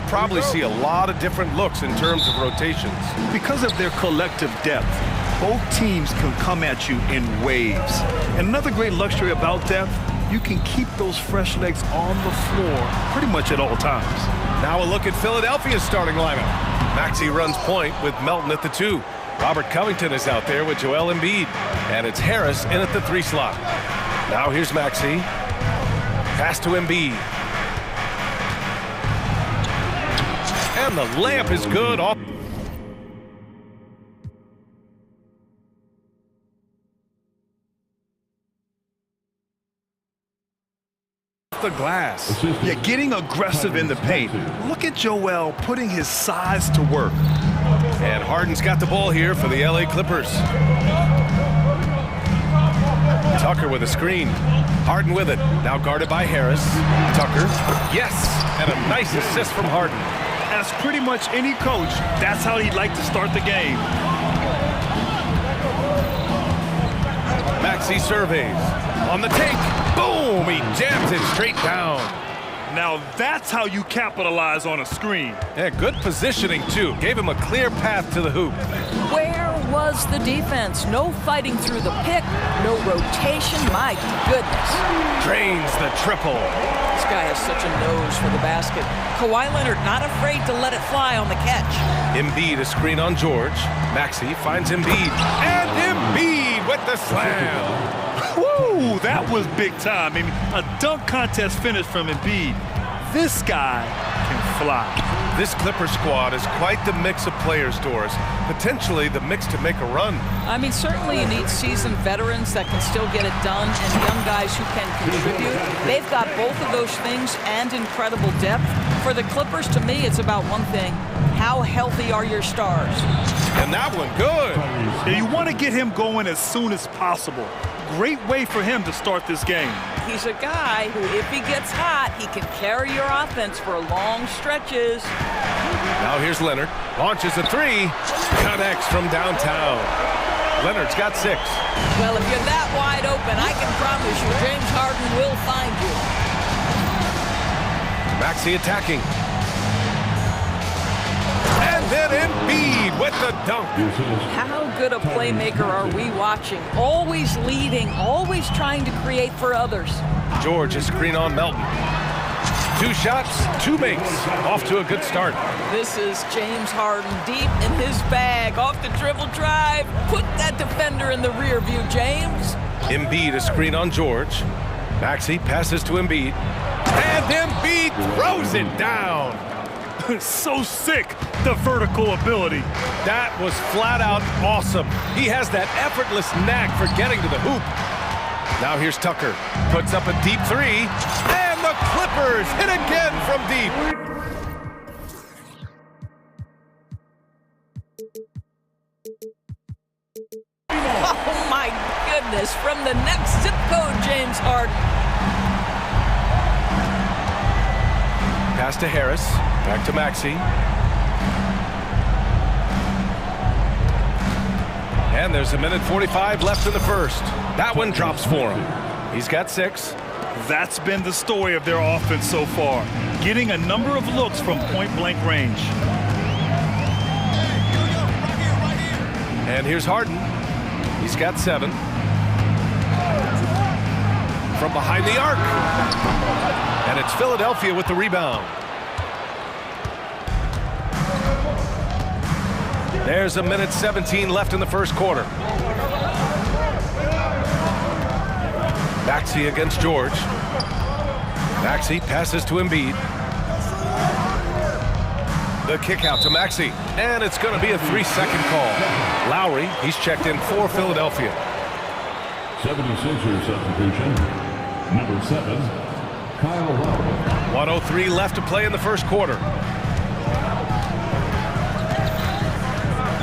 probably see a lot of different looks in terms of rotations. Because of their collective depth, both teams can come at you in waves. And another great luxury about depth, you can keep those fresh legs on the floor pretty much at all times. Now a look at Philadelphia's starting lineup. Maxey runs point with Melton at the 2. Robert Covington is out there with Joel Embiid. And it's Harris in at the 3 slot. Now here's Maxey. Pass to Embiid. And the layup is good off the glass. Yeah, getting aggressive in the paint. Look at Joel putting his size to work. And Harden's got the ball here for the LA Clippers. Tucker with a screen. Harden with it. Now guarded by Harris. Tucker. Yes! And a nice assist from Harden. As pretty much any coach, that's how he'd like to start the game. Maxey surveys. On the take. Boom! He jams it straight down. Now that's how you capitalize on a screen. Yeah, good positioning, too. Gave him a clear path to the hoop. Where was the defense? No fighting through the pick, no rotation. My goodness. Drains the triple. This guy has such a nose for the basket. Kawhi Leonard not afraid to let it fly on the catch. Embiid a screen on George. Maxey finds Embiid. And Embiid with the slam. Woo, that was big time. I mean, a dunk contest finish from Embiid. This guy can fly. This Clipper squad is quite the mix of players, Doris. Potentially the mix to make a run. I mean, certainly you need seasoned veterans that can still get it done and young guys who can contribute. They've got both of those things and incredible depth. For the Clippers, to me, it's about one thing. How healthy are your stars? And that one good. Yeah, you want to get him going as soon as possible. Great way for him to start this game. He's a guy who, if he gets hot, he can carry your offense for long stretches. Now here's Leonard. Launches a 3. Connects from downtown. Leonard's got 6. Well, if you're that wide open, I can promise you James Harden will find you. Maxey attacking. And then Embiid with the dunk. How good a playmaker are we watching? Always leading, always trying to create for others. George a screen on Melton. 2 shots, 2 makes. Off to a good start. This is James Harden deep in his bag. Off the dribble drive. Put that defender in the rear view, James. Embiid a screen on George. Maxey passes to Embiid. And Embiid throws it down. So sick, the vertical ability. That was flat out awesome. He has that effortless knack for getting to the hoop. Now here's Tucker. Puts up a deep 3. And the Clippers hit again from deep. Oh my goodness, from the next zip code, James Harden. Pass to Harris. Back to Maxey. And there's 1:45 left in the first. That one drops for him. He's got 6. That's been the story of their offense so far. Getting a number of looks from point-blank range. And here's Harden. He's got 7. From behind the arc. And it's Philadelphia with the rebound. There's 1:17 left in the first quarter. Maxey against George. Maxey passes to Embiid. The kick out to Maxey. And it's going to be a 3-second call. Lowry, he's checked in for Philadelphia. 76er substitution. Number 7, Kyle Lowry. 1:03 left to play in the first quarter.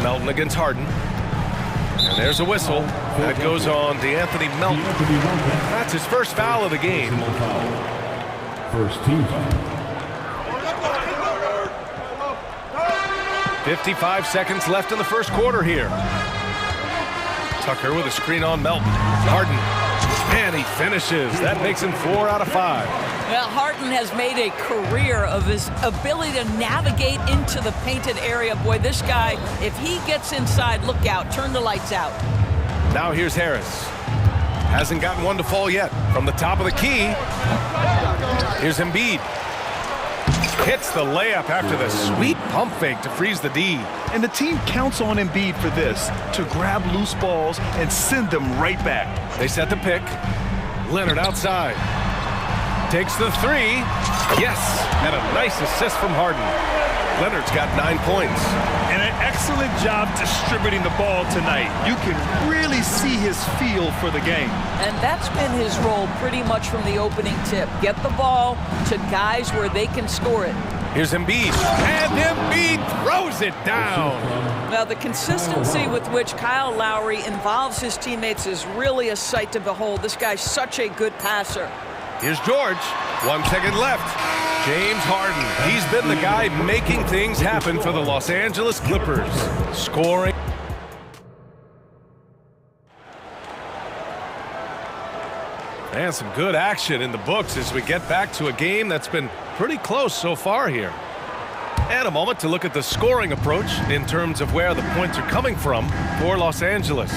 Melton against Harden. And there's a whistle. That goes on DeAnthony Melton. That's his first foul of the game. First team foul. 55 seconds left in the first quarter here. Tucker with a screen on Melton. Harden. And he finishes. That makes him 4 out of 5. Well, Harden has made a career of his ability to navigate into the painted area. Boy, this guy, if he gets inside, look out, turn the lights out. Now here's Harris. Hasn't gotten one to fall yet. From the top of the key, here's Embiid. Hits the layup after the sweet pump fake to freeze the D. And the team counts on Embiid for this, to grab loose balls and send them right back. They set the pick. Leonard outside. Takes the three. Yes, and a nice assist from Harden. Leonard's got 9 points. And an excellent job distributing the ball tonight. You can really see his feel for the game. And that's been his role pretty much from the opening tip. Get the ball to guys where they can score it. Here's Embiid. And Embiid throws it down. Now, the consistency with which Kyle Lowry involves his teammates is really a sight to behold. This guy's such a good passer. Here's George. 1 second left. James Harden. He's been the guy making things happen for the Los Angeles Clippers. Scoring. And some good action in the books as we get back to a game that's been pretty close so far here. And a moment to look at the scoring approach in terms of where the points are coming from for Los Angeles.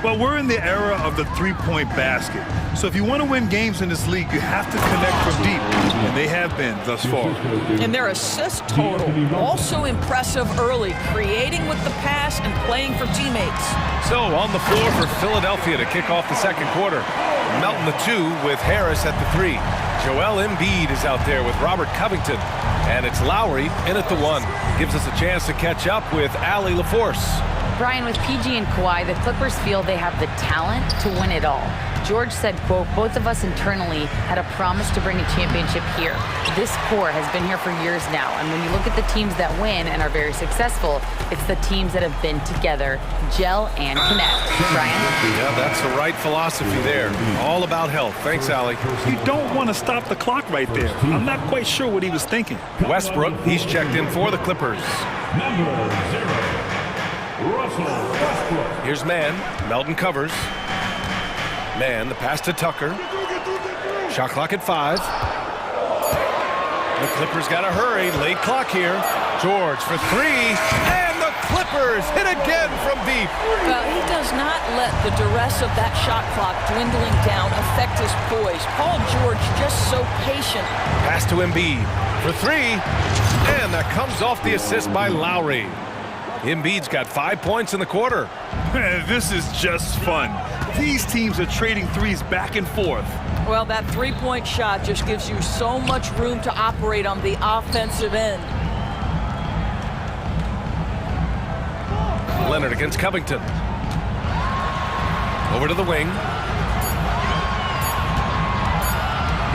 Well, we're in the era of the three-point basket. So if you want to win games in this league, you have to connect from deep. And they have been thus far. And their assist total, also impressive early, creating with the pass and playing for teammates. So on the floor for Philadelphia to kick off the second quarter. Melton the 2 with Harris at the 3. Joel Embiid is out there with Robert Covington. And it's Lowry in at the 1. Gives us a chance to catch up with Allie LaForce. Brian, with PG and Kawhi, the Clippers feel they have the talent to win it all. George said, quote, both of us internally had a promise to bring a championship here. This core has been here for years now, and when you look at the teams that win and are very successful, it's the teams that have been together, gel and connect. Brian? Yeah, that's the right philosophy there. All about health. Thanks, Allie. You don't want to stop the clock right there. I'm not quite sure what he was thinking. Westbrook, he's checked in for the Clippers. Number 0. Russell Westbrook. Here's Mann. Melton covers. Mann, the pass to Tucker. Shot clock at 5. The Clippers got to hurry. Late clock here. George for 3. And the Clippers hit again from deep. Well, he does not let the duress of that shot clock dwindling down affect his poise. Paul George just so patient. Pass to Embiid for 3. And that comes off the assist by Lowry. Embiid's got 5 points in the quarter. This is just fun. These teams are trading threes back and forth. Well, that three-point shot just gives you so much room to operate on the offensive end. Leonard against Covington. Over to the wing.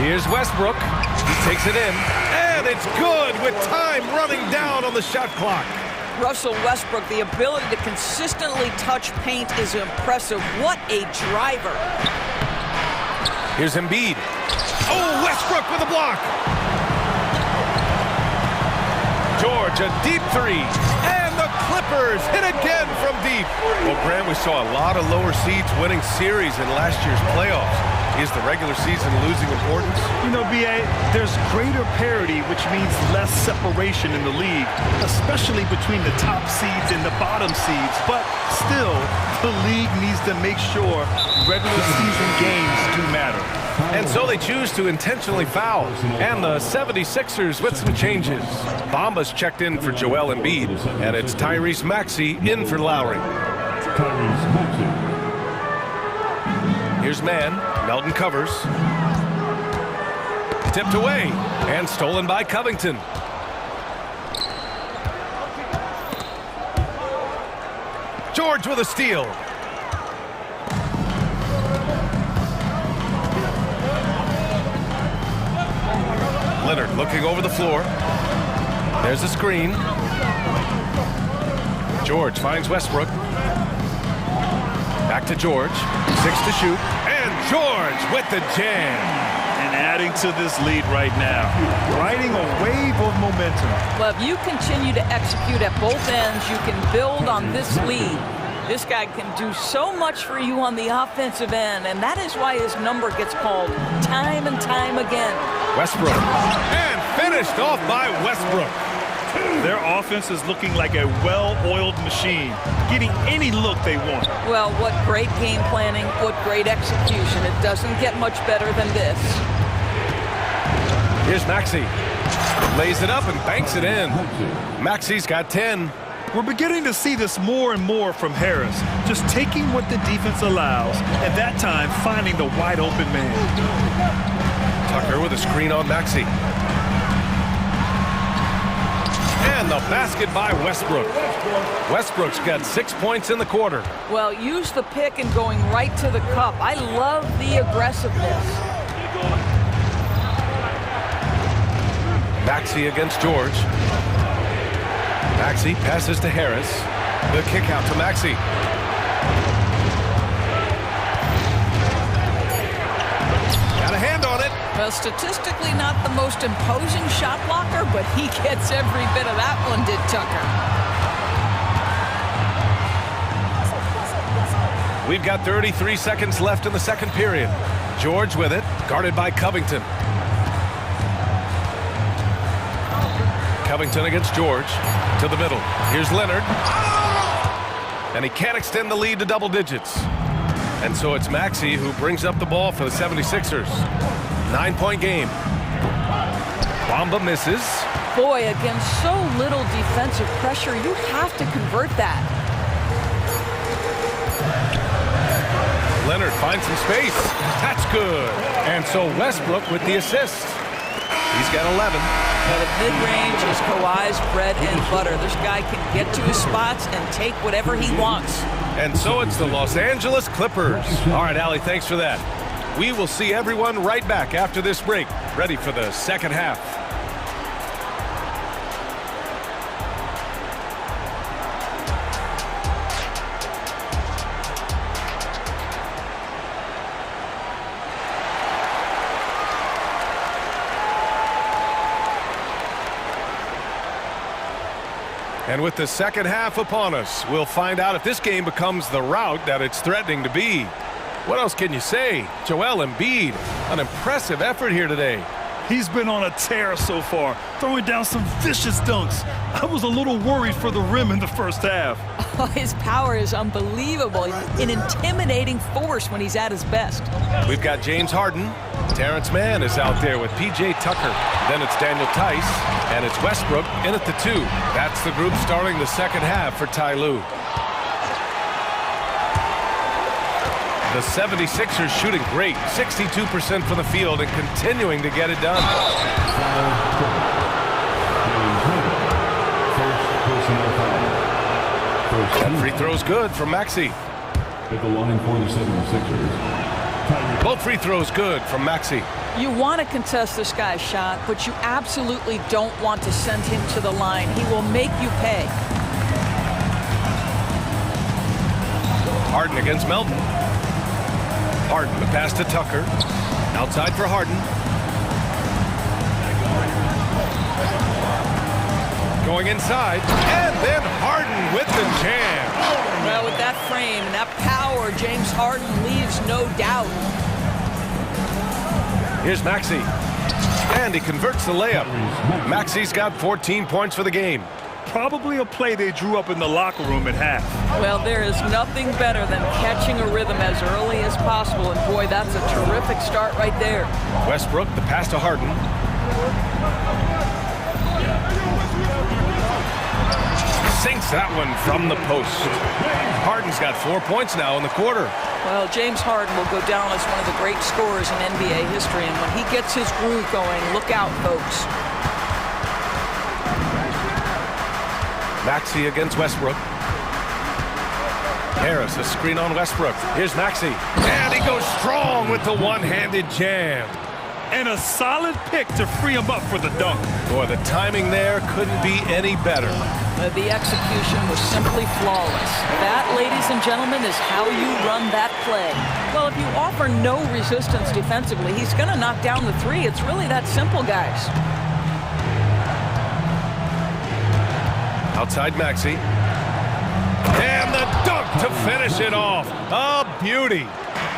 Here's Westbrook. He takes it in. And it's good with time running down on the shot clock. Russell Westbrook, the ability to consistently touch paint is impressive. What a driver. Here's Embiid. Oh, Westbrook with a block. George, a deep 3. And the Clippers hit again from deep. Well, Graham, we saw a lot of lower seeds winning series in last year's playoffs. Is the regular season losing importance? You know, B.A., there's greater parity, which means less separation in the league, especially between the top seeds and the bottom seeds. But still, the league needs to make sure regular season games do matter. And so they choose to intentionally foul. And the 76ers with some changes. Bamba's checked in for Joel Embiid. And it's Tyrese Maxey in for Lowry. Tyrese Maxey. Here's Mann. Melton covers. Tipped away. And stolen by Covington. George with a steal. Leonard looking over the floor. There's a screen. George finds Westbrook. Back to George. 6 to shoot. And George with the jam. And adding to this lead right now. Riding a wave of momentum. Well, if you continue to execute at both ends, you can build on this lead. This guy can do so much for you on the offensive end, and that is why his number gets called time and time again. Westbrook. And finished off by Westbrook. Their offense is looking like a well-oiled machine, getting any look they want. Well, what great game planning, what great execution. It doesn't get much better than this. Here's Maxey. Lays it up and banks it in. Maxey's got 10. We're beginning to see this more and more from Harris, just taking what the defense allows, and that time finding the wide open man. Tucker with a screen on Maxey. And the basket by Westbrook. Westbrook's got 6 points in the quarter. Well, use the pick and going right to the cup. I love the aggressiveness. Maxey against George. Maxey passes to Harris. The kick out to Maxey. Got a hand on it. Well, statistically not the most imposing shot blocker, but he gets every bit of that one, did Tucker. We've got 33 seconds left in the second period. George with it, guarded by Covington. Covington against George, to the middle. Here's Leonard. And he can't extend the lead to double digits. And so it's Maxey who brings up the ball for the 76ers. 9-point game. Bamba misses. Boy, against so little defensive pressure, you have to convert that. Leonard finds some space. That's good. And so Westbrook with the assist. He's got 11. Now, the mid-range is Kawhi's bread and butter. This guy can get to his spots and take whatever he wants. And so it's the Los Angeles Clippers. All right, Allie, thanks for that. We will see everyone right back after this break, ready for the second half. And with the second half upon us, we'll find out if this game becomes the rout that it's threatening to be. What else can you say? Joel Embiid, an impressive effort here today. He's been on a tear so far, throwing down some vicious dunks. I was a little worried for the rim in the first half. Oh, his power is unbelievable. An intimidating force when he's at his best. We've got James Harden. Terrence Mann is out there with P.J. Tucker. Then it's Daniel Tice, and it's Westbrook in at the 2. That's the group starting the second half for Ty Lue. The 76ers shooting great, 62% from the field and continuing to get it done. That free throw's good from Maxey. At the line for the 76ers. Both free throws good from Maxey. You want to contest this guy's shot, but you absolutely don't want to send him to the line. He will make you pay. Harden against Melton. Harden, the pass to Tucker. Outside for Harden. Going inside, and then Harden with the jam. Well, with that frame and that power, James Harden leaves no doubt. Here's Maxey. And he converts the layup. Maxey's got 14 points for the game. Probably a play they drew up in the locker room at half. Well, there is nothing better than catching a rhythm as early as possible, and boy, that's a terrific start right there. Westbrook, the pass to Harden. Sinks that one from the post. Harden's got 4 points now in the quarter. Well, James Harden will go down as one of the great scorers in NBA history, and when he gets his groove going, look out, folks. Maxey against Westbrook. Harris, a screen on Westbrook. Here's Maxey. And he goes strong with the one-handed jam. And a solid pick to free him up for the dunk. Boy, the timing there couldn't be any better. The execution was simply flawless. That, ladies and gentlemen, is how you run that play. Well, if you offer no resistance defensively, he's going to knock down the three. It's really that simple, guys. Outside Maxey. And the dunk to finish it off. A beauty.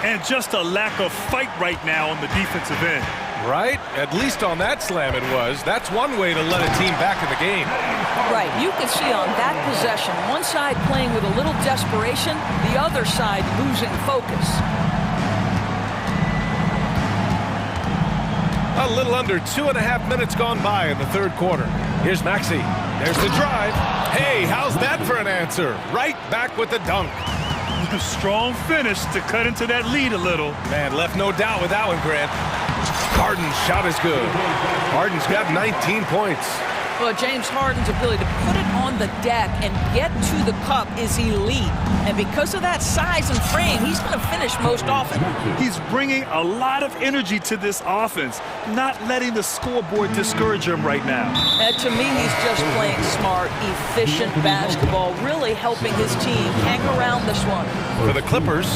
And just a lack of fight right now on the defensive end. Right? At least on that slam it was. That's one way to let a team back in the game. Right, you can see on that possession, one side playing with a little desperation, the other side losing focus. A little under 2.5 minutes gone by in the third quarter. Here's Maxey. There's the drive. Hey, how's that for an answer? Right back with the dunk. Strong finish to cut into that lead a little. Man, left no doubt with that one, Grant. Harden's shot is good. Harden's got 19 points. Well, James Harden's ability to put it on the deck and get to the cup is elite. And because of that size and frame, he's going to finish most often. He's bringing a lot of energy to this offense, not letting the scoreboard discourage him right now. And to me, he's just playing smart, efficient basketball, really helping his team hang around this one. For the Clippers,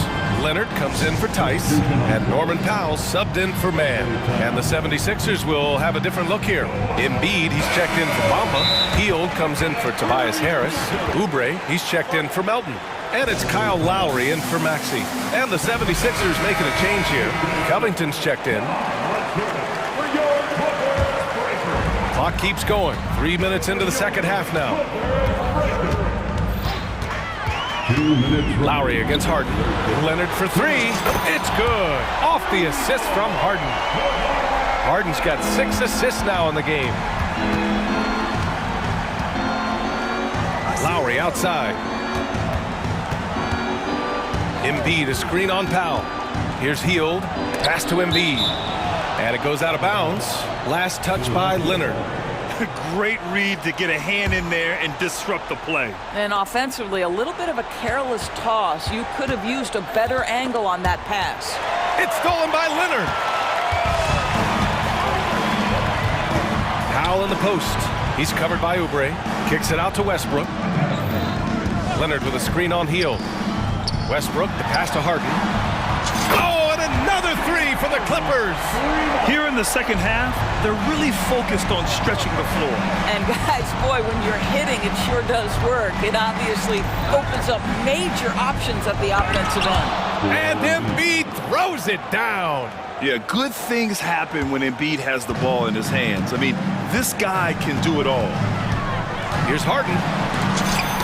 Leonard comes in for Tice, and Norman Powell subbed in for Mann. And the 76ers will have a different look here. Embiid, he's checked in for Bamba. Hield comes in for Tobias Harris. Oubre, he's checked in for Melton. And it's Kyle Lowry in for Maxey. And the 76ers making a change here. Covington's checked in. Clock keeps going. 3 minutes into the second half now. 2 minutes. Lowry against Harden. Leonard for three. It's good. Off the assist from Harden. Harden's got 6 assists now in the game. Lowry outside. Embiid, a screen on Powell. Here's Hield. Pass to Embiid. And it goes out of bounds. Last touch by Leonard. Great read to get a hand in there and disrupt the play. And offensively, a little bit of a careless toss. You could have used a better angle on that pass. It's stolen by Leonard. Powell in the post. He's covered by Oubre. Kicks it out to Westbrook. Leonard with a screen on Hield. Westbrook, the pass to Harden. Oh, and another three for the Clippers. Here in the second half, they're really focused on stretching the floor. And guys, boy, when you're hitting, it sure does work. It obviously opens up major options at the offensive end. And Embiid throws it down. Yeah, good things happen when Embiid has the ball in his hands. I mean, this guy can do it all. Here's Harden.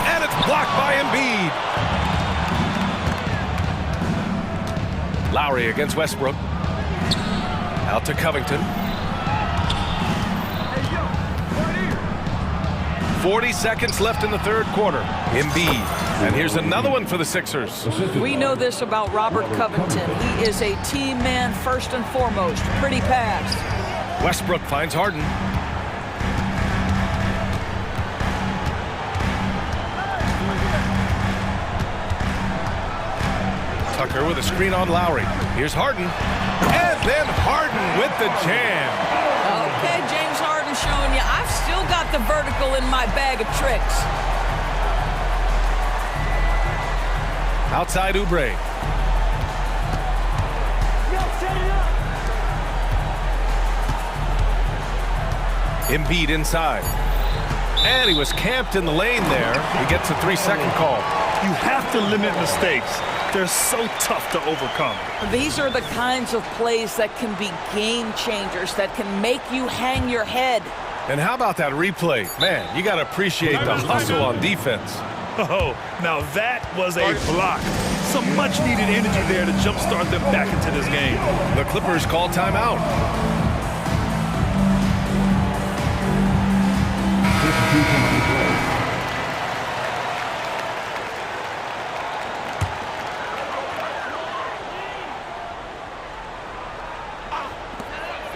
And it's blocked by Embiid. Lowry against Westbrook. Out to Covington. 40 seconds left in the third quarter. Embiid. And here's another one for the Sixers. We know this about Robert Covington. He is a team man first and foremost. Pretty pass. Westbrook finds Harden. Tucker with a screen on Lowry. Here's Harden. And then Harden with the jam. Okay, James Harden showing you, I've still got the vertical in my bag of tricks. Outside Oubre. Embiid inside. And he was camped in the lane there. He gets a 3-second call. You have to limit mistakes. They're so tough to overcome. These are the kinds of plays that can be game changers, that can make you hang your head. And how about that replay? Man, you got to appreciate the hustle on defense. Oh, now that was a block. Some much-needed energy there to jumpstart them back into this game. The Clippers call timeout.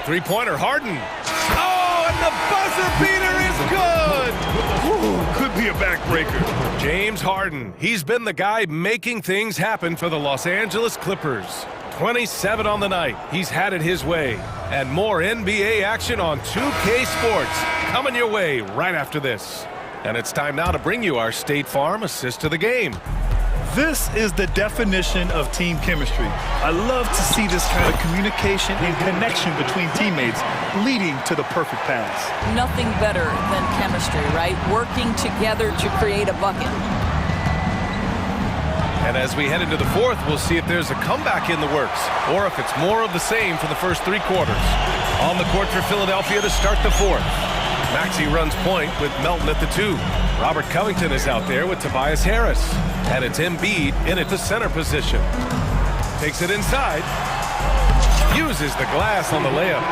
Three-pointer, Harden. Oh, and the buzzer beater is good. Ooh, could be a backbreaker. James Harden, he's been the guy making things happen for the Los Angeles Clippers. 27 on the night. He's had it his way. And more NBA action on 2K Sports coming your way right after this. And it's time now to bring you our State Farm assist to the game. This is the definition of team chemistry. I love to see this kind of communication and connection between teammates leading to the perfect pass. Nothing better than chemistry, right? Working together to create a bucket. And as we head into the fourth, we'll see if there's a comeback in the works or if it's more of the same for the first three quarters. On the court for Philadelphia to start the fourth. Maxey runs point with Melton at the 2. Robert Covington is out there with Tobias Harris. And it's Embiid in at the center position. Takes it inside. Uses the glass on the layup.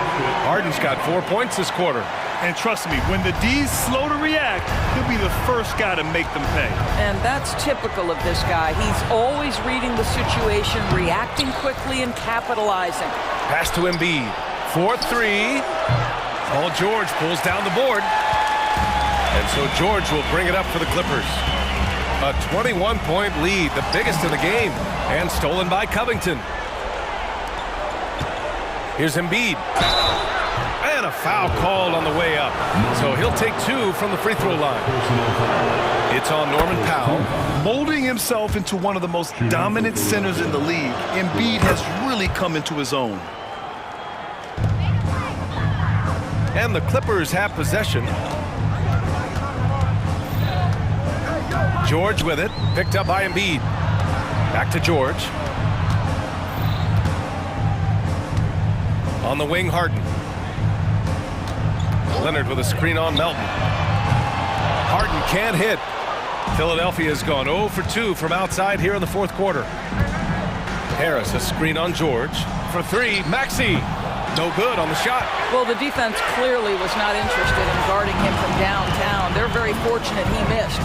Harden's got 4 points this quarter. And trust me, when the D's slow to react, he'll be the first guy to make them pay. And that's typical of this guy. He's always reading the situation, reacting quickly and capitalizing. Pass to Embiid. 4-3. Paul George pulls down the board. And so George will bring it up for the Clippers. A 21-point lead, the biggest in the game, and stolen by Covington. Here's Embiid. And a foul called on the way up. So he'll take 2 from the free throw line. It's on Norman Powell. Molding himself into one of the most dominant centers in the league, Embiid has really come into his own. And the Clippers have possession. George with it, picked up by Embiid. Back to George. On the wing, Harden. Leonard with a screen on Melton. Harden can't hit. Philadelphia has gone 0 for 2 from outside here in the fourth quarter. Harris, a screen on George. For 3, Maxey. No good on the shot. Well, the defense clearly was not interested in guarding him from downtown. They're very fortunate he missed.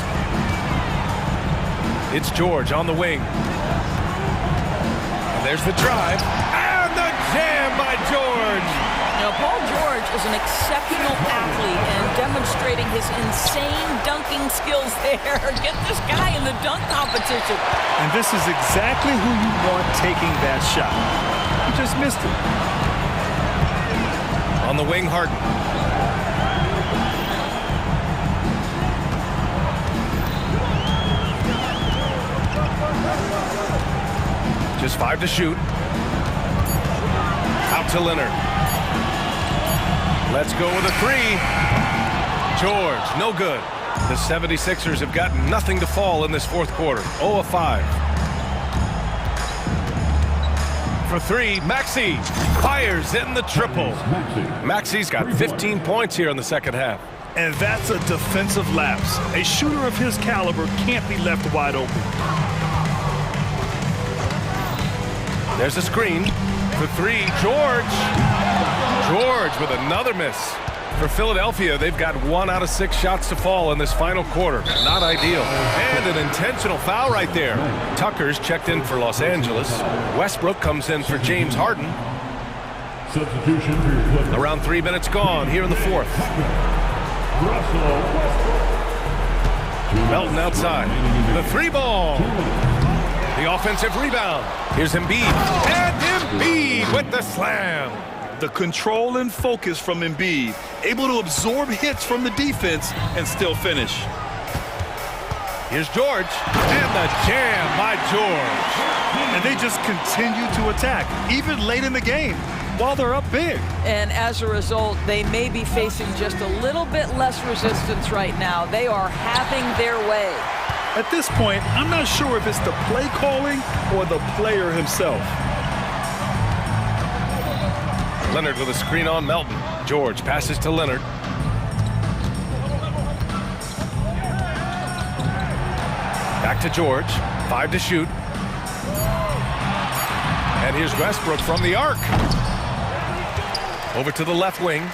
It's George on the wing. And there's the drive. And the jam by George. Now, Paul George is an exceptional athlete and demonstrating his insane dunking skills there. Get this guy in the dunk competition. And this is exactly who you want taking that shot. He just missed it. On the wing, Harden. Just 5 to shoot. Out to Leonard. Let's go with a 3. George, no good. The 76ers have got nothing to fall in this fourth quarter. 0 of 5. For 3, Maxey fires in the triple. Maxey's got 15 points here in the second half. And that's a defensive lapse. A shooter of his caliber can't be left wide open. There's a screen. For 3, George. George with another miss. For Philadelphia, they've got 1 out of 6 shots to fall in this final quarter. Not ideal. And an intentional foul right there. Tucker's checked in for Los Angeles. Westbrook comes in for James Harden. Substitution for your Clippers. Around 3 minutes gone here in the fourth. Melton outside. The 3 ball. The offensive rebound. Here's Embiid. And Embiid with the slam. The control and focus from Embiid, able to absorb hits from the defense and still finish. Here's George, and the jam by George. And they just continue to attack, even late in the game, while they're up big. And as a result, they may be facing just a little bit less resistance right now. They are having their way. At this point, I'm not sure if it's the play calling or the player himself. Leonard with a screen on Melton. George passes to Leonard. Back to George. 5 to shoot. And here's Westbrook from the arc. Over to the left wing.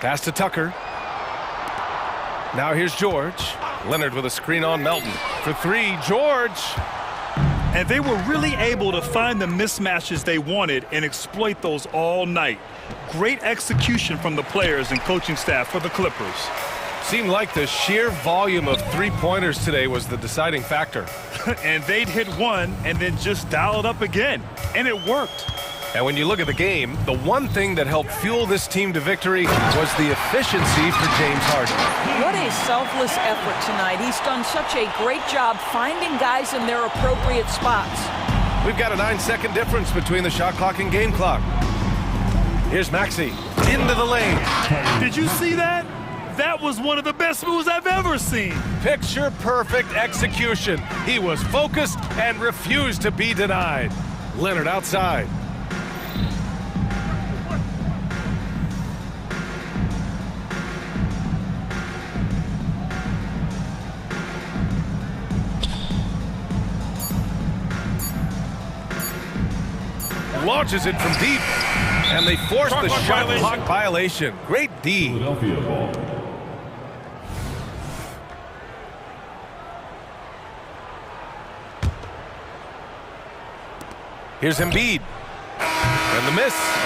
Pass to Tucker. Now here's George. Leonard with a screen on Melton. For 3, George. And they were really able to find the mismatches they wanted and exploit those all night. Great execution from the players and coaching staff for the Clippers. Seemed like the sheer volume of three-pointers today was the deciding factor. And they'd hit one and then just dial it up again. And it worked. And when you look at the game, the one thing that helped fuel this team to victory was the efficiency for James Harden. What a selfless effort tonight. He's done such a great job finding guys in their appropriate spots. We've got a 9-second difference between the shot clock and game clock. Here's Maxey into the lane. Did you see that? That was one of the best moves I've ever seen. Picture perfect execution. He was focused and refused to be denied. Leonard outside. Launches it from deep. And they force the shot clock violation. Great D. Philadelphia ball. Here's Embiid. And the miss.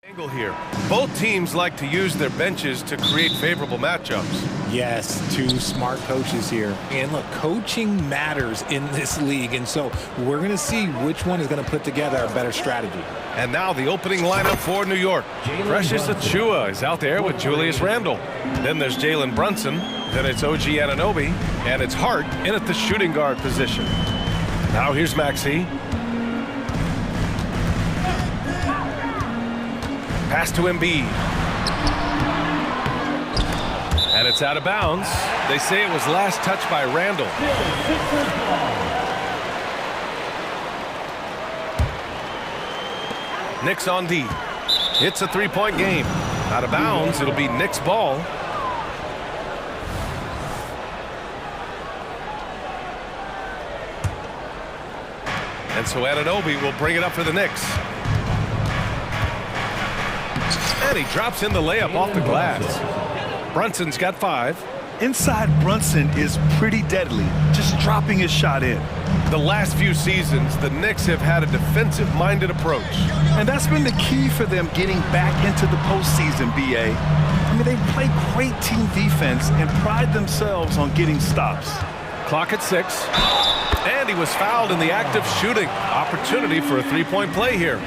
Angle here. Both teams like to use their benches to create favorable matchups. Yes, two smart coaches here. And look, coaching matters in this league, and so we're going to see which one is going to put together a better strategy. And now the opening lineup for New York. Precious Achiuwa is out there with Julius Randle. Then there's Jalen Brunson. Then it's OG Anunoby. And it's Hart in at the shooting guard position. Now here's Maxey. Pass to Embiid. And it's out of bounds. They say it was last touched by Randle. Knicks on D. It's a three-point game. Out of bounds, it'll be Knicks ball. And so Anunoby will bring it up for the Knicks. And he drops in the layup off the glass. Brunson's got 5. Inside Brunson is pretty deadly, just dropping his shot in. The last few seasons, the Knicks have had a defensive-minded approach. And that's been the key for them getting back into the postseason, B.A. I mean, they play great team defense and pride themselves on getting stops. Clock at 6. And he was fouled in the act of shooting. Opportunity for a three-point play here.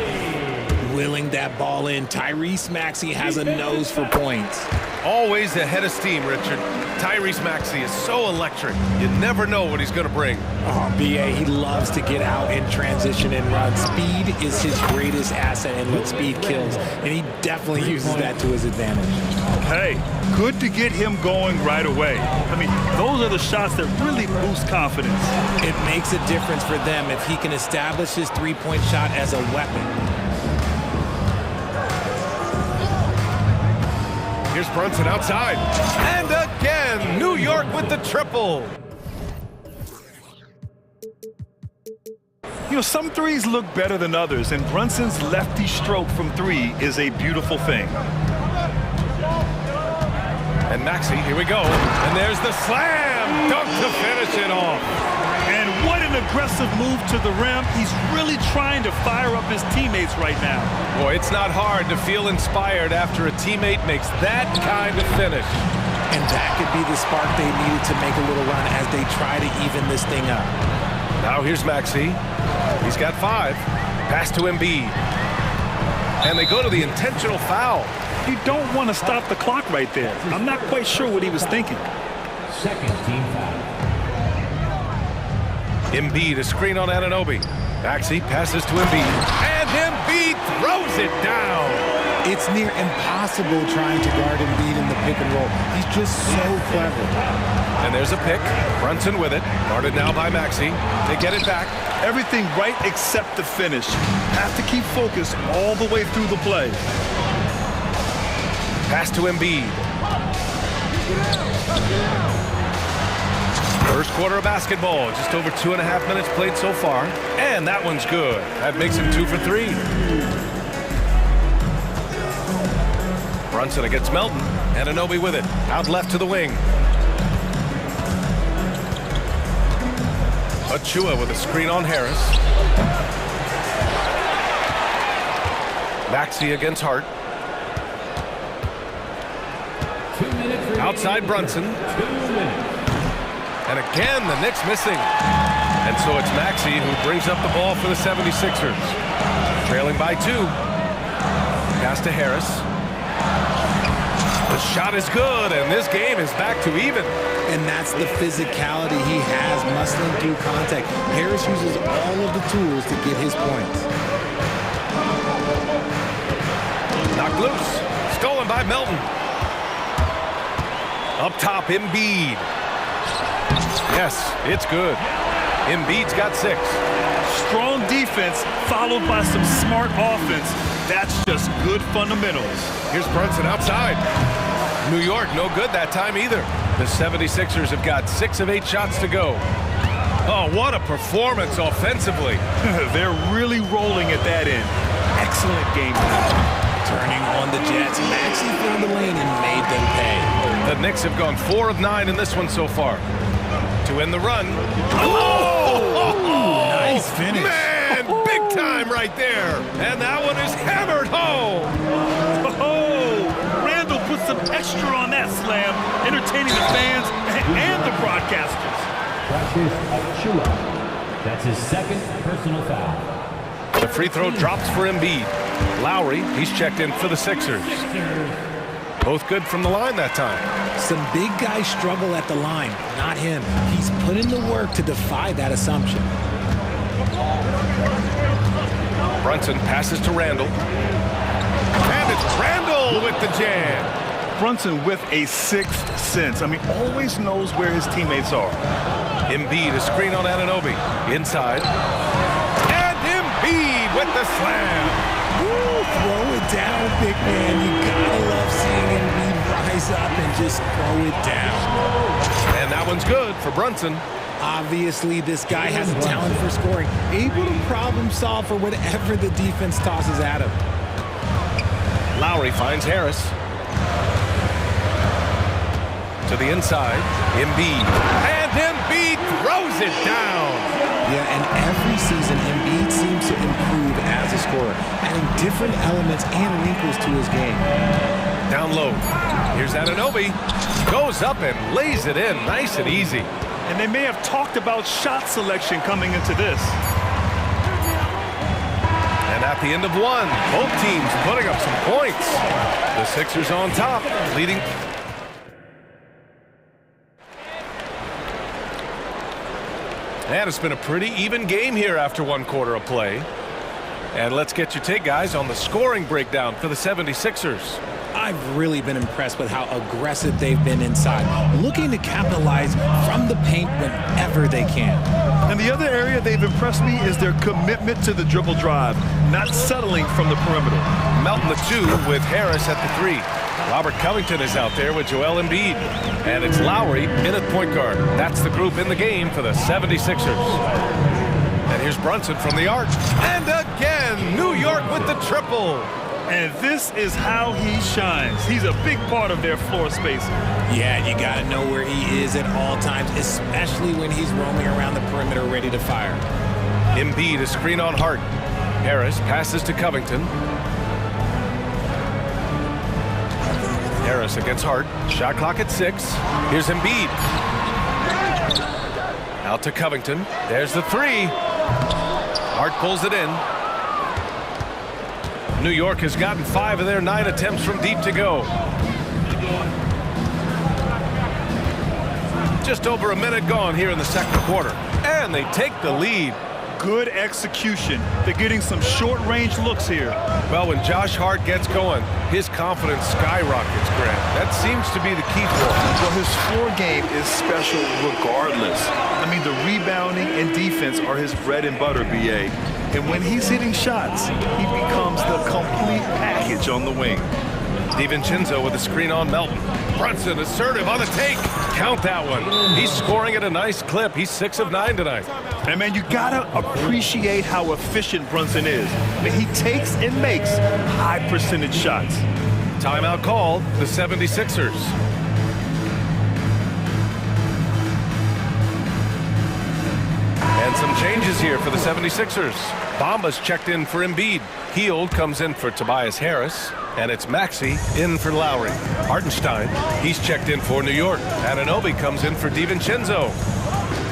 Willing that ball in. Tyrese Maxey has a nose for points. Always ahead of steam, Richard. Tyrese Maxey is so electric. You never know what he's going to bring. Oh, B.A., he loves to get out and transition and run. Speed is his greatest asset, and what speed kills. And he definitely uses that to his advantage. Hey, good to get him going right away. I mean, those are the shots that really boost confidence. It makes a difference for them if he can establish his three-point shot as a weapon. Here's Brunson outside. And again, New York with the triple. You know, some threes look better than others, and Brunson's lefty stroke from 3 is a beautiful thing. And Maxey, here we go. And there's the slam dunk to finish it off. And what an aggressive move to the rim. He's really trying to fire up his teammates right now. Boy, it's not hard to feel inspired after a teammate makes that kind of finish. And that could be the spark they needed to make a little run as they try to even this thing up. Now here's Maxey. He's got 5. Pass to Embiid. And they go to the intentional foul. You don't want to stop the clock right there. I'm not quite sure what he was thinking. Second team foul. Embiid, a screen on Anunoby. Maxey passes to Embiid. And Embiid throws it down. It's near impossible trying to guard Embiid in the pick and roll. He's just so clever. And there's a pick. Brunson with it. Guarded now by Maxey. They get it back. Everything right except the finish. Have to keep focus all the way through the play. Pass to Embiid. First quarter of basketball. Just over 2.5 minutes played so far. And that one's good. That makes him 2 for 3. Brunson against Melton. Anunoby with it. Out left to the wing. Achiuwa with a screen on Harris. Maxey against Hart. Outside Brunson. And again, the Knicks missing. And so it's Maxey who brings up the ball for the 76ers. Trailing by 2. Pass to Harris. The shot is good, and this game is back to even. And that's the physicality he has, muscling through contact. Harris uses all of the tools to get his points. Knocked loose. Stolen by Melton. Up top, Embiid. Yes, it's good. Embiid's got 6. Strong defense followed by some smart offense. That's just good fundamentals. Here's Brunson outside. New York, no good that time either. The 76ers have got 6 of 8 shots to go. Oh, what a performance offensively. They're really rolling at that end. Excellent game. Turning on the Jets, Maxey found the lane and made them pay. The Knicks have gone 4 of 9 in this one so far. To end the run. Oh! Nice finish. Man, big time right there. And that one is hammered home. slam, entertaining the fans and the broadcasters. Practice of Chula. That's his second personal foul. The free throw drops for Embiid. Lowry, he's checked in for the Sixers. Both good from the line that time. Some big guys struggle at the line, not him. He's put in the work to defy that assumption. Brunson passes to Randall. And it's Randall with the jam. Brunson with a sixth sense. I mean, always knows where his teammates are. Embiid, a screen on Anunoby. Inside. And Embiid with the slam. Woo, throw it down, big man. You gotta love seeing Embiid rise up and just throw it down. And that one's good for Brunson. Obviously, this guy has a talent for scoring, able to problem solve for whatever the defense tosses at him. Lowry finds Harris. To the inside, Embiid. And Embiid throws it down. Yeah, and every season, Embiid seems to improve as a scorer, adding different elements and wrinkles to his game. Down low. Here's Anunoby. Goes up and lays it in. Nice and easy. And they may have talked about shot selection coming into this. And at the end of one, both teams putting up some points. The Sixers on top, leading. And it's been a pretty even game here after one quarter of play. And let's get your take, guys, on the scoring breakdown for the 76ers. I've really been impressed with how aggressive they've been inside, looking to capitalize from the paint whenever they can. And the other area they've impressed me is their commitment to the dribble drive, not settling from the perimeter. Melton the 2 with Harris at the 3. Robert Covington is out there with Joel Embiid. And it's Lowry in at point guard. That's the group in the game for the 76ers. And here's Brunson from the arc. And again, New York with the triple. And this is how he shines. He's a big part of their floor space. Yeah, you got to know where he is at all times, especially when he's roaming around the perimeter ready to fire. Embiid, a screen on Hart. Harris passes to Covington. Harris against Hart. Shot clock at 6. Here's Embiid. Out to Covington. There's the 3. Hart pulls it in. New York has gotten 5 of their 9 attempts from deep to go. Just over a minute gone here in the second quarter. And they take the lead. Good execution. They're getting some short-range looks here. Well, when Josh Hart gets going, his confidence skyrockets, Grant. That seems to be the key for him. Well, his floor game is special regardless. I mean, the rebounding and defense are his bread and butter, B.A. And when he's hitting shots, he becomes the complete package on the wing. DiVincenzo with a screen on Melton. Brunson assertive on the take. Count that one. He's scoring at a nice clip. He's 6 of 9 tonight. And, man, you got to appreciate how efficient Brunson is. I mean, he takes and makes high-percentage shots. Timeout called, the 76ers. And some changes here for the 76ers. Bamba's checked in for Embiid. Hield comes in for Tobias Harris. And it's Maxey in for Lowry. Hartenstein, he's checked in for New York. Anunoby comes in for DiVincenzo.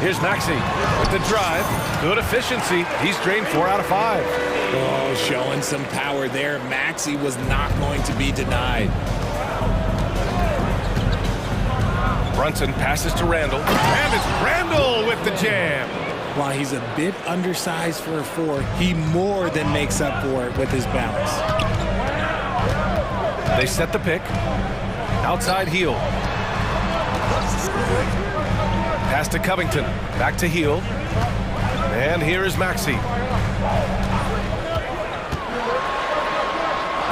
Here's Maxey with the drive. Good efficiency. He's drained 4 out of 5. Oh, showing some power there. Maxey was not going to be denied. Brunson passes to Randall. And it's Randall with the jam. While he's a bit undersized for a 4, he more than makes up for it with his balance. They set the pick. Outside Hield. Pass to Covington. Back to Hield. And here is Maxey.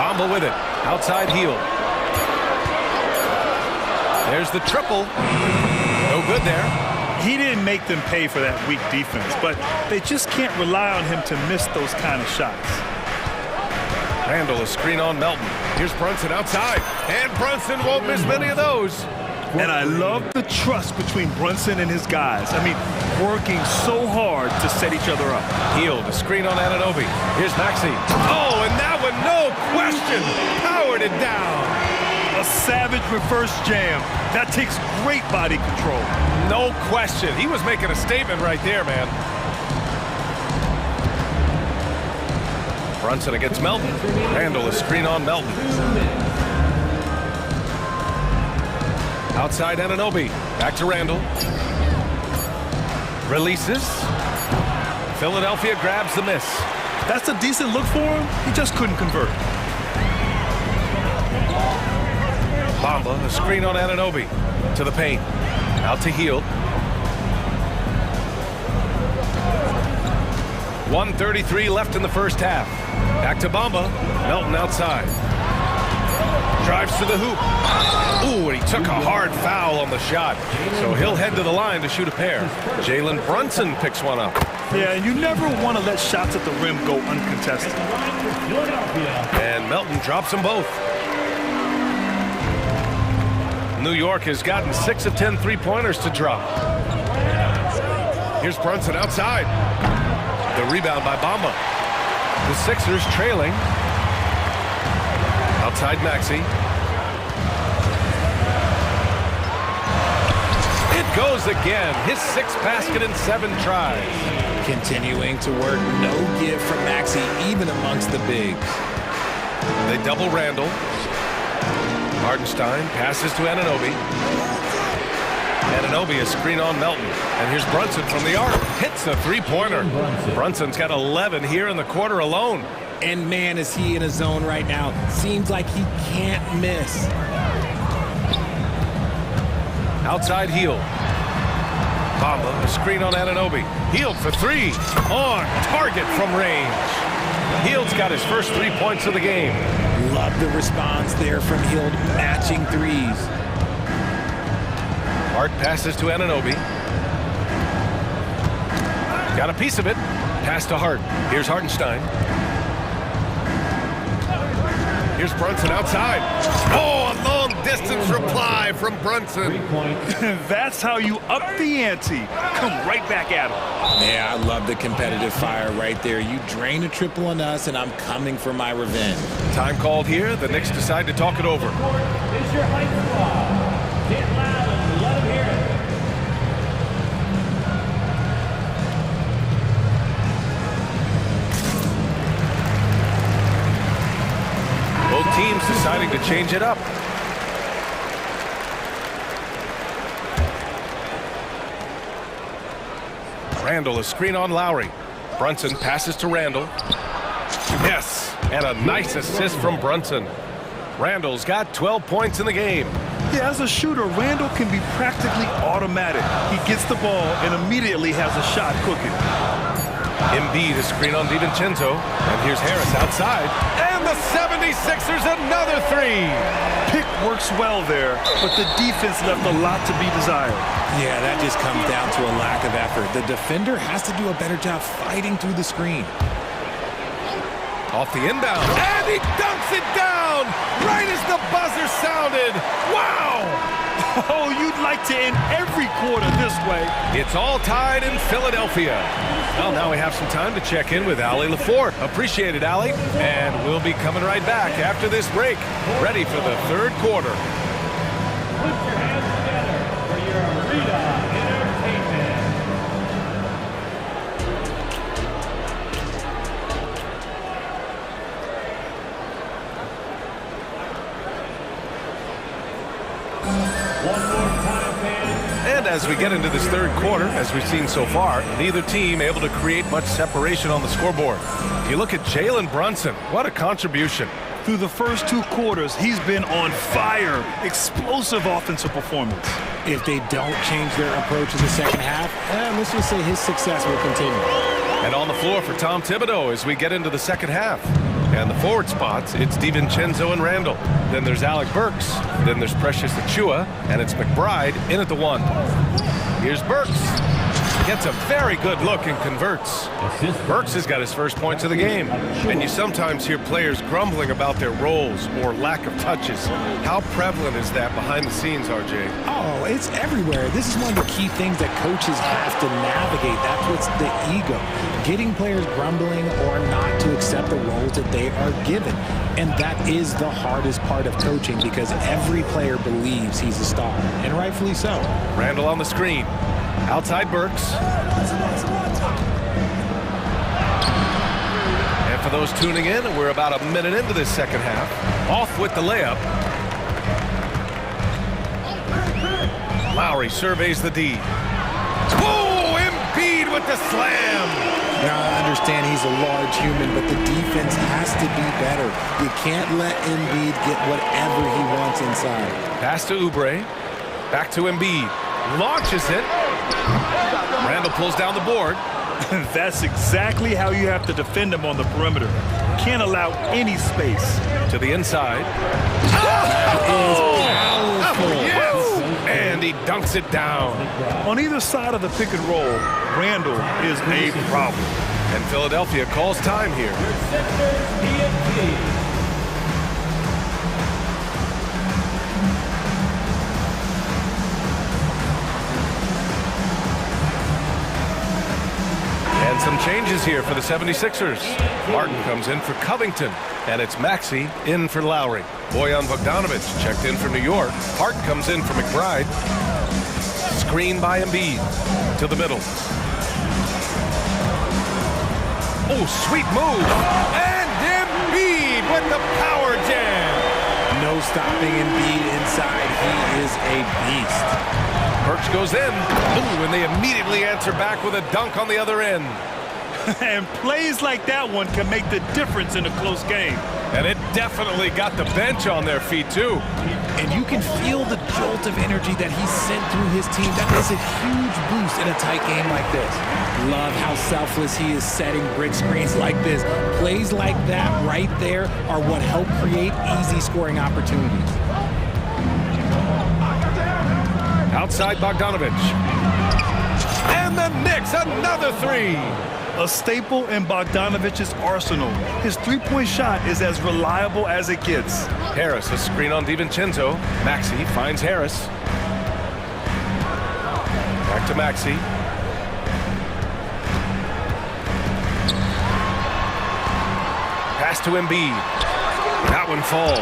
Bamba with it. Outside Hield. There's the triple. No good there. He didn't make them pay for that weak defense, but they just can't rely on him to miss those kind of shots. Randall, a screen on Melton. Here's Brunson outside. And Brunson won't miss many of those. And I love the trust between Brunson and his guys. I mean, working so hard to set each other up. Hield, a screen on Anunoby. Here's Maxey. Oh, and that one, no question, powered it down. A savage reverse jam. That takes great body control. No question. He was making a statement right there, man. Brunson against Melton. Randall, a screen on Melton. Outside Anunoby. Back to Randall. Releases. Philadelphia grabs the miss. That's a decent look for him. He just couldn't convert. Bamba, a screen on Anunoby. To the paint. Out to Hield. 1:33 left in the first half. Back to Bamba. Melton outside. Drives to the hoop. Ooh, and he took a hard foul on the shot. So he'll head to the line to shoot a pair. Jalen Brunson picks one up. Yeah, and you never want to let shots at the rim go uncontested. And Melton drops them both. New York has gotten 6 of 10 three-pointers to drop. Here's Brunson outside. The rebound by Bamba. The Sixers trailing. Outside Maxey. It goes again. His 6th basket in 7 tries. Continuing to work. No give from Maxey, even amongst the bigs. They double Randall. Hardenstein passes to Anunoby. Anunoby, a screen on Melton. And here's Brunson from the arc. Hits a three-pointer. Brunson's got 11 here in the quarter alone. And man, is he in a zone right now. Seems like he can't miss. Outside Hield. Bamba, a screen on Anunoby. Hield for 3. On target from range. Hield's got his first 3 points of the game. Love the response there from Hield, matching threes. Hart passes to Anunoby. Got a piece of it. Pass to Hart. Here's Hardenstein. Here's Brunson outside. Oh, a long-distance reply from Brunson. That's how you up the ante. Come right back at him. Yeah, I love the competitive fire right there. You drain a triple on us, and I'm coming for my revenge. Time called here. The Knicks decide to talk it over. Is your hype squad. Get loud and let them hear it. Both teams deciding to change it up. Randall, a screen on Lowry. Brunson passes to Randall. Yes, and a nice assist from Brunson. Randall's got 12 points in the game. Yeah, as a shooter, Randall can be practically automatic. He gets the ball and immediately has a shot cooking. Embiid, a screen on DiVincenzo. And here's Harris outside. And the 76ers another 3. Pick works well there, but the defense left a lot to be desired. Yeah, that just comes down to a lack of effort. The defender has to do a better job fighting through the screen. Off the inbound. And he dunks it down right as the buzzer sounded. Wow! Oh, you'd like to end every quarter this way. It's all tied in Philadelphia. Well, now we have some time to check in with Allie LaForte. Appreciate it, Allie. And we'll be coming right back after this break. Ready for the third quarter. Put your hands together for your arena entertainment. One more time, fans. And as we get into this third quarter, as we've seen so far, neither team able to create much separation on the scoreboard. You look at Jalen Brunson. What a contribution. Through the first 2 quarters, he's been on fire. Explosive offensive performance. If they don't change their approach in the second half, let's just say his success will continue. And on the floor for Tom Thibodeau as we get into the second half. And the forward spots, it's DiVincenzo and Randall. Then there's Alec Burks. Then there's Precious Achiuwa. And it's McBride in at the 1. Here's Burks. Gets a very good look and converts. Burks has got his first points of the game. And you sometimes hear players grumbling about their roles or lack of touches. How prevalent is that behind the scenes, RJ? Oh, it's everywhere. This is one of the key things that coaches have to navigate. That's what's the ego. Getting players grumbling or not to accept the roles that they are given. And that is the hardest part of coaching because every player believes he's a star, and rightfully so. Randall on the screen. Outside Burks. And for those tuning in, we're about a minute into this second half. Off with the layup. Lowry surveys the D. Oh, Embiid with the slam. Now, I understand he's a large human, but the defense has to be better. You can't let Embiid get whatever he wants inside. Pass to Oubre. Back to Embiid. Launches it. Randall pulls down the board. That's exactly how you have to defend him on the perimeter. Can't allow any space. To the inside. Yes! And he dunks it down. On either side of the pick and roll, Randall is a problem. And Philadelphia calls time here. And some changes here for the 76ers. Martin comes in for Covington, and it's Maxey in for Lowry. Bojan Bogdanovic checked in for New York. Hart comes in for McBride. Screen by Embiid to the middle. Oh, sweet move. And Embiid with the power jam. No stopping Embiid inside. He is a beast. Burks goes in. Ooh, and they immediately answer back with a dunk on the other end. And plays like that one can make the difference in a close game. And it definitely got the bench on their feet, too. And you can feel the jolt of energy that he sent through his team. That is a huge boost in a tight game like this. Love how selfless he is setting brick screens like this. Plays like that right there are what help create easy scoring opportunities. Outside Bogdanovic. And the Knicks, another three. A staple in Bogdanovic's arsenal. His three-point shot is as reliable as it gets. Harris, a screen on DiVincenzo. Maxey finds Harris. Back to Maxey. Pass to Embiid. That one falls.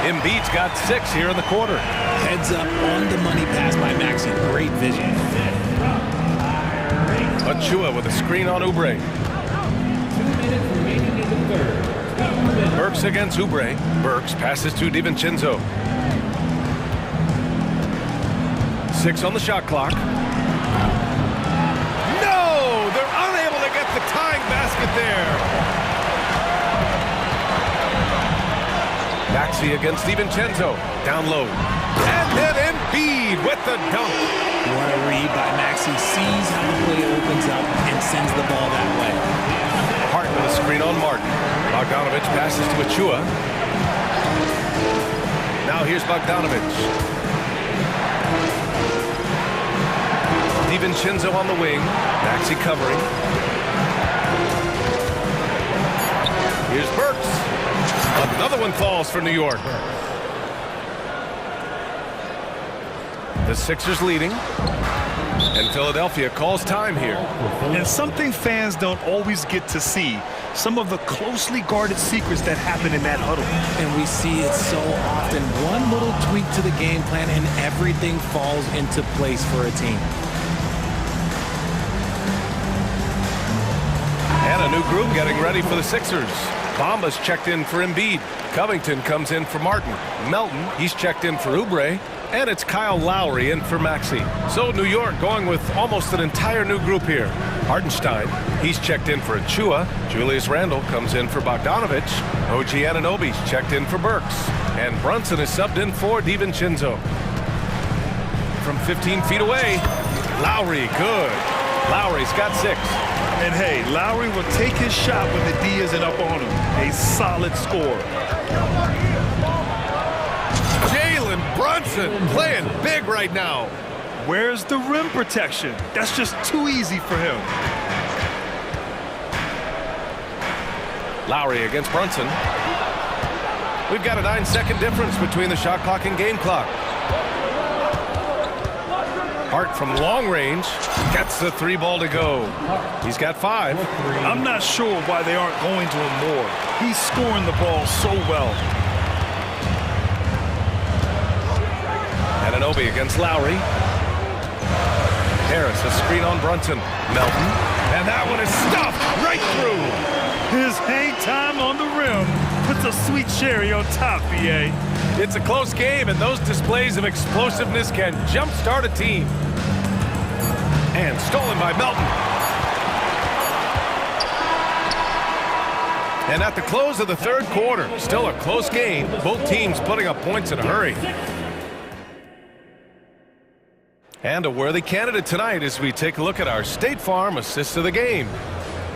Embiid's got 6 here in the quarter. Heads up on the money pass by Maxey. Great vision. Achua with a screen on Oubre. Burks against Oubre. Burks passes to DiVincenzo. 6 on the shot clock. No! They're unable to get the tying basket there. Maxey against DiVincenzo. Down low. And then Embiid with the dunk. What a read by Maxey. Sees how the play opens up and sends the ball that way. Hart with a screen on Martin. Bogdanovic passes to Achua. Now here's Bogdanovic. DiVincenzo on the wing. Maxey covering. Here's Burks. Another one falls for New York. The Sixers leading. And Philadelphia calls time here. And something fans don't always get to see. Some of the closely guarded secrets that happen in that huddle. And we see it so often. One little tweak to the game plan and everything falls into place for a team. And a new group getting ready for the Sixers. Bamba's checked in for Embiid. Covington comes in for Martin. Melton, he's checked in for Oubre. And it's Kyle Lowry in for Maxey. So New York going with almost an entire new group here. Hartenstein, he's checked in for Achua. Julius Randle comes in for Bogdanovic. OG Anunoby's checked in for Burks. And Brunson is subbed in for DiVincenzo. From 15 feet away, Lowry, good. Lowry's got 6. And hey, Lowry will take his shot when the D isn't up on him. A solid score. Brunson playing big right now. Where's the rim protection? That's just too easy for him. Lowry against Brunson. We've got a 9-second difference between the shot clock and game clock. Hart from long range gets the 3 ball to go. He's got 5. I'm not sure why they aren't going to him more. He's scoring the ball so well. Anunoby against Lowry. Harris, a screen on Brunson. Melton. And that one is stuffed right through. His hang time on the rim puts a sweet cherry on top, BA. It's a close game, and those displays of explosiveness can jumpstart a team. And stolen by Melton. And at the close of the third quarter, still a close game. Both teams putting up points in a hurry. And a worthy candidate tonight as we take a look at our State Farm assist of the game.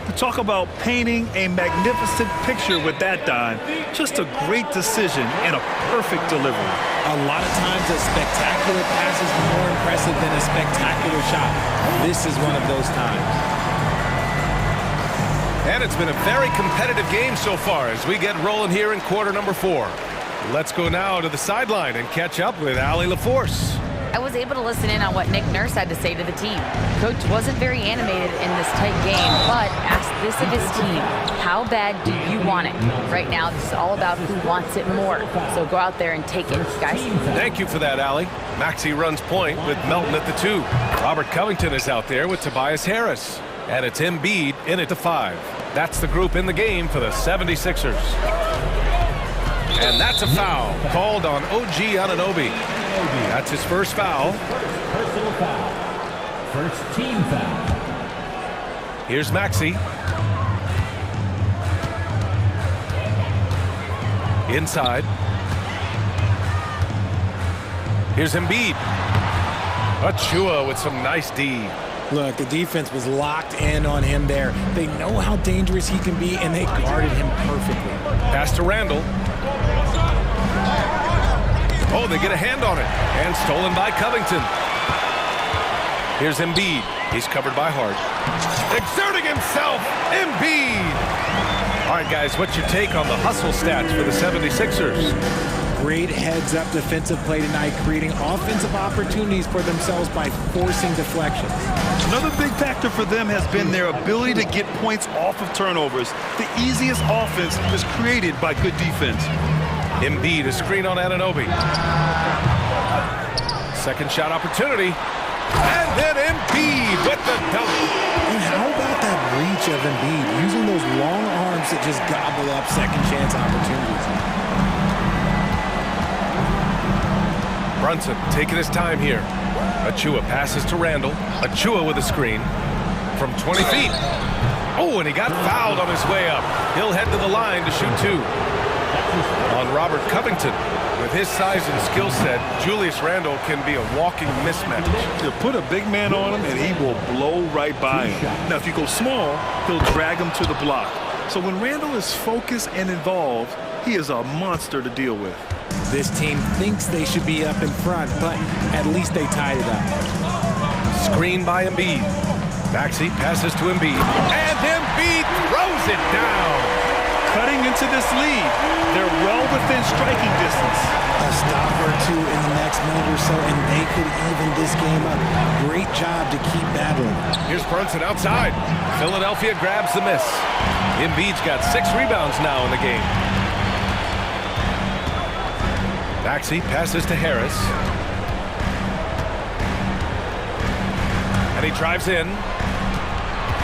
You talk about painting a magnificent picture with that dime. Just a great decision and a perfect delivery. A lot of times a spectacular pass is more impressive than a spectacular shot. This is one of those times. And it's been a very competitive game so far as we get rolling here in quarter number 4. Let's go now to the sideline and catch up with Allie LaForce. I was able to listen in on what Nick Nurse had to say to the team. Coach wasn't very animated in this tight game, but asked this of his team: how bad do you want it? Right now, this is all about who wants it more. So go out there and take it, guys. Thank you for that, Allie. Maxey runs point with Melton at the 2. Robert Covington is out there with Tobias Harris. And it's Embiid in at the 5. That's the group in the game for the 76ers. And that's a foul called on OG Anunoby. That's his first foul. Personal foul. First team foul. Here's Maxey. Inside. Here's Embiid. Achua with some nice D. Look, the defense was locked in on him there. They know how dangerous he can be, and they guarded him perfectly. Pass to Randall. Oh, they get a hand on it. And stolen by Covington. Here's Embiid. He's covered by Hart. Exerting himself, Embiid. All right, guys, what's your take on the hustle stats for the 76ers? Great heads-up defensive play tonight, creating offensive opportunities for themselves by forcing deflections. Another big factor for them has been their ability to get points off of turnovers. The easiest offense is created by good defense. Embiid, a screen on Anunoby. Second shot opportunity. And then Embiid with the dunk. And how about that reach of Embiid, using those long arms that just gobble up second chance opportunities? Brunson taking his time here. Achua passes to Randall. Achua with a screen from 20 feet. Oh, and he got fouled on his way up. He'll head to the line to shoot 2. On Robert Covington. With his size and skill set, Julius Randle can be a walking mismatch. You put a big man on him and he will blow right by him. Now, if you go small, he'll drag him to the block. So when Randle is focused and involved, he is a monster to deal with. This team thinks they should be up in front, but at least they tied it up. Screen by Embiid. Maxey passes to Embiid. And Embiid throws it down. Cutting into this lead. They're well within striking distance. A stop or 2 in the next minute or so, and they could even this game up. Great job to keep battling. Here's Brunson outside. Philadelphia grabs the miss. Embiid's got 6 rebounds now in the game. Maxey passes to Harris. And he drives in.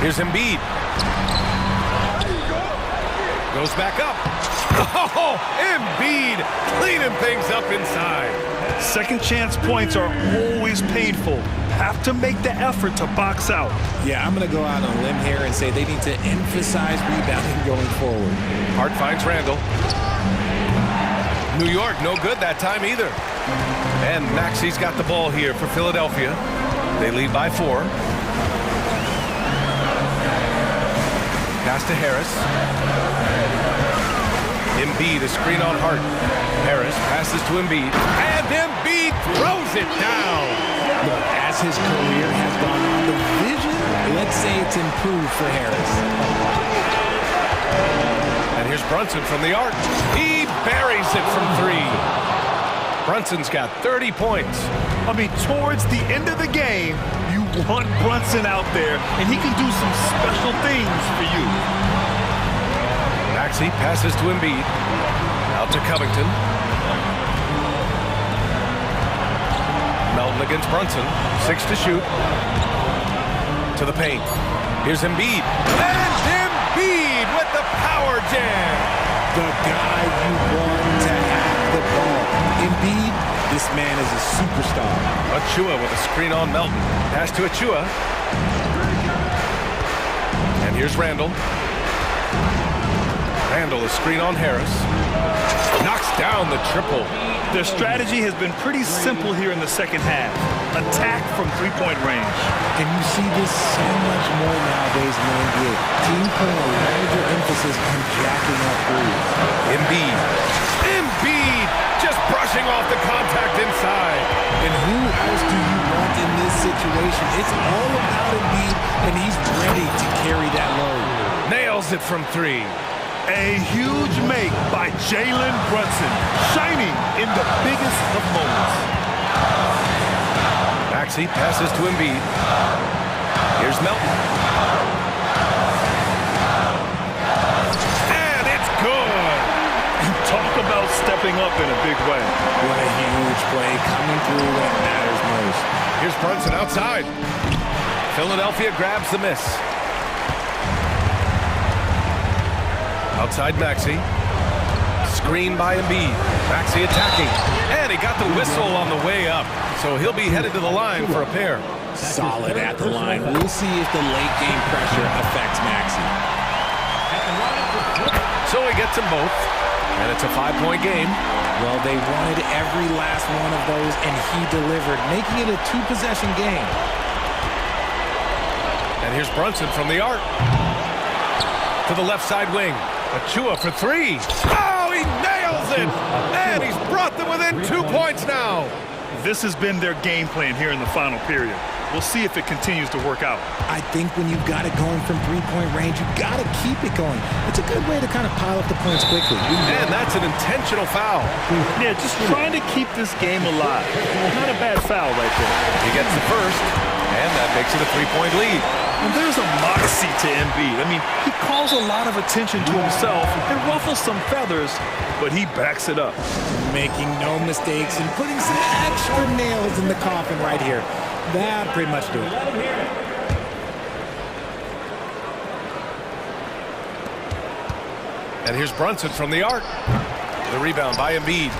Here's Embiid. Goes back up. Oh, Embiid cleaning things up inside. Second chance points are always painful. Have to make the effort to box out. Yeah, I'm going to go out on a limb here and say they need to emphasize rebounding going forward. Hart finds Randall. New York, no good that time either. And Maxey's got the ball here for Philadelphia. They lead by 4. Pass to Harris. Embiid, a screen on Hart. Harris passes to Embiid. And Embiid throws it down. Look, as as his career has gone on, the vision, let's say it's improved for Harris. And here's Brunson from the arc. He buries it from three. Brunson's got 30 points. I mean, towards the end of the game, you want Brunson out there, and he can do some special things for you. Maxey passes to Embiid. Out to Covington. Melton against Brunson. 6 to shoot. To the paint. Here's Embiid. And Embiid with the power jam. The guy you want to have the ball. Embiid, this man is a superstar. Achua with a screen on Melton. Pass to Achua. And here's Randall. Randall, a screen on Harris. Knocks down the triple. Their strategy has been pretty simple here in the second half. Attack from three-point range. And you see this so much more nowadays in the NBA. Teams putting a larger emphasis on jacking up threes. Embiid just brushing off the contact inside. And who else do you want in this situation? It's all about Embiid, and he's ready to carry that load. Nails it from three. A huge make by Jalen Brunson, shining in the biggest of moments. Maxey passes to Embiid. Here's Melton. And it's good. Talk about stepping up in a big way. What a huge play coming through when it matters most. Here's Brunson outside. Philadelphia grabs the miss. Outside Maxey. Screen by Embiid. Maxey attacking. And he got the whistle on the way up. So he'll be headed to the line for a pair. Solid at the line. We'll see if the late game pressure affects Maxey. So he gets them both. And it's a 5-point game. Well, they wanted every last one of those, and he delivered, making it a 2-possession game. And here's Brunson from the arc. To the left side wing. Achua for three. Oh, he nails it! And he's brought them within 2 points now. This has been their game plan here in the final period. We'll see if it continues to work out. I think when you've got it going from three-point range, you've got to keep it going. It's a good way to kind of pile up the points quickly. And that's an intentional foul. Yeah, just trying to keep this game alive. Not a bad foul right there. He gets the first, and that makes it a 3-point lead. And there's a moxie to Embiid. I mean, he calls a lot of attention to himself and ruffles some feathers, but he backs it up. Making no mistakes and putting some extra nails in the coffin right here. That pretty much do it. And here's Brunson from the arc. The rebound by Embiid.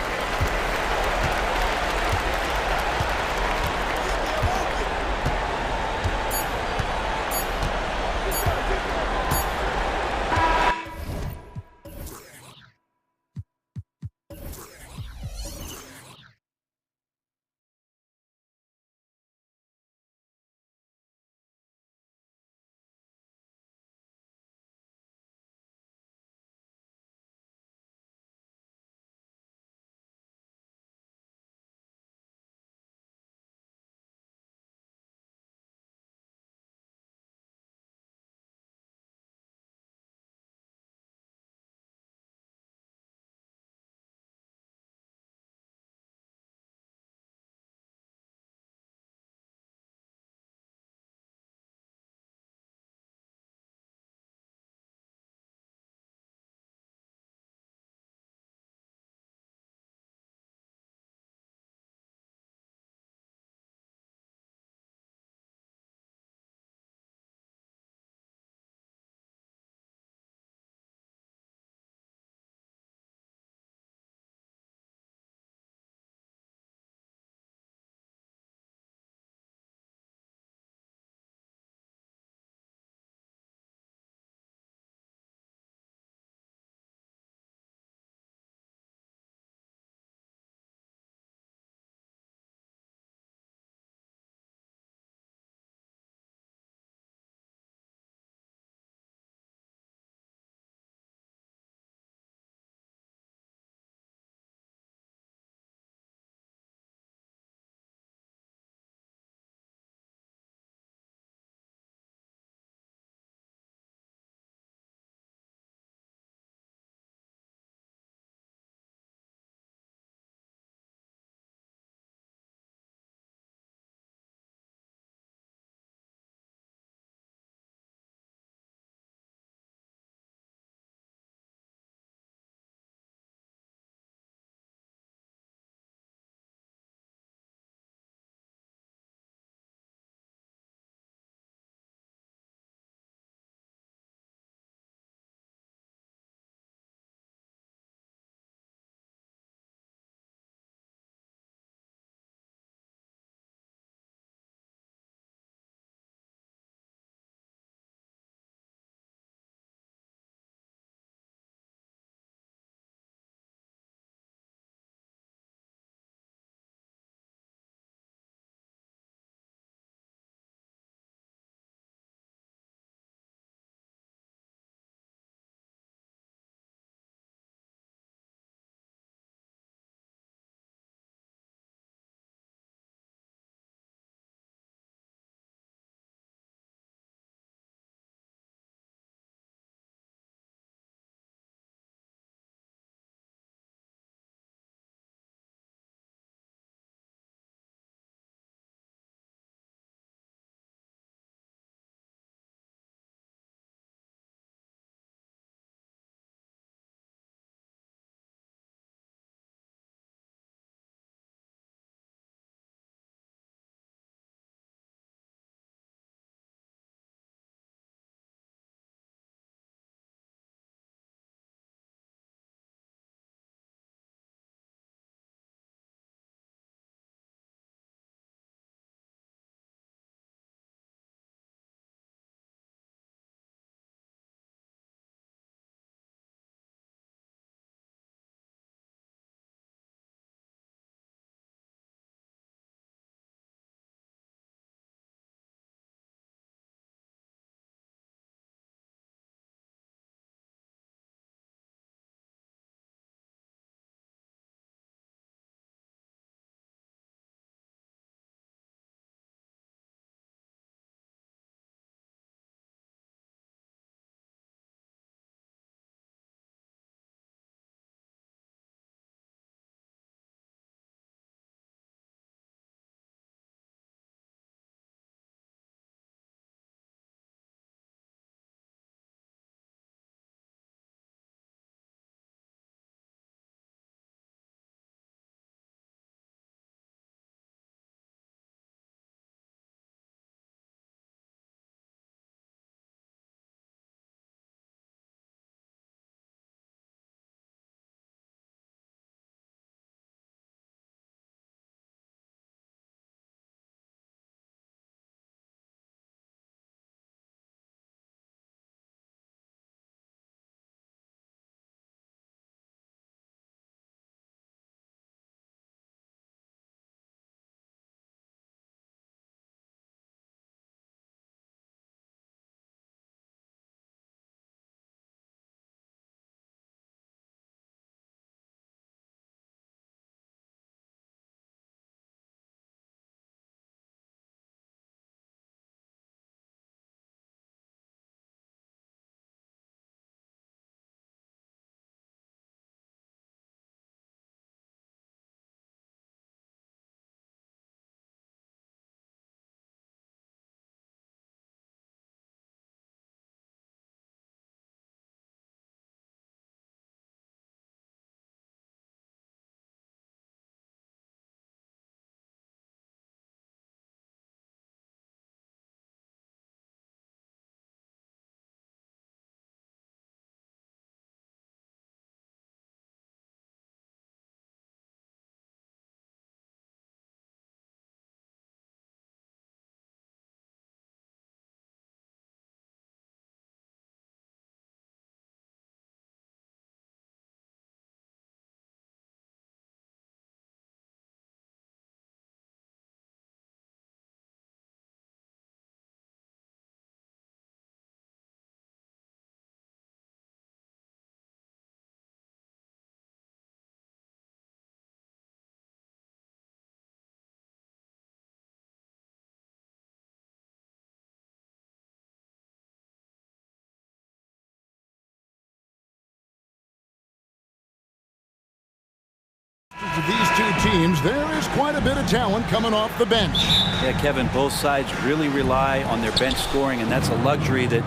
of these two teams, there is quite a bit of talent coming off the bench. Yeah, Kevin, both sides really rely on their bench scoring, and that's a luxury that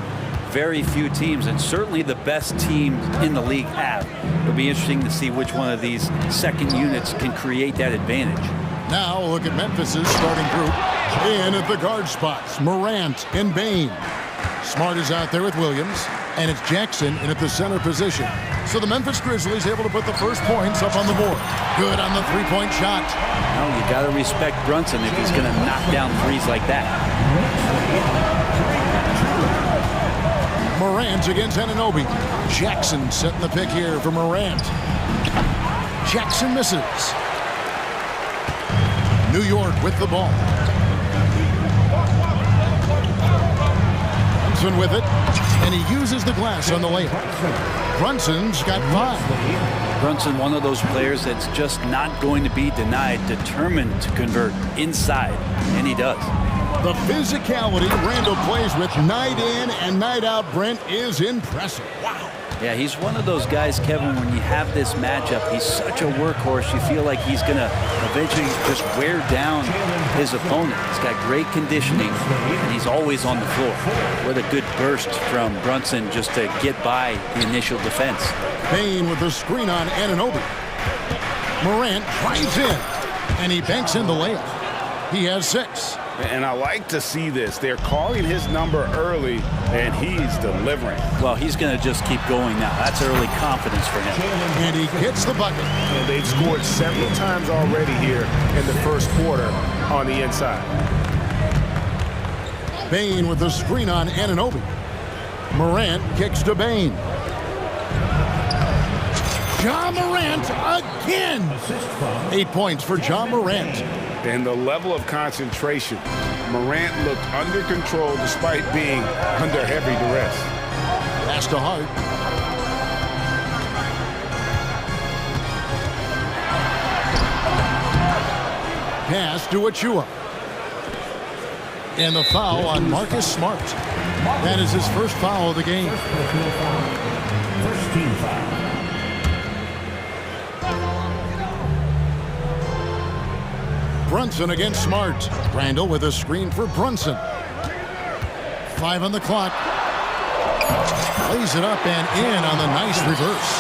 very few teams, and certainly the best teams in the league, have. It'll be interesting to see which one of these second units can create that advantage. Now look at Memphis's starting group. In at the guard spots, Morant and Bain. Smart is out there with Williams, and it's Jackson in at the center position. So the Memphis Grizzlies able to put the first points up on the board. Good on the three-point shot. Well, you got to respect Brunson if he's going to knock down threes like that. Morant against Anunoby. Jackson setting the pick here for Morant. Jackson misses. New York with the ball. Brunson with it, and he uses the glass on the layup. Brunson's got 5. Brunson, one of those players that's just not going to be denied, determined to convert inside, and he does. The physicality Randall plays with night in and night out, Brent, is impressive. Wow. Yeah, he's one of those guys, Kevin, when you have this matchup, he's such a workhorse, you feel like he's going to eventually just wear down his opponent. He's got great conditioning, and he's always on the floor. What a good burst from Brunson just to get by the initial defense. Bain with the screen on Anunoby. Morant drives in, and he banks in the layup. He has 6. And I like to see this. They're calling his number early, and he's delivering. Well, he's going to just keep going now. That's early confidence for him. And he gets the bucket. And they've scored several times already here in the first quarter on the inside. Bain with the screen on Anunoby. Morant kicks to Bain. Ja Morant again. 8 points for Ja Morant. And the level of concentration. Morant looked under control despite being under heavy duress. Pass to Hart. Pass to Achua. And the foul on Marcus Smart. That is his first foul of the game. First team foul. Brunson against Smart. Randall with a screen for Brunson. 5 on the clock. Plays it up and in on the nice reverse.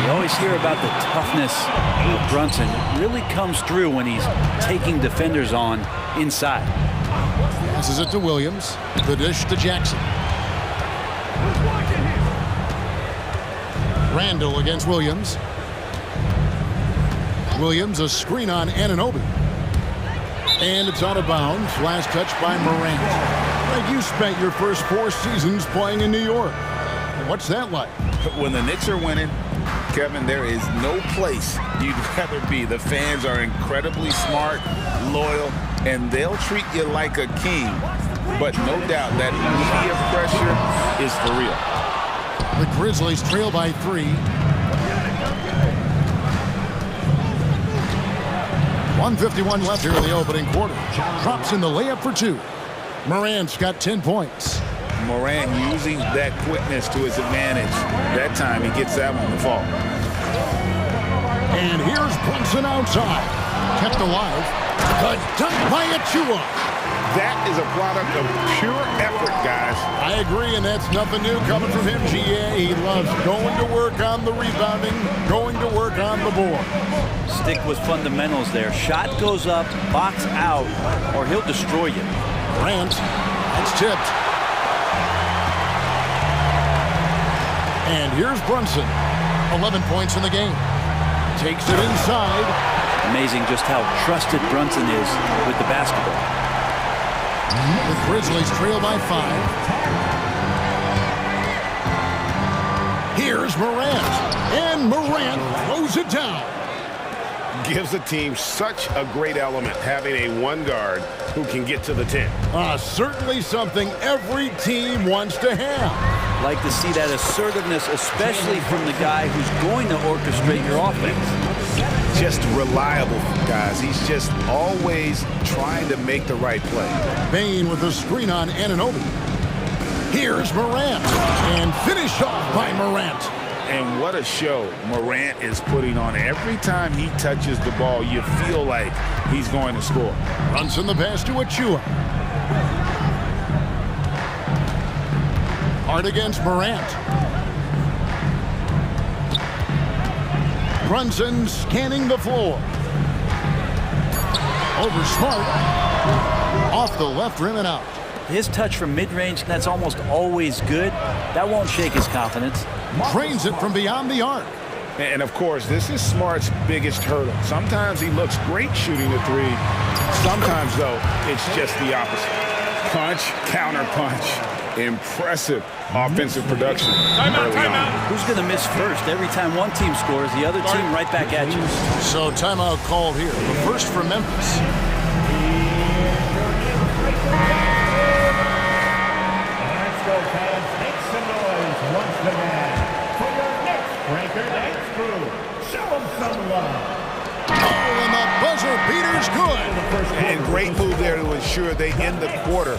You always hear about the toughness of Brunson. It really comes through when he's taking defenders on inside. Passes it to Williams. The dish to Jackson. Randall against Williams. Williams a screen on Anunoby. And it's out of bounds. Last touch by Morant. Greg, you spent your first 4 seasons playing in New York. What's that like? When the Knicks are winning, Kevin, there is no place you'd rather be. The fans are incredibly smart, loyal, and they'll treat you like a king. But no doubt that media pressure is for real. The Grizzlies trail by 3. 1:51 left here in the opening quarter. Drops in the layup for 2. Morant's got 10 points. Morant using that quickness to his advantage. That time he gets that one to fall. And here's Brunson outside. Kept alive. The dunk by Achua. That is a product of pure effort, guys. I agree, and that's nothing new coming from him, GA. He loves going to work on the rebounding, going to work on the board. Stick with fundamentals there. Shot goes up, box out, or he'll destroy you. Grant, that's tipped. And here's Brunson. 11 points in the game. Takes it inside. Amazing just how trusted Brunson is with the basketball. The Grizzlies trail by 5. Here's Morant. And Morant throws it down. Gives the team such a great element, having a one guard who can get to the 10. Certainly something every team wants to have. Like to see that assertiveness, especially from the guy who's going to orchestrate your offense. Just reliable, guys. He's just always trying to make the right play. Bain with the screen on Anunoby. Here's Morant. And finished off by Morant. And what a show Morant is putting on. Every time he touches the ball, you feel like he's going to score. Brunson the pass to Achua. Hard against Morant. Brunson scanning the floor. Over Smart. Off the left rim and out. His touch from mid-range, that's almost always good. That won't shake his confidence. Drains it from beyond the arc. And of course, this is Smart's biggest hurdle. Sometimes he looks great shooting the three. Sometimes, though, it's just the opposite. Punch, counter punch. Impressive offensive production. Timeout. Who's going to miss first? Every time one team scores, the other team right back at you. So timeout called here. The first for Memphis. Let's go, fans. Make some noise once again for your next ranker dance crew. Show them some love. Oh, and the buzzer beater's good. And great move there to ensure they end the quarter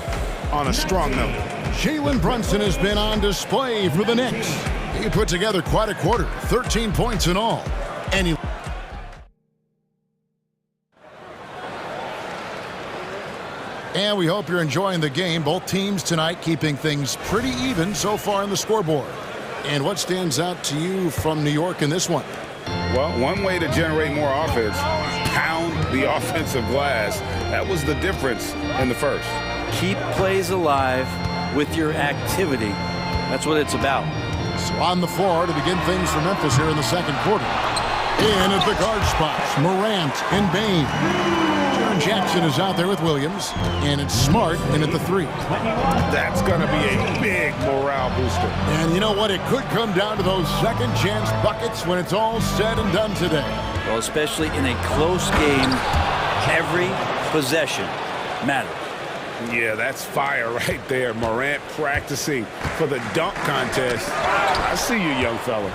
on a strong note. Jalen Brunson has been on display for the Knicks. He put together quite a quarter, 13 points in all. And we hope you're enjoying the game. Both teams tonight keeping things pretty even so far on the scoreboard. And what stands out to you from New York in this one? Well, one way to generate more offense, pound the offensive glass. That was the difference in the first. Keep plays alive with your activity. That's what it's about. So on the floor to begin things for Memphis here in the second quarter. In at the guard spots, Morant and Bain. Jaren Jackson is out there with Williams, and it's Smart in at the three. That's going to be a big morale booster. And you know what? It could come down to those second chance buckets when it's all said and done today. Well, especially in a close game, every possession matters. Yeah, that's fire right there. Morant practicing for the dunk contest. I see you, young fella.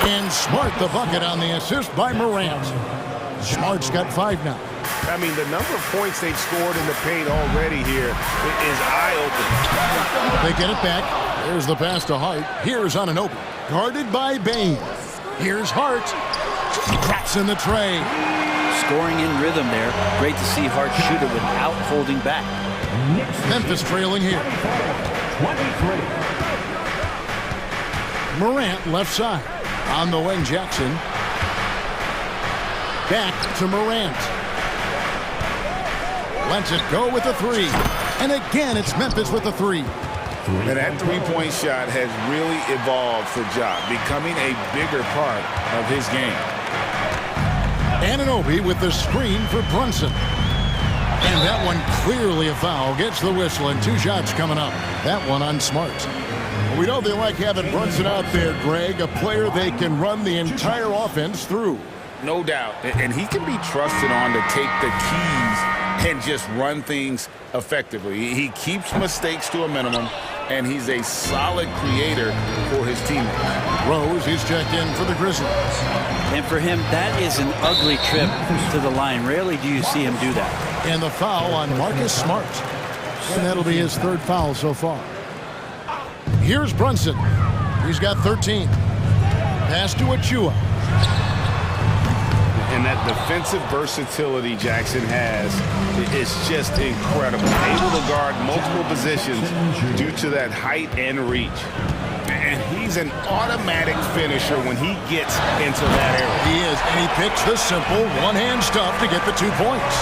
And Smart the bucket on the assist by Morant. Smart's got 5 now. I mean, the number of points they've scored in the paint already here is eye-opening. They get it back. There's the pass to Hart. Here's Anunoby. Guarded by Bain. Here's Hart. Cracks in the tray. Scoring in rhythm there. Great to see Hart shoot it without holding back. Memphis trailing here. 23. Morant left side. On the wing, Jackson. Back to Morant. Lets it go with a three. And again, it's Memphis with a three. And that three-point shot has really evolved for Ja, becoming a bigger part of his game. Anunoby with the screen for Brunson. And that one clearly a foul. Gets the whistle and 2 shots coming up. That one on Smart. We know they like having Brunson out there, Greg, a player they can run the entire offense through. No doubt. And he can be trusted on to take the keys and just run things effectively. He keeps mistakes to a minimum, and he's a solid creator for his teammates. Rose, he's checked in for the Grizzlies. And for him, that is an ugly trip to the line. Rarely do you see him do that. And the foul on Marcus Smart. And that'll be his 3rd foul so far. Here's Brunson. He's got 13. Pass to Achua. And that defensive versatility Jackson has is just incredible. Able to guard multiple positions due to that height and reach. And he's an automatic finisher when he gets into that area. He is, and he picks the simple one-hand stuff to get the 2 points.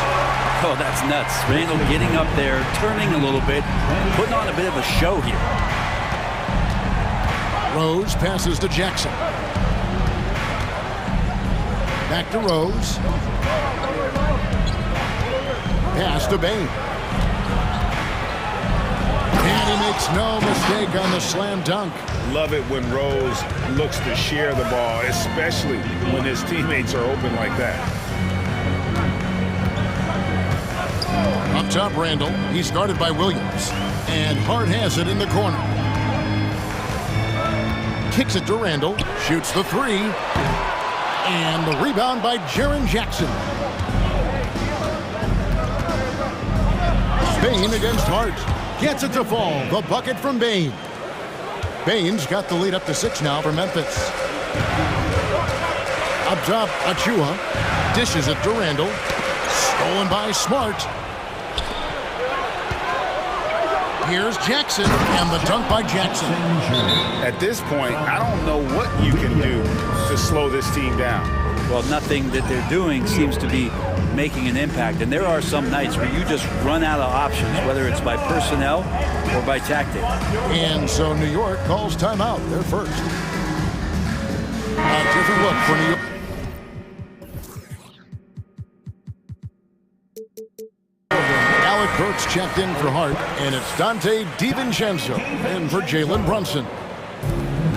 Oh, that's nuts. Randall getting up there, turning a little bit, putting on a bit of a show here. Rose passes to Jackson. Back to Rose. Pass to Bain. And he makes no mistake on the slam dunk. Love it when Rose looks to share the ball, especially when his teammates are open like that. Up top, Randall. He's guarded by Williams. And Hart has it in the corner. Kicks it to Randall. Shoots the three. And the rebound by Jaren Jackson. Bain against Hart. Gets it to fall. The bucket from Bain. Bain's got the lead up to 6 now for Memphis. Up top, Achua dishes it to Randall. Stolen by Smart. Here's Jackson, and the dunk by Jackson. At this point, I don't know what you can do to slow this team down. Well, nothing that they're doing seems to be making an impact. And there are some nights where you just run out of options, whether it's by personnel or by tactic. And so New York calls timeout. They're first. A different look for New York. Alec Burks checked in for Hart, and it's Dante DiVincenzo in for Jalen Brunson.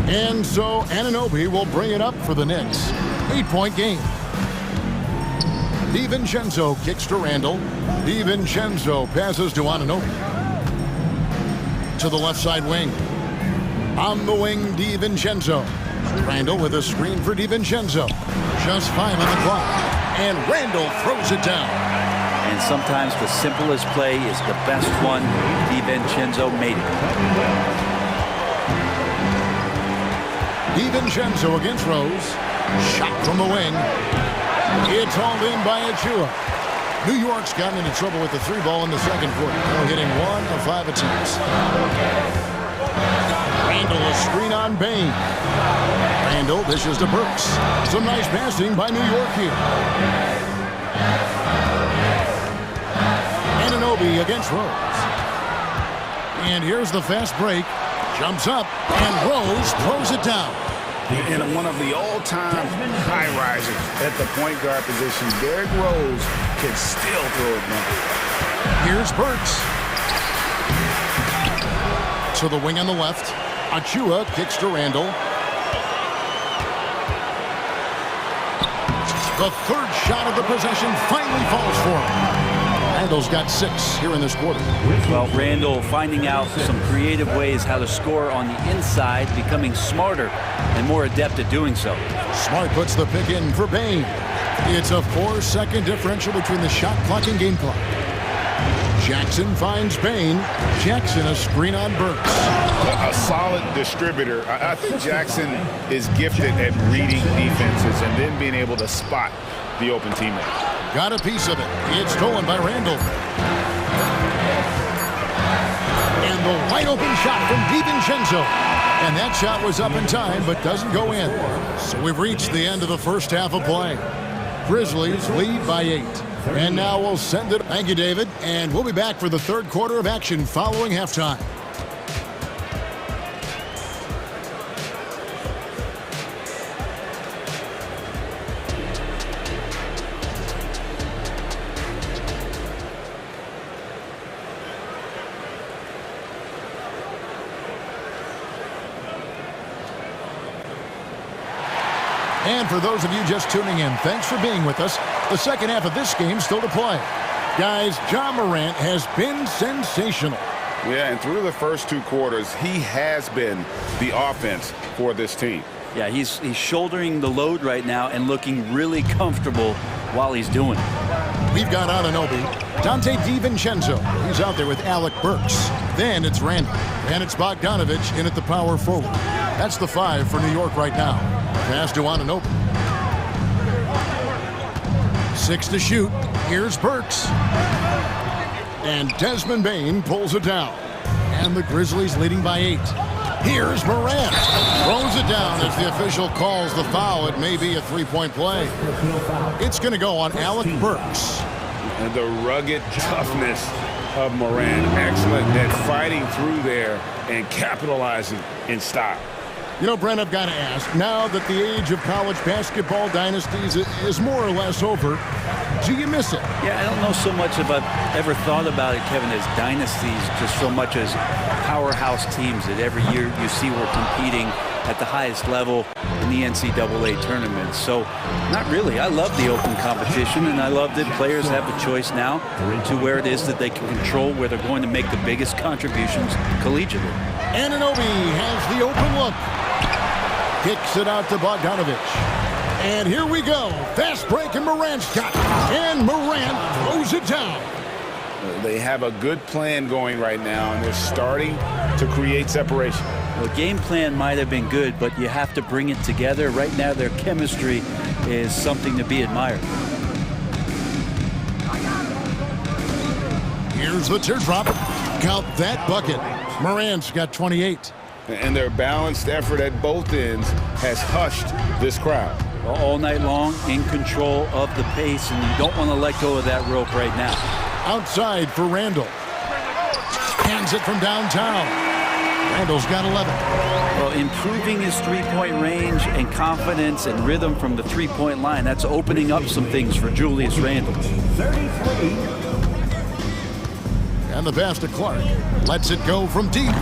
And so Anunoby will bring it up for the Knicks. 8-point game. DiVincenzo kicks to Randall. DiVincenzo passes to Anunoby. To the left side wing. On the wing, DiVincenzo. Randall with a screen for DiVincenzo. Just 5 on the clock. And Randall throws it down. And sometimes the simplest play is the best one. DiVincenzo made it. DiVincenzo against Rose. Shot from the wing. It's hauled in by Achua. New York's gotten into trouble with the 3 ball in the second quarter. They're hitting 1 of 5 attempts. Randall a screen on Bain. Randall dishes to Burks. Some nice passing by New York here. Anunoby against Rose. And here's the fast break. Jumps up, and Rose throws it down. In one of the all-time high-risers at the point guard position, Derrick Rose can still throw it down. Here's Burks. To the wing on the left. Achua kicks to Randall. The third shot of the possession finally falls for him. Randall's got 6 here in this quarter. Well, Randall finding out some creative ways how to score on the inside, becoming smarter and more adept at doing so. Smart puts the pick in for Bain. It's a 4-second differential between the shot clock and game clock. Jackson finds Bain. Jackson a screen on Burks. A solid distributor. I think Jackson is gifted at reading defenses and then being able to spot the open teammate. Got a piece of it. It's stolen by Randall. And the wide open shot from DiVincenzo. And that shot was up in time, but doesn't go in. So we've reached the end of the first half of play. Grizzlies lead by 8. And now we'll send it. Thank you, David. And we'll be back for the third quarter of action following halftime. And for those of you just tuning in, thanks for being with us. The second half of this game still to play. Guys, Ja Morant has been sensational. Yeah, and through the first 2 quarters, he has been the offense for this team. Yeah, he's shouldering the load right now and looking really comfortable while he's doing it. We've got Anunoby. Dante DiVincenzo. He's out there with Alec Burks. Then it's Randall. And it's Bogdanovich in at the power forward. That's the 5 for New York right now. Pass to Anunoby. 6 to shoot. Here's Burks. And Desmond Bain pulls it down. And the Grizzlies leading by 8. Here's Morant. Throws it down as the official calls the foul. It may be a 3-point play. It's going to go on Alec Burks. And the rugged toughness of Morant. Excellent at fighting through there and capitalizing in style. You know, Brent, I've got to ask, now that the age of college basketball dynasties is more or less over, do you miss it? Yeah, I don't know so much if I've ever thought about it, Kevin, as dynasties, just so much as powerhouse teams that every year you see we're competing at the highest level in the NCAA tournament. So, not really. I love the open competition, and I love that players have a choice now to where it is that they can control where they're going to make the biggest contributions collegiately. Anunoby has the open look. Kicks it out to Bogdanovich. And here we go. Fast break, and Morant's got it. And Morant throws it down. They have a good plan going right now, and they're starting to create separation. The game plan might have been good, but you have to bring it together. Right now, their chemistry is something to be admired. Here's the teardrop. Count that bucket. Morant's got 28. And their balanced effort at both ends has hushed this crowd. All night long, in control of the pace, and you don't want to let go of that rope right now. Outside for Randall. Hands it from downtown. Randall's got 11. Well, improving his three-point range and confidence and rhythm from the three-point line, that's opening up some things for Julius Randle. 33. And the pass to Clark. Lets it go from deep.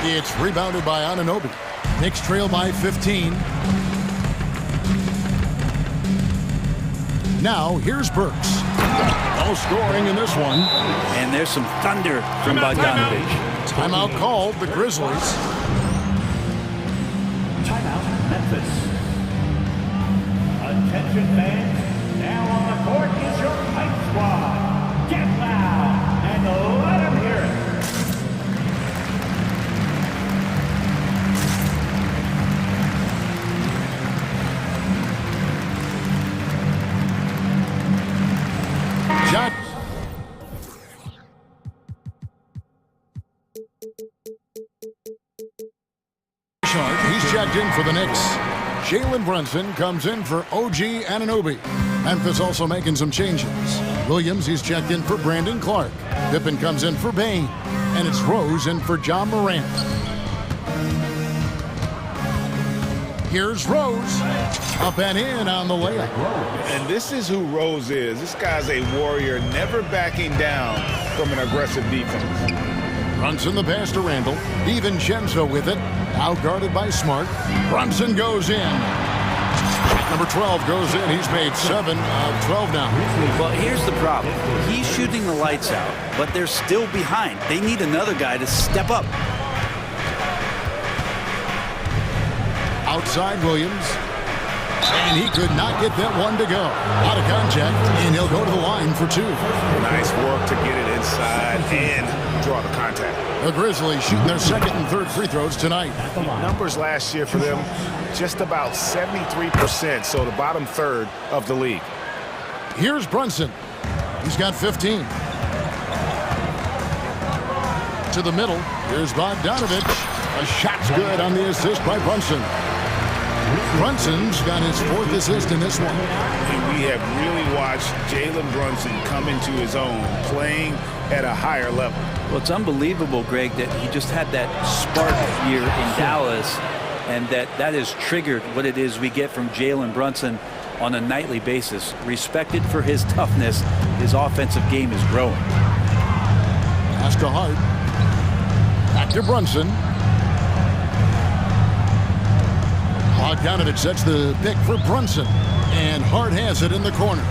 It's rebounded by Anunoby. Knicks trail by 15. Now, here's Burks. No scoring in this one. And there's some thunder from Bogdanovic. Timeout called, the Grizzlies. Timeout, Memphis. Attention fans, now on the court is your hype squad. Get loud and let them hear it. Shot. He's checked in for the Knicks. Jalen Brunson comes in for OG Anunoby. Memphis also making some changes. Williams, he's checked in for Brandon Clark. Pippen comes in for Bain. And it's Rose in for John Morant. Here's Rose. Up and in on the layup. And this is who Rose is. This guy's a warrior, never backing down from an aggressive defense. Brunson the pass to Randall. DiVincenzo with it. Now guarded by Smart. Brunson goes in. Shot number 12 goes in. He's made 7 of 12 now. Well, here's the problem. He's shooting the lights out, but they're still behind. They need another guy to step up. Outside Williams. And he could not get that one to go. Out of contact, and he'll go to the line for 2. Nice work to get it inside and draw the contact. The Grizzlies shooting their second and third free throws tonight. Numbers last year for them, just about 73%, so the bottom third of the league. Here's Brunson. He's got 15. To the middle. Here's Bogdanovic. A shot's good on the assist by Brunson. Brunson's got his 4th assist in this one. And we have really watched Jalen Brunson come into his own, playing at a higher level. Well, it's unbelievable, Greg, that he just had that spark here in Dallas, and that has triggered what it is we get from Jalen Brunson on a nightly basis. Respected for his toughness, his offensive game is growing. Pass to Hart. Back to Brunson. Bogdanovic sets the pick for Brunson, and Hart has it in the corner.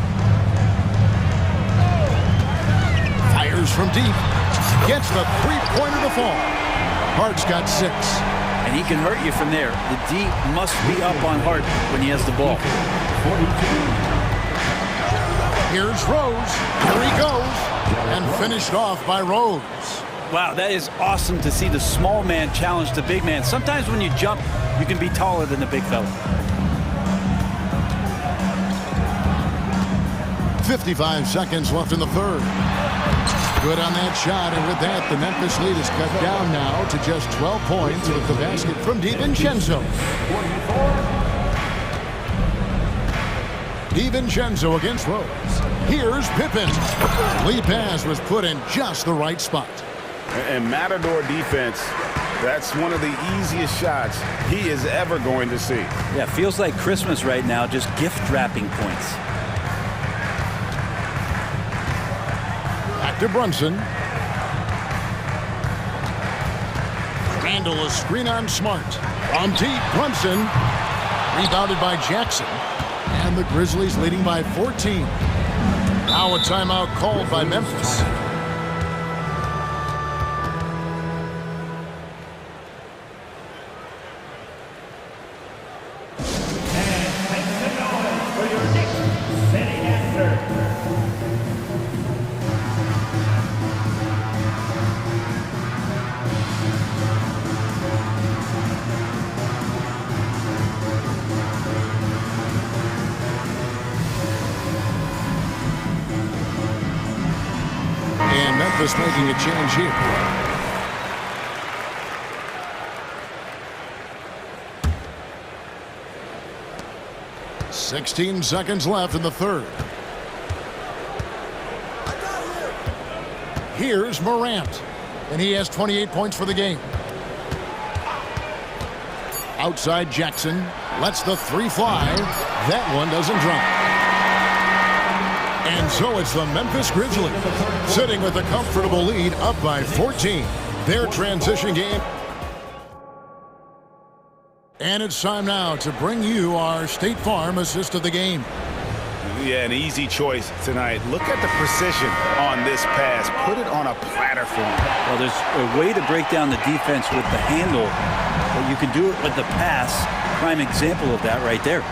Fires from deep. Gets the three-pointer to fall. Hart's got 6. And he can hurt you from there. The D must be up on Hart when he has the ball. 42. Here's Rose. Here he goes. And finished off by Rose. Wow, that is awesome to see the small man challenge the big man. Sometimes when you jump, you can be taller than the big fella. 55 seconds left in the third. Good on that shot, and with that, the Memphis lead is cut down now to just 12 points with the basket from DiVincenzo. 44. DiVincenzo against Rose. Here's Pippen. Lead pass was put in just the right spot. And Matador defense, that's one of the easiest shots he is ever going to see. Yeah, feels like Christmas right now, just gift wrapping points. Back to Brunson. Randall, a screen on Smart. From deep, Brunson. Rebounded by Jackson. And the Grizzlies leading by 14. Now a timeout called by Memphis. Memphis making a change here. "16 seconds left in the third. Here's Morant, and he has 28 points for the game. Outside Jackson, lets the three fly. That one doesn't drop. And so it's the Memphis Grizzlies sitting with a comfortable lead up by 14. Their transition game. And it's time now to bring you our State Farm assist of the game. Yeah, an easy choice tonight. Look at the precision on this pass. Put it on a platter for him. Well, there's a way to break down the defense with the handle, but you can do it with the pass. Prime example of that right there.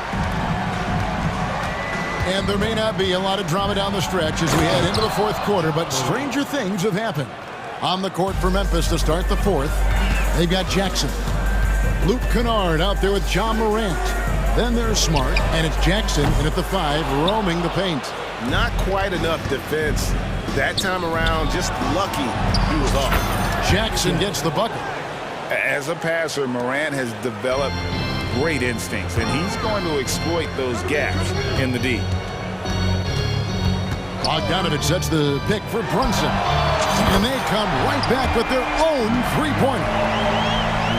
And there may not be a lot of drama down the stretch as we head into the fourth quarter, but stranger things have happened. On the court for Memphis to start the fourth, they've got Jackson. Luke Kennard out there with John Morant. Then there's Smart, and it's Jackson in at the 5, roaming the paint. Not quite enough defense that time around. Just lucky he was off. Jackson gets the bucket. As a passer, Morant has developed great instincts, and he's going to exploit those gaps in the D. Bogdanovich sets the pick for Brunson. And they come right back with their own three-pointer.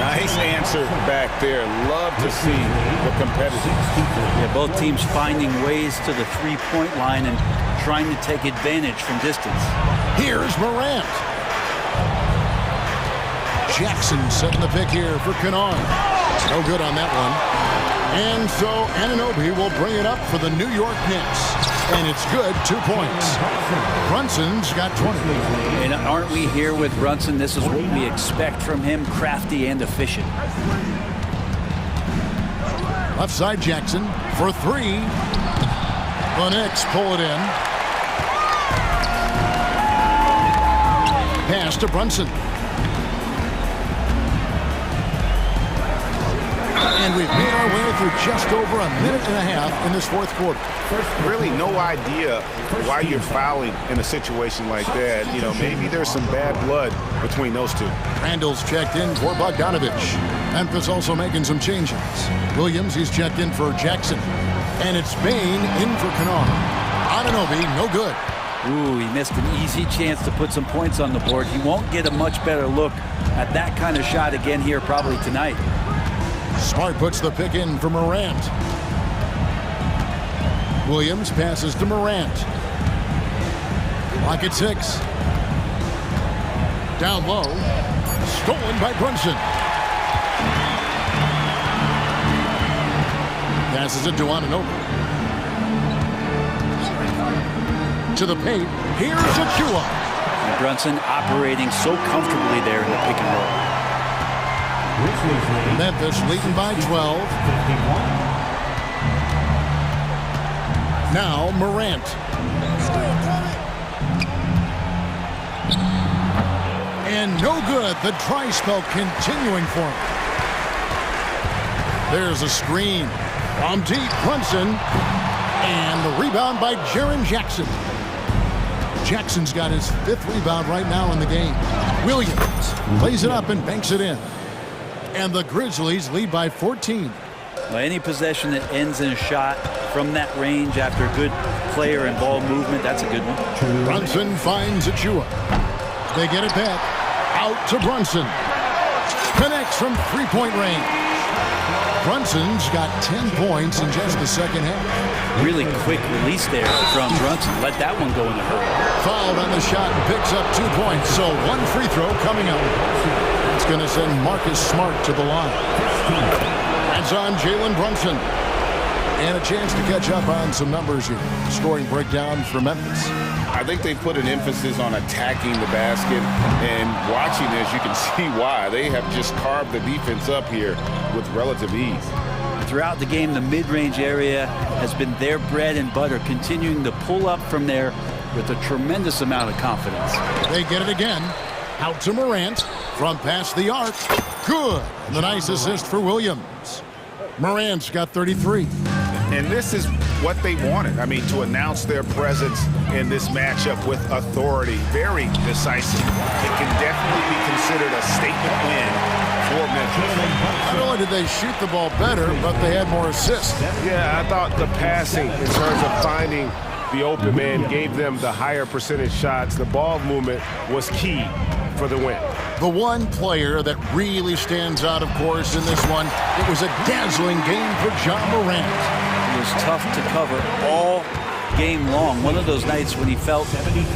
Nice answer back there. Love to see the competitors. Yeah, both teams finding ways to the three-point line and trying to take advantage from distance. Here's Morant. Jackson setting the pick here for Kennard. No good on that one. And so Anunoby will bring it up for the New York Knicks. And it's good, 2 points. Brunson's got 20. And aren't we here with Brunson? This is what we expect from him, crafty and efficient. Left side Jackson for 3. The Knicks pull it in. Pass to Brunson. And we've made our way through just over a minute and a half in this fourth quarter. Really no idea why you're fouling in a situation like that. You know, maybe there's some bad blood between those two. Randall's checked in for Bogdanovich. Memphis also making some changes. Williams, he's checked in for Jackson. And it's Bain in for Kennard. Anunoby, no good. Ooh, he missed an easy chance to put some points on the board. He won't get a much better look at that kind of shot again here probably tonight. Smart puts the pick in for Morant. Williams passes to Morant. Clock at 6. Down low. Stolen by Brunson. Passes it to Anunoby. To the paint. Here's Achua. And Brunson operating so comfortably there in the pick and roll. Memphis leading by 12. Now Morant. And no good. The dry spell continuing for him. There's a screen. From deep, Brunson. And the rebound by Jaren Jackson. Jackson's got his 5th rebound right now in the game. Williams lays it up and banks it in. And the Grizzlies lead by 14. Well, any possession that ends in a shot from that range after good player and ball movement, that's a good one. Brunson finds Achua. They get it back. Out to Brunson. Connects from three-point range. Brunson's got 10 points in just the second half. Really quick release there from Brunson. Let that one go in the hurry. Fouled on the shot and picks up 2 points. So 1 free throw coming up. It's going to send Marcus Smart to the line. That's on Jalen Brunson. And a chance to catch up on some numbers here. Scoring breakdown for Memphis. I think they put an emphasis on attacking the basket, and watching this, you can see why. They have just carved the defense up here with relative ease. Throughout the game, the mid-range area has been their bread and butter, continuing to pull up from there with a tremendous amount of confidence. They get it again. Out to Morant. From past the arc. Good. And the nice assist for Williams. Morant's got 33. And this is what they wanted. I mean, to announce their presence in this matchup with authority, very decisive. It can definitely be considered a statement win for Memphis. Not only did they shoot the ball better, but they had more assists. Yeah, I thought the passing in terms of finding the open man gave them the higher percentage shots. The ball movement was key for the win. The one player that really stands out, of course, in this one, it was a dazzling game for John Morant. It was tough to cover all game long. One of those nights when he felt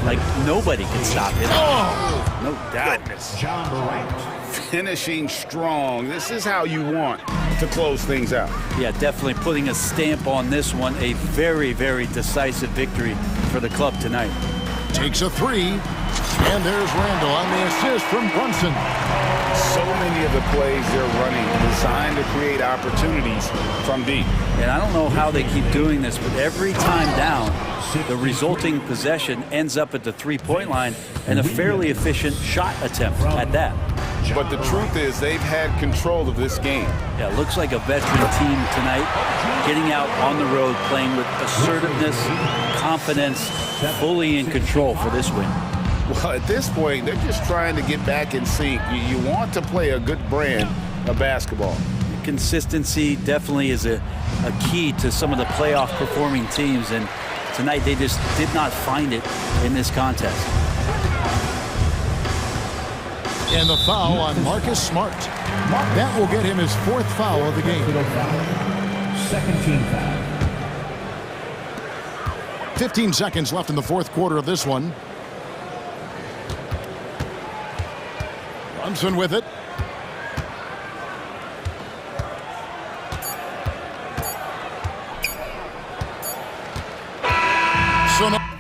like nobody could stop him. Oh, no doubt. John Morant. Finishing strong. This is how you want to close things out. Yeah, definitely putting a stamp on this one. A very, very decisive victory for the club tonight. takes a three. And there's Randall on the assist from Brunson. So many of the plays they're running designed to create opportunities from deep. And I don't know how they keep doing this, but every time down, the resulting possession ends up at the three-point line and a fairly efficient shot attempt at that. But the truth is they've had control of this game. Yeah, it looks like a veteran team tonight, getting out on the road, playing with assertiveness, confidence, fully in control for this win. Well, at this point, they're just trying to get back in sync. You want to play a good brand of basketball. Consistency definitely is a key to some of the playoff performing teams, and tonight they just did not find it in this contest. And the foul on Marcus Smart. That will get him his fourth foul of the game. Second team foul. 15 seconds left in the fourth quarter of this one. Brunson with it. So now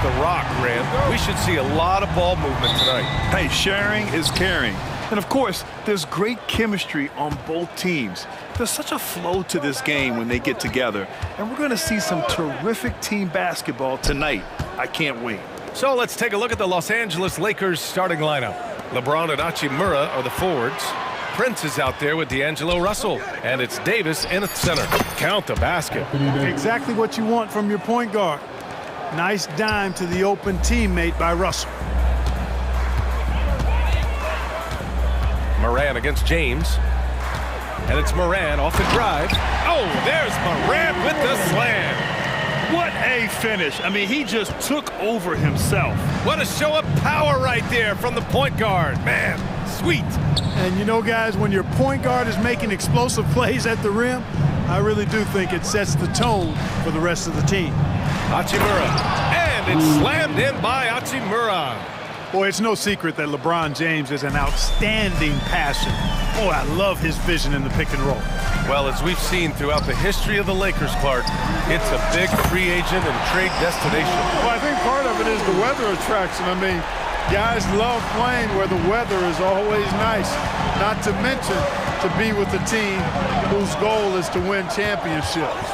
the rock, Rand. We should see a lot of ball movement tonight. Hey, sharing is caring. And of course, there's great chemistry on both teams. There's such a flow to this game when they get together. And we're going to see some terrific team basketball tonight. I can't wait. So let's take a look at the Los Angeles Lakers starting lineup. LeBron and Hachimura are the forwards. Prince is out there with D'Angelo Russell. And it's Davis in at center. Count the basket. Exactly what you want from your point guard. Nice dime to the open teammate by Russell. Moran against James. And it's Moran off the drive. Oh, there's Moran with the slam. What a finish. I mean, he just took over himself. What a show of power right there from the point guard. Man, sweet. And you know, guys, when your point guard is making explosive plays at the rim, I really do think it sets the tone for the rest of the team. Hachimura. And it's slammed in by Hachimura. Boy, it's no secret that LeBron James is an outstanding passer. Oh, I love his vision in the pick and roll. Well, as we've seen throughout the history of the Lakers, Clark, it's a big free agent and trade destination. Well, I think part of it is the weather attraction. I mean, guys love playing where the weather is always nice. Not to mention to be with a team whose goal is to win championships.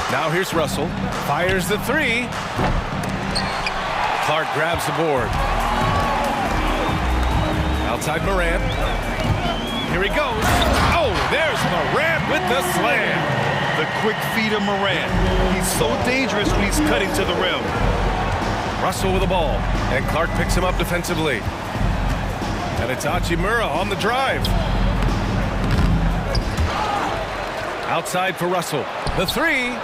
Now here's Russell. Fires the three. Clark grabs the board. Outside Moran. Here he goes. Oh, there's Moran with the slam. The quick feed of Moran. He's so dangerous when he's cutting to the rim. Russell with the ball. And Clark picks him up defensively. And it's Hachimura on the drive. Outside for Russell. The three.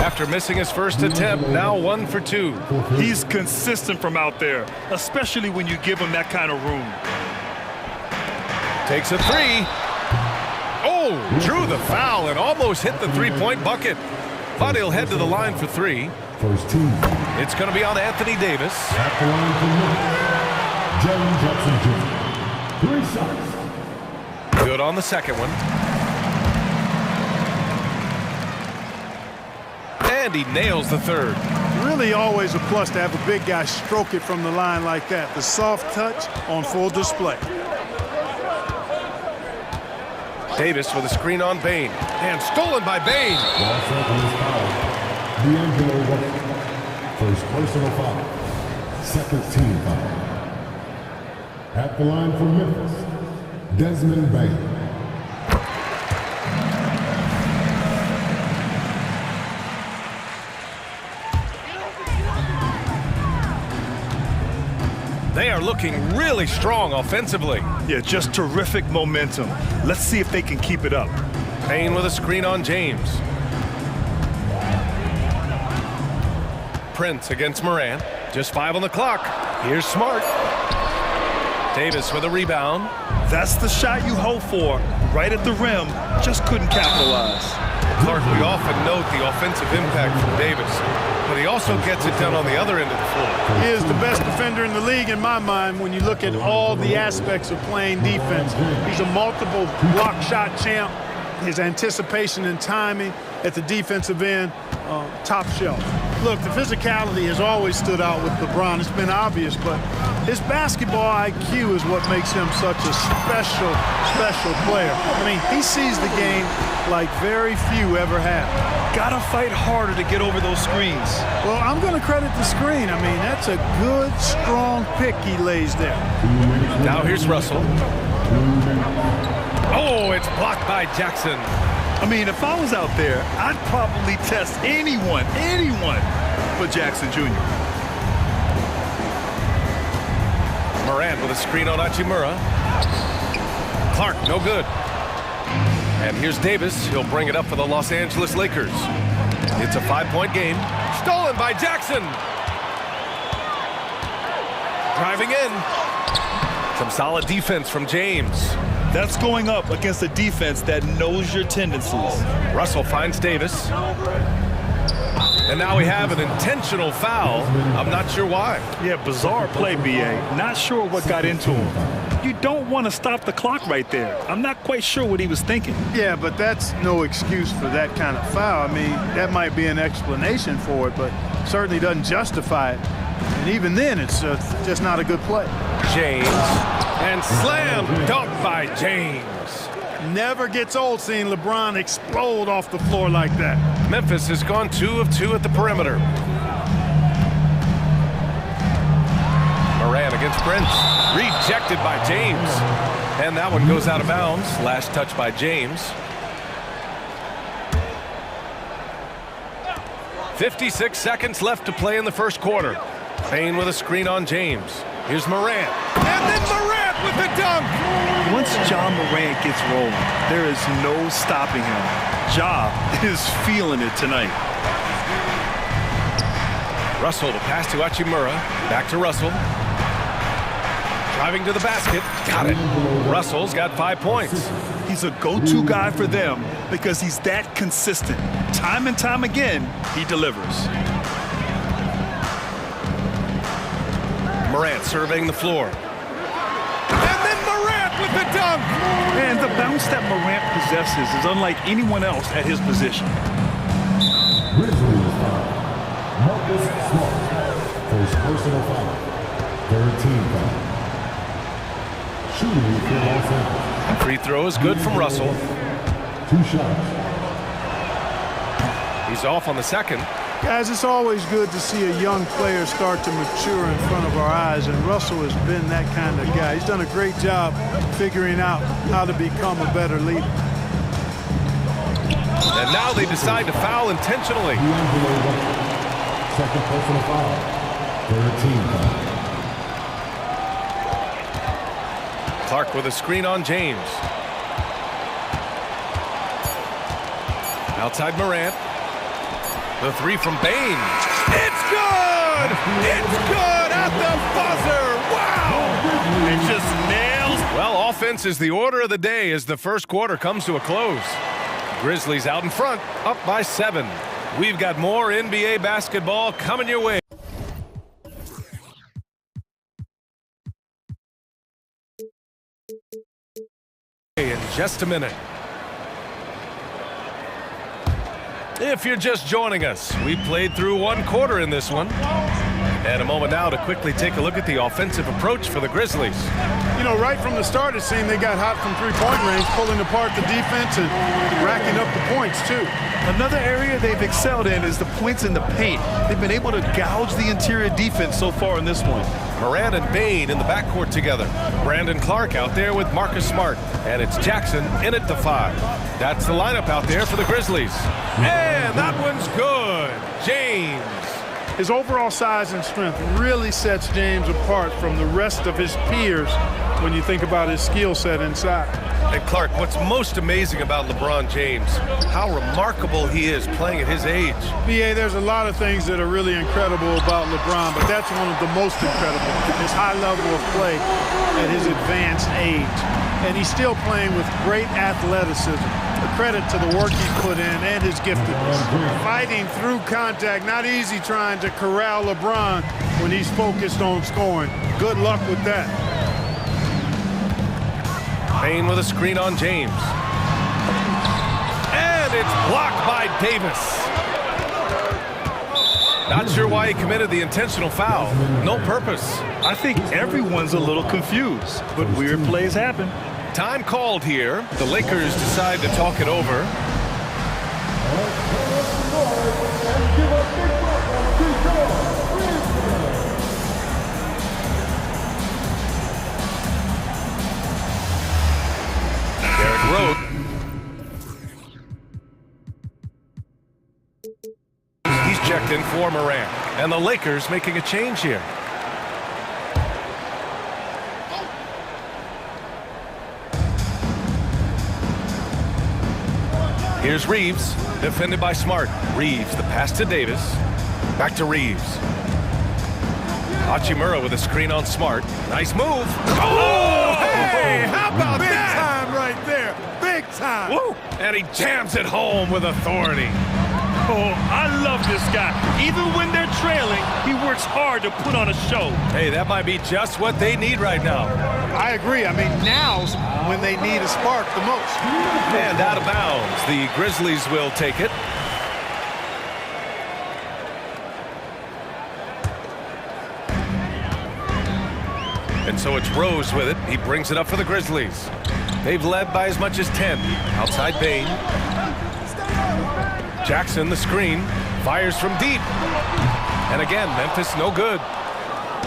After missing his first attempt, now 1 for 2. He's consistent from out there, especially when you give him that kind of room. Takes a three. Oh, drew the foul and almost hit the three-point bucket. But he'll head to the line for three. First team. It's going to be on Anthony Davis. At the line for Knicks, Jaren Jackson Jr. 3 shots. Good on the second one. And he nails the third. Really always a plus to have a big guy stroke it from the line like that. The soft touch on full display. Davis with a screen on Bain. And stolen by Bain. Los Angeles foul. D'Angelo Russell. First personal foul. Second team foul. At the line for Memphis, Desmond Bain. They are looking really strong offensively. Yeah, just terrific momentum. Let's see if they can keep it up. Bain with a screen on James. Prince against Moran. Just 5 on the clock. Here's Smart. Davis with a rebound. That's the shot you hope for. Right at the rim. Just couldn't capitalize. Clark, we often note the offensive impact from Davis, but he also gets it done on the other end of the floor. He is the best defender in the league in my mind when you look at all the aspects of playing defense. He's a multiple block shot champ. His anticipation and timing at the defensive end, top shelf. Look, the physicality has always stood out with LeBron. It's been obvious, but his basketball IQ is what makes him such a special player. I mean, he sees the game like very few ever have. Gotta fight harder to get over those screens. Well, I'm going to credit the screen. I mean, that's a good, strong pick he lays there. Now here's Russell. Oh, it's blocked by Jackson. I mean, if I was out there, I'd probably test anyone but Jackson Jr. Moran with a screen on Hachimura. Clark, no good. And here's Davis. He'll bring it up for the Los Angeles Lakers. It's a 5-point game. Stolen by Jackson. Driving in. Some solid defense from James. That's going up against a defense that knows your tendencies. Russell finds Davis. And now we have an intentional foul. I'm not sure why. Yeah, bizarre play, B.A. Not sure what got into him. You don't want to stop the clock right there. I'm not quite sure what he was thinking. Yeah, but that's no excuse for that kind of foul. I mean, that might be an explanation for it, but certainly doesn't justify it. And even then, it's just not a good play. James. And slam dunk by James. Never gets old seeing LeBron explode off the floor like that. Memphis has gone 2 of 2 at the perimeter. Moran against Prince. Rejected by James. And that one goes out of bounds. Last touch by James. 56 seconds left to play in the first quarter. Payne with a screen on James. Here's Morant. And then Morant with the dunk! Once Ja Morant gets rolling, there is no stopping him. Ja is feeling it tonight. Russell to pass to Hachimura. Back to Russell. Driving to the basket. Got it. Russell's got 5 points. He's a go-to guy for them because he's that consistent. Time and time again, he delivers. Morant surveying the floor. And then Morant with the dunk! And the bounce that Morant possesses is unlike anyone else at his position. Grizzlies foul. Marcus Smart. First personal foul. Third team foul. Shooting for Los Angeles. Free throw is good from Russell. 2 shots. He's off on the second. Guys, it's always good to see a young player start to mature in front of our eyes, and Russell has been that kind of guy. He's done a great job figuring out how to become a better leader. And now they decide to foul intentionally. Second personal foul. Third team foul. Clark with a screen on James. Outside Morant. The 3 from Bane. It's good! It's good at the buzzer! Wow! It just nails. Well, offense is the order of the day as the first quarter comes to a close. Grizzlies out in front, up by 7. We've got more NBA basketball coming your way. In just a minute. If you're just joining us, we played through 1 quarter in this one. And a moment now to quickly take a look at the offensive approach for the Grizzlies. You know, right from the start, it seemed they got hot from three-point range, pulling apart the defense and racking up the points, too. Another area they've excelled in is the points in the paint. They've been able to gouge the interior defense so far in this one. Moran and Bane in the backcourt together. Brandon Clark out there with Marcus Smart. And it's Jackson in at the 5. That's the lineup out there for the Grizzlies. And that one's good. James. His overall size and strength really sets James apart from the rest of his peers when you think about his skill set inside. And Clark, what's most amazing about LeBron James, how remarkable he is playing at his age. BA, there's a lot of things that are really incredible about LeBron, but that's one of the most incredible. His high level of play at his advanced age. And he's still playing with great athleticism. A credit to the work he put in and his giftedness. Fighting through contact, not easy trying to corral LeBron when he's focused on scoring. Good luck with that. Payne with a screen on James. And it's blocked by Davis. Not sure why he committed the intentional foul. No purpose. I think everyone's a little confused, but weird plays happen. Time called here. The Lakers decide to talk it over. Derrick Rose. He's checked in for Morant. And the Lakers making a change here. Here's Reeves, defended by Smart. Reeves, the pass to Davis. Back to Reeves. Hachimura with a screen on Smart. Nice move. Oh, hey, how about Big that? time right there. Big time. Woo! And he jams it home with authority. Oh, I love this guy. Even when they're trailing, he works hard to put on a show. Hey, that might be just what they need right now. I agree. I mean, now's when they need a spark the most. And out of bounds. The Grizzlies will take it. And so it's Rose with it. He brings it up for the Grizzlies. They've led by as much as 10. Outside Bain. Jackson, the screen, fires from deep. And again, Memphis no good.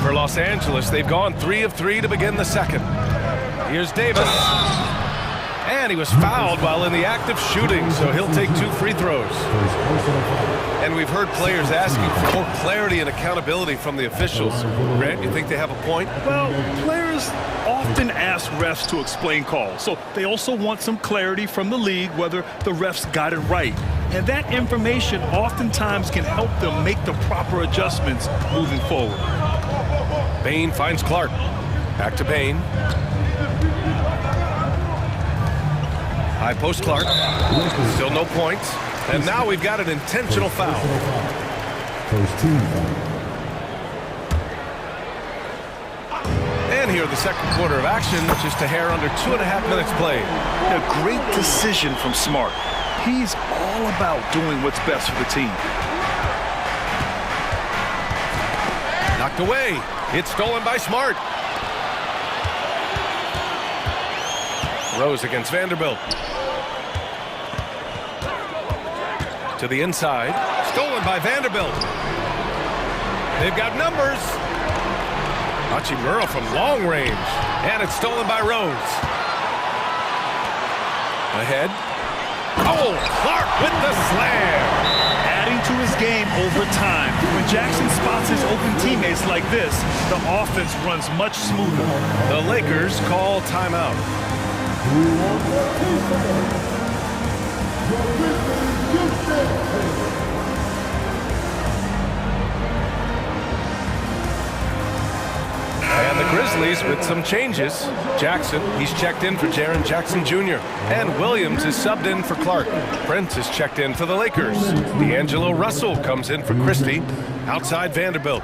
For Los Angeles, they've gone 3 of 3 to begin the second. Here's Davis. And he was fouled while in the act of shooting, so he'll take 2 free throws. And we've heard players asking for more clarity and accountability from the officials. Grant, you think they have a point? Well, players often ask refs to explain calls, so they also want some clarity from the league whether the refs got it right. And that information oftentimes can help them make the proper adjustments moving forward. Bain finds Clark. Back to Bain. High post Clark. Still no points. And now we've got an intentional foul. First team foul. And here the second quarter of action, just a hair under 2.5 minutes played. A great decision from Smart. He's all about doing what's best for the team. Knocked away. It's stolen by Smart. Rose against Vanderbilt. To the inside. Stolen by Vanderbilt. They've got numbers. Hachimura from long range. And it's stolen by Rose. Ahead. Oh, Clark with the slam. Adding to his game over time. When Jackson spots his open teammates like this, the offense runs much smoother. The Lakers call timeout. And the Grizzlies with some changes. Jackson, he's checked in for Jaren Jackson Jr. And Williams is subbed in for Clark. Prince is checked in for the Lakers. D'Angelo Russell comes in for Christie. Outside Vanderbilt.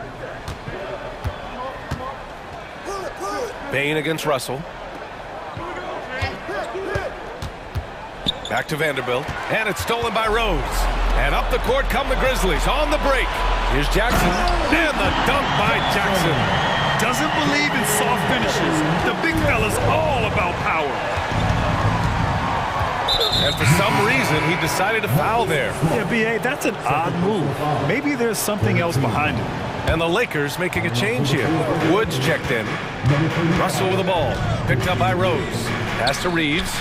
Bain against Russell. Back to Vanderbilt. And it's stolen by Rose. And up the court come the Grizzlies on the break. Here's Jackson. And the dunk by Jackson. Doesn't believe in soft finishes. The big fella's all about power. And for some reason, he decided to foul there. Yeah, B.A., that's an odd move. Maybe there's something else behind it. And the Lakers making a change here. Woods checked in. Russell with the ball. Picked up by Rose. Pass to Reeves.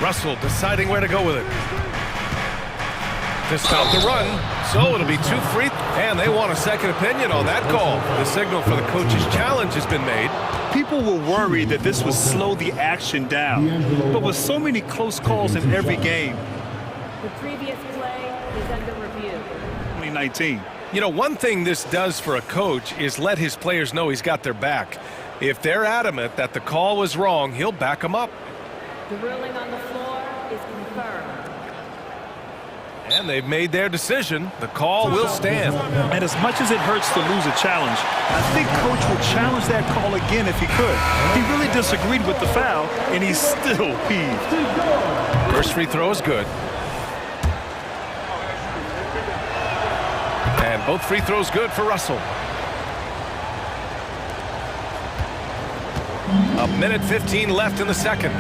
Russell deciding where to go with it. To stop the run. So it'll be 2 free. And they want a second opinion on that call. The signal for the coach's challenge has been made. People were worried that this would slow the action down. But with so many close calls in every game. The previous play is under review. 2019. You know, one thing this does for a coach is let his players know he's got their back. If they're adamant that the call was wrong, he'll back them up. The ruling on the floor is confirmed. And they've made their decision. The call will stand. And as much as it hurts to lose a challenge, I think Coach would challenge that call again if he could. He really disagreed with the foul, and he's still peeved. First free throw is good. And both free throws good for Russell. A minute 15 left in the second.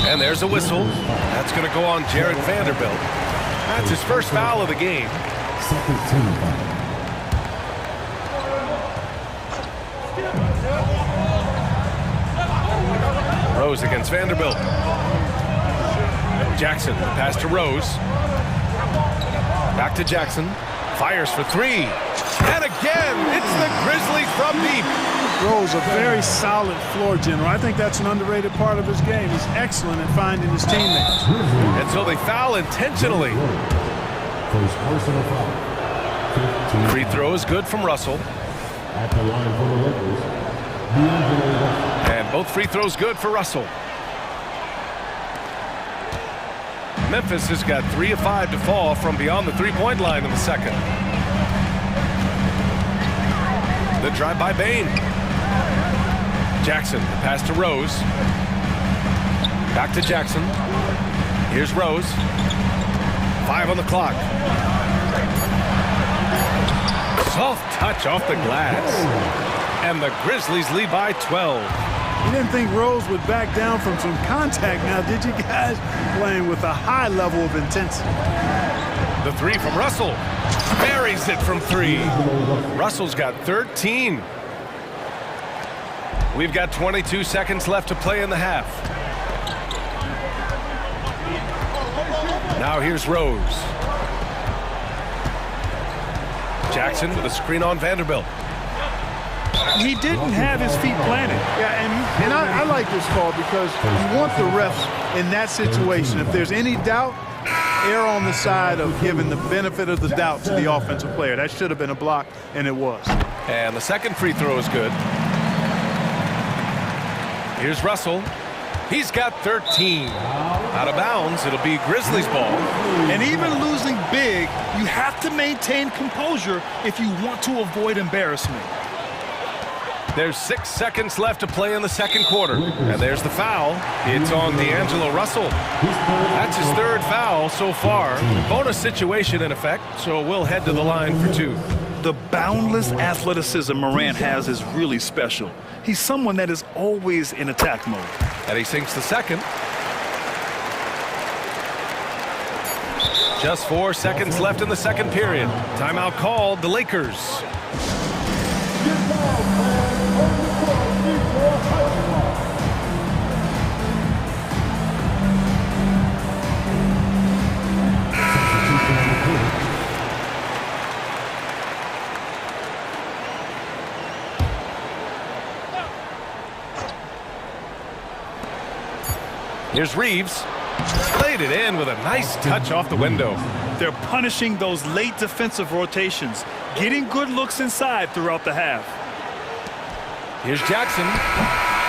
And there's a whistle. That's going to go on Jared Vanderbilt. That's his first foul of the game. Second team foul. Rose against Vanderbilt. Jackson, pass to Rose. Back to Jackson. Fires for 3. And again, it's the Grizzlies from deep. Rose, a very solid floor general. I think that's an underrated part of his game. He's excellent at finding his teammates. And so they foul intentionally. First personal foul. Free throw is good from Russell. At the line for the Lakers, D'Angelo Russell. And both free throws good for Russell. Memphis has got 3 of 5 to fall from beyond the three-point line in the second. The drive by Bain. Jackson, the pass to Rose. Back to Jackson. Here's Rose. 5 on the clock. Soft touch off the glass. And the Grizzlies lead by 12. You didn't think Rose would back down from some contact now, did you guys? Playing with a high level of intensity. The three from Russell. Buries it from three. Russell's got 13. We've got 22 seconds left to play in the half. Now here's Rose. Jackson with a screen on Vanderbilt. He didn't have his feet planted. Yeah, and I like this call because you want the refs in that situation. If there's any doubt, err on the side of giving the benefit of the doubt to the offensive player. That should have been a block, and it was. And the second free throw is good. Here's Russell. He's got 13. Out of bounds, it'll be Grizzlies ball. And even losing big, you have to maintain composure if you want to avoid embarrassment. There's 6 seconds left to play in the second quarter. And there's the foul. It's on D'Angelo Russell. That's his third foul so far. Bonus situation in effect, so we'll head to the line for two. The boundless athleticism Morant has is really special. He's someone that is always in attack mode. And he sinks the second. Just 4 seconds left in the second period. Timeout called, the Lakers. Here's Reeves. Played it in with a nice touch off the window. They're punishing those late defensive rotations, getting good looks inside throughout the half. Here's Jackson.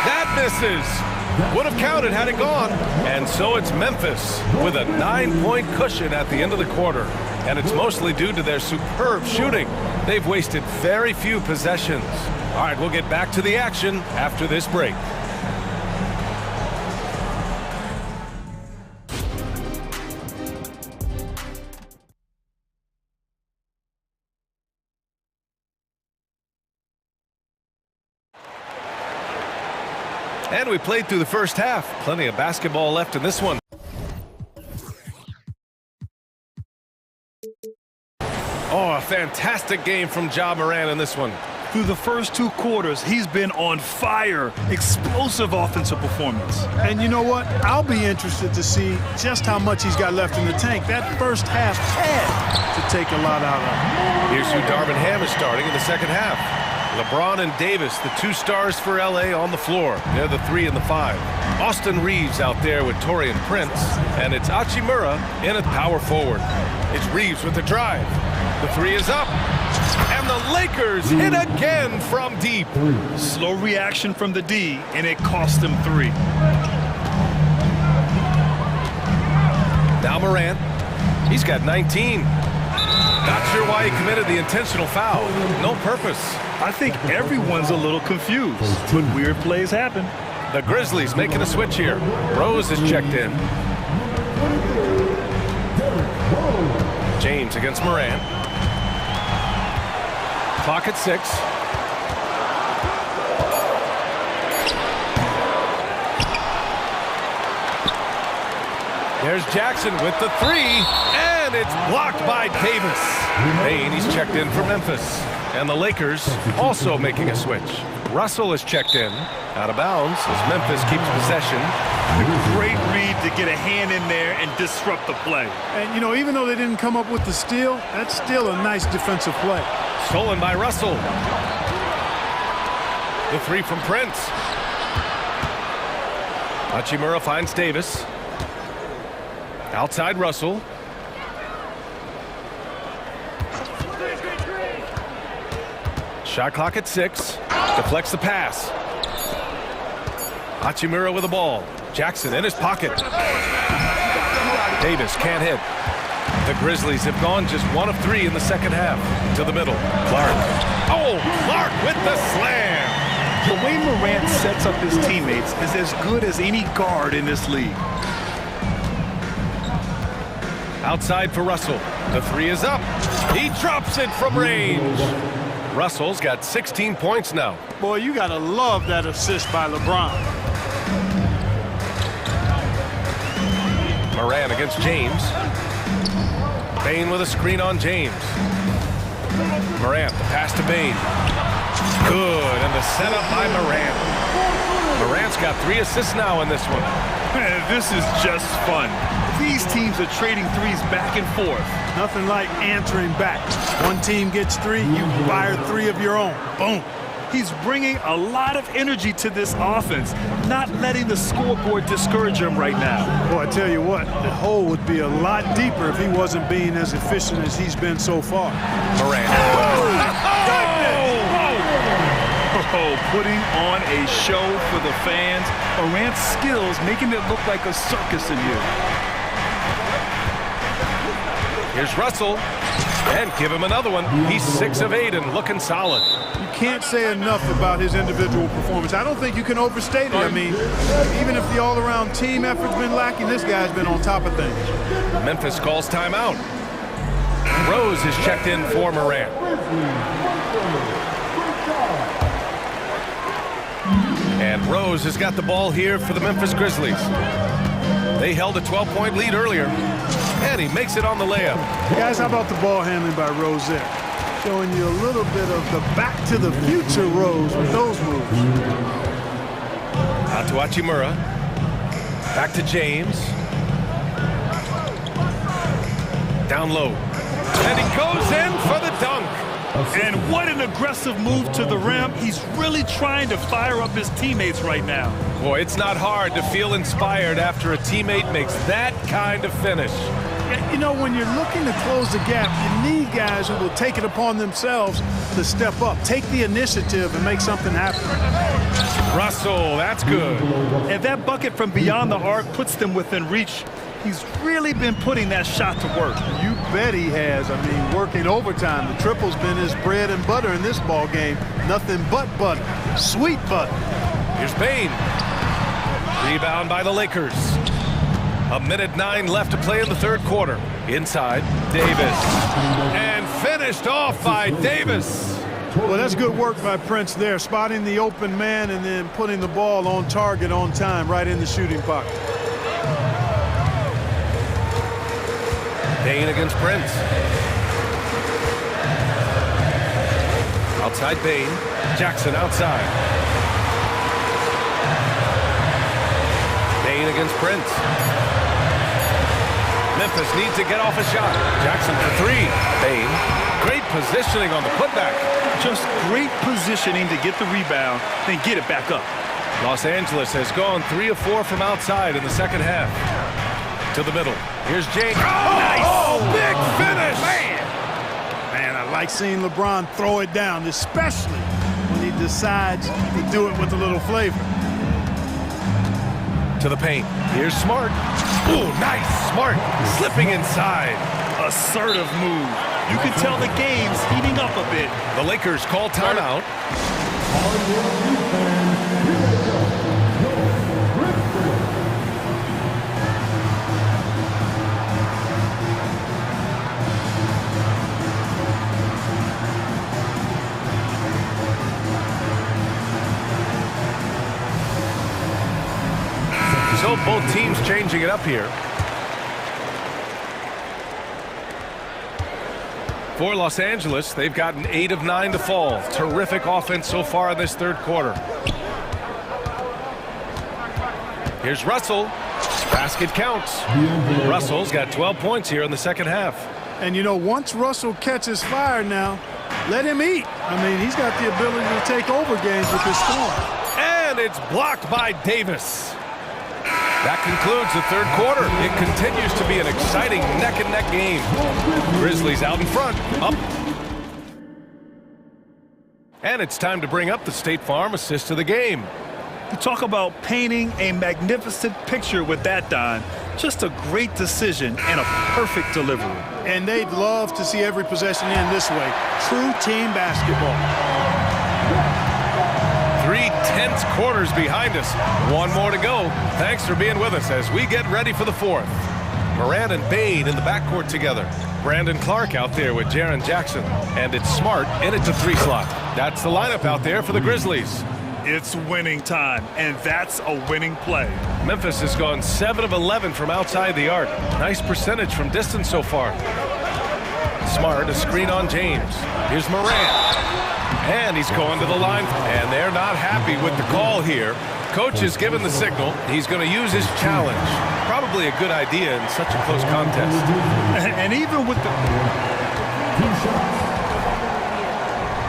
That misses. Would have counted had it gone. And so it's Memphis with a 9-point cushion at the end of the quarter. And it's mostly due to their superb shooting. They've wasted very few possessions. All right, we'll get back to the action after this break. And we played through the first half. Plenty of basketball left in this one. Oh, a fantastic game from Ja Morant in this one. Through the first 2 quarters, he's been on fire. Explosive offensive performance. And you know what? I'll be interested to see just how much he's got left in the tank. That first half had to take a lot out of him. Here's who Darvin Ham is starting in the second half. LeBron and Davis, the 2 stars for LA on the floor. They're the 3 and the 5. Austin Reeves out there with Taurean Prince. And it's Hachimura in at power forward. It's Reeves with the drive. The 3 is up. And the Lakers hit again from deep. Slow reaction from the D, and it cost them 3. Now Morant. He's got 19. Not sure why he committed the intentional foul. No purpose. I think everyone's a little confused, but weird plays happen. The Grizzlies making a switch here. Rose is checked in. James against Morant. Clock at 6. There's Jackson with the 3, and it's blocked by Davis. Payne, he's checked in for Memphis. And the Lakers also making a switch. Russell is checked in, out of bounds as Memphis keeps possession. Great read to get a hand in there and disrupt the play. And, you know, even though they didn't come up with the steal, that's still a nice defensive play. Stolen by Russell. The 3 from Prince. Hachimura finds Davis. Outside Russell. Shot clock at 6. Deflects the pass. Hachimura with the ball. Jackson in his pocket. Davis can't hit. The Grizzlies have gone just 1 of 3 in the second half. To the middle. Clark. Oh, Clark with the slam. The way Morant sets up his teammates is as good as any guard in this league. Outside for Russell. The three is up. He drops it from range. Russell's got 16 points now. Boy, you got to love that assist by LeBron. Moran against James. Bane with a screen on James. Morant, the pass to Bane. Good, and the setup by Morant. Morant's got 3 assists now in this one. Man, this is just fun. These teams are trading threes back and forth. Nothing like answering back. One team gets 3, you fire 3 of your own. Boom. He's bringing a lot of energy to this offense, not letting the scoreboard discourage him right now. Boy, I tell you what, the hole would be a lot deeper if he wasn't being as efficient as he's been so far. Morant. Oh, putting on a show for the fans. Morant's skills making it look like a circus in here. Here's Russell. And give him another one. He's 6 of 8 and looking solid. You can't say enough about his individual performance. I don't think you can overstate it. I mean, even if the all-around team effort's been lacking, this guy's been on top of things. Memphis calls timeout. Rose is checked in for Morant. And Rose has got the ball here for the Memphis Grizzlies. They held a 12-point lead earlier, and he makes it on the layup. Guys, how about the ball handling by Rose there? Showing you a little bit of the back-to-the-future Rose with those moves. Out to Hachimura. Back to James. Down low. And he goes in for the dunk. And what an aggressive move to the rim. He's really trying to fire up his teammates right now. Boy, it's not hard to feel inspired after a teammate makes that kind of finish. You know, when you're looking to close the gap, you need guys who will take it upon themselves to step up, take the initiative, and make something happen. Russell, that's good. And that bucket from beyond the arc puts them within reach. He's really been putting that shot to work. You bet he has. I mean, working overtime. The triple's been his bread and butter in this ball game. Nothing but butter. Sweet butter. Here's Bane. Rebound by the Lakers. 1:09 left to play in the third quarter. Inside, Davis. And finished off by Davis. Well, that's good work by Prince there, spotting the open man and then putting the ball on target on time right in the shooting pocket. Bane against Prince. Outside Bane. Jackson outside. Bane against Prince. Memphis needs to get off a shot. Jackson for 3. Bane. Great positioning on the putback. Just great positioning to get the rebound, then get it back up. Los Angeles has gone 3 of 4 from outside in the second half. To the middle. Here's James. Oh, nice! Oh, big finish! Man, I like seeing LeBron throw it down, especially when he decides to do it with a little flavor. To the paint. Here's Smart. Oh, nice! Smart slipping inside. Assertive move. You can tell the game's heating up a bit. The Lakers call timeout. So both teams changing it up here. For Los Angeles, they've gotten 8 of 9 to fall. Terrific offense so far in this third quarter. Here's Russell. Basket counts. Russell's got 12 points here in the second half. And you know, once Russell catches fire now, let him eat. I mean, he's got the ability to take over games with his scoring. And it's blocked by Davis. That concludes the third quarter. It continues to be an exciting neck-and-neck game. Grizzlies out in front. Up. And it's time to bring up the State Farm assist of the game. You talk about painting a magnificent picture with that, Don. Just a great decision and a perfect delivery. And they'd love to see every possession end this way. True team basketball. 3 tense quarters behind us. One more to go. Thanks for being with us as we get ready for the fourth. Morant and Bain in the backcourt together. Brandon Clark out there with Jaren Jackson. And it's Smart in at the 3 slot. That's the lineup out there for the Grizzlies. It's winning time, and that's a winning play. Memphis has gone 7 of 11 from outside the arc. Nice percentage from distance so far. Smart, a screen on James. Here's Morant. And he's going to the line. And they're not happy with the call here. Coach has given the signal. He's going to use his challenge. Probably a good idea in such a close contest. And even with the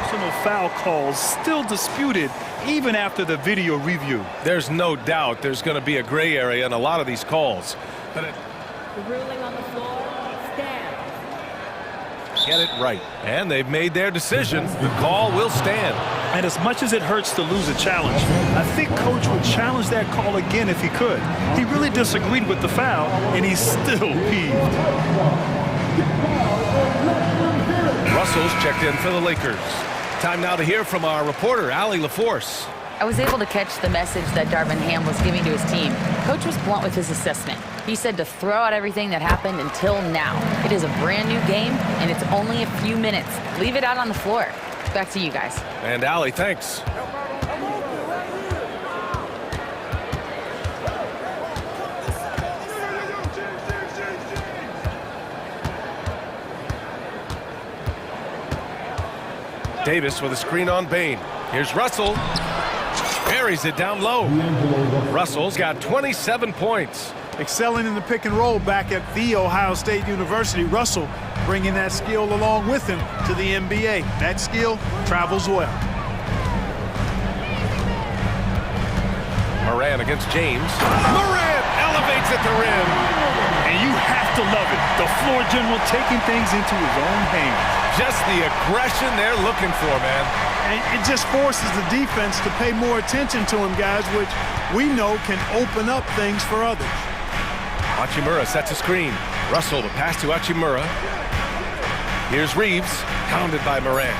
personal foul calls still disputed even after the video review. There's no doubt there's going to be a gray area in a lot of these calls. But The ruling on the floor stands. get it right. And they've made their decision. The call will stand. And as much as it hurts to lose a challenge, I think Coach would challenge that call again if he could. He really disagreed with the foul, and he's still peeved. Russell's checked in for the Lakers. Time now to hear from our reporter, Allie LaForce. I was able to catch the message that Darvin Ham was giving to his team. Coach was blunt with his assessment. He said to throw out everything that happened until now. It is a brand new game, and it's only a few minutes. Leave it out on the floor. Back to you guys. And Allie, thanks. Davis with a screen on Bain. Here's Russell. Buries it down low. Russell's got 27 points. Excelling in the pick and roll back at The Ohio State University. Russell bringing that skill along with him to the NBA. That skill travels well. Morant against James. Morant elevates at the rim. And you have to love it. The floor general taking things into his own hands. Just the aggression they're looking for, man. And it just forces the defense to pay more attention to him, guys, which we know can open up things for others. Hachimura sets a screen. Russell to pass to Hachimura. Here's Reeves, pounded by Morant.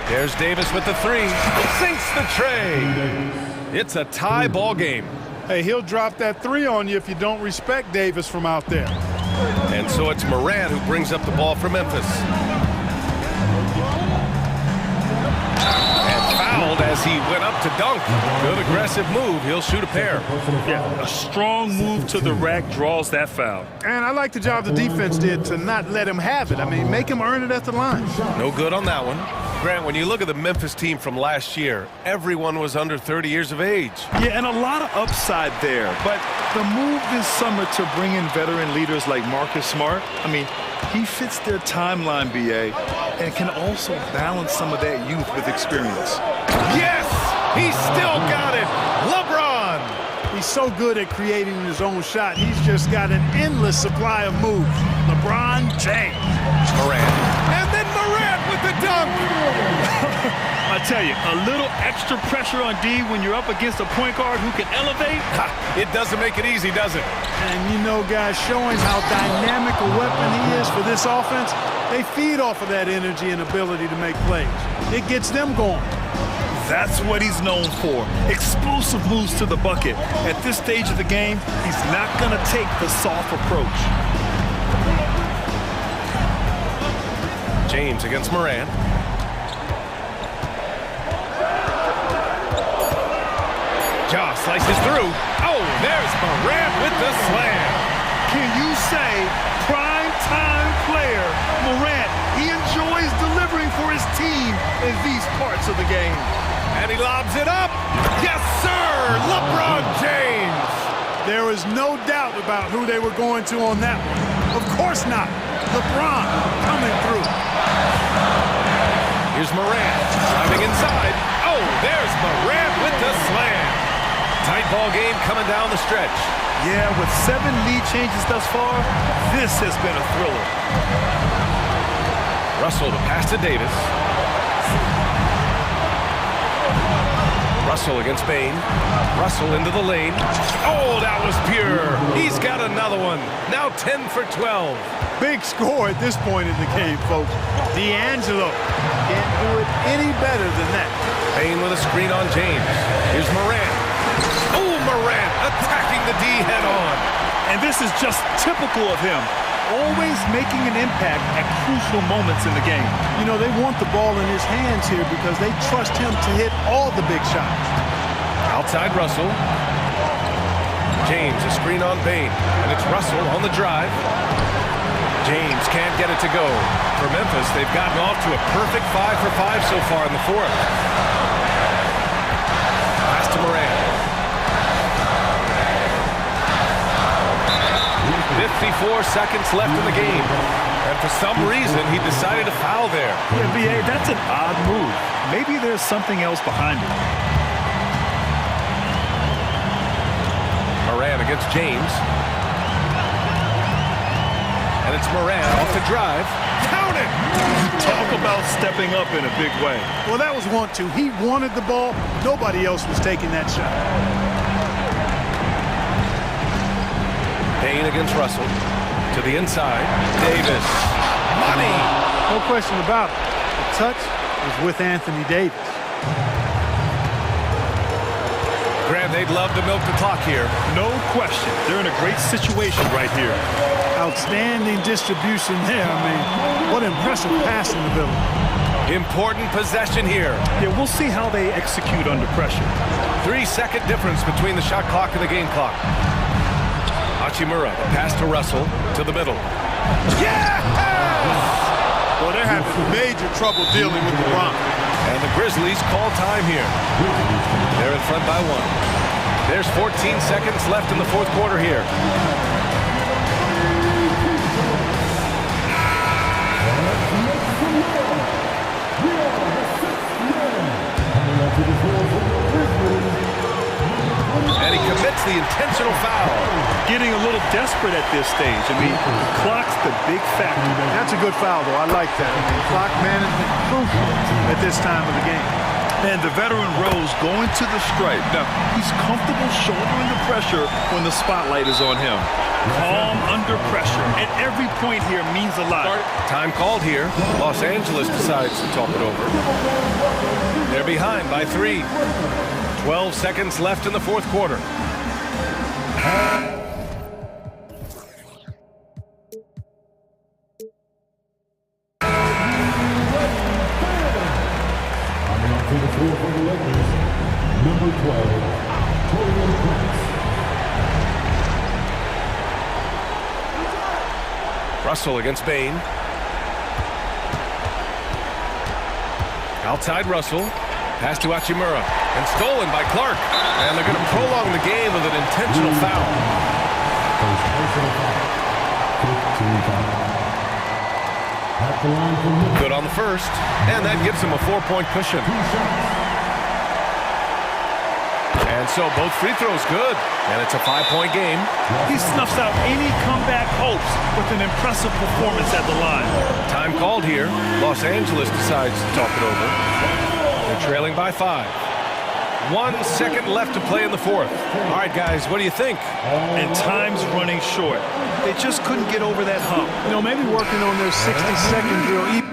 There's Davis with the 3. Sinks the tray. It's a tie ball game. Hey, he'll drop that 3 on you if you don't respect Davis from out there. And so it's Morant who brings up the ball for Memphis. And fouled as he went up to dunk. Good aggressive move. He'll shoot a pair. Yeah, a strong move to the rack draws that foul. And I like the job the defense did to not let him have it. I mean, make him earn it at the line. No good on that one. Grant, when you look at the Memphis team from last year, everyone was under 30 years of age. Yeah, and a lot of upside there. But the move this summer to bring in veteran leaders like Marcus Smart, I mean, he fits their timeline, BA, and can also balance some of that youth with experience. Yes! He still got it! LeBron! He's so good at creating his own shot. He's just got an endless supply of moves. LeBron James. Morant. And then Morant with the dunk! I tell you, a little extra pressure on D when you're up against a point guard who can elevate. It doesn't make it easy, does it? And you know, guys, showing how dynamic a weapon he is for this offense, they feed off of that energy and ability to make plays. It gets them going. That's what he's known for. Explosive moves to the bucket. At this stage of the game, he's not going to take the soft approach. James against Morant. Ja slices through. Oh, there's Morant with the slam. Can you say prime time player Morant? He enjoys delivering for his team in these parts of the game. And he lobs it up. Yes, sir! LeBron James! There is no doubt about who they were going to on that one. Of course not. LeBron coming through. Here's Morant driving inside. Oh, there's Morant with the slam. Tight ball game coming down the stretch. Yeah, with 7 lead changes thus far, this has been a thriller. Russell to pass to Davis. Russell against Bain. Russell into the lane. Oh, that was pure. He's got another one. Now 10 for 12. Big score at this point in the game, folks. D'Angelo can't do it any better than that. Bain with a screen on James. Here's Morant. Oh, Morant attacking the D head-on. And this is just typical of him. Always making an impact at crucial moments in the game. You know, they want the ball in his hands here because they trust him to hit all the big shots. Outside Russell. James, a screen on Bane. And it's Russell on the drive. James can't get it to go. For Memphis, they've gotten off to a perfect 5 for 5 so far in the fourth. Pass to Morant. 54 seconds left in the game. And for some reason, he decided to foul there. Yeah, VA, that's an odd move. Maybe there's something else behind it. Morant against James. And it's Morant off the drive. Count it! Talk about stepping up in a big way. Well, that was want to. He wanted the ball. Nobody else was taking that shot. Bane against Russell. To the inside. Davis. Money! No question about it. The touch was with Anthony Davis. Grant, they'd love to milk the clock here. No question. They're in a great situation right here. Outstanding distribution there. I mean, what impressive passing ability. Important possession here. Yeah, we'll see how they execute under pressure. 3-second difference between the shot clock and the game clock. Hachimura, pass to Russell, to the middle. Yes! Well, they're having major trouble dealing with LeBron. And the Grizzlies call time here. They're in front by 1. There's 14 seconds left in the fourth quarter here. And he commits the intentional foul. Getting a little desperate at this stage. I mean, the clock's the big factor. That's a good foul, though. I like that. I mean, clock management crucial at this time of the game. And the veteran Rose going to the stripe. Now, he's comfortable shouldering the pressure when the spotlight is on him. Calm under pressure. And every point here means a lot. Time called here. Los Angeles decides to talk it over. They're behind by 3. 12 seconds left in the fourth quarter. Number 12, Torian Prince. Russell against Bane. Outside Russell. Pass to Hachimura. And stolen by Clark. And they're going to prolong the game with an intentional foul. First personal foul. 15 foul. At the line for Memphis. Good on the first. And that gives him a 4-point cushion. 2 shots. And so both free throws good. And it's a 5-point game. He snuffs out any comeback hopes with an impressive performance at the line. Time called here. Los Angeles decides to talk it over. They're trailing by 5. 1 second left to play in the fourth. All right, guys, what do you think? And time's running short. They just couldn't get over that hump. You know, maybe working on their 60-second drill.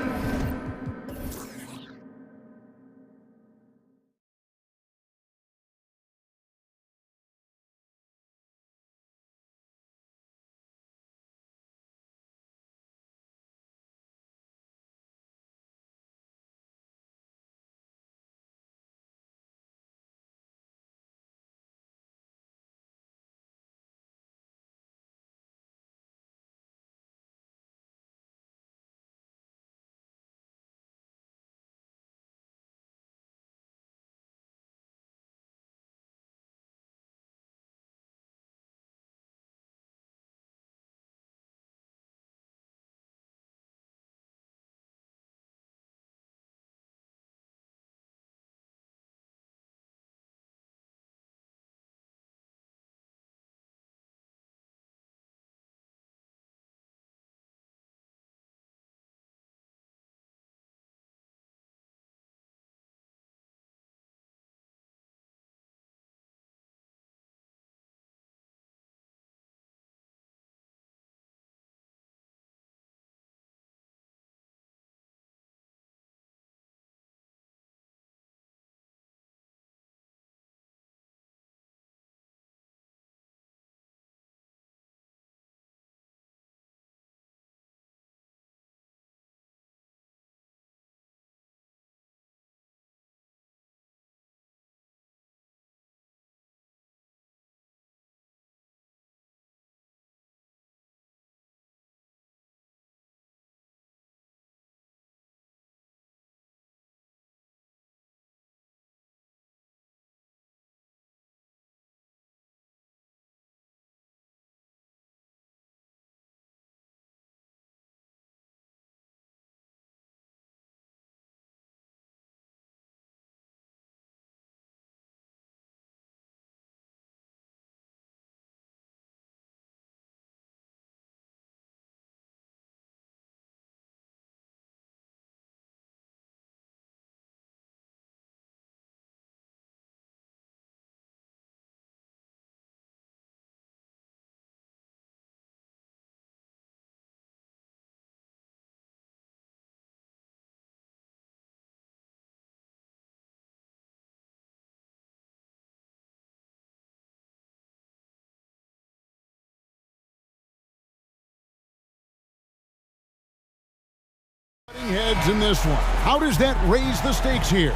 Heads in this one. How does that raise the stakes here?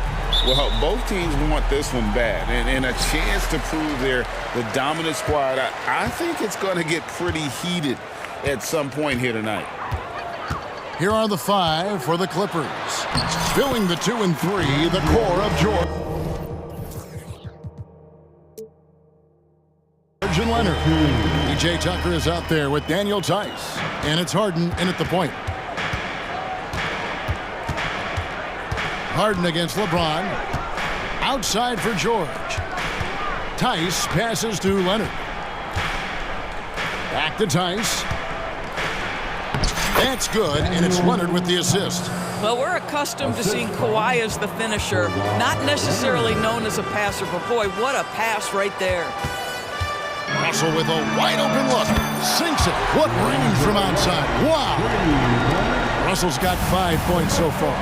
Well, both teams want this one bad, and a chance to prove they're the dominant squad. I think it's going to get pretty heated at some point here tonight. Here are the 5 for the Clippers. Filling the 2 and 3, the core of George and Leonard. PJ Tucker is out there with Daniel Tice, and it's Harden in at the point. Harden against LeBron. Outside for George. Tice passes to Leonard. Back to Tice. That's good, and it's Leonard with the assist. Well, we're accustomed to seeing Kawhi as the finisher, not necessarily known as a passer, but boy, what a pass right there. Russell with a wide-open look. Sinks it. What range from outside. Wow. Russell's got 5 points so far.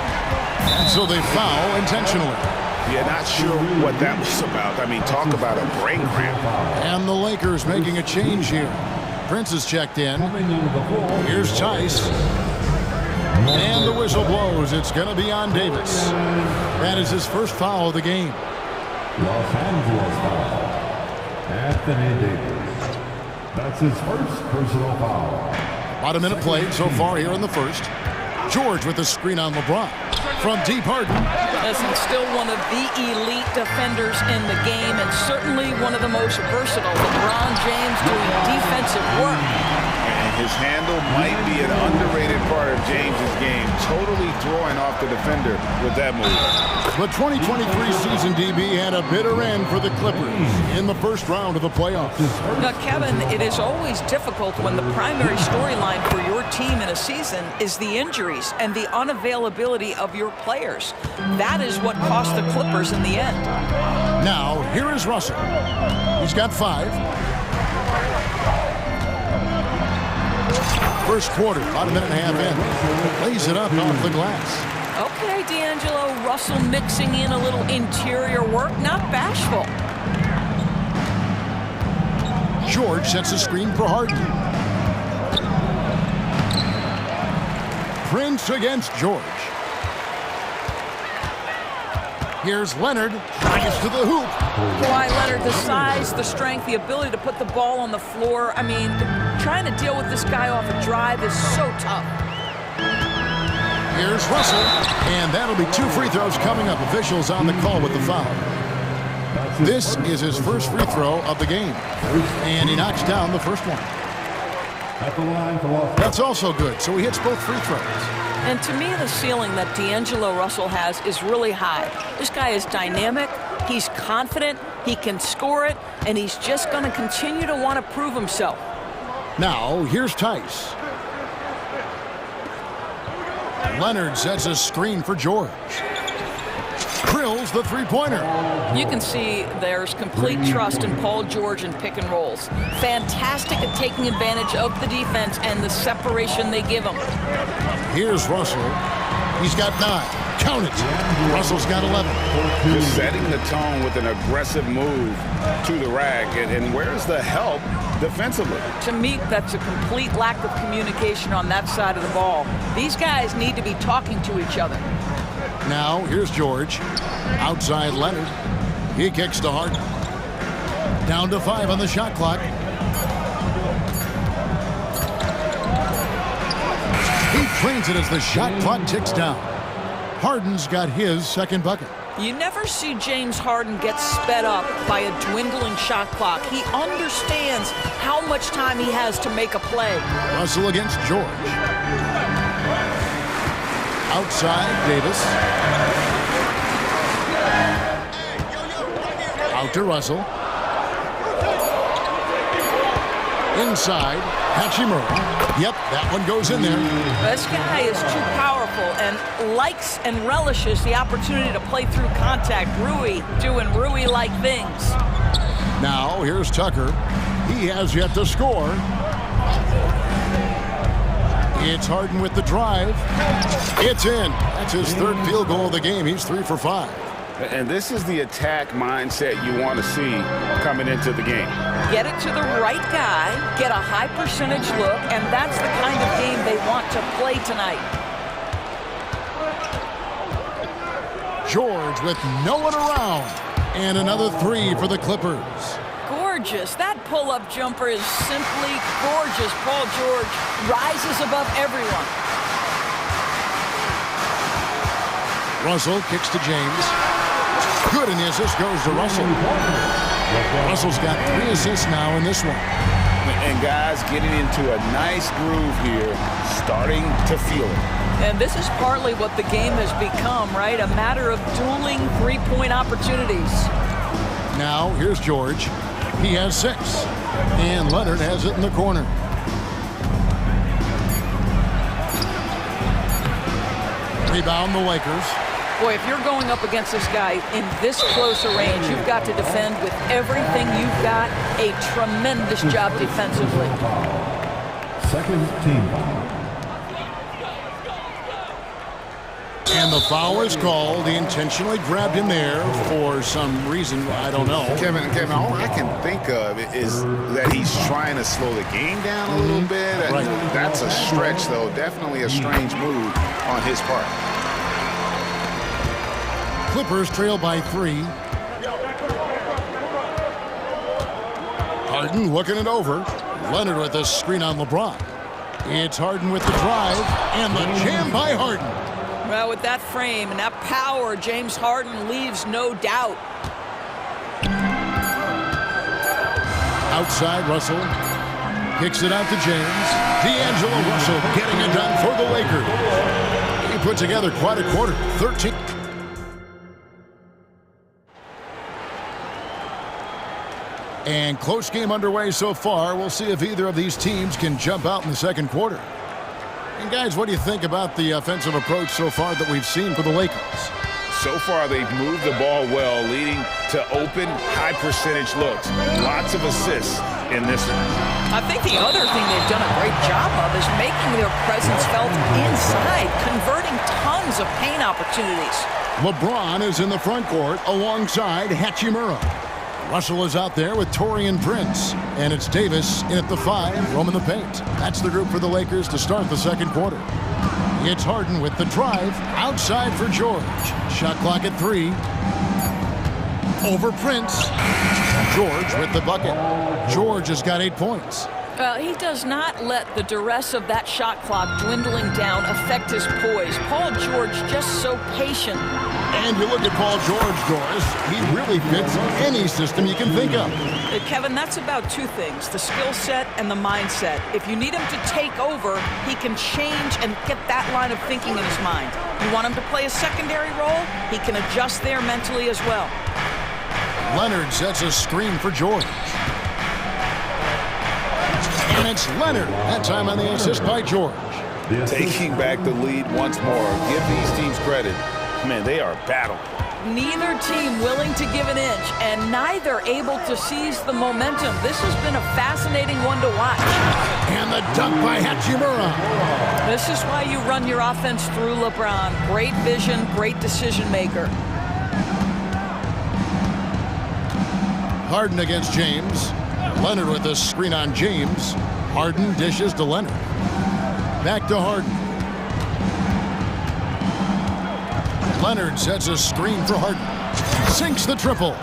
And so they foul intentionally. Yeah, not sure what that was about. I mean, talk about a brain cramp. And the Lakers making a change here. Prince is checked in. Here's Tice. And the whistle blows. It's going to be on Davis. That is his first foul of the game. Los Angeles foul. Anthony Davis. That's his first personal foul. About a minute played so far here in the first. George with a screen on LeBron. From deep, Harden. Listen, still one of the elite defenders in the game and certainly one of the most versatile. LeBron James doing defensive work. And his handle might be an underrated part of James's game. Totally throwing off the defender with that move. The 2023 season, DB, had a bitter end for the Clippers in the first round of the playoffs. Now, Kevin, it is always difficult when the primary storyline for your team in a season is the injuries and the unavailability of your players. That is what cost the Clippers in the end. Now, here is Russell. He's got 5. First quarter, about a minute and a half in. Lays it up off the glass. Okay, D'Angelo, Russell mixing in a little interior work, not bashful. George sets a screen for Harden. Prince against George. Here's Leonard, drives to the hoop. Kawhi Leonard, the size, the strength, the ability to put the ball on the floor. I mean, trying to deal with this guy off a drive is so tough. Here's Russell, and that'll be 2 free throws coming up. Officials on the call with the foul. This is his first free throw of the game, and he knocks down the first one. That's also good, so he hits both free throws. And to me, the ceiling that D'Angelo Russell has is really high. This guy is dynamic, he's confident, he can score it, and he's just going to continue to want to prove himself. Now, here's Tice. Leonard sets a screen for George. Drills the three-pointer. You can see there's complete trust in Paul George in pick and rolls. Fantastic at taking advantage of the defense and the separation they give him. Here's Russell. He's got 9. Count it. Russell's got 11. Just setting the tone with an aggressive move to the rack. And where's the help defensively? To me, that's a complete lack of communication on that side of the ball. These guys need to be talking to each other. Now, here's George. Outside Leonard. He kicks to Harden. Down to 5 on the shot clock. He drains it as the shot clock ticks down. Harden's got his second bucket. You never see James Harden get sped up by a dwindling shot clock. He understands how much time he has to make a play. Russell against George. Outside, Davis. Out to Russell. Inside, Hachimura. Yep, that one goes in there. This guy is too powerful and likes and relishes the opportunity to play through contact. Rui doing Rui-like things. Now, here's Tucker. He has yet to score. It's Harden with the drive. It's in. That's his third field goal of the game. He's 3 for 5. And this is the attack mindset you want to see coming into the game. Get it to the right guy, get a high percentage look, and that's the kind of game they want to play tonight. George with no one around. And another three for the Clippers. Gorgeous. That pull-up jumper is simply gorgeous. Paul George rises above everyone. Russell kicks to James. Good, and the assist goes to Russell. Russell's got 3 assists now in this one. And guys getting into a nice groove here, starting to feel it. And this is partly what the game has become, right? A matter of dueling three-point opportunities. Now, here's George. He has 6. And Leonard has it in the corner. Rebound the Lakers. Boy, if you're going up against this guy in this close a range, you've got to defend with everything you've got. A tremendous job defensively. Second team foul. And the foul is called. He intentionally grabbed him there for some reason. I don't know. Kevin, all I can think of is that he's trying to slow the game down a little bit. Right. That's a stretch, though. Definitely a strange move on his part. Clippers trail by 3. Harden looking it over. Leonard with a screen on LeBron. It's Harden with the drive, and the jam by Harden. Well, with that frame and that power, James Harden leaves no doubt. Outside, Russell kicks it out to James. D'Angelo Russell getting it done for the Lakers. He put together quite a quarter, 13. And close game underway so far. We'll see if either of these teams can jump out in the second quarter. And guys, what do you think about the offensive approach so far that we've seen for the Lakers? So far, they've moved the ball well, leading to open, high-percentage looks. Lots of assists in this one. I think the other thing they've done a great job of is making their presence felt inside, converting tons of paint opportunities. LeBron is in the front court alongside Hachimura. Russell is out there with Taurean Prince. And it's Davis in at the 5, roaming the paint. That's the group for the Lakers to start the second quarter. It's Harden with the drive. Outside for George. Shot clock at 3. Over Prince. George with the bucket. George has got 8 points. He does not let the duress of that shot clock dwindling down affect his poise. Paul George just so patient. And you look at Paul George, Doris, he really fits any system you can think of. Kevin, that's about 2 things, the skill set and the mindset. If you need him to take over, he can change and get that line of thinking in his mind. You want him to play a secondary role, he can adjust there mentally as well. Leonard sets a screen for George. And it's Leonard, that time on the assist by George. Taking back the lead once more. Give these teams credit. Man, they are battling. Neither team willing to give an inch, and neither able to seize the momentum. This has been a fascinating one to watch. And the dunk by Hachimura. This is why you run your offense through LeBron. Great vision, great decision maker. Harden against James. Leonard with a screen on James. Harden dishes to Leonard. Back to Harden. Leonard sets a screen for Harden. Sinks the triple.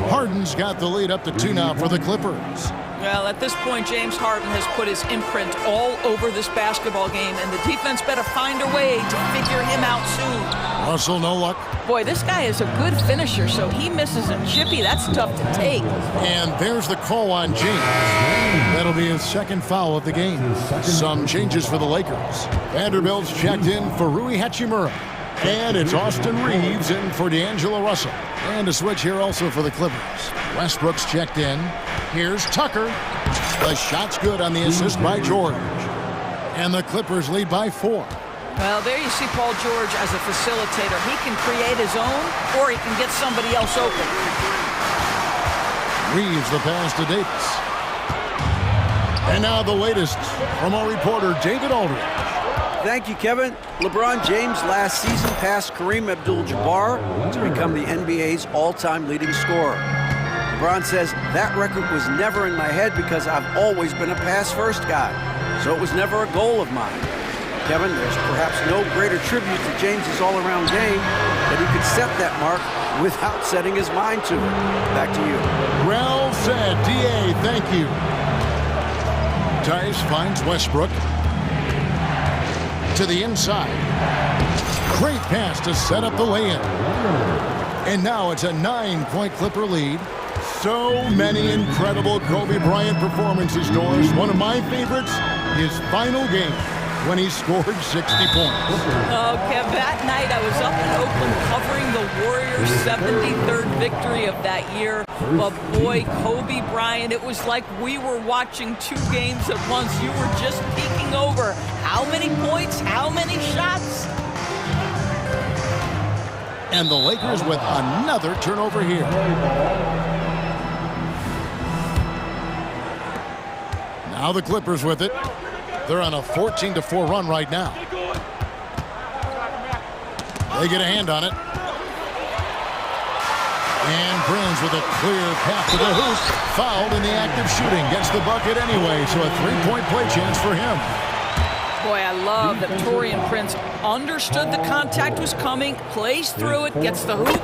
Harden's got the lead up to 2 now for the Clippers. Well, at this point, James Harden has put his imprint all over this basketball game, and the defense better find a way to figure him out soon. Russell, no luck. Boy, this guy is a good finisher, so he misses a chippy. That's tough to take. And there's the call on James. That'll be his second foul of the game. Some changes for the Lakers. Vanderbilt's checked in for Rui Hachimura. And it's Austin Reeves in for D'Angelo Russell. And a switch here also for the Clippers. Westbrook's checked in. Here's Tucker. The shot's good on the assist by George. And the Clippers lead by 4. Well, there you see Paul George as a facilitator. He can create his own, or he can get somebody else open. Reeves the pass to Davis. And now the latest from our reporter, David Aldridge. Thank you, Kevin. LeBron James last season passed Kareem Abdul-Jabbar to become the NBA's all-time leading scorer. LeBron says, that record was never in my head because I've always been a pass-first guy, so it was never a goal of mine. Kevin, there's perhaps no greater tribute to James's all-around game that he could set that mark without setting his mind to it. Back to you. Well said, D.A., thank you. Tice finds Westbrook. To the inside. Great pass to set up the lay-in. And now it's a 9-point Clipper lead. So many incredible Kobe Bryant performances, Doris. One of my favorites, his final game, when he scored 60 points. Oh, Kev, that night I was up in Oakland covering the Warriors' 73rd victory of that year. But boy, Kobe Bryant, it was like we were watching two games at once. You were just peeking over. How many points? How many shots? And the Lakers with another turnover here. Now the Clippers with it. They're on a 14-4 run right now. They get a hand on it. And Bruins with a clear path to the hoop. Fouled in the act of shooting. Gets the bucket anyway, so a three-point play chance for him. Boy, I love that Taurean Prince understood the contact was coming, plays through it, gets the hoop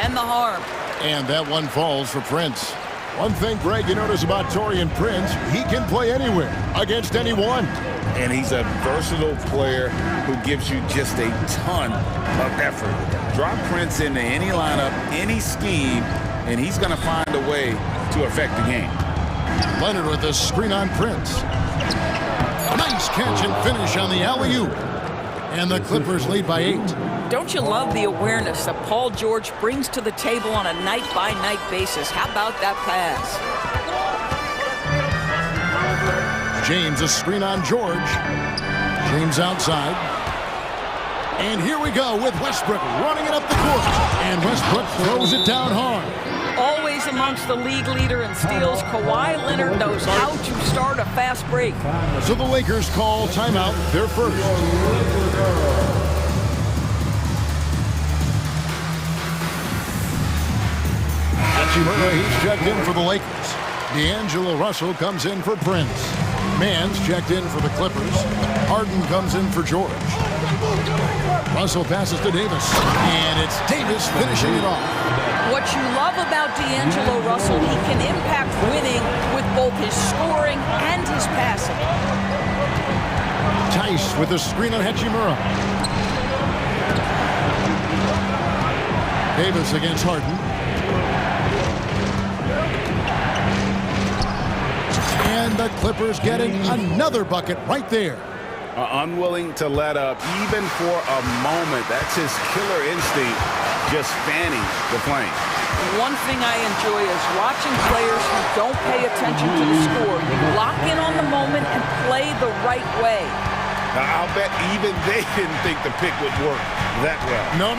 and the harm. And that one falls for Prince. One thing, Greg, you notice about Taurean Prince, he can play anywhere, against anyone. And he's a versatile player who gives you just a ton of effort. Drop Prince into any lineup, any scheme, and he's going to find a way to affect the game. Leonard with a screen on Prince. Nice catch and finish on the alley-oop. And the Clippers lead by 8. Don't you love the awareness that Paul George brings to the table on a night-by-night basis? How about that pass? James a screen on George. James outside. And here we go with Westbrook running it up the court. And Westbrook throws it down hard. Always amongst the league leader in steals, Kawhi Leonard knows how to start a fast break. So the Lakers call timeout, their first. Hachimura, he's checked in for the Lakers. D'Angelo Russell comes in for Prince. Mann's checked in for the Clippers. Harden comes in for George. Russell passes to Davis. And it's Davis finishing it off. What you love about D'Angelo Russell, he can impact winning with both his scoring and his passing. Tice with a screen on Hachimura. Davis against Harden. And the Clippers getting another bucket right there. Unwilling to let up even for a moment. That's his killer instinct, just fanning the flame. One thing I enjoy is watching players who don't pay attention to the score. You lock in on the moment and play the right way. Now, I'll bet even they didn't think the pick would work that well. No.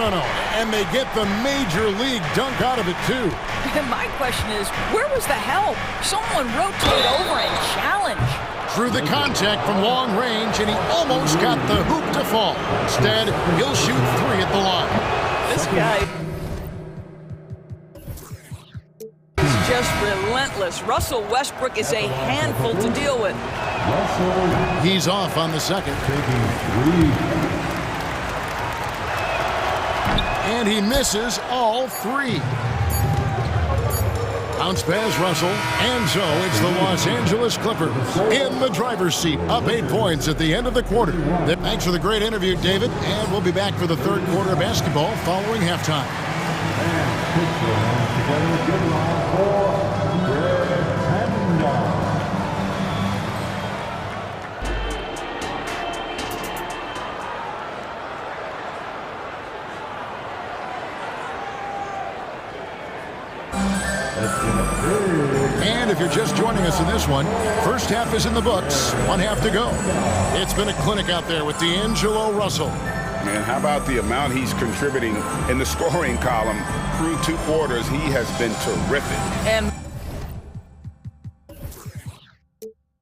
And they get the major league dunk out of it, too. And my question is, where was the help? Someone rotate over and challenge. Through the contact from long range, and he almost got the hoop to fall. Instead, he'll shoot 3 at the line. This guy is just relentless. Russell Westbrook is a handful to deal with. He's off on the second. And he misses all 3. Bounce pass, Russell. And so it's the Los Angeles Clippers in the driver's seat, up 8 points at the end of the quarter. Thanks for the great interview, David. And we'll be back for the third quarter of basketball following halftime. And if you're just joining us in this one, first half is in the books, 1 half to go. It's been a clinic out there with D'Angelo Russell. Man, how about the amount he's contributing in the scoring column through 2 quarters? He has been terrific. And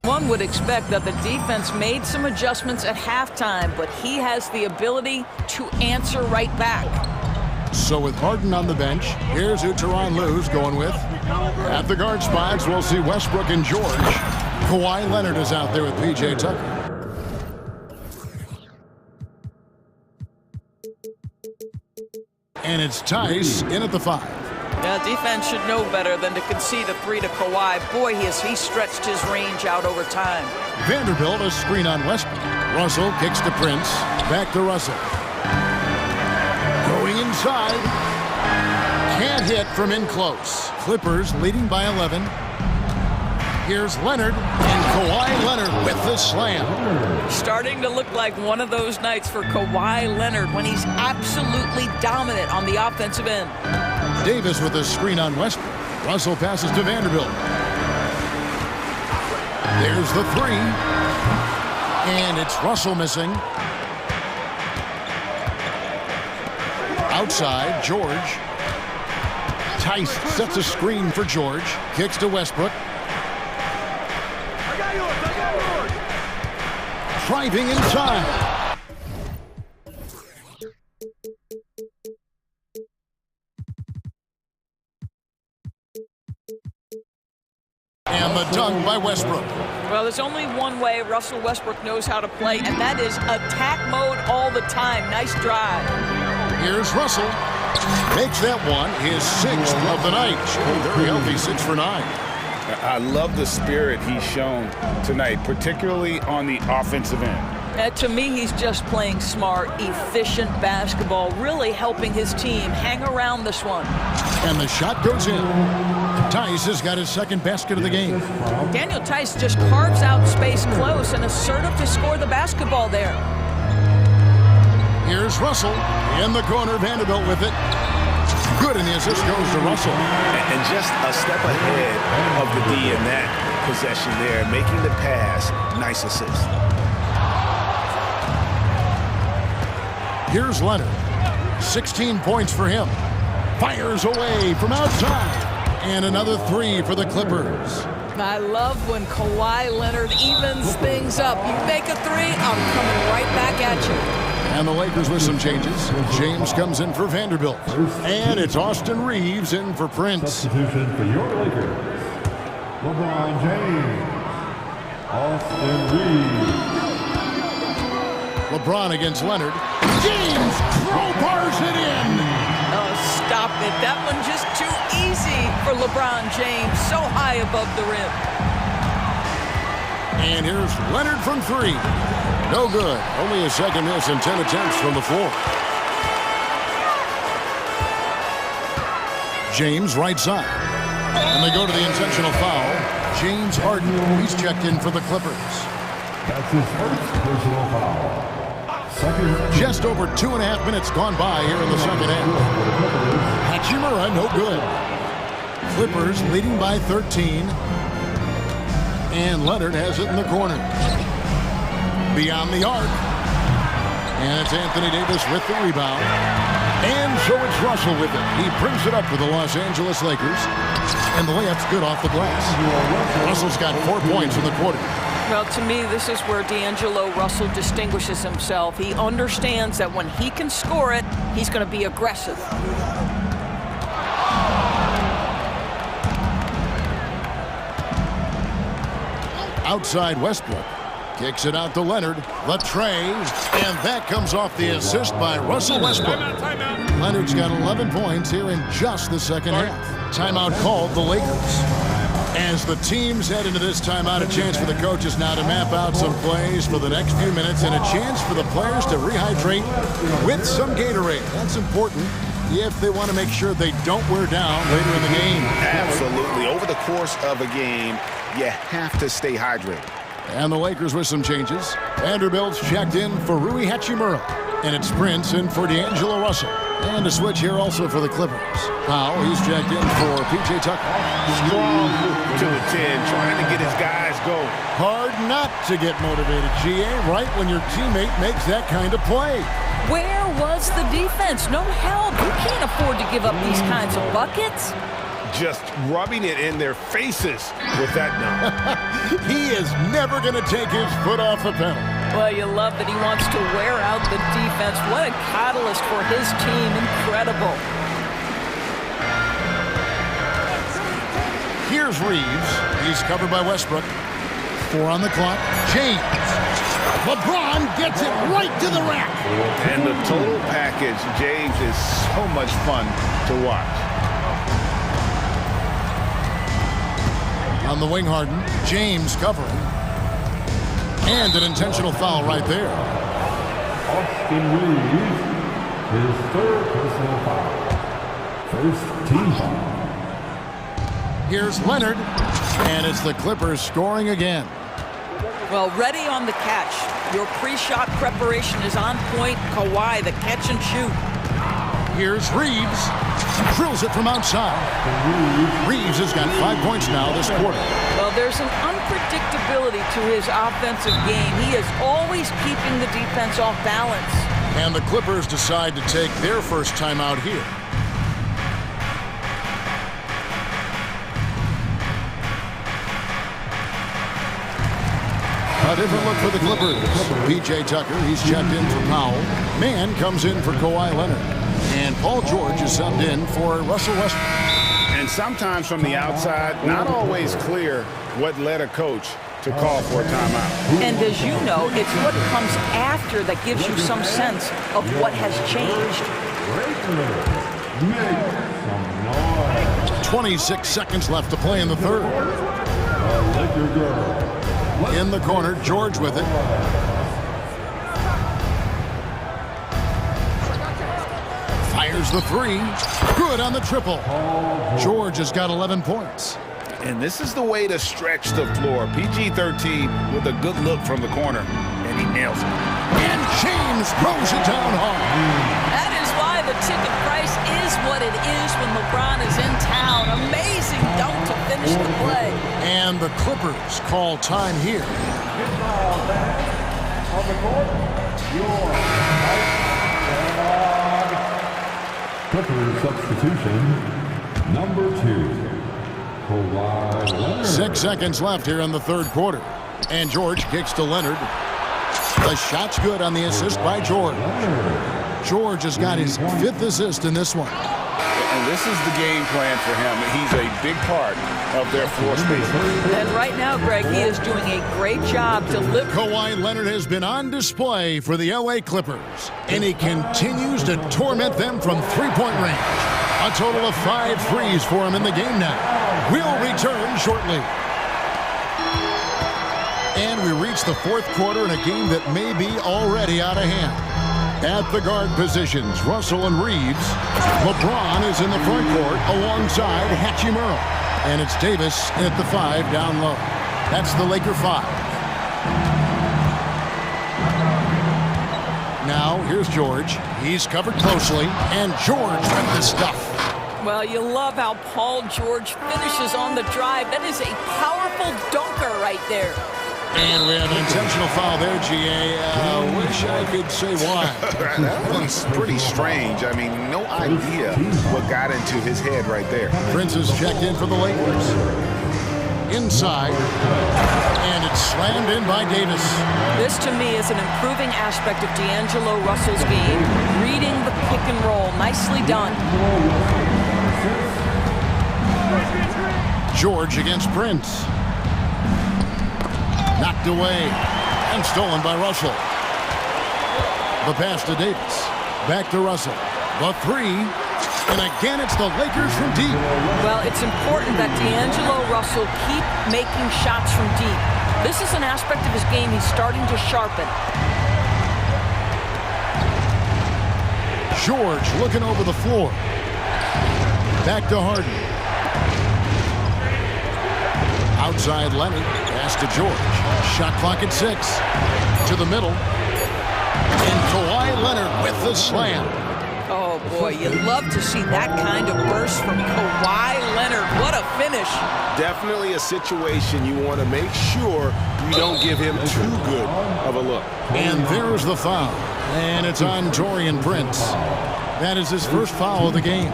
one would expect that the defense made some adjustments at halftime, but he has the ability to answer right back. So with Harden on the bench, here's who Tyronn Lue's going with. At the guard spots, we'll see Westbrook and George. Kawhi Leonard is out there with P.J. Tucker. And it's Tice in at the 5. Yeah, defense should know better than to concede a 3 to Kawhi. Boy, he stretched his range out over time. Vanderbilt a screen on Westbrook. Russell kicks to Prince. Back to Russell. Going inside. Can't hit from in close. Clippers leading by 11. Here's Leonard, and Kawhi Leonard with the slam. Starting to look like one of those nights for Kawhi Leonard when he's absolutely dominant on the offensive end. Davis with a screen on Westbrook. Russell passes to Vanderbilt. There's the 3. And it's Russell missing. Outside, George. Tice sets a screen for George. Kicks to Westbrook. Driving inside. And the dunk by Westbrook. Well, there's only one way Russell Westbrook knows how to play, and that is attack mode all the time. Nice drive. Here's Russell. Makes that one his 6th of the night. Very healthy, 6 for 9. I love the spirit he's shown tonight, particularly on the offensive end. To me, he's just playing smart, efficient basketball, really helping his team hang around this one. And the shot goes in. Tice has got his 2nd basket of the game. Daniel Tice just carves out space close and assertive to score the basketball there. Here's Russell in the corner. Vanderbilt with it. Good, and the assist goes to Russell. And just a step ahead of the D in that possession there, making the pass. Nice assist. Here's Leonard. 16 points for him. Fires away from outside. And another 3 for the Clippers. I love when Kawhi Leonard evens things up. You make a 3, I'm coming right back at you. And the Lakers with some changes. James comes in for Vanderbilt. And it's Austin Reeves in for Prince. Substitution for your Lakers. LeBron James. Austin Reeves. LeBron against Leonard. James crowbars it in. Oh, stop it. That one just too easy for LeBron James. So high above the rim. And here's Leonard from 3. No good. Only a 2nd miss and 10 attempts from the floor. James right side. And they go to the intentional foul. James Harden, he's checked in for the Clippers. That's his 1st personal foul. Just over 2.5 minutes gone by here in the 2nd half. Hachimura, no good. Clippers leading by 13. And Leonard has it in the corner. Beyond the arc. And it's Anthony Davis with the rebound. And so it's Russell with it. He brings it up for the Los Angeles Lakers. And the layup's good off the glass. Russell's got 4 points in the quarter. Well, to me, this is where D'Angelo Russell distinguishes himself. He understands that when he can score it, he's going to be aggressive. Outside Westbrook. Kicks it out to Leonard. Latre. And that comes off the assist by Russell Westbrook. Leonard's got 11 points here in just the 2nd half. Timeout called the Lakers. As the teams head into this timeout, a chance for the coaches now to map out some plays for the next few minutes and a chance for the players to rehydrate with some Gatorade. That's important if they want to make sure they don't wear down later in the game. Absolutely. Over the course of a game, you have to stay hydrated. And the Lakers with some changes. Vanderbilt's checked in for Rui Hachimura. And it's Prince in for D'Angelo Russell. And a switch here also for the Clippers. Powell, he's checked in for P.J. Tucker. Strong to the 10, trying to get his guys going. Hard not to get motivated, GA, right when your teammate makes that kind of play. Where was the defense? No help. You can't afford to give up these kinds of buckets. Just rubbing it in their faces with that dunk. He is never going to take his foot off the pedal. Well, you love that he wants to wear out the defense. What a catalyst for his team. Incredible. Here's Reeves. He's covered by Westbrook. 4 on the clock. James. LeBron gets it right to the rack. And the total package, James, is so much fun to watch. On the wing, Harden. James covering. And an intentional foul right there. Austin Reeves, his third personal foul. First team foul. Here's Leonard. And it's the Clippers scoring again. Well, ready on the catch. Your pre-shot preparation is on point. Kawhi, the catch and shoot. Here's Reeves. Drills it from outside. Reeves has got 5 points now this quarter. Well, there's an unpredictability to his offensive game. He is always keeping the defense off balance. And the Clippers decide to take their first timeout here. A different look for the Clippers. P.J. Tucker, he's checked in for Powell. Mann comes in for Kawhi Leonard. And Paul George is subbed in for Russell Westbrook. And sometimes from the outside, not always clear what led a coach to call for a timeout. And as you know, it's what comes after that gives you some sense of what has changed. 26 seconds left to play in the third. In the corner, George with it. Fires the three. Good on the triple. George has got 11 points. And this is the way to stretch the floor. PG-13 with a good look from the corner. And he nails it. And James throws it down hard. That is why the ticket price is what it is when LeBron is in town. Amazing dunk to finish the play. And the Clippers call time here. On the court, your Clippers substitution, number 2. Kawhi Leonard. 6 seconds left here in the third quarter. And George kicks to Leonard. The shot's good on the assist by George. George has got his 5th assist in this one. And this is the game plan for him. He's a big part of their floor space. And right now, Greg, he is doing a great job delivering. Kawhi Leonard has been on display for the LA Clippers, and he continues to torment them from three-point range. A total of 5 threes for him in the game now. We'll return shortly. And we reach the fourth quarter in a game that may be already out of hand. At the guard positions, Russell and Reeves. LeBron is in the front court alongside Hachimura. And it's Davis at the 5 down low. That's the Laker 5. Now, here's George. He's covered closely, and George with the stuff. Well, you love how Paul George finishes on the drive. That is a powerful dunker right there. And we have an intentional foul there, G.A. Wish I could say why. That one's pretty strange. I mean, no idea what got into his head right there. Prince is checked in for the Lakers. Inside. And it's slammed in by Davis. This, to me, is an improving aspect of D'Angelo Russell's game. Reading the pick and roll. Nicely done. George against Prince. Knocked away and stolen by Russell. The pass to Davis. Back to Russell. The 3. And again, it's the Lakers from deep. Well, it's important that D'Angelo Russell keep making shots from deep. This is an aspect of his game he's starting to sharpen. George looking over the floor. Back to Harden. Outside Leonard. Pass to George. Shot clock at 6. To the middle. And Kawhi Leonard with the slam. Oh, boy, you love to see that kind of burst from Kawhi Leonard. What a finish. Definitely a situation you want to make sure you don't give him too good of a look. And there's the foul. And it's on Taurean Prince. That is his first foul of the game.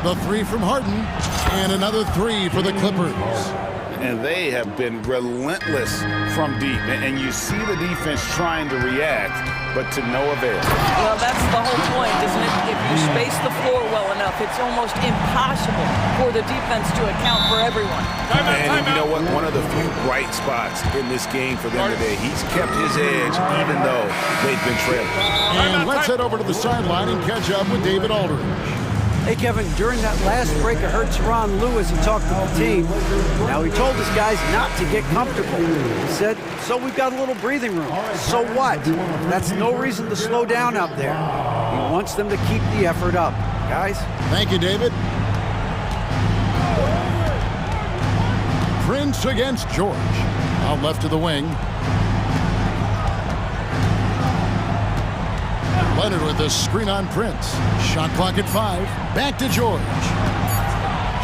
The 3 from Harden. And another 3 for the Clippers. And they have been relentless from deep. And you see the defense trying to react. but to no avail. Well, that's the whole point, isn't it? If you space the floor well enough, it's almost impossible for the defense to account for everyone. And you know what? One of the few bright spots in this game for them today, he's kept his edge even though they've been trailing. And let's head over to the sideline and catch up with David Aldridge. Hey, Kevin, during that last break, I heard Teron Lewis, he talked to the team. Now, he told his guys not to get comfortable. He said, so we've got a little breathing room. So what? That's no reason to slow down out there. He wants them to keep the effort up. Guys? Thank you, David. Prince against George. Out left to the wing. Leonard with a screen on Prince. Shot clock at 5. Back to George.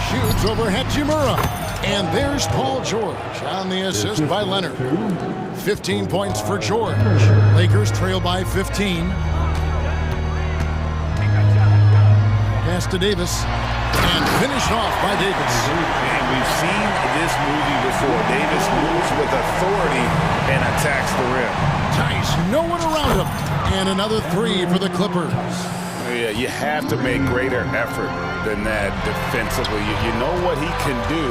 Shoots over Hachimura. And there's Paul George on the assist by Leonard. 15 points for George. Lakers trail by 15. Pass to Davis. And finished off by Davis. And we've seen this movie before. Davis moves with authority and attacks the rim. Tice, no one around him. And another 3 for the Clippers. Yeah, you have to make greater effort than that defensively. You know what he can do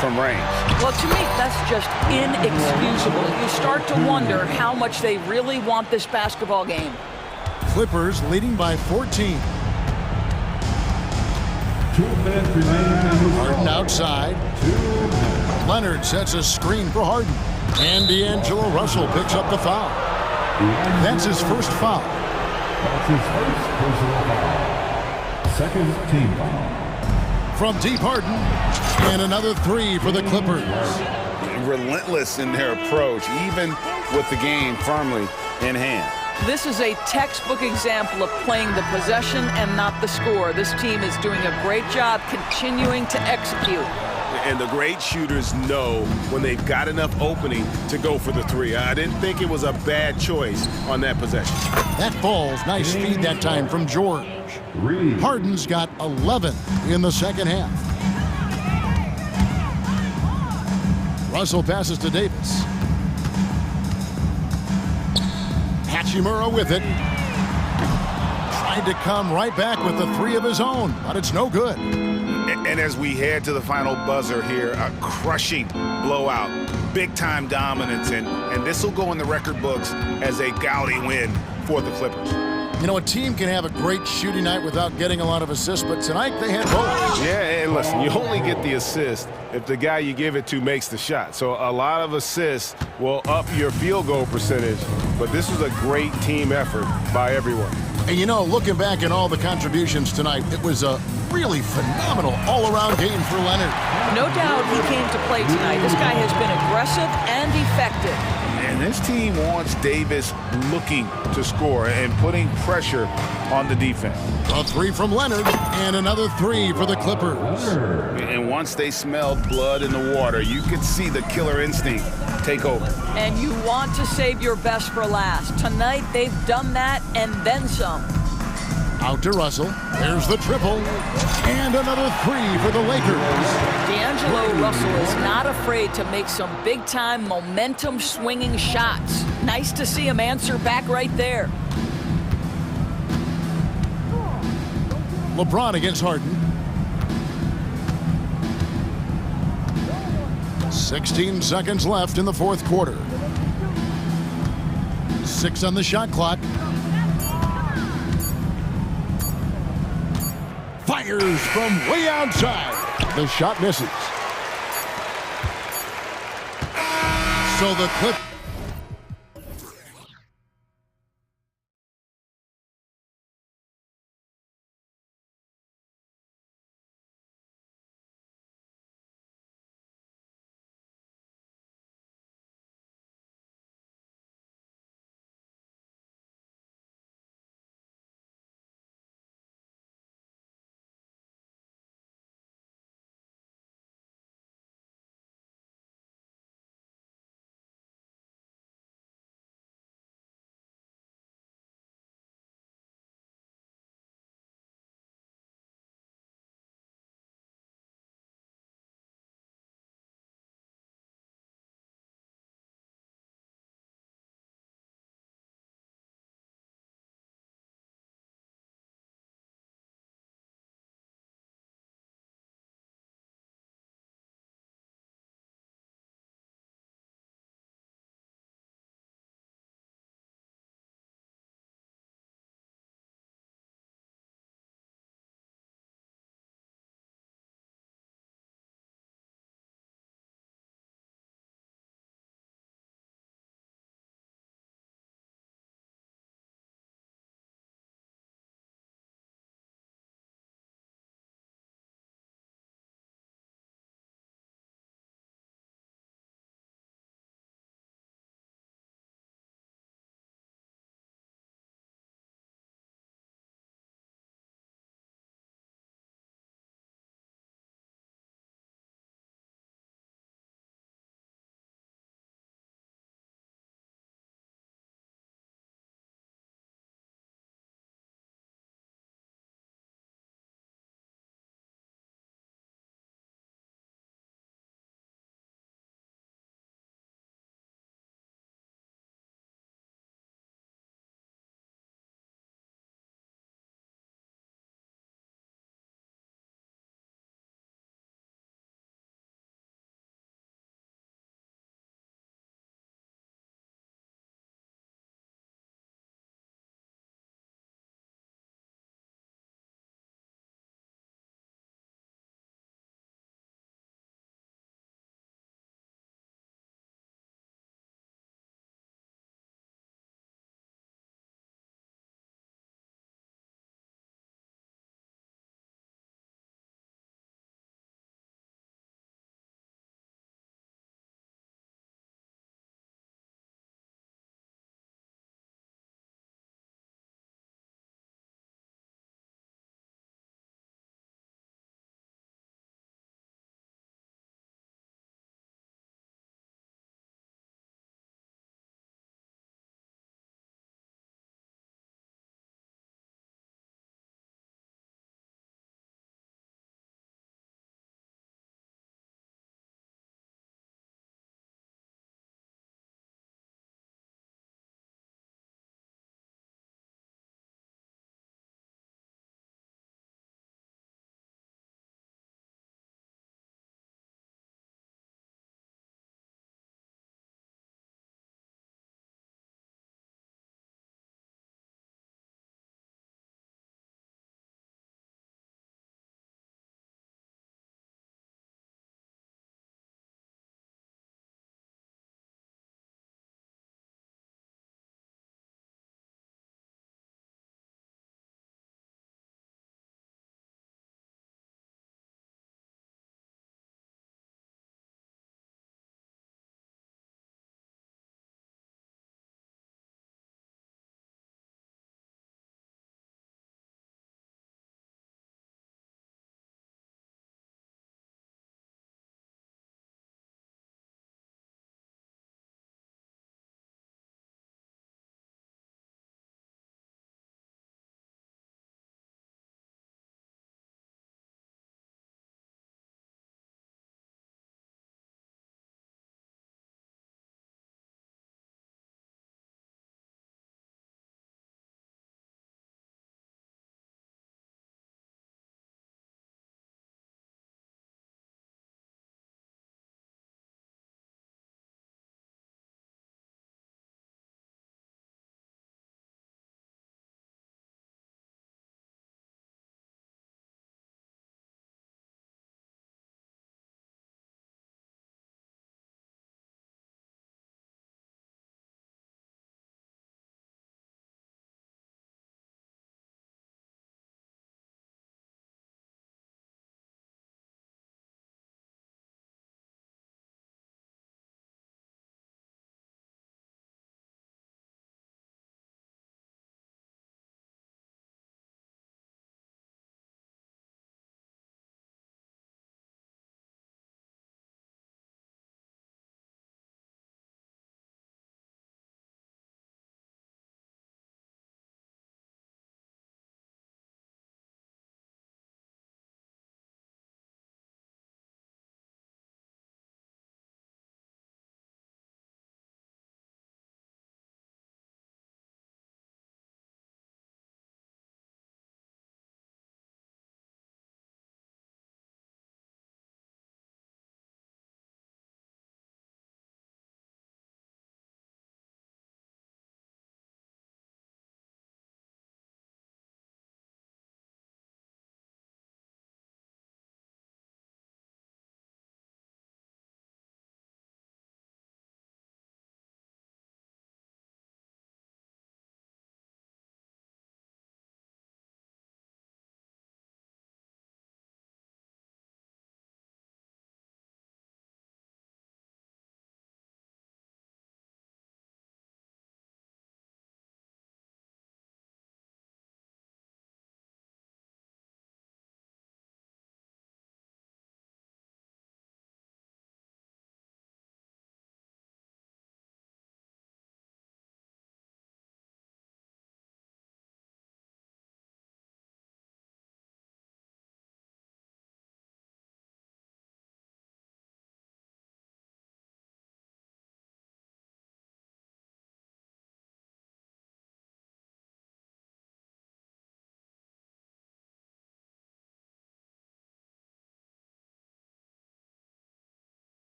from range. Well, to me, that's just inexcusable. You start to wonder how much they really want this basketball game. Clippers leading by 14. 2 minutes remaining. Harden outside. Leonard sets a screen for Harden. And D'Angelo Russell picks up the foul. That's his first foul. That's his first personal foul. Second team foul. From deep, Harden. And another 3 for the Clippers. Relentless in their approach, even with the game firmly in hand. This is a textbook example of playing the possession and not the score. This team is doing a great job continuing to execute. And the great shooters know when they've got enough opening to go for the 3. I didn't think it was a bad choice on that possession. That falls. Nice feed that time from George. Harden's got 11 in the second half. Russell passes to Davis. Hachimura with it. Tried to come right back with the 3 of his own, but it's no good. And as we head to the final buzzer here, a crushing blowout, big-time dominance, and this will go in the record books as a gaudy win for the Clippers. You know, a team can have a great shooting night without getting a lot of assists, but tonight they had both. Yeah, and listen, you only get the assist if the guy you give it to makes the shot. So a lot of assists will up your field goal percentage, but this was a great team effort by everyone. And you know, looking back at all the contributions tonight, it was a really phenomenal all-around game for Leonard. No doubt he came to play tonight. This guy has been aggressive and effective. And this team wants Davis looking to score and putting pressure on the defense. A 3 from Leonard and another 3 for the Clippers. And once they smelled blood in the water, you could see the killer instinct take over. And you want to save your best for last. Tonight they've done that and then some. Out to Russell. There's the triple. And another 3 for the Lakers. D'Angelo Russell is not afraid to make some big-time momentum-swinging shots. Nice to see him answer back right there. LeBron against Harden. 16 seconds left in the fourth quarter. 6 on the shot clock. Fires from way outside. The shot misses. So the Clippers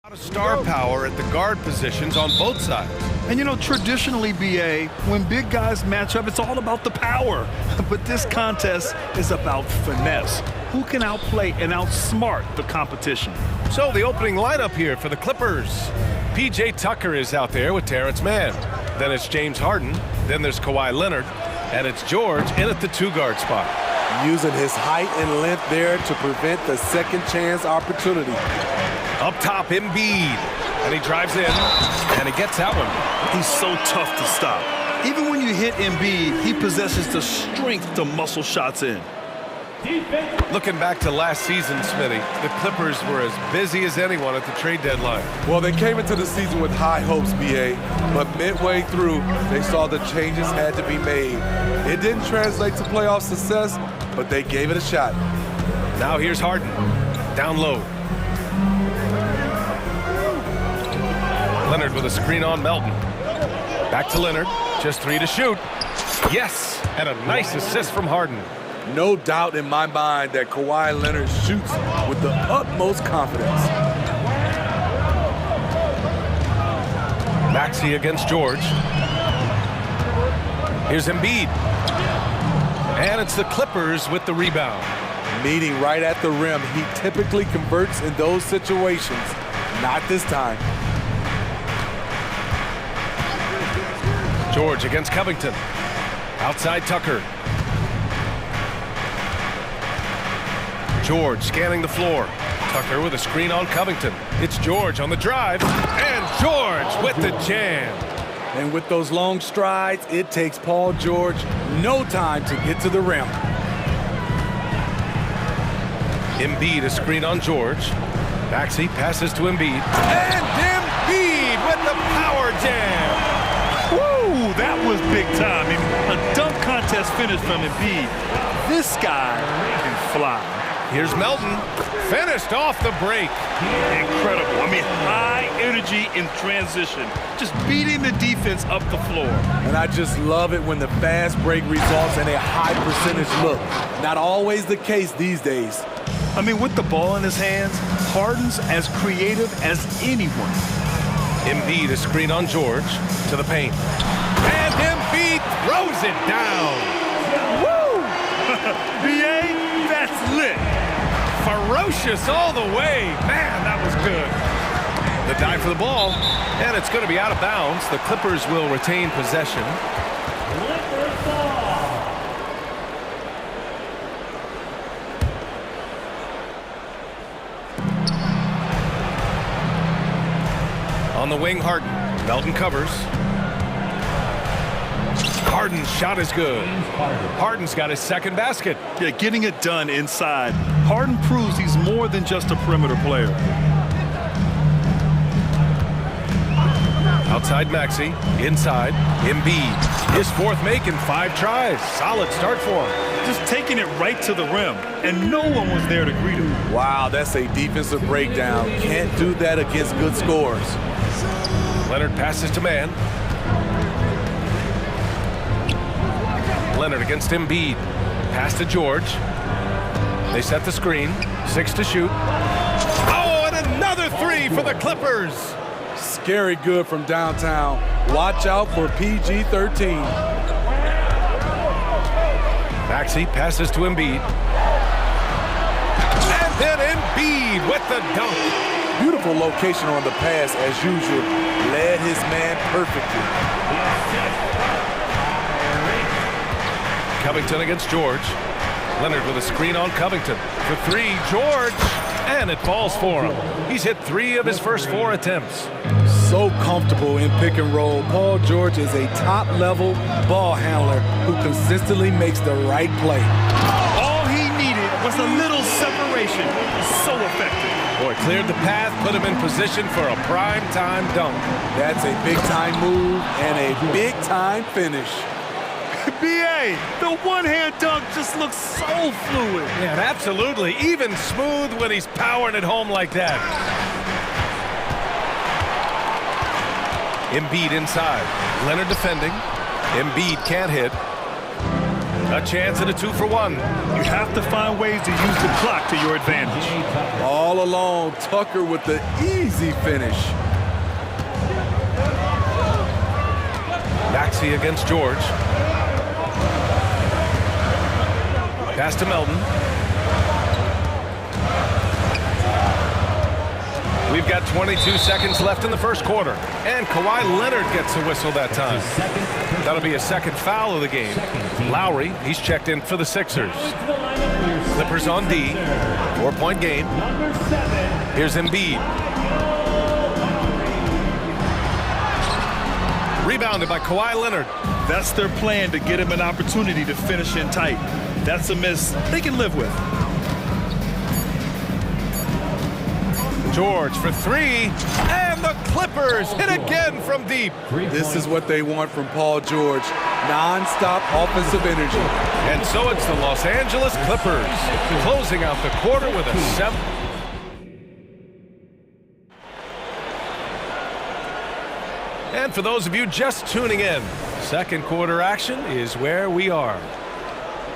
A lot of star power at the guard positions on both sides. And you know, traditionally, BA, when big guys match up, it's all about the power. But this contest is about finesse. Who can outplay and outsmart the competition? So the opening lineup here for the Clippers. P.J. Tucker is out there with Terrence Mann. Then it's James Harden. Then there's Kawhi Leonard. And it's George in at the 2-guard spot. Using his height and length there to prevent the second chance opportunity. Up top, Embiid. And he drives in, and he gets that one. He's so tough to stop. Even when you hit Embiid, he possesses the strength to muscle shots in. Looking back to last season, Smitty, the Clippers were as busy as anyone at the trade deadline. Well, they came into the season with high hopes, BA, but midway through, they saw the changes had to be made. It didn't translate to playoff success, but they gave it a shot. Now here's Harden, down low. Leonard with a screen on Melton. Back to Leonard, just 3 to shoot. Yes, and a nice assist from Harden. No doubt in my mind that Kawhi Leonard shoots with the utmost confidence. Maxey against George. Here's Embiid. And it's the Clippers with the rebound. Meeting right at the rim, he typically converts in those situations. Not this time. George against Covington. Outside Tucker. George scanning the floor. Tucker with a screen on Covington. It's George on the drive. And George with the jam. And with those long strides, it takes Paul George no time to get to the rim. Embiid a screen on George. Maxey passes to Embiid. And Embiid with the power jam. Woo, that was big time. I mean, a dunk contest finish from Embiid. This guy can fly. Here's Melton, finished off the break. Incredible. I mean, high energy in transition. Just beating the defense up the floor. And I just love it when the fast break results in a high percentage look. Not always the case these days. I mean, with the ball in his hands, Harden's as creative as anyone. Embiid a screen on George to the paint. And Embiid throws it down. Woo! BA, that's lit. Ferocious all the way. Man, that was good. The dive for the ball, and it's going to be out of bounds. The Clippers will retain possession. On the wing, Harden. Melton covers. Harden's shot is good. Harden's got his second basket. Yeah, getting it done inside. Harden proves he's more than just a perimeter player. Outside Maxey, inside Embiid. His fourth make in 5 tries. Solid start for him. Just taking it right to the rim, and no one was there to greet him. Wow, that's a defensive breakdown. Can't do that against good scores. Leonard passes to Mann. Leonard against Embiid. Pass to George. They set the screen. 6 to shoot. Oh, and another 3 for the Clippers. Scary good from downtown. Watch out for PG-13. Maxey passes to Embiid. And then Embiid with the dunk. Beautiful location on the pass as usual. Led his man perfectly. Covington against George. Leonard with a screen on Covington. For 3, George. And it falls for him. He's hit 3 of his first 4 attempts. So comfortable in pick and roll. Paul George is a top-level ball handler who consistently makes the right play. All he needed was a little separation. So effective. Boy, cleared the path, put him in position for a prime-time dunk. That's a big-time move and a big-time finish. BA, the one-hand dunk just looks so fluid. Yeah, absolutely. Even smooth when he's powering it home like that. Embiid inside. Leonard defending. Embiid can't hit. A chance at a 2-for-1. You have to find ways to use the clock to your advantage. All alone, Tucker with the easy finish. Maxey against George. Pass to Melton. We've got 22 seconds left in the first quarter. And Kawhi Leonard gets a whistle that time. That'll be a second foul of the game. Lowry, he's checked in for the Sixers. Clippers on D. 4-point game. Here's Embiid. Rebounded by Kawhi Leonard. That's their plan, to get him an opportunity to finish in tight. That's a miss they can live with. George for three, and the Clippers hit again from deep. This is what they want from Paul George. Non-stop offensive energy. And so it's the Los Angeles Clippers closing out the quarter with a 7. And for those of you just tuning in, second quarter action is where we are.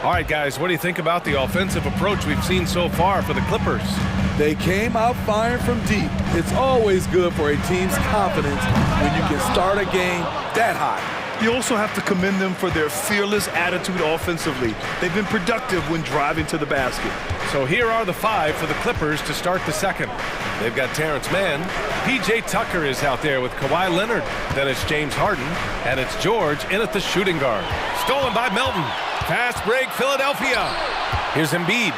All right, guys, what do you think about the offensive approach we've seen so far for the Clippers? They came out firing from deep. It's always good for a team's confidence when you can start a game that hot. You also have to commend them for their fearless attitude offensively. They've been productive when driving to the basket. So here are the 5 for the Clippers to start the second. They've got Terrence Mann. P.J. Tucker is out there with Kawhi Leonard. Then it's James Harden. And it's George in at the shooting guard. Stolen by Melton. Fast break, Philadelphia. Here's Embiid.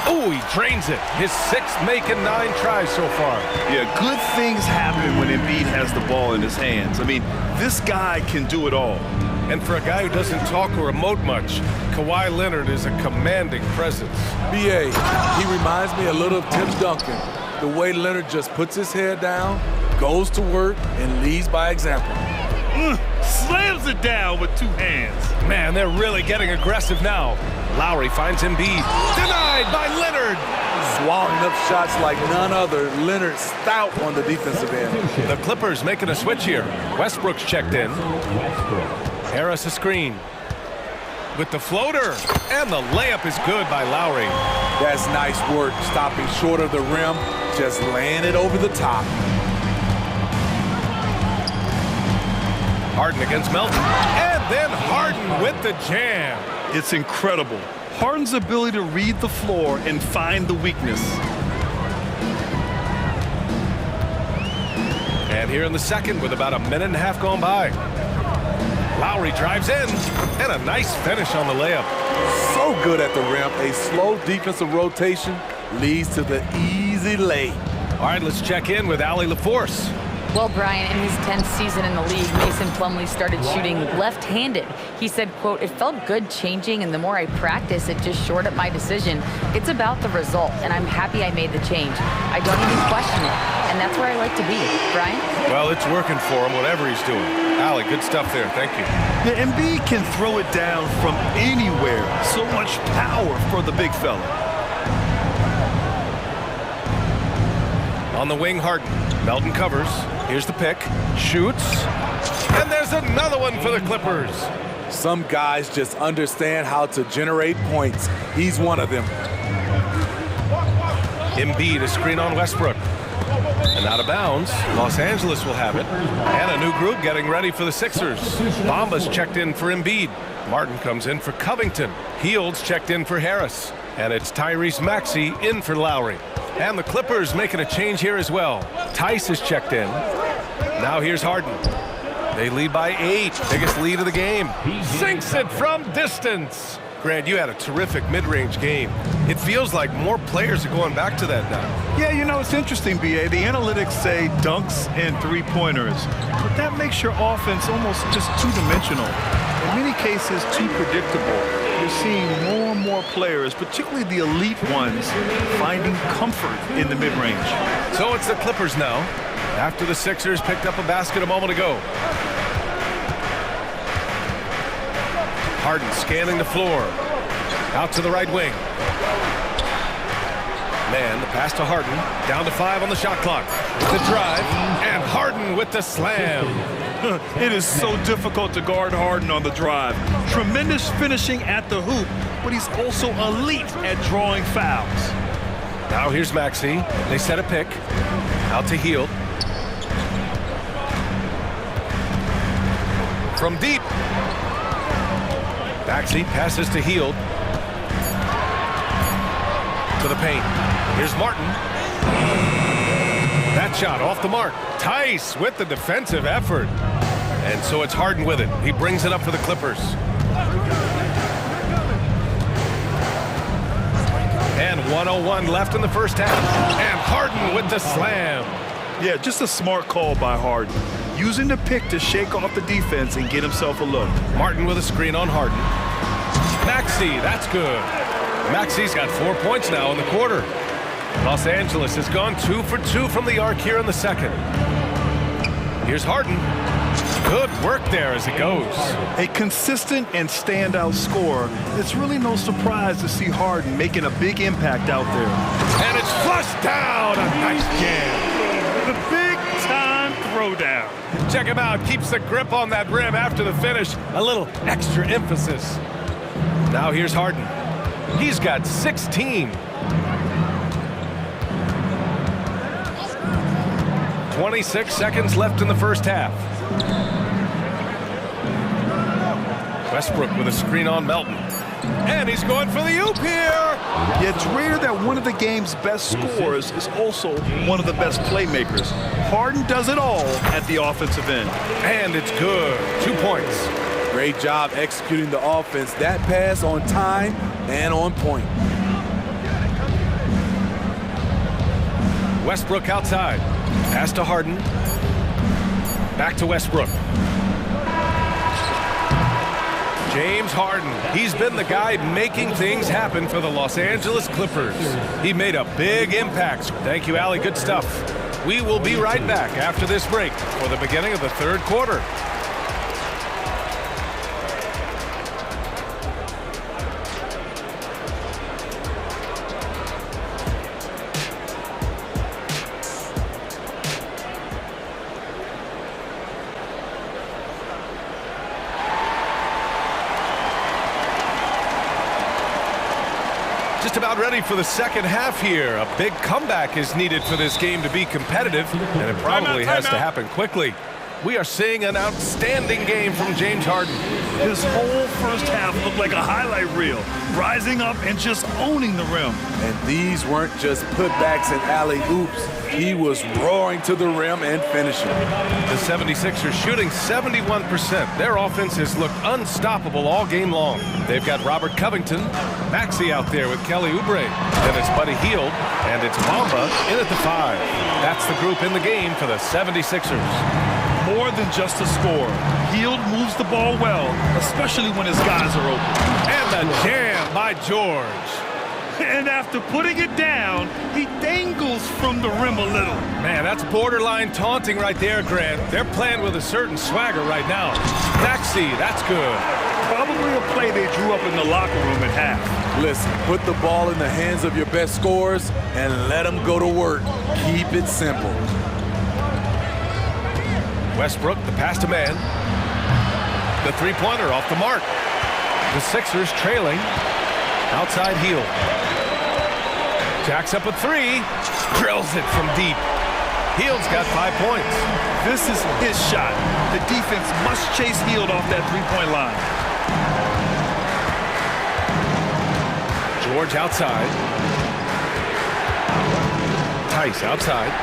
Oh, he drains it. His 6th making 9 tries so far. Yeah, good things happen when Embiid has the ball in his hands. I mean, this guy can do it all. And for a guy who doesn't talk or emote much, Kawhi Leonard is a commanding presence. B.A., he reminds me a little of Tim Duncan. The way Leonard just puts his head down, goes to work, and leads by example. Slams it down with 2 hands. Man, they're really getting aggressive now. Lowry finds Embiid. Denied by Leonard. Swallowing up shots like none other. Leonard stout on the defensive end. The Clippers making a switch here. Westbrook's checked in. Harris a screen. With the floater. And the layup is good by Lowry. That's nice work. Stopping short of the rim. Just laying it over the top. Harden against Melton. And then Harden with the jam. It's incredible. Harden's ability to read the floor and find the weakness. And here in the second with about a minute and a half gone by. Lowry drives in. And a nice finish on the layup. So good at the rim. A slow defensive rotation leads to the easy lay. All right, let's check in with Allie LaForce. Well, Brian, in his 10th season in the league, Mason Plumlee started shooting left-handed. He said, quote, "It felt good changing, and the more I practice, it just shored up my decision. It's about the result, and I'm happy I made the change. I don't even question it, and that's where I like to be." Brian? Well, it's working for him, whatever he's doing. Allie, good stuff there. Thank you. The Embiid can throw it down from anywhere. So much power for the big fella. On the wing, Harden. Melton covers. Here's the pick. Shoots. And there's another one for the Clippers. Some guys just understand how to generate points. He's one of them. Embiid, a screen on Westbrook. And out of bounds. Los Angeles will have it. And a new group getting ready for the Sixers. Bamba's checked in for Embiid. Martin comes in for Covington. Fields checked in for Harris. And it's Tyrese Maxey in for Lowry. And the Clippers making a change here as well. Tice is checked in. Now here's Harden. They lead by 8. Biggest lead of the game. Sinks it from distance. Grant, you had a terrific mid-range game. It feels like more players are going back to that now. Yeah, you know, it's interesting, B.A. The analytics say dunks and three-pointers. But that makes your offense almost just two-dimensional. In many cases, too predictable. You're seeing more and more players, particularly the elite ones, finding comfort in the mid-range. So it's the Clippers now, after the Sixers picked up a basket a moment ago. Harden scanning the floor. Out to the right wing. Man, the pass to Harden. Down to 5 on the shot clock. The drive, and Harden Harden with the slam. It is so difficult to guard Harden on the drive. Tremendous finishing at the hoop, but he's also elite at drawing fouls. Now here's Maxey. They set a pick. Out to Hield. From deep. Maxey passes to Hield. To the paint. Here's Martin. That shot off the mark. Tice with the defensive effort. And so it's Harden with it. He brings it up for the Clippers. And 1:01 left in the first half. And Harden with the slam. Yeah, just a smart call by Harden. Using the pick to shake off the defense and get himself a look. Martin with a screen on Harden. Maxey, that's good. Maxey's got 4 points now in the quarter. Los Angeles has gone 2 for 2 from the arc here in the second. Here's Harden. Good work there as it goes. A consistent and standout scorer. It's really no surprise to see Harden making a big impact out there. And it's flushed down. A nice jam. The big-time throwdown. Check him out. Keeps the grip on that rim after the finish. A little extra emphasis. Now here's Harden. He's got 16. 26 seconds left in the first half. Westbrook with a screen on Melton. And he's going for the oop here. Yeah, it's rare that one of the game's best scorers is also one of the best playmakers. Harden does it all at the offensive end. And it's good. 2 points. Great job executing the offense. That pass on time and on point. Westbrook outside. Pass to Harden. Back to Westbrook. James Harden. He's been the guy making things happen for the Los Angeles Clippers. He made a big impact. Thank you, Allie. Good stuff. We will be right back after this break for the beginning of the third quarter. Just about ready for the second half here. A big comeback is needed for this game to be competitive, and it probably has to happen quickly. We are seeing an outstanding game from James Harden. His whole first half looked like a highlight reel, rising up and just owning the rim. And these weren't just putbacks and alley-oops. He was roaring to the rim and finishing. The 76ers shooting 71%. Their offense has looked unstoppable all game long. They've got Robert Covington, Maxey out there with Kelly Oubre. Then it's Buddy Hield, and it's Bamba in at the 5. That's the group in the game for the 76ers. More than just a scorer. Hield moves the ball well, especially when his guys are open. And the jam by George. And after putting it down, he dangles from the rim a little. Man, that's borderline taunting right there, Grant. They're playing with a certain swagger right now. Maxey, that's good. Probably a play they drew up in the locker room at half. Listen, put the ball in the hands of your best scorers and let them go to work. Keep it simple. Westbrook, the pass to man. The three-pointer off the mark. The Sixers trailing. Outside Hield. Jacks up a 3. Drills it from deep. Hield's got 5 points. This is his shot. The defense must chase Hield off that three-point line. George outside. Tice outside.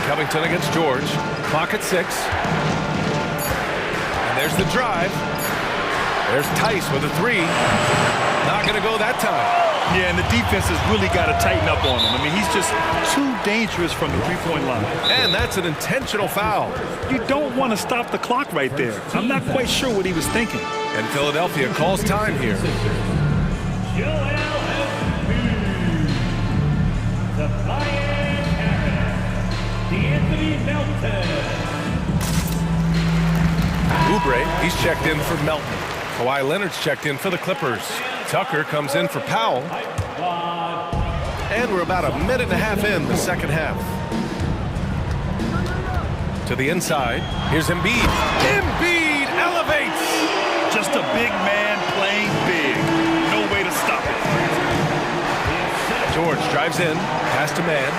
Covington against George. Clock at 6. And there's the drive. There's Tice with a 3. Not going to go that time. Yeah, and the defense has really got to tighten up on him. I mean, he's just too dangerous from the three-point line. And that's an intentional foul. You don't want to stop the clock right there. I'm not quite sure what he was thinking. And Philadelphia calls time here. Oubre, he's checked in for Melton. Kawhi Leonard's checked in for the Clippers. Tucker comes in for Powell. And we're about a minute and a half in the second half. To the inside. Here's Embiid. Embiid elevates. Just a big man playing big. No way to stop it. George drives in. Pass to man.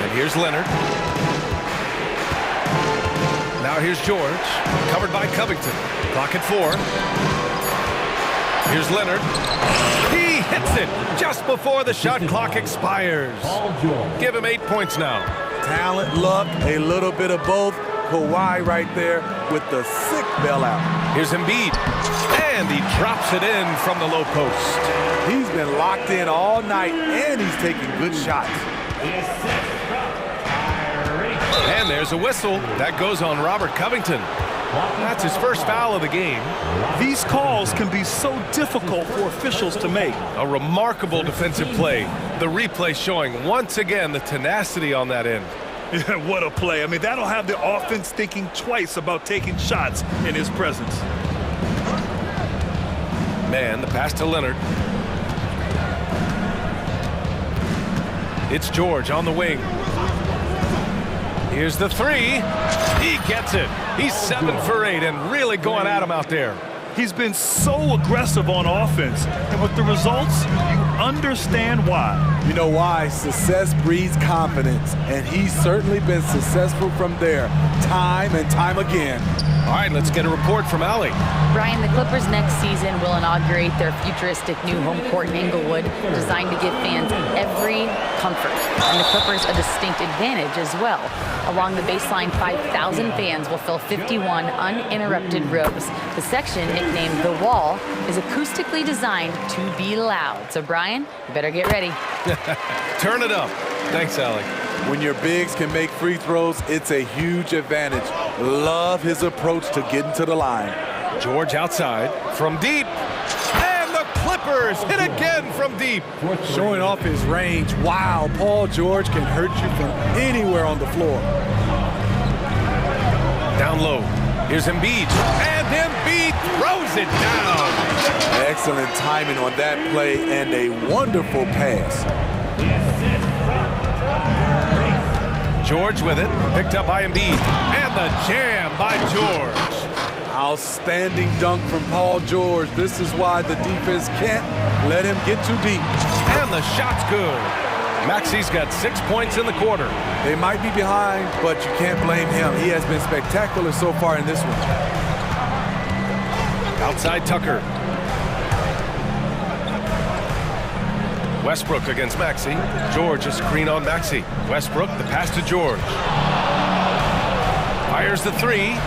And here's Leonard. Now here's George. Covered by Covington. Clock at 4. Here's Leonard. He hits it just before the shot clock expires. Give him 8 points now. Talent, luck, a little bit of both. Kawhi right there with the sick bailout. Here's Embiid. And he drops it in from the low post. He's been locked in all night, and he's taking good shots. And there's a whistle. That goes on Robert Covington. That's his first foul of the game. These calls can be so difficult for officials to make. A remarkable defensive play. The replay showing once again the tenacity on that end. What a play. I mean, that'll have the offense thinking twice about taking shots in his presence. Man, the pass to Leonard. It's George on the wing. Here's the three. He gets it. He's 7 for 8 and really going at him out there. He's been so aggressive on offense, and with the results, you understand why. You know why? Success breeds confidence, and he's certainly been successful from there, time and time again. All right, let's get a report from Allie. Brian, the Clippers next season will inaugurate their futuristic new home court in Inglewood, designed to give fans every comfort. And the Clippers a distinct advantage as well. Along the baseline, 5,000 fans will fill 51 uninterrupted rows. The section, nicknamed The Wall, is acoustically designed to be loud. So, Brian, you better get ready. Turn it up. Thanks, Allie. When your bigs can make free throws, it's a huge advantage. Love his approach to getting to the line. George outside from deep. And the Clippers hit again from deep. Showing off his range. Wow, Paul George can hurt you from anywhere on the floor. Down low. Here's Embiid. And Embiid throws it down. Excellent timing on that play and a wonderful pass. George with it, picked up by Embiid, and the jam by George. Outstanding dunk from Paul George. This is why the defense can't let him get too deep. And the shot's good. Maxi's got 6 points in the quarter. They might be behind, but you can't blame him. He has been spectacular so far in this one. Outside Tucker. Westbrook against Maxey. George a screen on Maxey. Westbrook, the pass to George. Fires the three.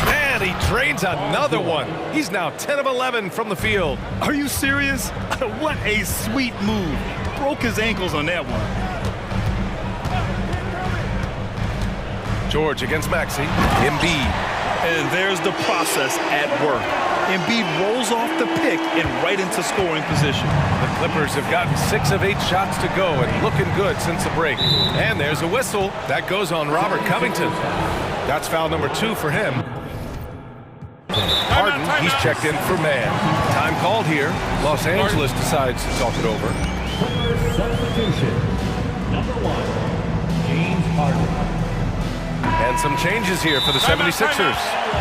And he drains another one. He's now 10 of 11 from the field. Are you serious? What a sweet move. Broke his ankles on that one. George against Maxey. Embiid. And there's the process at work. Embiid rolls off the pick and right into scoring position. The Clippers have gotten 6 of 8 shots to go and looking good since the break. And there's a whistle. That goes on Robert Covington. That's foul number 2 for him. Harden, he's checked in for man. Time called here. Los Angeles decides to talk it over. Substitution. Number 1, James Harden. And some changes here for the 76ers.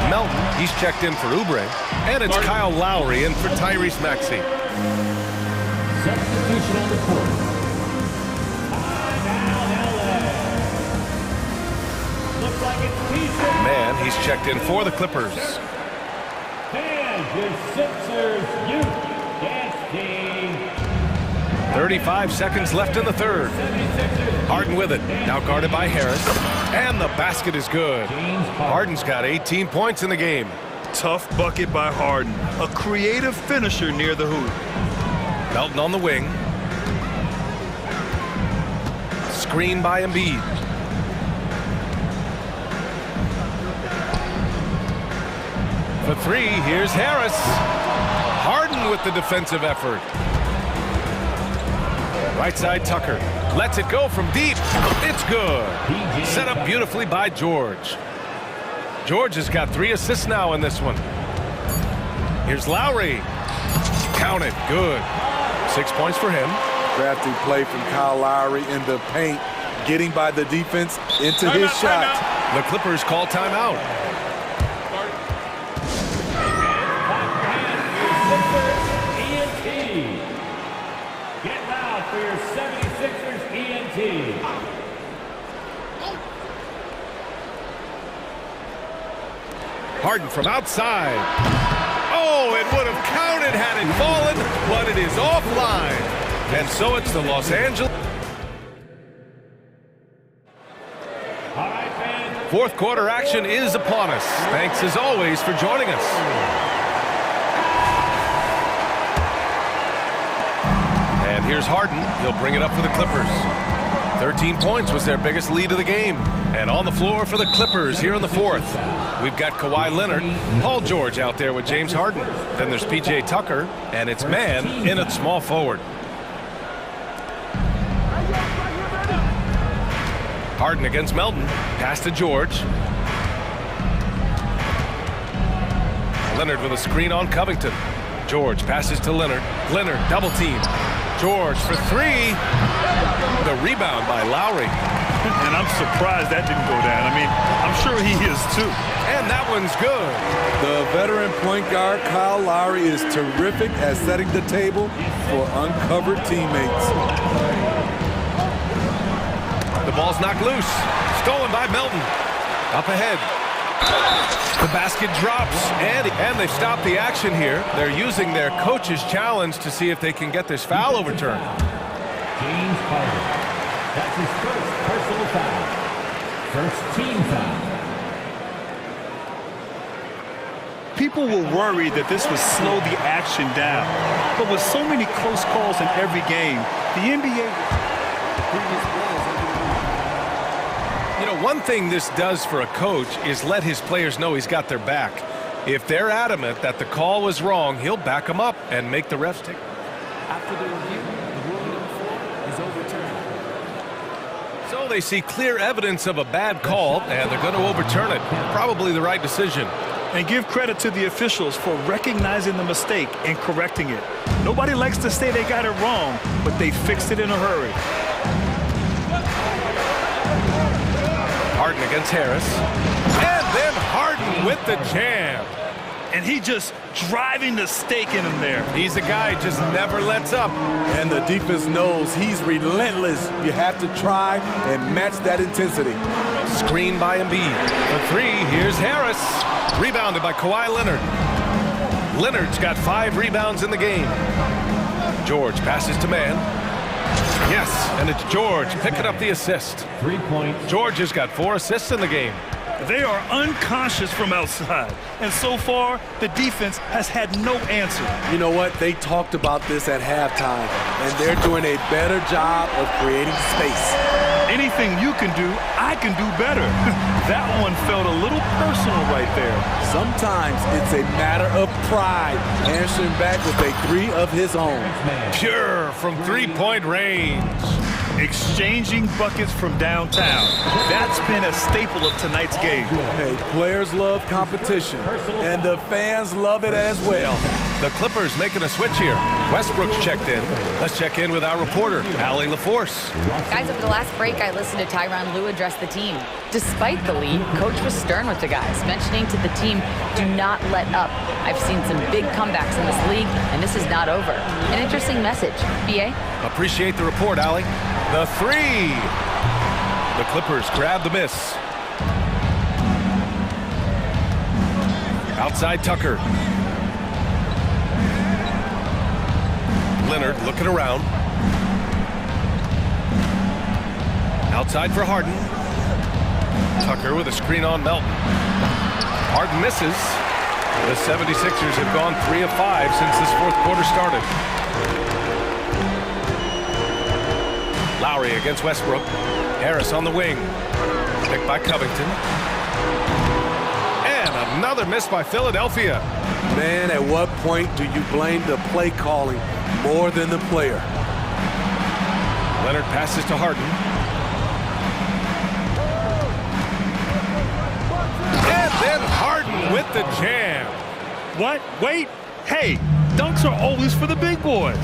Melton, he's checked in for Oubre. And it's Kyle Lowry in for Tyrese Maxey. Substitution on the court. Looks like it's decent. Man, he's checked in for the Clippers. And your Sixers youth dance team. 35 seconds left in the third. Harden with it, now guarded by Harris. And the basket is good. Harden's got 18 points in the game. Tough bucket by Harden. A creative finisher near the hoop. Melton on the wing. Screen by Embiid. For 3, here's Harris. Harden with the defensive effort. Right side Tucker. Lets it go from deep. It's good. Set up beautifully by George. George has got 3 assists now in this one. Here's Lowry. Count it. Good. 6 points for him. Crafty play from Kyle Lowry in the paint, getting by the defense into his shot. The Clippers call timeout. ENT. Get loud for your 76ers ENT. Harden from outside. Oh, it would have counted had it fallen, but it is offline. And so it's the Los Angeles. Fourth quarter action is upon us. Thanks as always for joining us. And here's Harden. He'll bring it up for the Clippers. 13 points was their biggest lead of the game. And on the floor for the Clippers here in the fourth, we've got Kawhi Leonard, Paul George out there with James Harden. Then there's P.J. Tucker, and it's man in at small forward. Harden against Melton. Pass to George. Leonard with a screen on Covington. George passes to Leonard. Leonard double team. George for three. The rebound by Lowry. And I'm surprised that didn't go down. I mean, I'm sure he is too. And that one's good. The veteran point guard, Kyle Lowry, is terrific at setting the table for uncovered teammates. The ball's knocked loose. Stolen by Melton. Up ahead. The basket drops, and they've stopped the action here. They're using their coach's challenge to see if they can get this foul overturned. James Harden. That's his first personal foul. First team foul. People were worried that this would slow the action down. But with so many close calls in every game, the NBA... You know, one thing this does for a coach is let his players know he's got their back. If they're adamant that the call was wrong, he'll back them up and make the refs take. After the review, the ruling on the floor is overturned. So they see clear evidence of a bad call, and they're going to overturn it. Probably the right decision. And give credit to the officials for recognizing the mistake and correcting it. Nobody likes to say they got it wrong, but they fixed it in a hurry. Harden against Harris. And then Harden with the jam. And he just driving the stake in him there. He's a guy who just never lets up. And the defense knows he's relentless. You have to try and match that intensity. Screen by Embiid. For three, here's Harris. Rebounded by Kawhi Leonard. Leonard's got 5 rebounds in the game. George passes to man. Yes, and it's George picking up the assist. 3 points. George has got 4 assists in the game. They are unconscious from outside. And so far, the defense has had no answer. You know what? They talked about this at halftime, and they're doing a better job of creating space. Anything you can do, I can do better. That one felt a little personal right there. Sometimes it's a matter of pride, answering back with a 3 of his own. Pure from 3-point range. Exchanging buckets from downtown. That's been a staple of tonight's game. Hey, players love competition, and the fans love it as well. The Clippers making a switch here. Westbrook's checked in. Let's check in with our reporter, Allie LaForce. Guys, over the last break, I listened to Tyronn Lue address the team. Despite the lead, Coach was stern with the guys, mentioning to the team, do not let up. I've seen some big comebacks in this league, and this is not over. An interesting message. B.A.? Appreciate the report, Allie. The 3. The Clippers grab the miss. Outside Tucker. Leonard looking around. Outside for Harden. Tucker with a screen on Melton. Harden misses. The 76ers have gone 3 of 5 since this fourth quarter started. Lowry against Westbrook. Harris on the wing. Picked by Covington. And another miss by Philadelphia. Man, at what point do you blame the play calling more than the player? Leonard passes to Harden. And then Harden with the jam. What? Wait. Hey, dunks are always for the big boys.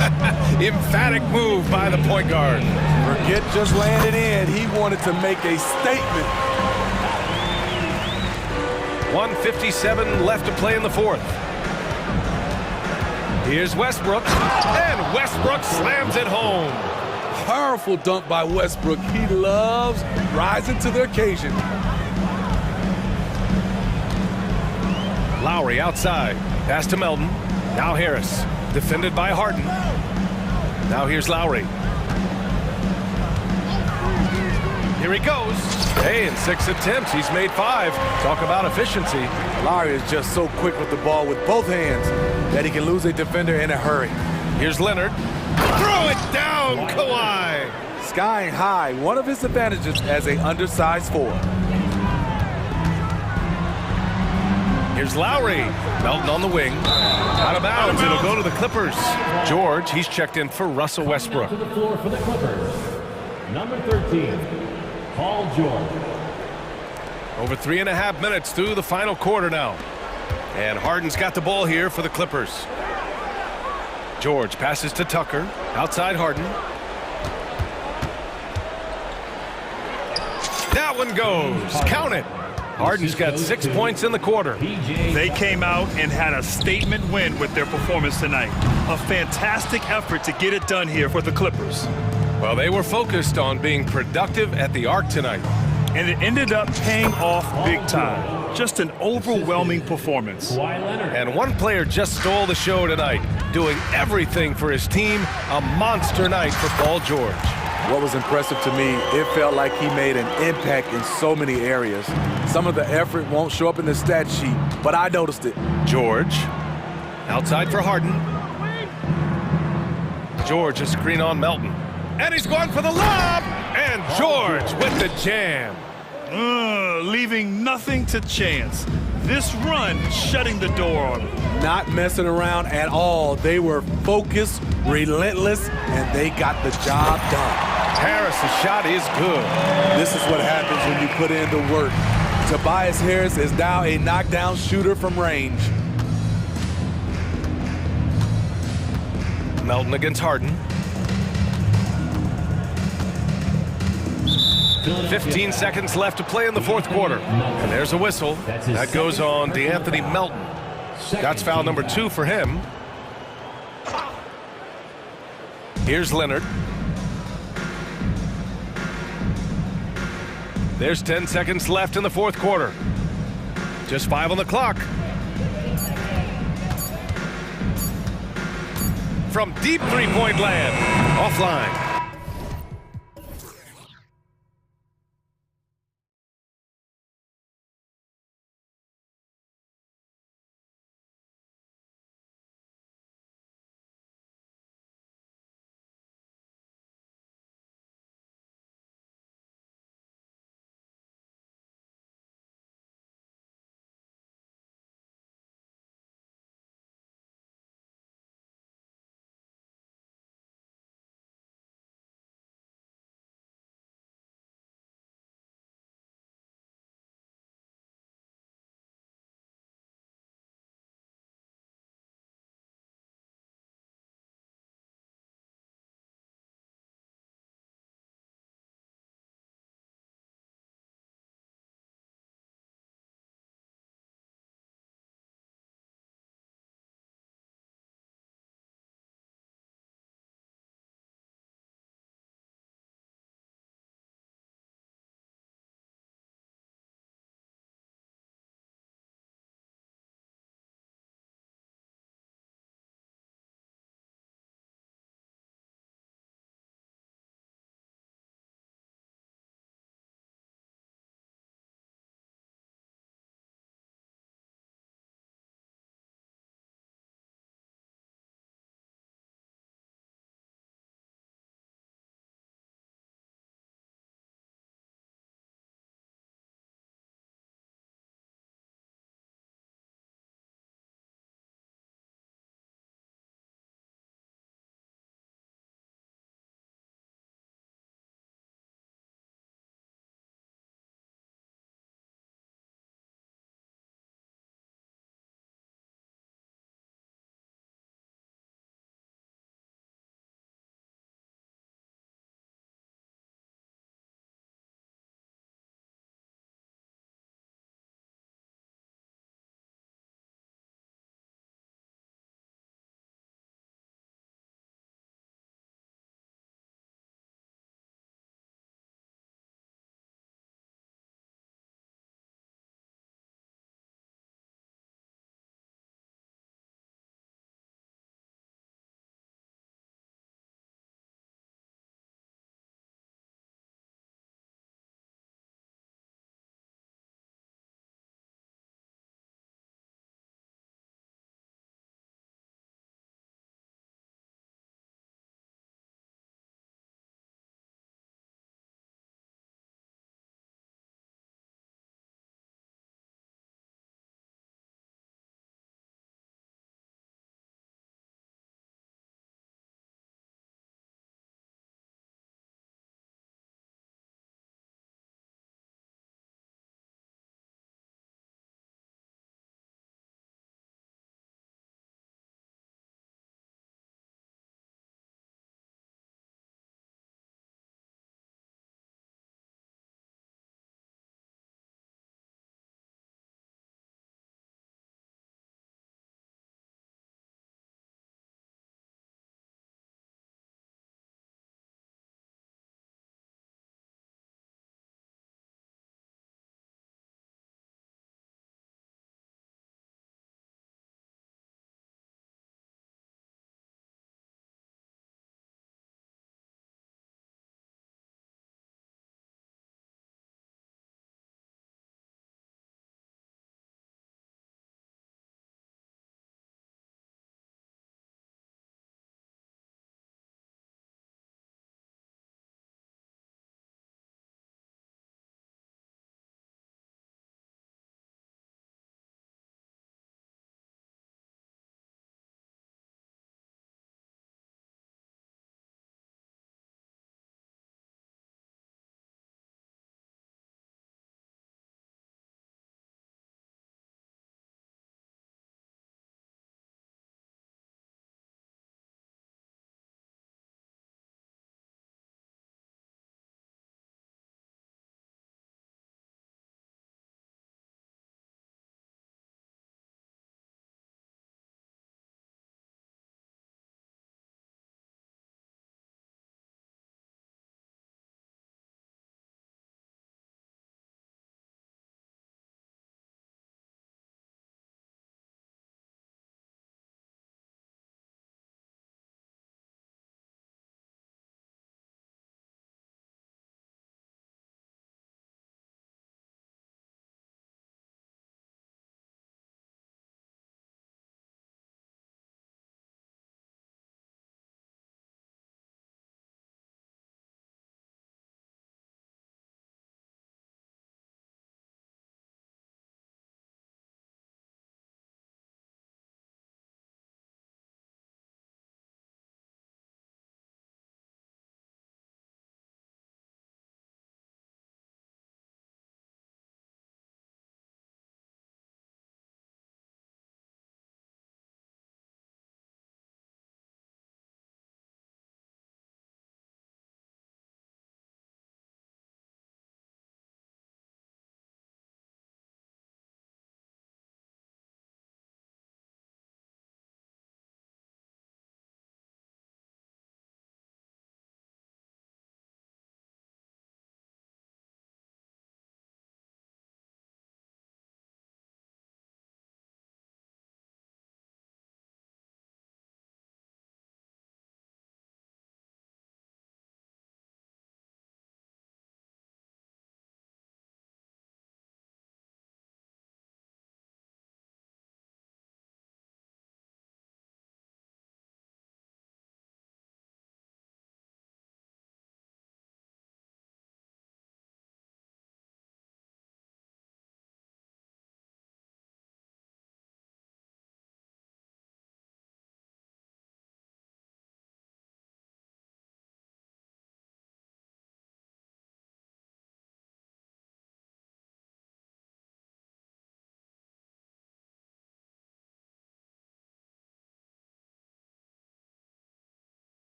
Emphatic move by the point guard. Forget just laying it in. He wanted to make a statement. 1:57 left to play in the fourth. Here's Westbrook, and Westbrook slams it home. Powerful dunk by Westbrook. He loves rising to the occasion. Lowry outside. Pass to Melton. Now Harris. Defended by Harden. Now here's Lowry. Here he goes. Hey, in 6 attempts, he's made 5. Talk about efficiency. Lowry is just so quick with the ball with both hands that he can lose a defender in a hurry. Here's Leonard. Throw it down, Kawhi. Skying high, one of his advantages as an undersized forward. Here's Lowry. Melton on the wing. Out of bounds. It'll go to the Clippers. George, he's checked in for Russell Westbrook. To the floor for the Clippers. Number 13, Paul George. Over 3.5 minutes through the final quarter now. And Harden's got the ball here for the Clippers. George passes to Tucker. Outside Harden. That one goes. Count it. Harden's got 6 points in the quarter. They came out and had a statement win with their performance tonight. A fantastic effort to get it done here for the Clippers. Well, they were focused on being productive at the arc tonight. And it ended up paying off big time. Just an overwhelming performance. And one player just stole the show tonight, doing everything for his team. A monster night for Paul George. What was impressive to me, it felt like he made an impact in so many areas. Some of the effort won't show up in the stat sheet, but I noticed it. George, outside for Harden. George, a screen on Melton. And he's going for the lob! And George with the jam. Leaving nothing to chance. This run shutting the door on them. Not messing around at all. They were focused, relentless, and they got the job done. Harris' shot is good. This is what happens when you put in the work. Tobias Harris is now a knockdown shooter from range. Melton against Harden. 15 seconds left to play in the fourth quarter. And there's a whistle. That goes on DeAnthony Melton. That's foul number 2 for him. Here's Leonard. There's 10 seconds left in the fourth quarter. Just 5 on the clock. From deep three-point land. Offline.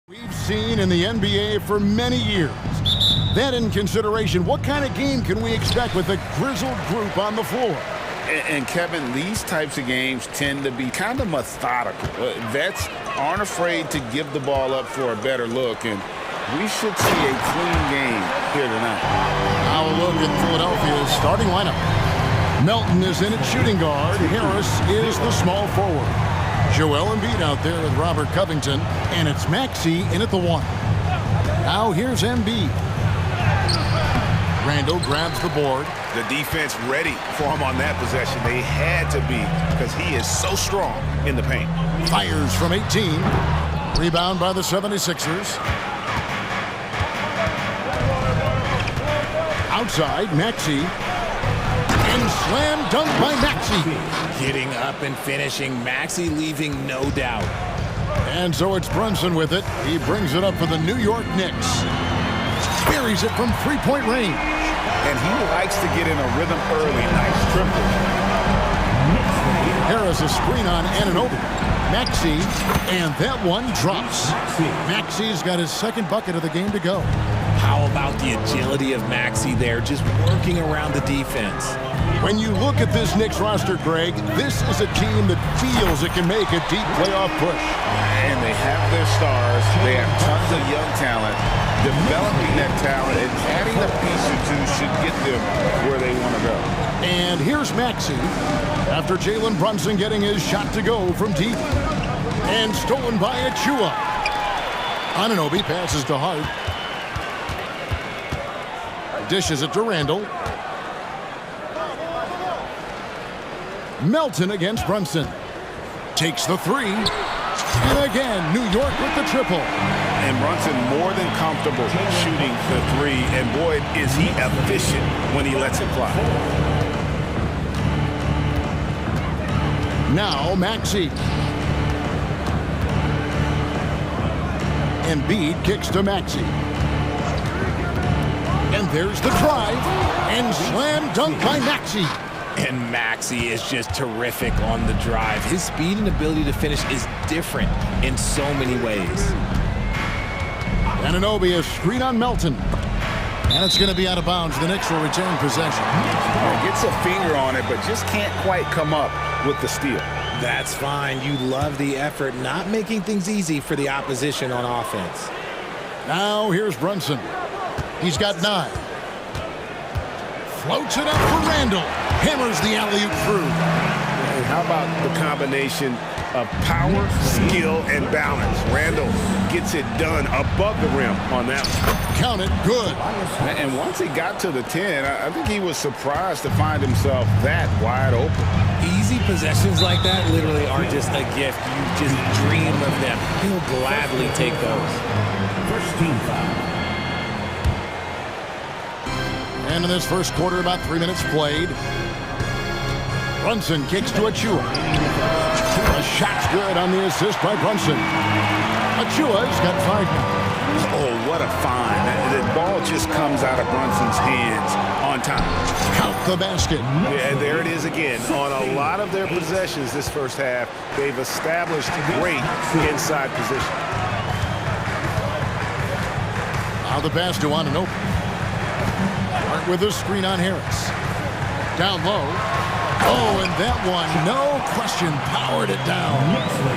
We've seen in the NBA for many years. That in consideration, what kind of game can we expect with a grizzled group on the floor? And Kevin, these types of games tend to be kind of methodical. Vets aren't afraid to give the ball up for a better look, and we should see a clean game here tonight. Now a look at Philadelphia's starting lineup. Melton is in at shooting guard. Harris is the small forward. Joel Embiid out there with Robert Covington, and it's Maxey in at the 1. Now here's Embiid. Randall grabs the board. The defense ready for him on that possession. They had to be because he is so strong in the paint. Fires from 18. Rebound by the 76ers. Outside, Maxey. And slam dunk by Maxey. Getting up and finishing. Maxey leaving no doubt. And so it's Brunson with it. He brings it up for the New York Knicks. Buries it from three-point range. And he likes to get in a rhythm early. Nice triple. Harris a screen on Anunoby. Maxey, and that one drops. Maxey's got his second bucket of the game to go. How about the agility of Maxey there, just working around the defense? When you look at this Knicks roster, Greg, this is a team that feels it can make a deep playoff push. And they have their stars. They have tons of young talent. Developing that talent and adding a piece or two should get them where they want to go. And here's Maxey after Jalen Brunson getting his shot to go from deep. And stolen by Achua. Anunoby passes to Hart. Dishes it to Randall. Melton against Brunson. Takes the 3. And again, New York with the triple. And Brunson more than comfortable shooting the 3. And boy, is he efficient when he lets it fly. Now Maxey. Embiid kicks to Maxey. And there's the drive. And slam dunk by Maxey. And Maxey is just terrific on the drive. His speed and ability to finish is different in so many ways. Anunoby a screen on Melton. And it's going to be out of bounds. The Knicks will retain possession. Gets a finger on it, but just can't quite come up with the steal. That's fine. You love the effort, not making things easy for the opposition on offense. Now here's Brunson. He's got 9. Floats it up for Randall. Hammers the alley-oop through. And how about the combination of power, skill, and balance? Randall gets it done above the rim on that one. Count it, good. And once he got to the 10, I think he was surprised to find himself that wide open. Easy possessions like that literally are just a gift. You just dream of them. He'll gladly take those. First team foul. And in this first quarter, about 3 minutes played. Brunson kicks to Achua. A shot's good on the assist by Brunson. Achua's got 5 now. Oh, what a find. The ball just comes out of Brunson's hands on time. Count the basket. Yeah, there it is again. On a lot of their possessions this first half, they've established great inside position. Now the pass to Anunoby. With a screen on Harris. Down low. Oh, and that one, no question, powered it down.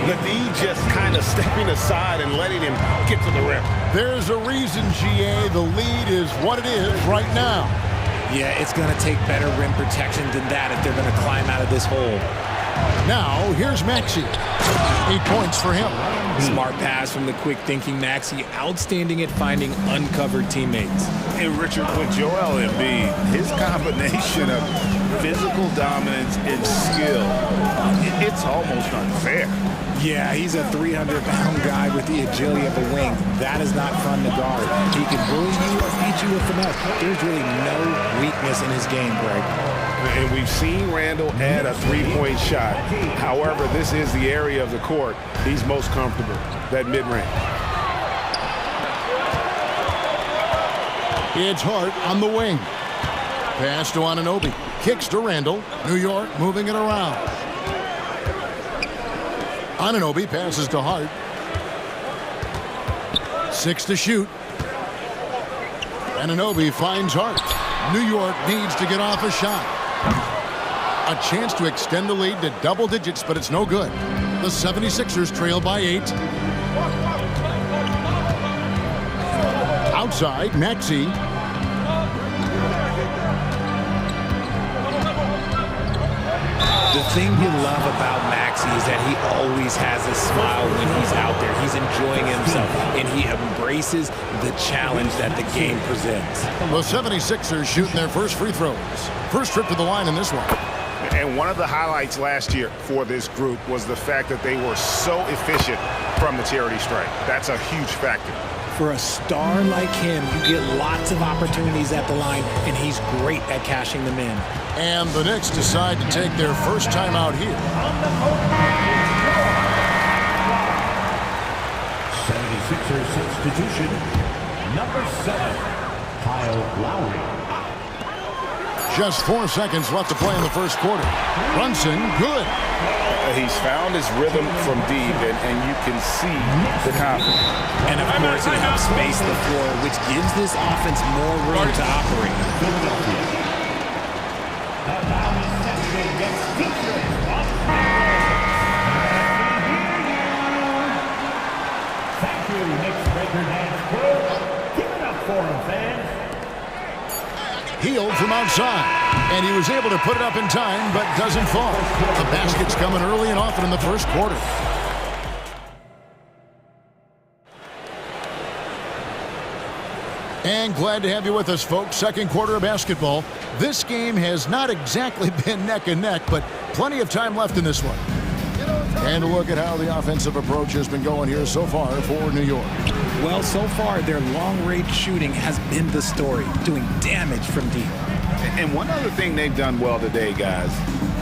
The D just kind of stepping aside and letting him get to the rim. There's a reason, GA, the lead is what it is right now. Yeah, it's going to take better rim protection than that if they're going to climb out of this hole. Now, here's Maxey. 8 points for him. Smart pass from the quick-thinking Maxey. Outstanding at finding uncovered teammates. And Richard, with Joel Embiid, his combination of physical dominance and skill, it's almost unfair. Yeah, he's a 300-pound guy with the agility of a wing. That is not fun to guard. He can bully you or beat you with finesse. There's really no weakness in his game, Greg. And we've seen Randall add a three-point shot. However, this is the area of the court he's most comfortable, that mid-range. It's Hart on the wing. Pass to Anunoby. Kicks to Randall. New York moving it around. Anunoby passes to Hart. 6 to shoot. Anunoby finds Hart. New York needs to get off a shot. A chance to extend the lead to double digits, but it's no good. The 76ers trail by 8. Outside, Maxey. The thing you love about Maxey is that he always has a smile when he's out there. He's enjoying himself, and he embraces the challenge that the game presents. The 76ers shooting their first free throws. First trip to the line in this one. And one of the highlights last year for this group was the fact that they were so efficient from the charity stripe. That's a huge factor. For a star like him, you get lots of opportunities at the line, and he's great at cashing them in. And the Knicks decide to take their first time out here. 76ers substitution, number 7, Kyle Lowry. Just 4 seconds left to play in the first quarter. Brunson, good. He's found his rhythm from deep, and you can see the confidence. And of course, he helps space the floor, which gives this offense more room to operate. Thank you, Knicks Breaker Dance Crew. Give it up for him, fans. Healed from outside, and he was able to put it up in time, but doesn't fall. The basket's coming early and often in the first quarter. And glad to have you with us, folks. Second quarter of basketball. This game has not exactly been neck and neck, but plenty of time left in this one. And a look at how the offensive approach has been going here so far for New York. Well, so far, their long-range shooting has been the story, doing damage from deep. And one other thing they've done well today, guys,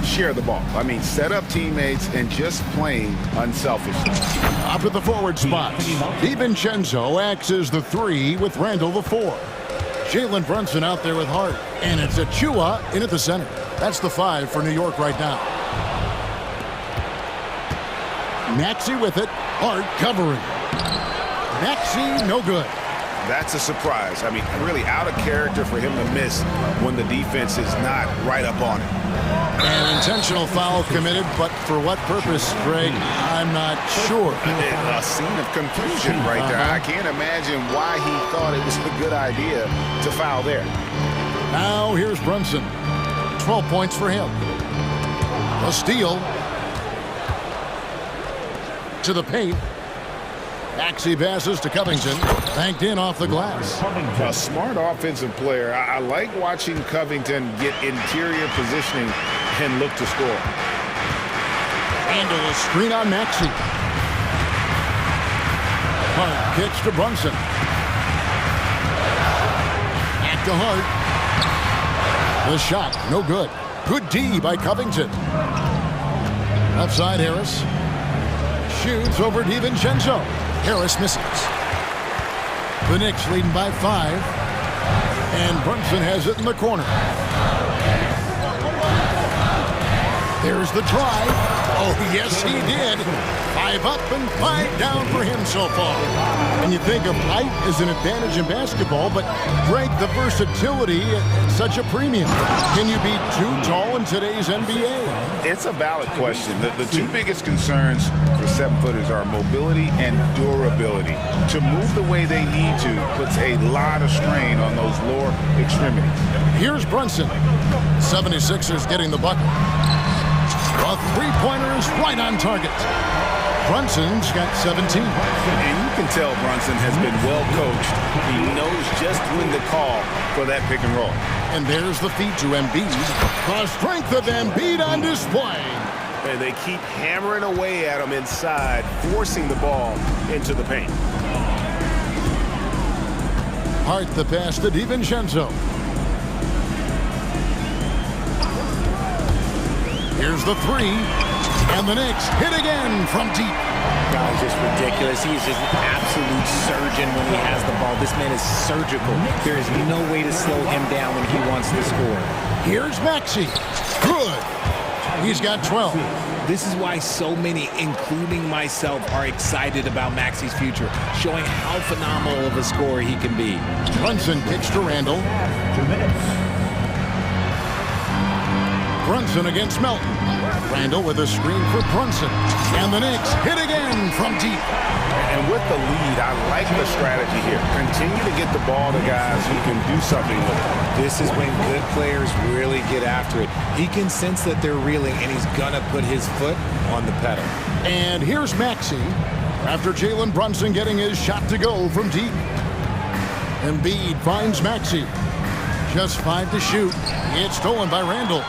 share the ball. I mean, set up teammates and just playing unselfishly. Up at the forward spots, DiVincenzo acts as the 3 with Randall the 4. Jalen Brunson out there with Hart, and it's Achua in at the center. That's the 5 for New York right now. Maxey with it, Hart covering. Maxey, no good. That's a surprise. I mean, really out of character for him to miss when the defense is not right up on it. An intentional foul committed, but for what purpose, Greg? I'm not sure. A scene of confusion right there. I can't imagine why he thought it was a good idea to foul there. Now here's Brunson. 12 points for him. A steal. To the paint. Maxey passes to Covington. Banked in off the glass. A smart offensive player. I like watching Covington get interior positioning and look to score. Handle a screen on Maxey. Hart kicks to Brunson. Back to Hart. The shot, no good. Good D by Covington. Left side, Harris. Shoots over DiVincenzo. Harris misses. The Knicks leading by 5. And Brunson has it in the corner. There's the drive. Oh, yes, he did. 5 up and 5 down for him so far. And you think of height as an advantage in basketball, but Greg, the versatility at such a premium. Can you be too tall in today's NBA? It's a valid question. The two biggest concerns for 7-footers are mobility and durability. To move the way they need to puts a lot of strain on those lower extremities. Here's Brunson. 76ers getting the bucket. A three-pointer is right on target. Brunson's got 17. And you can tell Brunson has been well coached. He knows just when to call for that pick and roll. And there's the feed to Embiid. The strength of Embiid on display. And they keep hammering away at him inside, forcing the ball into the paint. Hart the pass to DiVincenzo. Here's the 3, and the Knicks hit again from deep. Guy's just ridiculous. He is just an absolute surgeon when he has the ball. This man is surgical. There is no way to slow him down when he wants to score. Here's Maxey. Good. He's got 12. This is why so many, including myself, are excited about Maxi's future, showing how phenomenal of a scorer he can be. Brunson kicks to Randall. 2 minutes. Brunson against Melton. Randall with a screen for Brunson. And the Knicks hit again from deep. And with the lead, I like the strategy here. Continue to get the ball to guys who can do something with it. This is when good players really get after it. He can sense that they're reeling, and he's going to put his foot on the pedal. And here's Maxey after Jalen Brunson getting his shot to go from deep. Embiid finds Maxey. Just 5 to shoot. It's stolen by Randall.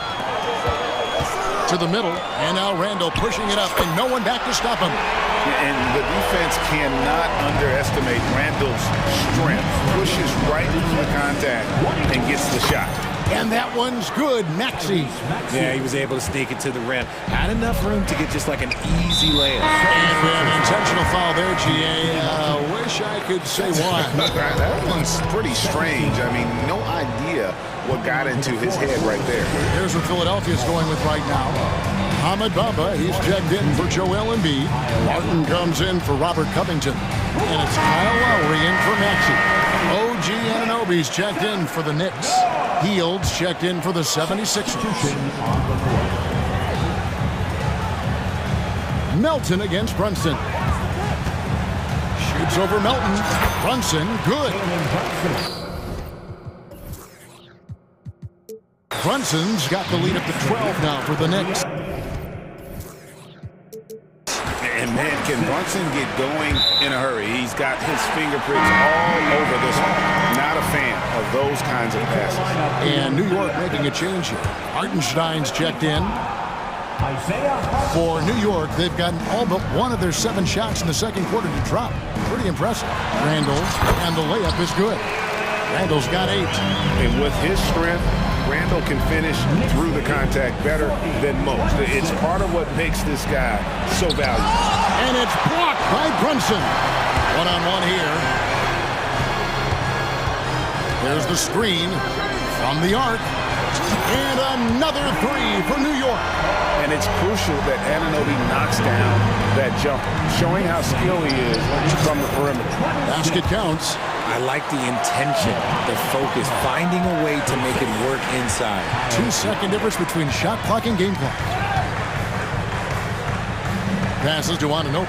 To the middle, and now Randall pushing it up, and no one back to stop him. And the defense cannot underestimate Randall's strength. Pushes right into the contact and gets the shot. And that one's good. Maxey. Yeah, he was able to sneak it to the rim. Had enough room to get just like an easy layup. And an intentional foul there, GA. Wish I could say why. That one's pretty strange. I mean, no idea what got into his head right there. Here's what Philadelphia's going with right now. Ahmed Bamba, he's checked in for Joel Embiid. Martin comes in for Robert Covington. And it's Kyle Lowry in for Maxey. OG Anunoby's checked in for the Knicks. Fields checked in for the 76ers. Melton against Brunson. Shoots over Melton. Brunson, good. Brunson's got the lead up to 12 now for the Knicks. And man, can Brunson get going in a hurry? He's got his fingerprints all over this one. Not a fan of those kinds of passes. And New York making a change here. Hartenstein's checked in. For New York, they've gotten all but one of their 7 shots in the second quarter to drop. Pretty impressive. Randall, and the layup is good. Randall's got 8. And with his strength, Randall can finish through the contact better than most. It's part of what makes this guy so valuable. And it's blocked by Brunson. One-on-one here. There's the screen from the arc. And another 3 for New York. And it's crucial that Anunoby knocks down that jumper, showing how skilled he is from the perimeter. Basket counts. I like the intention, the focus, finding a way to make it work inside. 2-second difference between shot clock and game clock. Passes to Anunoby.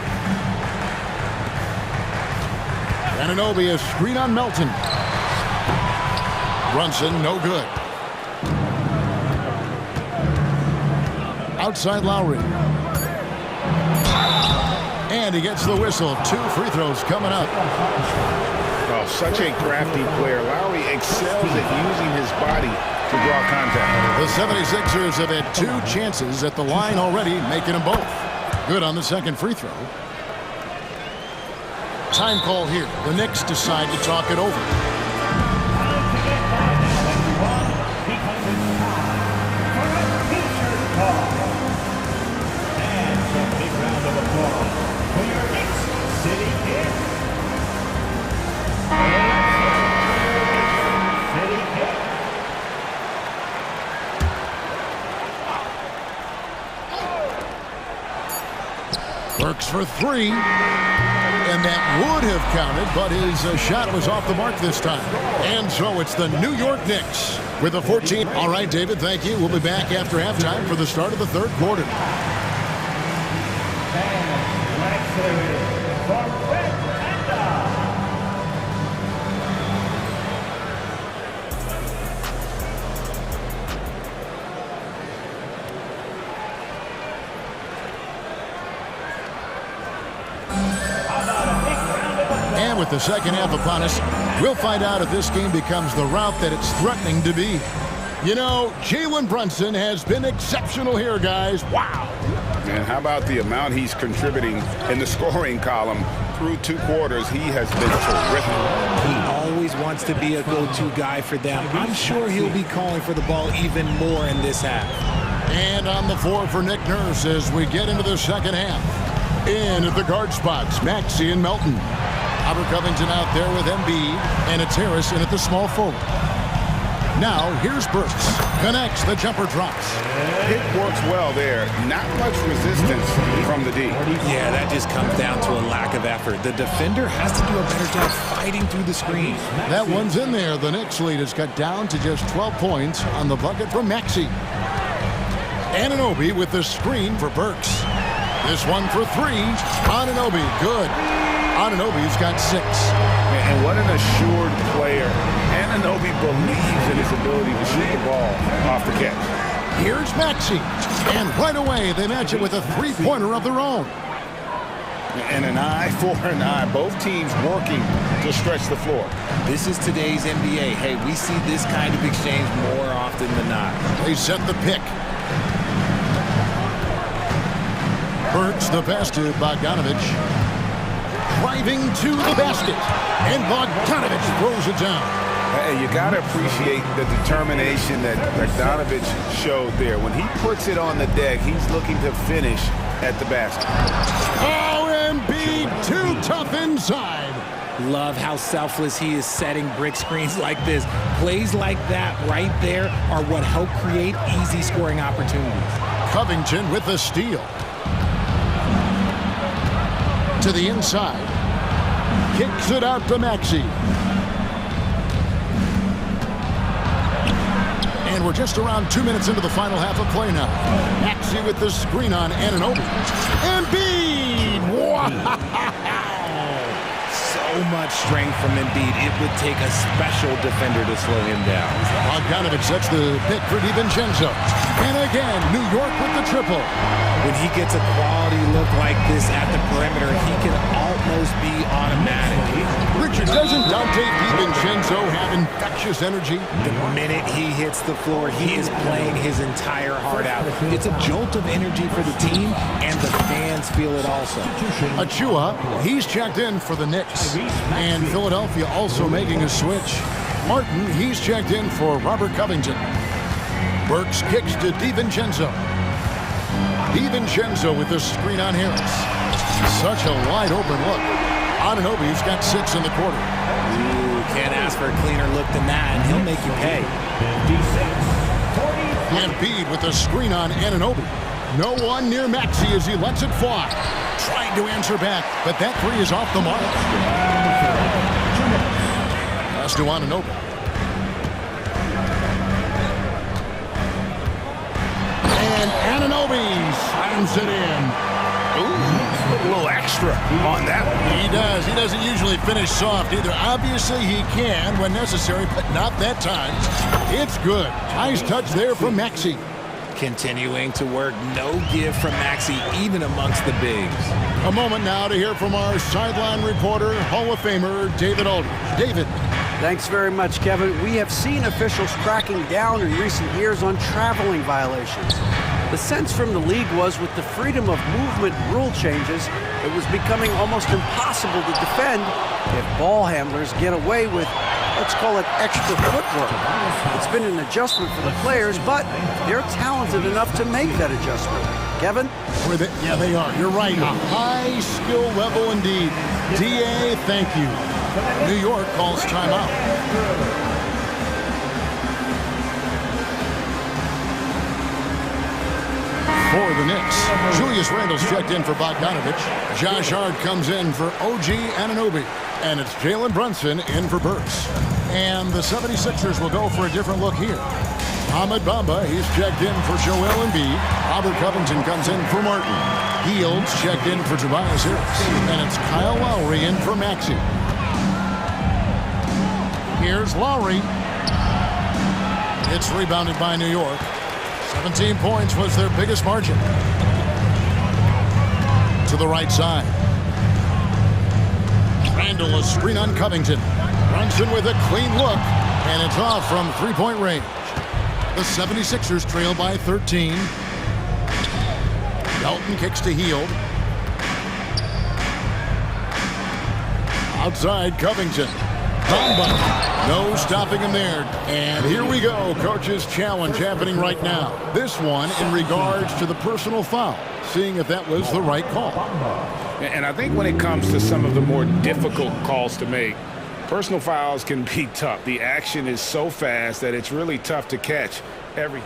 Anunoby, a screen on Melton. Brunson, no good. Outside Lowry. And he gets the whistle. 2 free throws coming up. Oh, such a crafty player. Lowry excels at using his body to draw contact. The 76ers have had 2 chances at the line already, making them both. Good on the second free throw. Time call here. The Knicks decide to talk it over. Works for 3. And that would have counted, but his shot was off the mark this time. And so it's the New York Knicks with a 14. All right, David, thank you. We'll be back after halftime for the start of the third quarter. And with the second half upon us, we'll find out if this game becomes the route that it's threatening to be. You know, Jalen Brunson has been exceptional here, guys. Wow. And how about the amount he's contributing in the scoring column through 2 quarters? He has been terrific. He always wants to be a go-to guy for them. I'm sure he'll be calling for the ball even more in this half. And on the floor for Nick Nurse as we get into the second half. In at the guard spots, Maxey and Melton. Robert Covington out there with Embiid, and it's Harris in at the small forward. Now here's Burks. Connects, the jumper drops. It works well there. Not much resistance from the D. Yeah, that just comes down to a lack of effort. The defender has to do a better job fighting through the screen. That one's in there. The Knicks lead is cut down to just 12 points on the bucket from Maxey. Anunoby with the screen for Burks. This one for three. Anunoby, good. Anunoby's got 6. And what an assured player. Anunoby believes in his ability to shoot the ball off the catch. Here's Maxey. And right away, they match it with a three-pointer of their own. And an eye for an eye. Both teams working to stretch the floor. This is today's NBA. Hey, we see this kind of exchange more often than not. They set the pick. Burks the pass to Bogdanovich. Driving to the basket. And Bogdanovich throws it down. Hey, you got to appreciate the determination that Bogdanovich showed there. When he puts it on the deck, he's looking to finish at the basket. Oh, Embiid, too tough inside. Love how selfless he is setting brick screens like this. Plays like that right there are what help create easy scoring opportunities. Covington with the steal. To the inside. Kicks it out to Maxey. And we're just around 2 minutes into the final half of play now. Maxey with the screen on Anunoby. Embiid! Wow! So much strength from Embiid. It would take a special defender to slow him down. Bogdanovich sets the pick for DiVincenzo. And again, New York with the triple. When he gets a quality look like this at the perimeter, he can almost be automatic. Richard, doesn't Dante DiVincenzo have infectious energy? The minute he hits the floor, he is playing his entire heart out. It's a jolt of energy for the team, and the fans feel it also. Achua, he's checked in for the Knicks. And Philadelphia also making a switch. Martin, he's checked in for Robert Covington. Burks kicks to DiVincenzo. DiVincenzo with the screen on Harris. Such a wide open look. Anunoby's got 6 in the quarter. Ooh, can't ask for a cleaner look than that, and he'll make you pay. Embiid with the screen on Anunoby. No one near Maxey as he lets it fly. Trying to answer back, but that three is off the mark. Pass to Anunoby. And Anunoby slams it in. Ooh, a little extra on that one. He does. He doesn't usually finish soft either. Obviously, he can when necessary, but not that time. It's good. Nice touch there from Maxey. Continuing to work, no give from Maxey, even amongst the bigs. A moment now to hear from our sideline reporter, Hall of Famer David Aldridge. David. Thanks very much, Kevin. We have seen officials cracking down in recent years on traveling violations. The sense from the league was with the freedom of movement rule changes, it was becoming almost impossible to defend if ball handlers get away with, let's call it, extra footwork. It's been an adjustment for the players, but they're talented enough to make that adjustment. Kevin? Yeah, they are. You're right. A high skill level indeed. DA, thank you. New York calls timeout. For the Knicks, Julius Randle's checked in for Bogdanovich. Josh Hart comes in for OG Anunoby. And it's Jalen Brunson in for Burks. And the 76ers will go for a different look here. Ahmed Bamba, he's checked in for Joel Embiid. Robert Covington comes in for Martin. Fields checked in for Tobias Harris. And it's Kyle Lowry in for Maxey. Here's Lowry. It's rebounded by New York. 17 points was their biggest margin. To the right side. Randle a screen on Covington. Brunson with a clean look. And it's off from three-point range. The 76ers trail by 13. Dalton kicks to Hield. Outside Covington. Bamba. No stopping him there. And here we go. Coach's challenge happening right now. This one in regards to the personal foul. Seeing if that was the right call. And I think when it comes to some of the more difficult calls to make, Personal fouls can be tough. The action is so fast that it's really tough to catch every.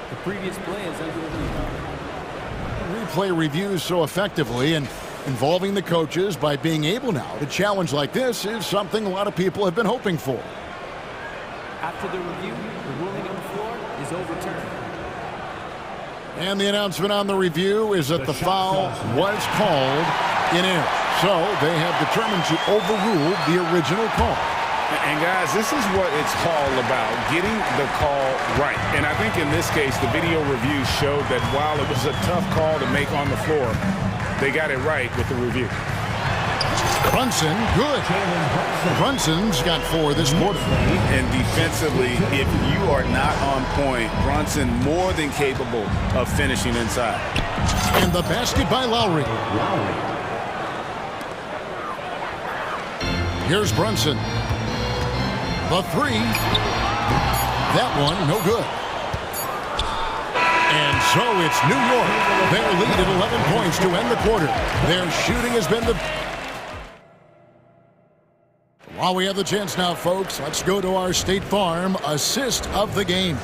The previous play is under the Replay reviews so effectively and involving the coaches by being able now to challenge like this is something a lot of people have been hoping for. After the review, the ruling on the floor is overturned. And the announcement on the review is that the foul was called in error. So they have determined to overrule the original call. And guys, this is what it's all about, getting the call right. And I think in this case, the video review showed that while it was a tough call to make on the floor, they got it right with the review. Brunson, good. Brunson's got 4 this quarter. And defensively, if you are not on point, Brunson more than capable of finishing inside. And the basket by Lowry. Here's Brunson. The 3. That one, no good. And so it's New York. Their lead at 11 points to end the quarter. Their shooting has been the... While we have the chance now, folks, let's go to our State Farm assist of the game.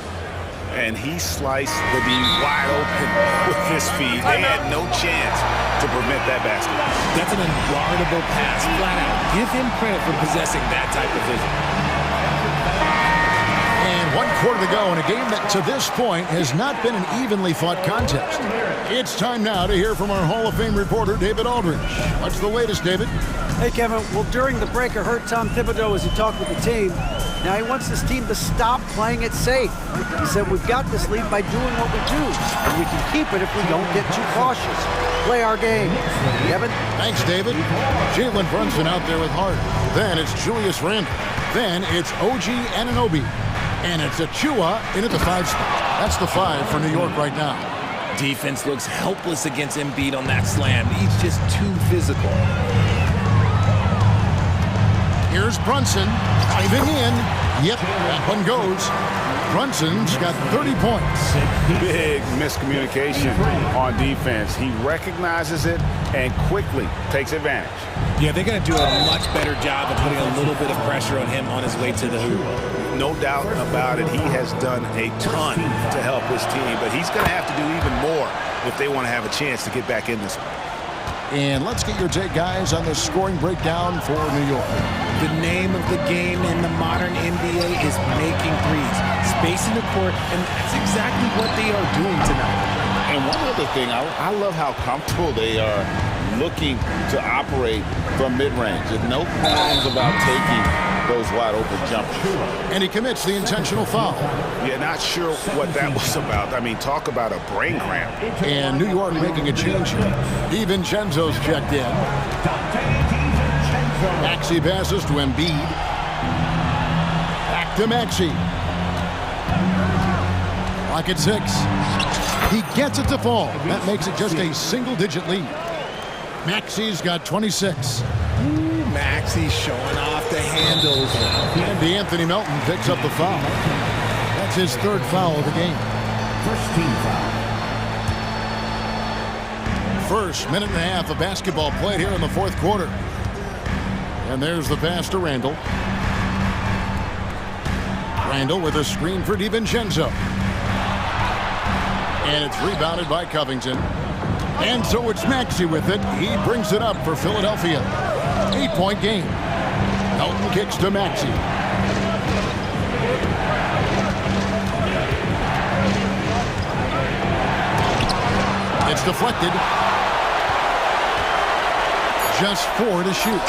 And he sliced the D wide open with his feet. They had no chance to prevent that basket. That's an unguardable pass, flat out. Give him credit for possessing that type of vision. And 1 quarter to go in a game that to this point has not been an evenly fought contest. It's time now to hear from our Hall of Fame reporter, David Aldridge. What's the latest, David? Hey, Kevin. Well, during the break, I heard Tom Thibodeau as he talked with the team. Now he wants this team to stop playing it safe. He said, we've got this lead by doing what we do, and we can keep it if we don't get too cautious. Play our game. Kevin? Thanks, David. Jalen Brunson out there with Hart. Then it's Julius Randle. Then it's OG Anunoby. And it's Achua in at the 5 spot. That's the 5 for New York right now. Defense looks helpless against Embiid on that slam. He's just too physical. Here's Brunson, diving in. Yep, that one goes. Brunson's got 30 points. Big miscommunication on defense. He recognizes it and quickly takes advantage. Yeah, they're going to do a much better job of putting a little bit of pressure on him on his way to the hoop. No doubt about it. He has done a ton to help his team, but he's going to have to do even more if they want to have a chance to get back in this one. And let's get your take, guys, on the scoring breakdown for New York. The name of the game in the modern NBA is making threes, spacing the court, and that's exactly what they are doing tonight. And one other thing, I love how comfortable they are looking to operate from mid-range. And no qualms about taking those wide open jumpers. And he commits the intentional foul. Yeah, not sure what that was about. I mean, talk about a brain cramp. And New York making a change here. DiVincenzo's checked in. Maxey passes to Embiid. Back to Maxey. Clock at 6. He gets it to fall. That makes it just a single-digit lead. Maxey's got 26. Maxey showing off the handles. And Anthony Melton picks up the foul. That's his 3rd foul of the game. First team foul. First minute and a half of basketball played here in the 4th quarter. And there's the pass to Randle. Randle with a screen for DiVincenzo. And it's rebounded by Covington. And so it's Maxey with it. He brings it up for Philadelphia. 8-point game. Melton kicks to Maxey. It's deflected. Just 4 to shoot.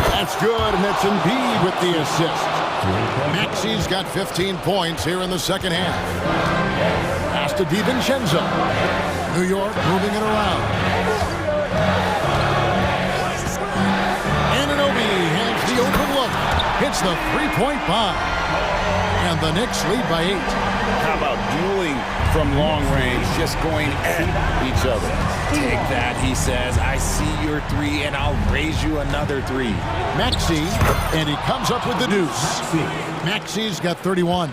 That's good, and that's Embiid with the assist. Maxey's got 15 points here in the 2nd half. Pass to DiVincenzo. New York moving it around. Anunoby has the open look. Hits the 3-point bomb. And the Knicks lead by 8. How about dueling from long range, just going at each other? Take that, he says. I see your 3, and I'll raise you another 3. Maxey, and he comes up with the deuce. Maxey's got 31.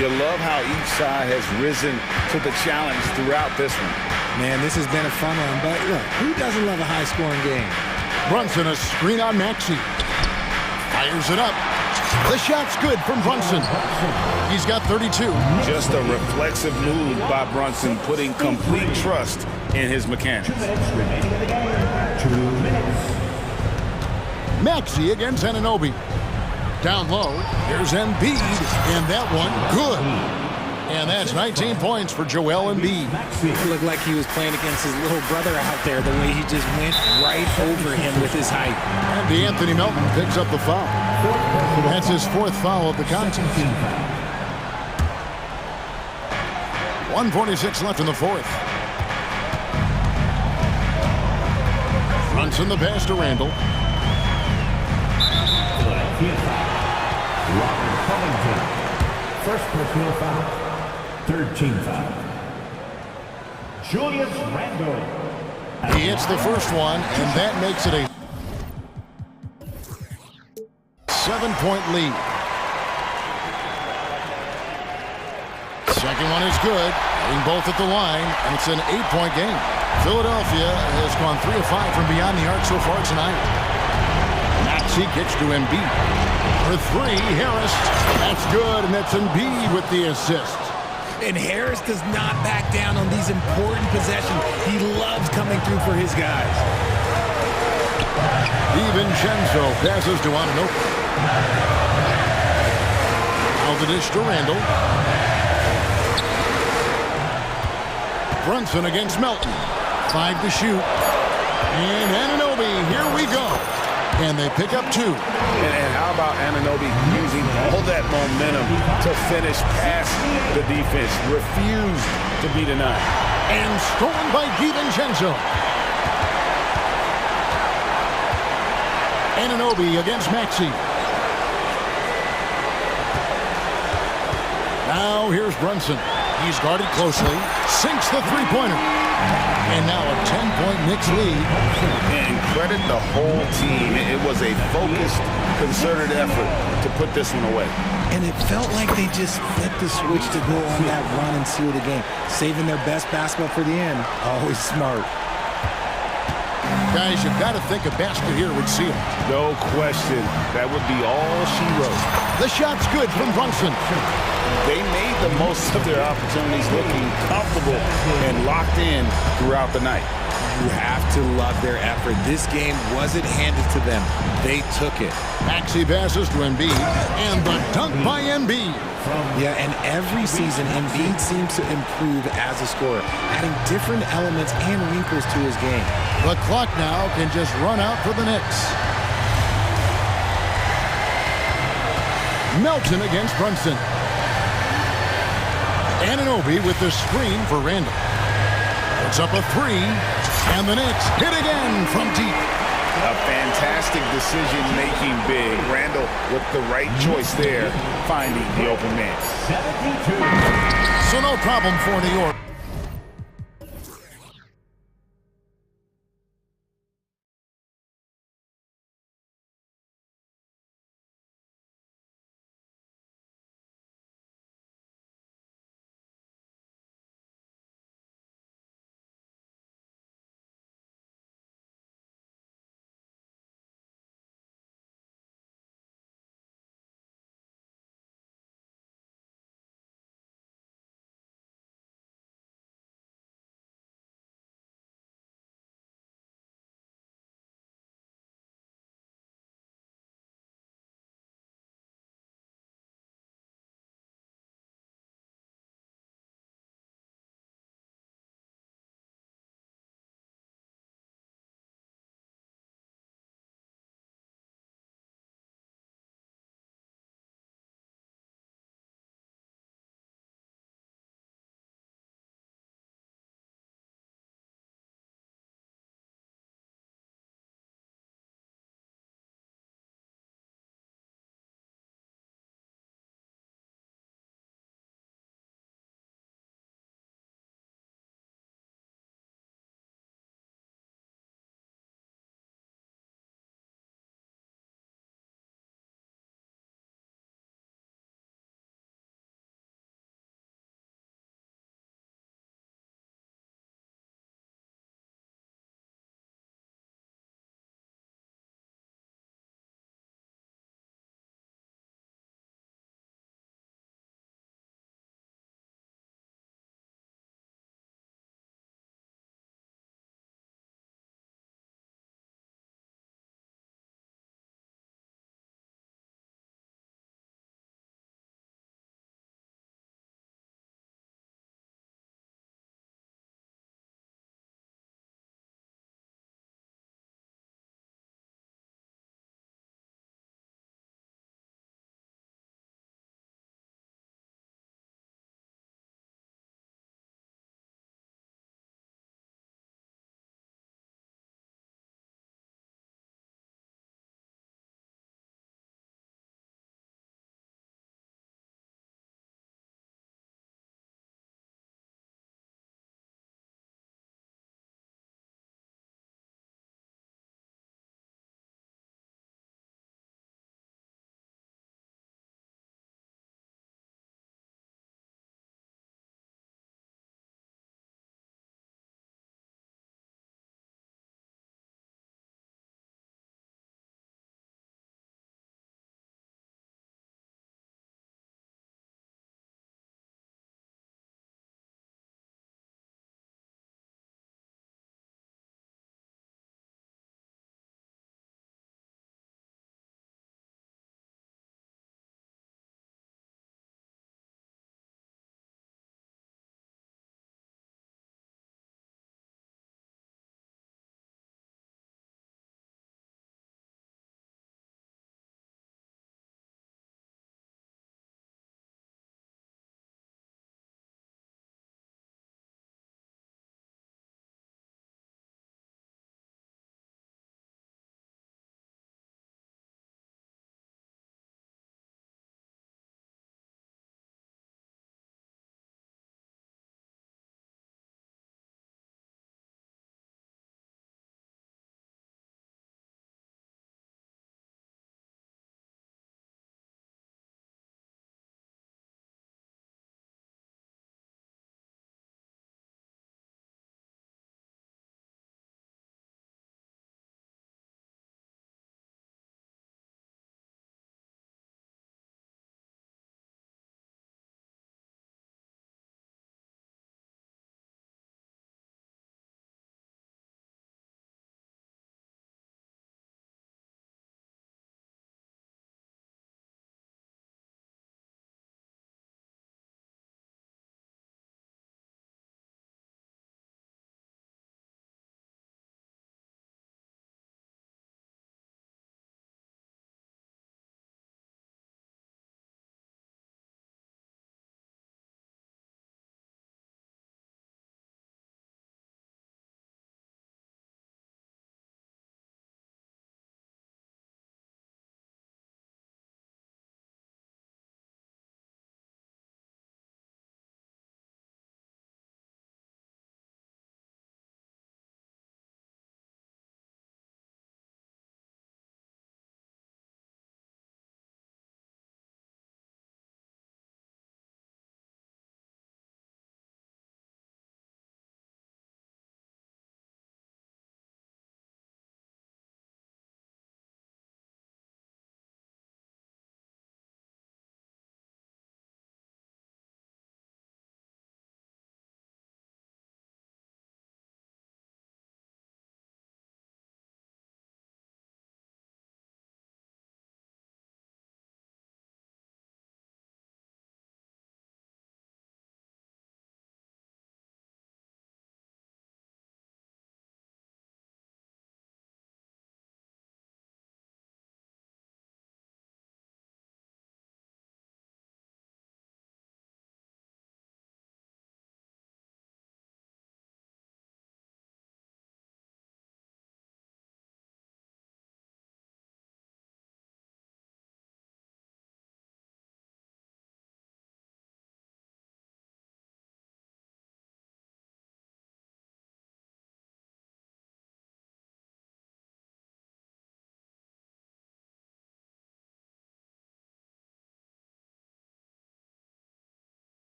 You love how each side has risen to the challenge throughout this one. Man, this has been a fun one, but look, who doesn't love a high-scoring game? Brunson, a screen on Maxey. Fires it up. The shot's good from Brunson. He's got 32. Just a reflexive move by Brunson, putting complete trust in his mechanics. 2 minutes remaining in the game. 2 minutes. Maxey against Anunoby. Down low, here's Embiid, and that one good. And that's 19 points for Joel Embiid. It looked like he was playing against his little brother out there, the way he just went right over him with his height. And DeAnthony Melton picks up the foul. That's his 4th foul of the contest. 1:46 left in the 4th. Brunson the pass to Randall. Robert Covington. First personal foul. 3rd team foul. Julius Randle. He hits the first one, and that makes it a 7-point lead. Second one is good. Hitting both at the line, and it's an 8-point game. Philadelphia has gone 3 of 5 from beyond the arc so far tonight. Maxey gets to Embiid. For 3, Harris. That's good, and that's Embiid with the assist. And Harris does not back down on these important possessions. He loves coming through for his guys. DiVincenzo passes to Anunoby. Now the dish to Randall. Brunson against Melton. 5 to shoot. And Anunoby, here we go. And they pick up 2. And how about Anunoby using all that momentum to finish past the defense? Refused to be denied. And stolen by DiVincenzo. Anunoby against Maxey. Now here's Brunson. He's guarded closely. Sinks the three-pointer. And now a 10-point Knicks lead. And credit the whole team. It was a focused, concerted effort to put this one away. And it felt like they just flipped the switch to go on that run and seal the game. Saving their best basketball for the end. Always smart. Guys, you've got to think a basket here would seal. No question. That would be all she wrote. The shot's good from Brunson. They made the most of their opportunities, looking comfortable and locked in throughout the night. You have to love their effort. This game wasn't handed to them. They took it. Maxey passes to Embiid, and the dunk by Embiid. Yeah, and every season, Embiid seems to improve as a scorer, adding different elements and wrinkles to his game. The clock now can just run out for the Knicks. Melton against Brunson. Anunoby with the screen for Randall. Puts up a 3, and the Knicks hit again from deep. A fantastic decision-making big. Randall with the right choice there, finding the open man. 72. So no problem for New York.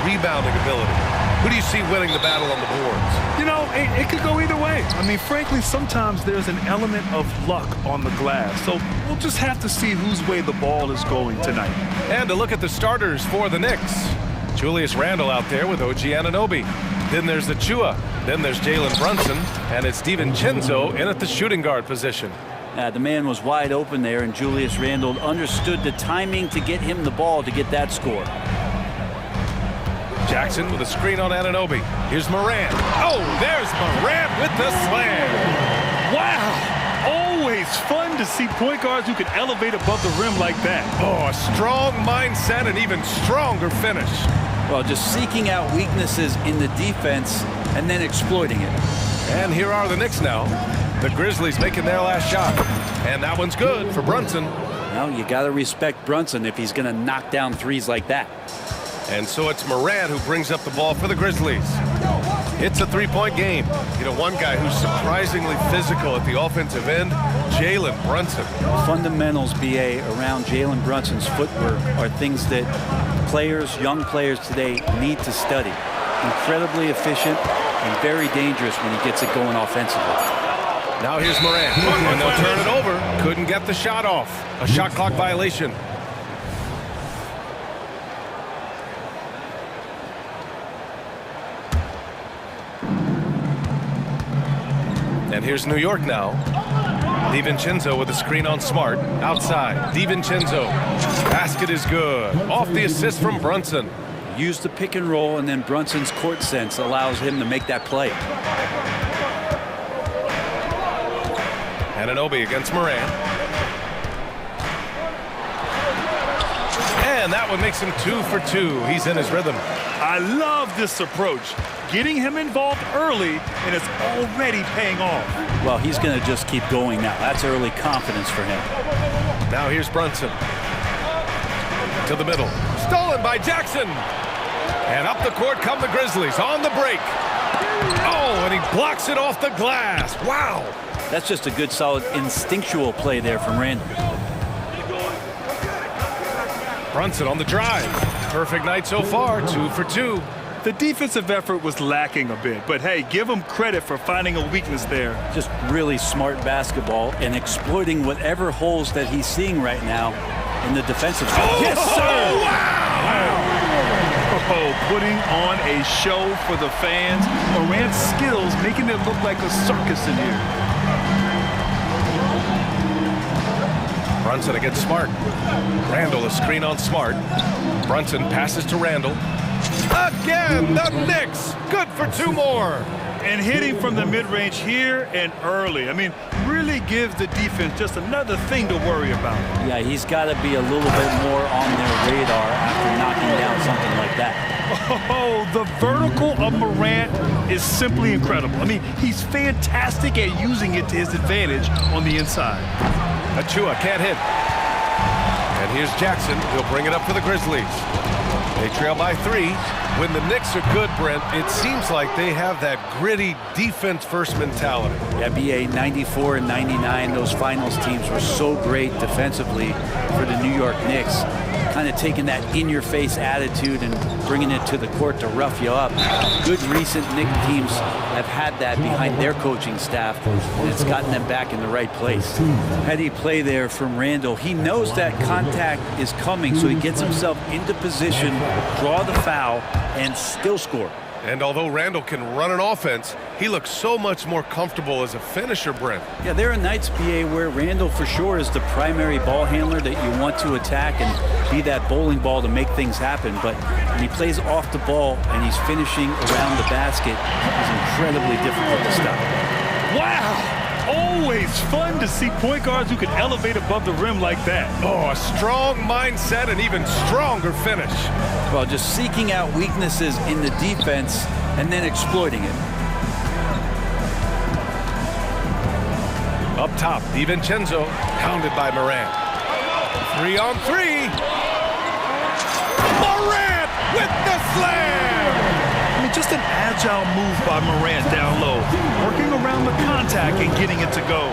rebounding ability. Who do you see winning the battle on the boards? You know, it could go either way. I mean, frankly, sometimes there's an element of luck on the glass. So we'll just have to see whose way the ball is going tonight. And to look at the starters for the Knicks. Julius Randle out there with OG Anunoby. Then there's Achua. Then there's Jalen Brunson. And it's DiVincenzo in at the shooting guard position. The man was wide open there, and Julius Randle understood the timing to get him the ball to get that score. Jackson with a screen on Anunoby. Here's Morant. Oh, there's Morant with the slam. Wow. Always fun to see point guards who can elevate above the rim like that. Oh, a strong mindset and even stronger finish. Well, just seeking out weaknesses in the defense and then exploiting it. And here are the Knicks now. The Grizzlies making their last shot. And that one's good for Brunson. Well, you got to respect Brunson if he's going to knock down threes like that. And so it's Morant who brings up the ball for the Grizzlies. It's a three-point game. You know, one guy who's surprisingly physical at the offensive end, Jalen Brunson. Fundamentals, BA, around Jalen Brunson's footwork are things that players, young players today need to study. Incredibly efficient and very dangerous when he gets it going offensively. Now here's Morant, and they'll turn it over. Couldn't get the shot off. A shot clock violation. And here's New York now. DiVincenzo with a screen on Smart. Outside, DiVincenzo. Basket is good. Off the assist from Brunson. Use the pick and roll, and then Brunson's court sense allows him to make that play. Anunoby against Morant. And that one makes him 2 for 2. He's in his rhythm. I love this approach. Getting him involved early, and it's already paying off. Well, he's going to just keep going now. That's early confidence for him. Now here's Brunson. To the middle. Stolen by Jackson. And up the court come the Grizzlies on the break. Oh, and he blocks it off the glass. Wow. That's just a good, solid, instinctual play there from Randle. Brunson on the drive. Perfect night so far, 2 for 2. The defensive effort was lacking a bit, but hey, give him credit for finding a weakness there. Just really smart basketball and exploiting whatever holes that he's seeing right now in the defensive zone. Oh, yes, sir! Wow! Oh, putting on a show for the fans. Morant's skills making it look like a circus in here. Brunson against Smart. Randle a screen on Smart. Brunson passes to Randle. Again, the Knicks. Good for 2 more. And hitting from the mid-range here and early. I mean, really gives the defense just another thing to worry about. Yeah, he's got to be a little bit more on their radar after knocking down something like that. Oh, the vertical of Morant is simply incredible. I mean, he's fantastic at using it to his advantage on the inside. Achua can't hit. And here's Jackson. He'll bring it up for the Grizzlies. They trail by 3. When the Knicks are good, Brent, it seems like they have that gritty defense-first mentality. Yeah, BA 94 and 99, those finals teams were so great defensively for the New York Knicks. Kind of taking that in-your-face attitude and bringing it to the court to rough you up. Good recent Knicks teams have had that behind their coaching staff, and it's gotten them back in the right place. Heady play there from Randle. He knows that contact is coming, so he gets himself into position, draw the foul, and still score. And although Randle can run an offense, he looks so much more comfortable as a finisher, Brent. Yeah, there are nights, BA, where Randle for sure is the primary ball handler that you want to attack and be that bowling ball to make things happen. But when he plays off the ball and he's finishing around the basket, it's incredibly difficult to stop. Wow! Always fun to see point guards who can elevate above the rim like that. Oh, a strong mindset and even stronger finish. Well, just seeking out weaknesses in the defense and then exploiting it. Up top, DiVincenzo, pounded by Morant. 3 on 3. Morant with the slam! I mean, just an agile move by Morant down low, working around the contact and getting it to go.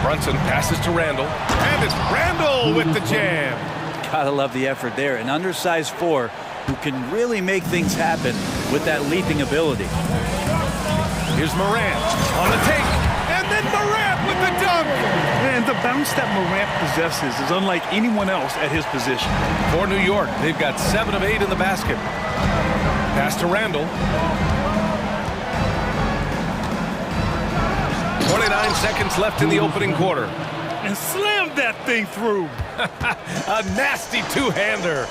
Brunson passes to Randle, and it's Randle with the jam. Gotta love the effort there. An undersized 4 who can really make things happen with that leaping ability. Here's Morant on the take, and then Morant with the dunk. And the bounce that Morant possesses is unlike anyone else at his position. For New York, they've got 7 of 8 in the basket. Pass to Randall. 29 seconds left in the opening quarter. And slammed that thing through. A nasty two-hander.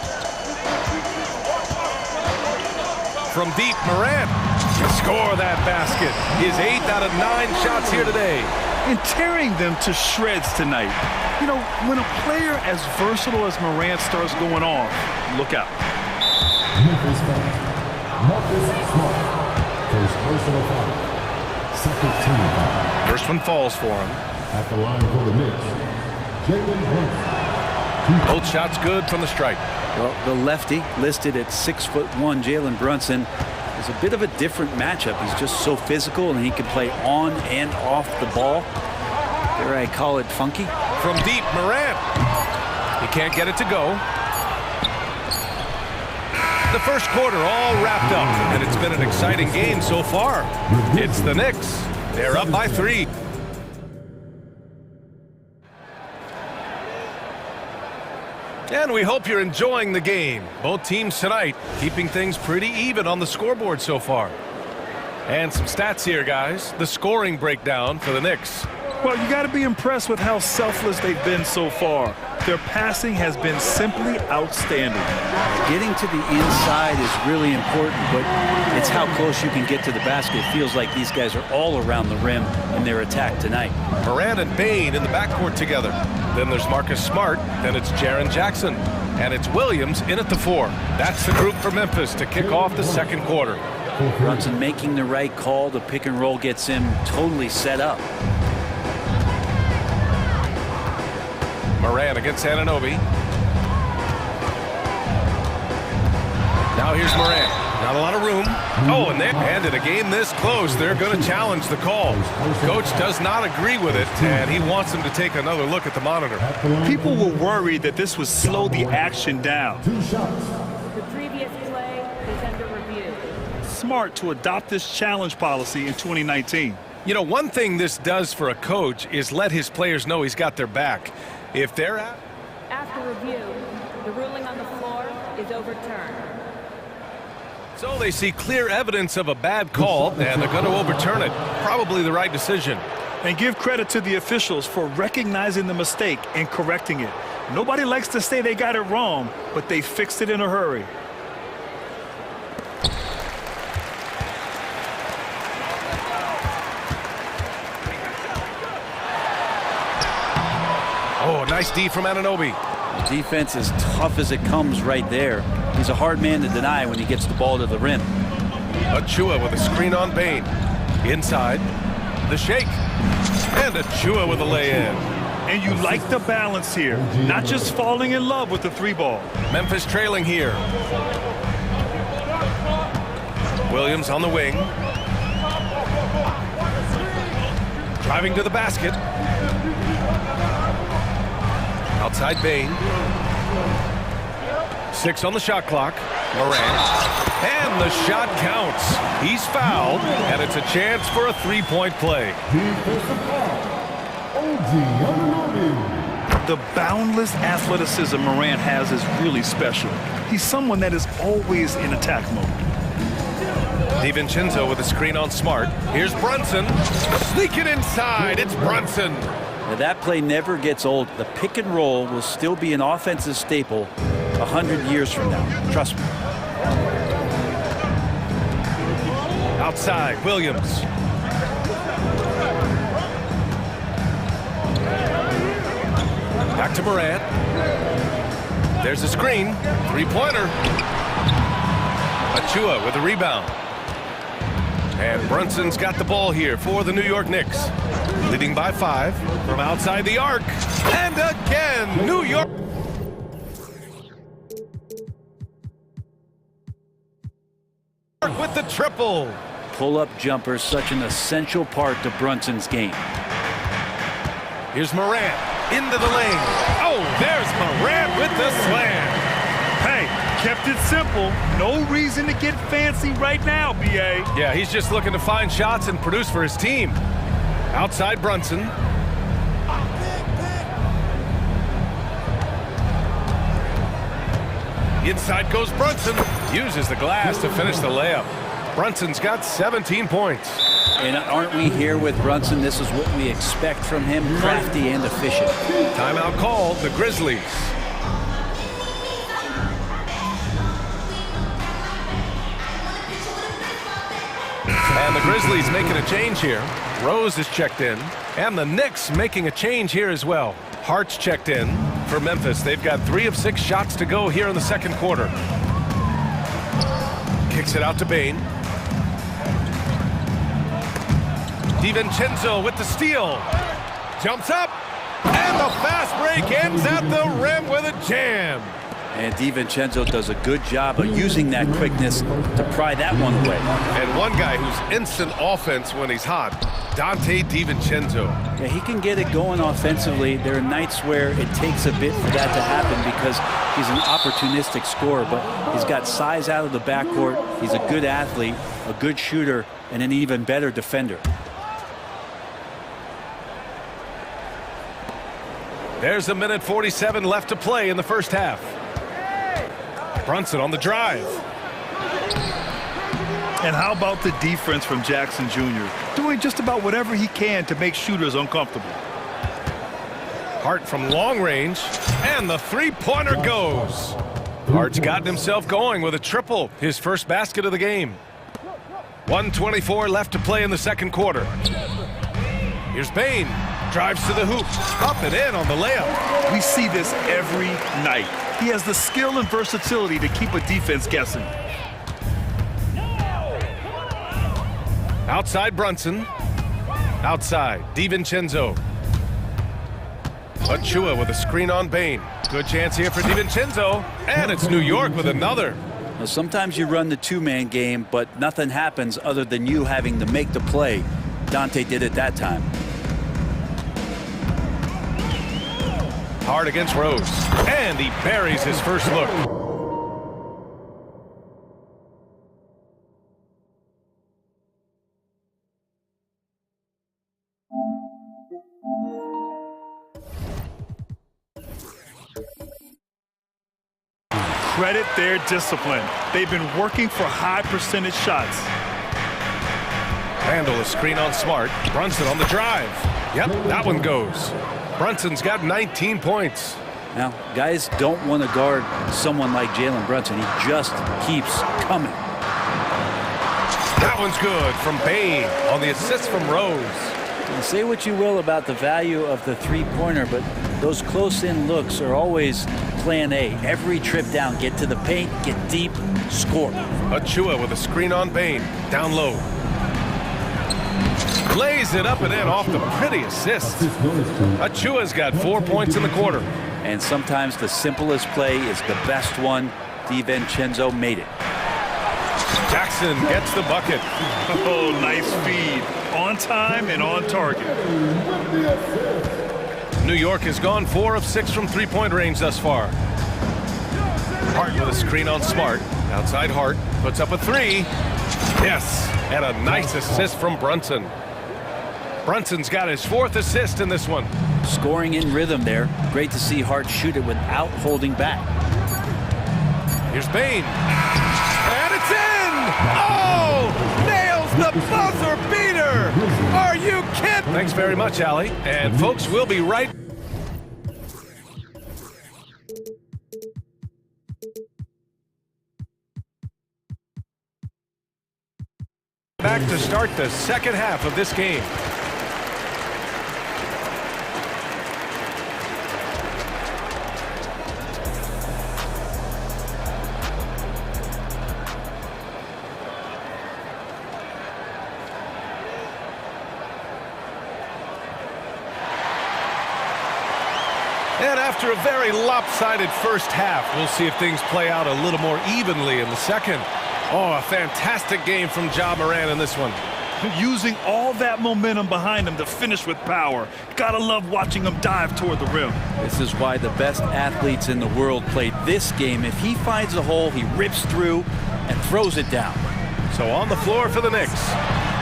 From deep, Morant to score that basket. His 8th out of 9 shots here today. And tearing them to shreds tonight. You know, when a player as versatile as Morant starts going off, look out. Memphis Smart. First personal foul. Second team foul. First one falls for him. At the line for the Knicks, Jalen Brunson. Both shots good from the stripe. Well, the lefty, listed at 6'1", Jalen Brunson, is a bit of a different matchup. He's just so physical, and he can play on and off the ball. Dare I call it funky? From deep, Morant. He can't get it to go. The first quarter all wrapped up, and it's been an exciting game so far. It's the Knicks. They're up by 3. And we hope you're enjoying the game. Both teams tonight keeping things pretty even on the scoreboard so far. And some stats here, guys. The scoring breakdown for the Knicks. Well, you got to be impressed with how selfless they've been so far. Their passing has been simply outstanding. Getting to the inside is really important, but it's how close you can get to the basket. It feels like these guys are all around the rim in their attack tonight. Morant and Bane in the backcourt together. Then there's Marcus Smart. Then it's Jaren Jackson. And it's Williams in at the 4. That's the group for Memphis to kick off the second quarter. Brunson making the right call. The pick and roll gets him totally set up. Morant against Anunoby. Now here's Morant. Not a lot of room. Oh, and in a game this close, they're going to challenge the call. Coach does not agree with it, and he wants them to take another look at the monitor. People were worried that this would slow the action down. The previous play is under review. Smart to adopt this challenge policy in 2019. You know, one thing this does for a coach is let his players know he's got their back. If they're out. After review, the ruling on the floor is overturned. So they see clear evidence of a bad call, and they're going to overturn it. Probably the right decision. And give credit to the officials for recognizing the mistake and correcting it. Nobody likes to say they got it wrong, but they fixed it in a hurry. Oh, nice D from Anunoby. The defense is tough as it comes right there. He's a hard man to deny when he gets the ball to the rim. Achua with a screen on Bane. Inside. The shake. And Achua with a lay-in. And you like the balance here. Not just falling in love with the 3-ball. Memphis trailing here. Williams on the wing. Driving to the basket. Outside Bane. 6 on the shot clock. Morant. And the shot counts. He's fouled, and it's a chance for a 3-point play. The boundless athleticism Morant has is really special. He's someone that is always in attack mode. DiVincenzo with a screen on Smart. Here's Brunson. Sneaking inside. It's Brunson. Now that play never gets old. The pick and roll will still be an offensive staple 100 years from now. Trust me. Outside, Williams. Back to Morant. There's a screen. 3-pointer. Achua with the rebound. And Brunson's got the ball here for the New York Knicks. Leading by 5 from outside the arc. And again, New York. With the triple. Pull-up jumper, such an essential part to Brunson's game. Here's Morant into the lane. Oh, there's Morant with the slam. Hey, Kept it simple. No reason to get fancy right now, B.A. Yeah, he's just looking to find shots and produce for his team. Outside Brunson. Inside goes Brunson. Uses the glass to finish the layup. Brunson's got 17 points. And aren't we here with Brunson? This is what we expect from him, crafty and efficient. Timeout called, the Grizzlies. And the Grizzlies making a change here. Rose is checked in. And the Knicks making a change here as well. Hart's checked in for Memphis. They've got 3 of 6 shots to go here in the second quarter. Kicks it out to Bain. DiVincenzo with the steal. Jumps up. And the fast break ends at the rim with a jam. And DiVincenzo does a good job of using that quickness to pry that one away. And one guy who's instant offense when he's hot, Donte DiVincenzo. Yeah, he can get it going offensively. There are nights where it takes a bit for that to happen because he's an opportunistic scorer, but he's got size out of the backcourt. He's a good athlete, a good shooter, and an even better defender. There's 1:47 left to play in the first half. Brunson on the drive. And how about the defense from Jackson Jr.? Doing just about whatever he can to make shooters uncomfortable. Hart from long range, and the three-pointer goes. Hart's gotten himself going with a triple, his first basket of the game. 1:24 left to play in the second quarter. Here's Bain. Drives to the hoop. Up and in on the layup. We see this every night. He has the skill and versatility to keep a defense guessing. Outside Brunson. Outside DiVincenzo. Achua with a screen on Bain. Good chance here for DiVincenzo. And it's New York with another. Now, sometimes you run the two-man game, but nothing happens other than you having to make the play. Donte did it that time. Hard against Rose. And he buries his first look. Credit their discipline. They've been working for high percentage shots. Randall a screen on Smart. Brunson on the drive. Yep, that one goes. Brunson's got 19 points. Now, guys don't want to guard someone like Jalen Brunson. He just keeps coming. That one's good from Bain on the assist from Rose. And say what you will about the value of the three-pointer, but those close-in looks are always plan A. Every trip down, get to the paint, get deep, score. Achua with a screen on Bain. Down low. Lays it up and in off the pretty assist. Achua's got 4 points in the quarter. And sometimes the simplest play is the best one. DiVincenzo made it. Jackson gets the bucket. Oh, nice feed. On time and on target. New York has gone 4 of 6 from three-point range thus far. Hart with a screen on Smart. Outside Hart. Puts up a three. Yes. And a nice assist from Brunson. Brunson's got his 4th assist in this one. Scoring in rhythm there. Great to see Hart shoot it without holding back. Here's Bain. And it's in! Oh! Nails the buzzer beater! Are you kidding? Thanks very much, Allie. And folks, we'll be right back to start the second half of this game. And after a very lopsided first half, we'll see if things play out a little more evenly in the second. Oh, a fantastic game from Ja Morant in this one. using all that momentum behind him to finish with power. Gotta love watching him dive toward the rim. This is why the best athletes in the world play this game. If he finds a hole, he rips through and throws it down. So on the floor for the Knicks,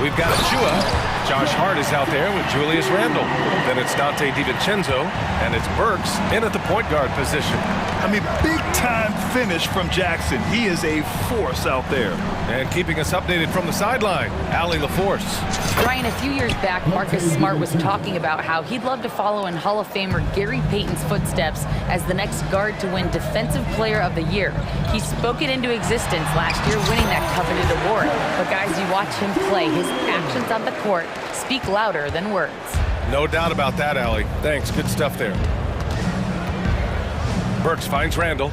we've got Achua. Josh Hart is out there with Julius Randle. Then it's Dante DiVincenzo, and it's Burks in at the point guard position. I mean, big-time finish from Jackson. He is a force out there. And keeping us updated from the sideline, Allie LaForce. Brian, a few years back, Marcus Smart was talking about how he'd love to follow in Hall of Famer Gary Payton's footsteps as the next guard to win Defensive Player of the Year. He spoke it into existence last year, winning that coveted award. But guys, you watch him play, his actions on the court speak louder than words. No doubt about that, Allie. Thanks, good stuff there. Burks finds Randle.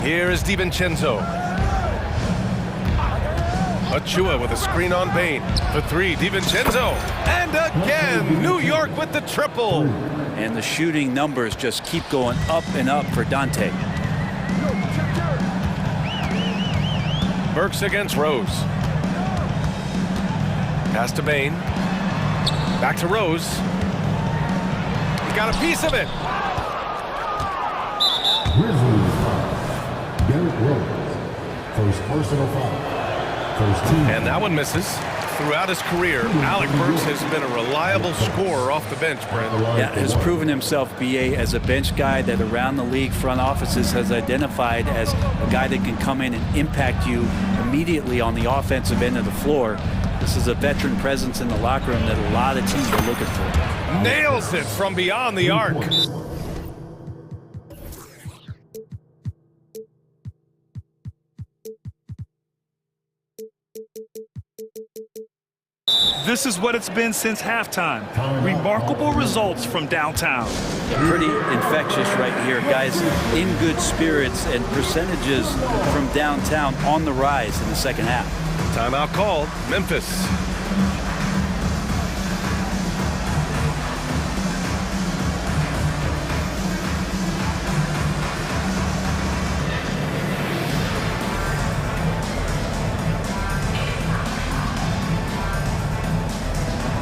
Here is DiVincenzo. Achua with a screen on Bain. For three, DiVincenzo. And again, New York with the triple. And the shooting numbers just keep going up and up for Dante. Burks against Rose. Pass to Bain. Back to Rose. He got a piece of it. Grizzlies foul. Derrick Rose. First personal foul. First team. And that one misses. Throughout his career, Alec Burks has been a reliable scorer off the bench, Brent. Yeah, has proven himself, BA, as a bench guy that around the league front offices has identified as a guy that can come in and impact you immediately on the offensive end of the floor. This is a veteran presence in the locker room that a lot of teams are looking for. Nails it from beyond the arc. This is what it's been since halftime. Remarkable results from downtown. Pretty infectious right here. Guys in good spirits and percentages from downtown on the rise in the second half. Timeout called. Memphis.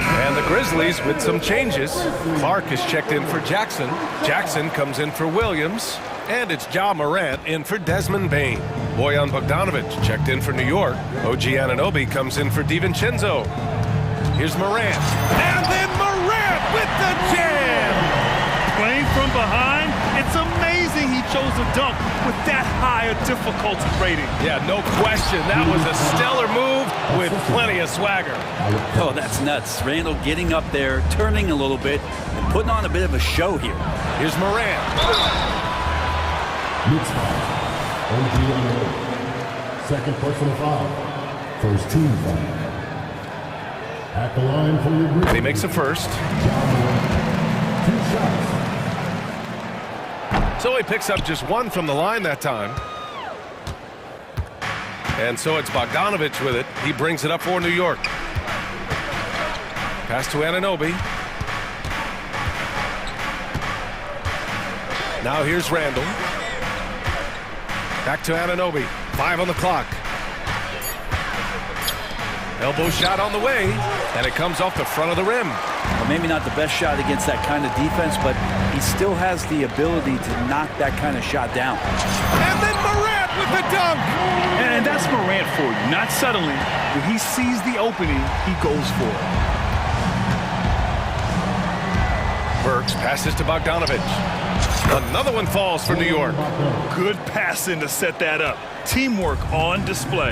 And the Grizzlies with some changes. Clark is checked in for Jackson. Jackson comes in for Williams. And it's Ja Morant in for Desmond Bain. Bojan Bogdanovic checked in for New York. OG Anunoby comes in for DiVincenzo. Here's Morant. And then Morant with the jam! Playing from behind, it's amazing he chose a dunk with that high a difficulty rating. Yeah, no question. That was a stellar move with plenty of swagger. Oh, that's nuts. Randle getting up there, turning a little bit, and putting on a bit of a show here. Here's Morant. Knicks foul. OG Anunoby. Second personal foul. First team foul. At the line for your Grizzlies. And he makes a first. Two shots. So he picks up just one from the line that time. And so it's Bogdanovic with it. He brings it up for New York. Pass to Anunoby. Now here's Randle. Back to Anunoby. 5 on the clock. Elbow shot on the way, and it comes off the front of the rim. Well, maybe not the best shot against that kind of defense, but he still has the ability to knock that kind of shot down. And then Morant with the dunk! And that's Morant for you. Not suddenly. When he sees the opening, he goes for it. Burks passes to Bogdanovic. Another one falls for New York. Good passing to set that up. Teamwork on display.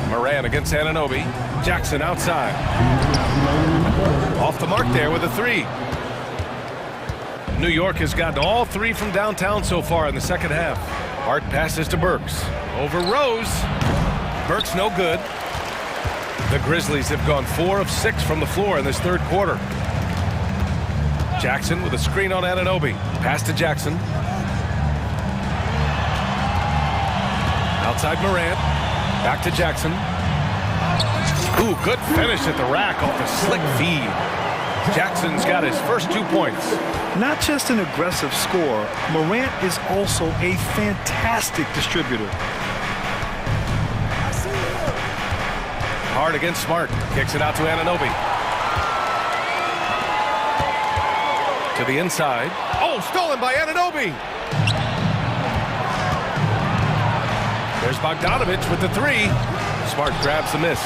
Morant against Anunoby. Jackson outside. Off the mark there with a three. New York has gotten all three from downtown so far in the second half. Hart passes to Burks. Over Rose. Burks no good. The Grizzlies have gone 4 of 6 from the floor in this third quarter. Jackson with a screen on Anunoby. Pass to Jackson. Outside Morant. Back to Jackson. Ooh, good finish at the rack off the slick feed. Jackson's got his first 2 points. Not just an aggressive scorer, Morant is also a fantastic distributor. hard against Smart. Kicks it out to Anunoby. To the inside. Oh, stolen by Anunoby. There's Bogdanovich with the three. Smart grabs the miss.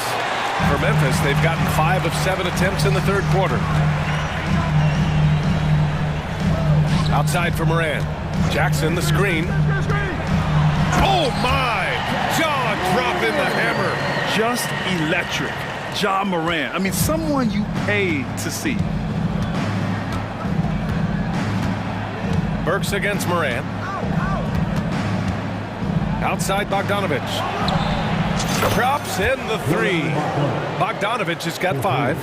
For Memphis, they've gotten 5 of 7 attempts in the third quarter. Outside for Moran. Jackson, the screen. Oh, my! Jaw dropping the hammer. Just electric. Ja Morant. I mean, someone you paid to see. Burks against Moran. Outside Bogdanovich. Drops in the three. Bogdanovich has got 5.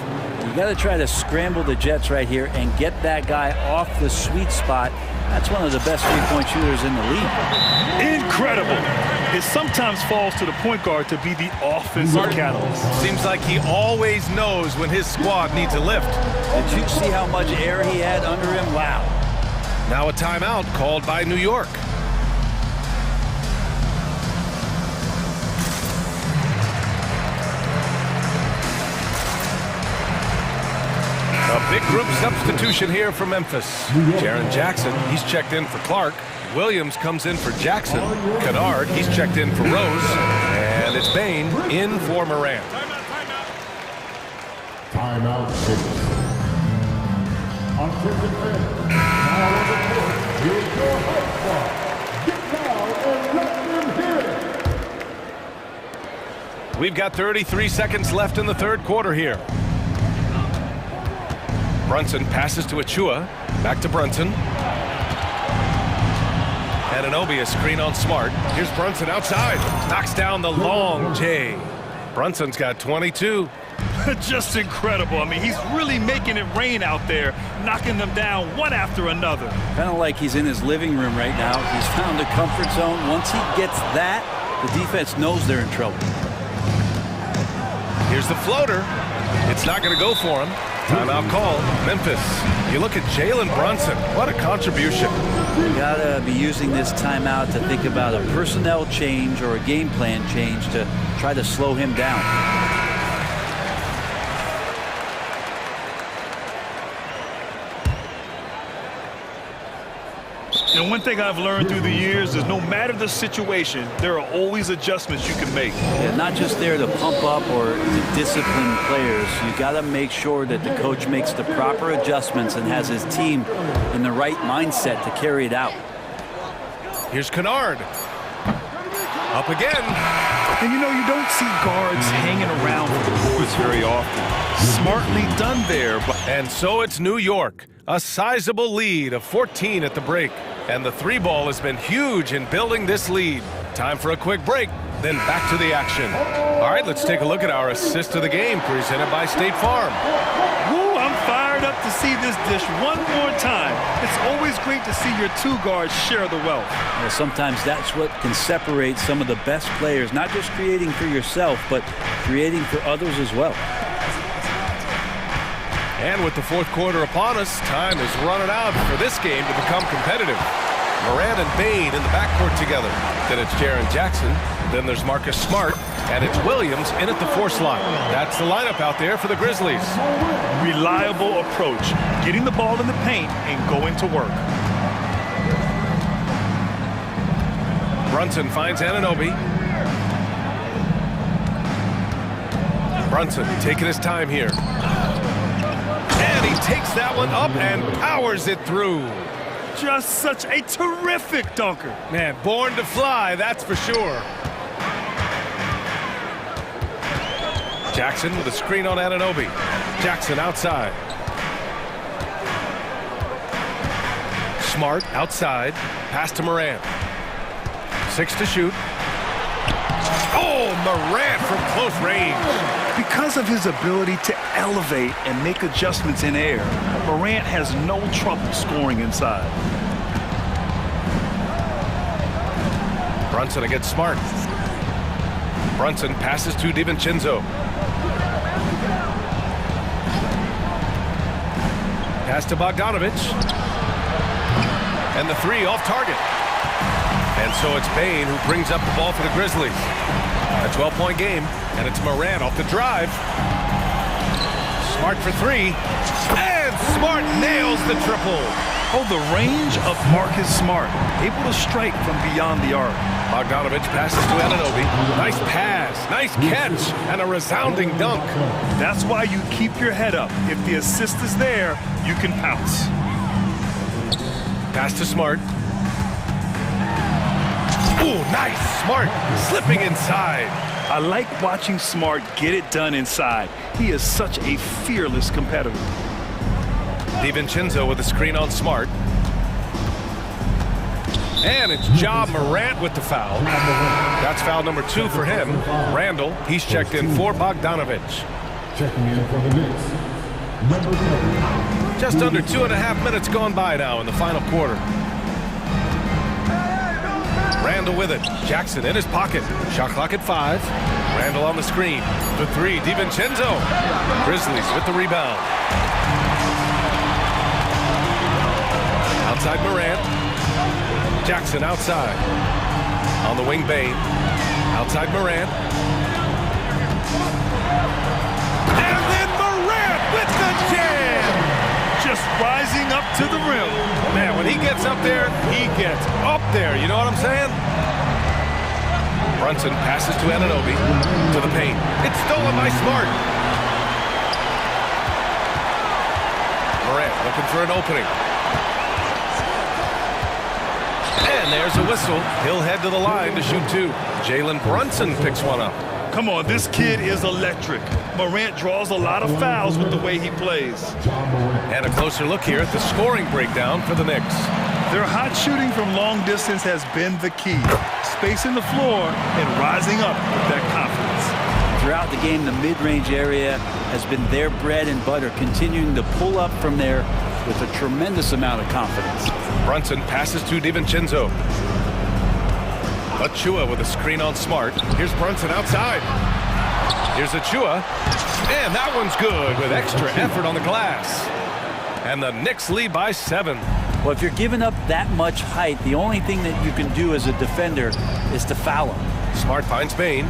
You got to try to scramble the Jets right here and get that guy off the sweet spot. That's one of the best three-point shooters in the league. Incredible. It sometimes falls to the point guard to be the offensive catalyst. Seems like he always knows when his squad needs a lift. Did you see how much air he had under him? Wow. Now a timeout called by New York. A big group substitution here for Memphis. Jaren Jackson, he's checked in for Clark. Williams comes in for Jackson. Kennard, he's checked in for Rose. And it's Bain in for Morant. Timeout 6. On first and 10. Now on the court. Here's your host squad. Get down and let them hear it. We've got 33 seconds left in the third quarter here. Brunson passes to Achua. Back to Brunson. Anunoby, a screen on Smart. Here's Brunson outside. Knocks down the long J. Brunson's got 22. Just incredible. I mean, he's really making it rain out there, knocking them down one after another. Kind of like he's in his living room right now. He's found a comfort zone. Once he gets that, the defense knows they're in trouble. Here's the floater. It's not going to go for him. Timeout call. Memphis. You look at Jalen Brunson. What a contribution. You got to be using this timeout to think about a personnel change or a game plan change to try to slow him down. And one thing I've learned through the years is no matter the situation, there are always adjustments you can make. Yeah, not just there to pump up or to discipline players. You got to make sure that the coach makes the proper adjustments and has his team in the right mindset to carry it out. Here's Kennard. Up again. And you know, you don't see guards hanging around for the boards very often. Smartly done there. And so it's New York. A sizable lead of 14 at the break. And the three ball has been huge in building this lead. Time for a quick break, then back to the action. All right, let's take a look at our assist of the game presented by State Farm. Woo, I'm fired up to see this dish one more time. It's always great to see your two guards share the wealth. Well, sometimes that's what can separate some of the best players, not just creating for yourself, but creating for others as well. And with the fourth quarter upon us, time is running out for this game to become competitive. Moran and Bain in the backcourt together. Then it's Jaren Jackson. Then there's Marcus Smart. And it's Williams in at the 4 slot. That's the lineup out there for the Grizzlies. Reliable approach. Getting the ball in the paint and going to work. Brunson finds Anunoby. Brunson taking his time here. And he takes that one up and powers it through. Just such a terrific dunker. Man, born to fly, that's for sure. Jackson with a screen on Anunoby. Jackson outside. Smart outside. Pass to Morant. 6 to shoot. Oh, Morant from close range. Because of his ability to elevate and make adjustments in air, Morant has no trouble scoring inside. Brunson against Smart. Brunson passes to DiVincenzo. Pass to Bogdanovich. And the 3 off target. And so it's Bain who brings up the ball for the Grizzlies. A 12-point game, and it's Morant off the drive. Smart for three, and Smart nails the triple. Oh, the range of Marcus Smart, able to strike from beyond the arc. Bogdanovich passes to Anunoby. Nice pass, nice catch, and a resounding dunk. That's why you keep your head up. If the assist is there, you can pounce. Pass to Smart. Ooh, nice, Smart, slipping inside. I like watching Smart get it done inside. He is such a fearless competitor. DiVincenzo with a screen on Smart. And it's Ja Morant with the foul. That's foul number 2 for him. Randall, he's checked in for Bogdanovich. Checking in for the Knicks, number 30. Just under 2.5 minutes gone by now in the final quarter. Randall with it. Jackson in his pocket. Shot clock at 5. Randall on the screen. The 3, DiVincenzo. Grizzlies with the rebound. Outside Morant. Jackson outside. On the wing, Bane. Outside Morant. And then Morant with the jam! Just rising up to the rim. Man, when he gets up there, he gets up there. You know what I'm saying? Brunson passes to Anunoby. To the paint. It's stolen by Smart. Morant looking for an opening. And there's a whistle. He'll head to the line to shoot 2. Jalen Brunson picks one up. Come on, this kid is electric. Morant draws a lot of fouls with the way he plays. And a closer look here at the scoring breakdown for the Knicks. Their hot shooting from long distance has been the key. Spacing the floor and rising up with that confidence. Throughout the game, the mid-range area has been their bread and butter, continuing to pull up from there with a tremendous amount of confidence. Brunson passes to DiVincenzo. Achua with a screen on Smart. Here's Brunson outside. Here's Achua. And that one's good with extra effort on the glass. And the Knicks lead by 7. Well, if you're giving up that much height, the only thing that you can do as a defender is to foul him. Smart finds Bane.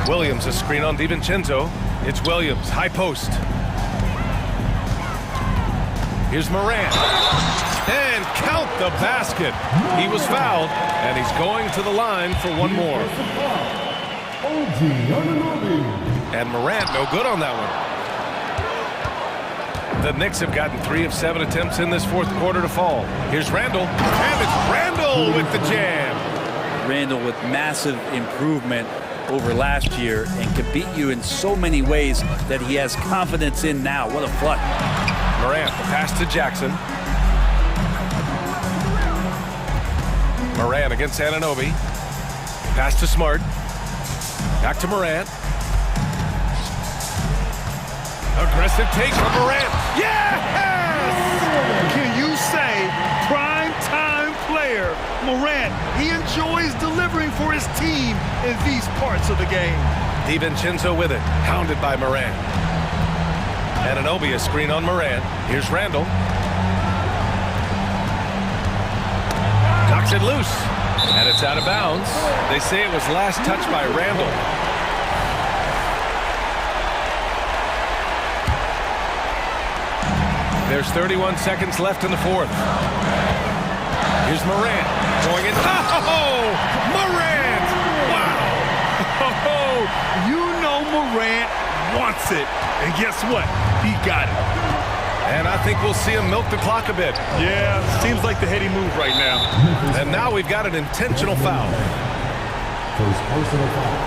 Williams a screen on DiVincenzo. It's Williams, high post. Here's Morant. And count the basket. He was fouled, and he's going to the line for one more. And Morant no good on that one. The Knicks have gotten 3 of 7 attempts in this fourth quarter to fall. Here's Randall. And it's Randall with the jam. Randall with massive improvement over last year and can beat you in so many ways that he has confidence in now. What a flush. Morant, the pass to Jackson. Morant against Anunoby. Pass to Smart. Back to Morant. Aggressive take from Morant. Yes! Can you say prime time player Morant? He enjoys delivering for his team in these parts of the game. DiVincenzo with it, hounded by Morant. Anunoby a screen on Morant. Here's Randall. Knocks it loose, and it's out of bounds. They say it was last touched by Randall. There's 31 seconds left in the fourth. Here's Morant going in. Oh, Morant! Wow! Oh, you know Morant wants it. And guess what? He got it. And I think we'll see him milk the clock a bit. Yeah, seems like the heady move right now. And now we've got an intentional foul. First personal foul.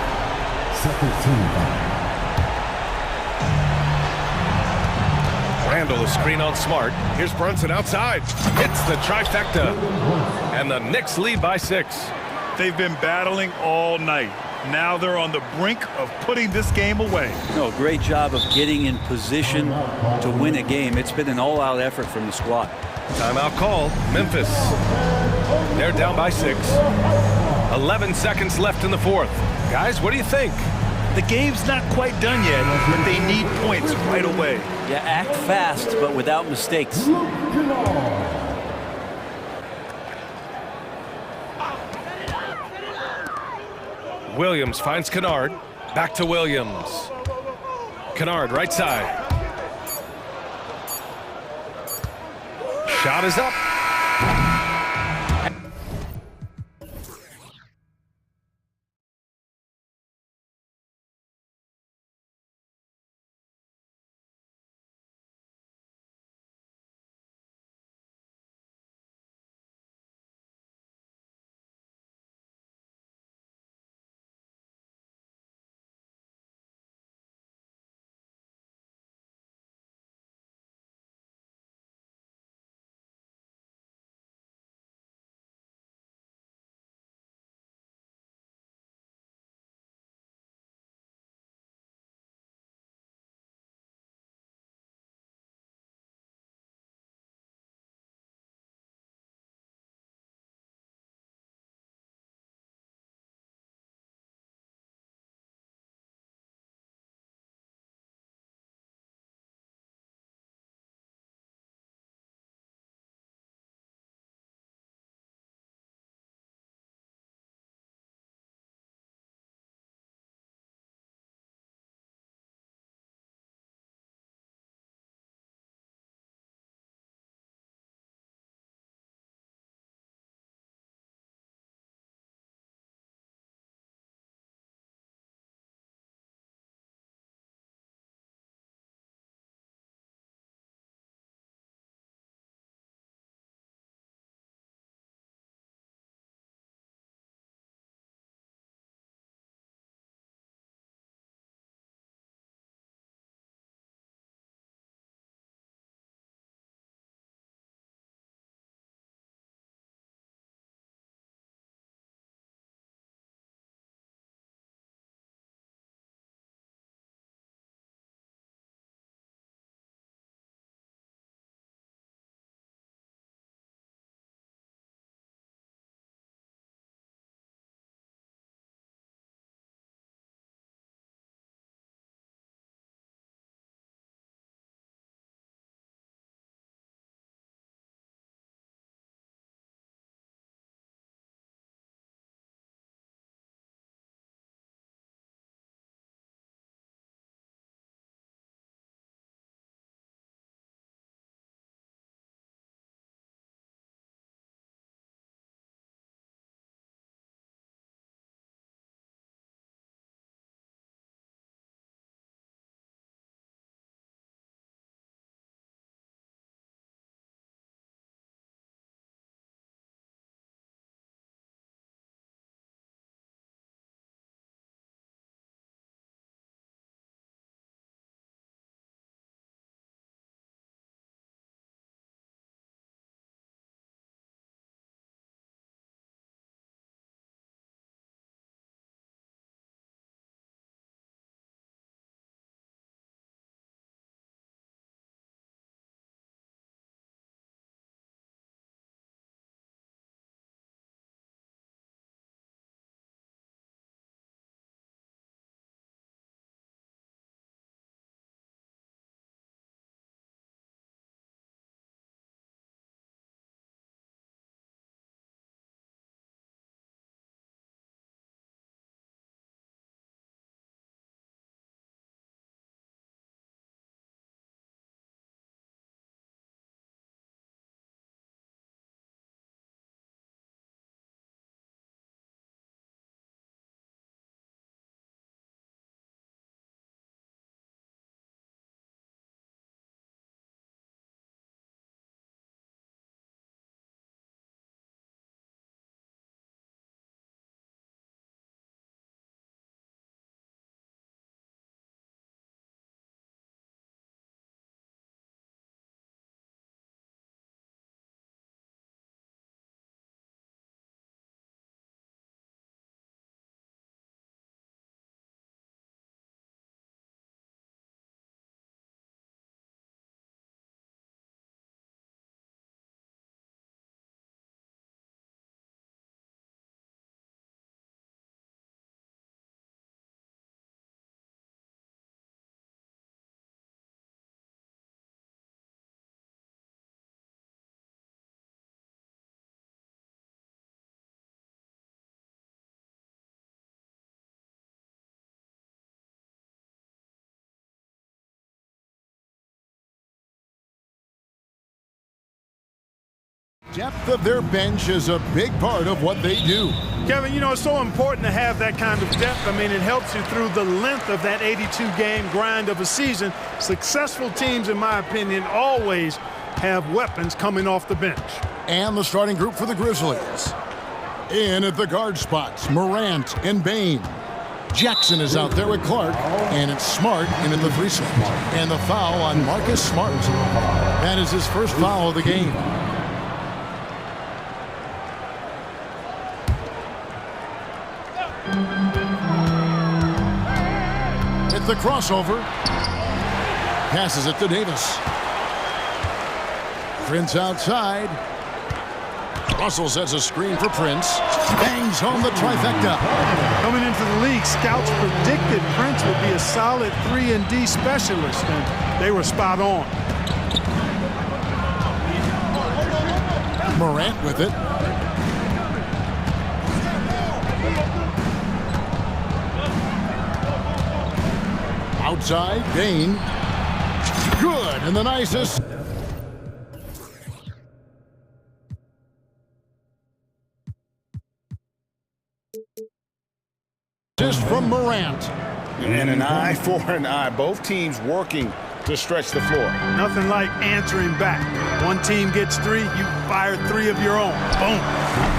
Second team foul. Randall a screen on Smart. Here's Brunson outside. Hits the trifecta. And the Knicks lead by 6. They've been battling all night. Now they're on the brink of putting this game away. No, great job of getting in position to win a game. It's been an all-out effort from the squad. Timeout called. Memphis. They're down by 6. 11 seconds left in the fourth. Guys, what do you think? The game's not quite done yet, but they need points right away. Yeah, act fast, but without mistakes. Williams finds Kennard. Back to Williams. Kennard, right side. Shot is up. Depth of their bench is a big part of what they do. Kevin, you know, it's so important to have that kind of depth. I mean, it helps you through the length of that 82-game grind of a season. Successful teams, in my opinion, always have weapons coming off the bench. And the starting group for the Grizzlies. In at the guard spots, Morant and Bain. Jackson is out there with Clark, and it's Smart in at the 3 slot. And the foul on Marcus Smart. That is his first foul of the game. It's the crossover. Passes it to Davis. Prince outside. Russell sets a screen for Prince. Bangs home the trifecta. Coming into the league, scouts predicted Prince would be a solid 3-and-D specialist, and they were spot on. Morant with it. Outside, Bain. Good, and the nicest. Just from Morant. And an eye for an eye. Both teams working to stretch the floor. Nothing like answering back. One team gets 3, you fire 3 of your own. Boom.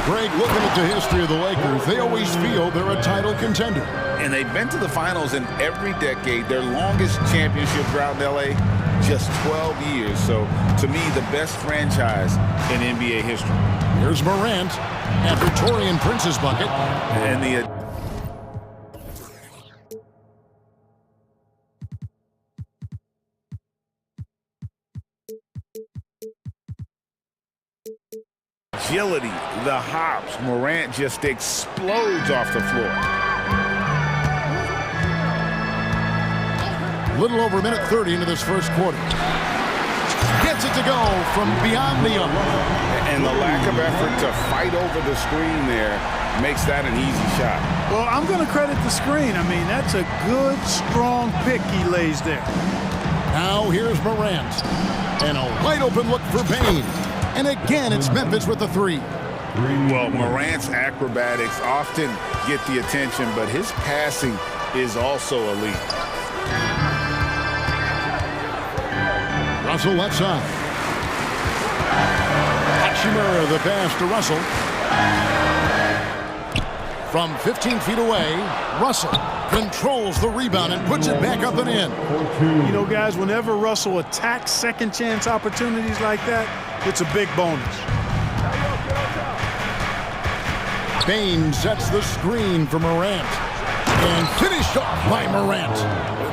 Greg, looking at the history of the Lakers, they always feel they're a title contender. And they've been to the finals in every decade. Their longest championship drought in LA, just 12 years. So, to me, the best franchise in NBA history. Here's Morant after Taurean Prince's bucket. And the agility, the hops. Morant just explodes off the floor. Little over a minute 30 into this first quarter. Gets it to go from beyond the arc. And the lack of effort to fight over the screen there makes that an easy shot. Well, I'm going to credit the screen. I mean, that's a good, strong pick he lays there. Now here's Morant. And a wide open look for Bain. And again, it's Memphis with the 3. Well, Morant's acrobatics often get the attention, but his passing is also elite. Russell left side. Hachimura the pass to Russell. From 15 feet away, Russell controls the rebound and puts it back up and in. You know, guys, whenever Russell attacks second chance opportunities like that, it's a big bonus. Bain sets the screen for Morant. And finished off by Morant.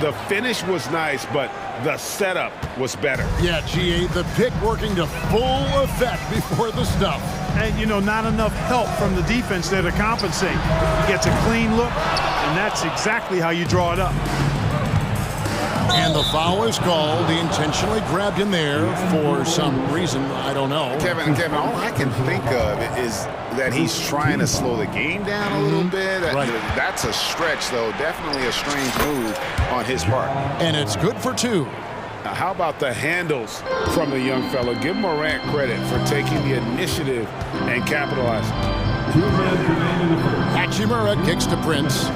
The finish was nice, but the setup was better. Yeah, GA, the pick working to full effect before the stuff. And, you know, not enough help from the defense there to compensate. He gets a clean look, and that's exactly how you draw it up. And the foul is called. He intentionally grabbed him there for some reason. I don't know. Kevin, all I can think of is that he's trying to slow the game down a little bit. Right. That's a stretch, though. Definitely a strange move on his part. And it's good for 2. Now, how about the handles from the young fella? Give Morant credit for taking the initiative and capitalizing. Hachimura kicks to Prince.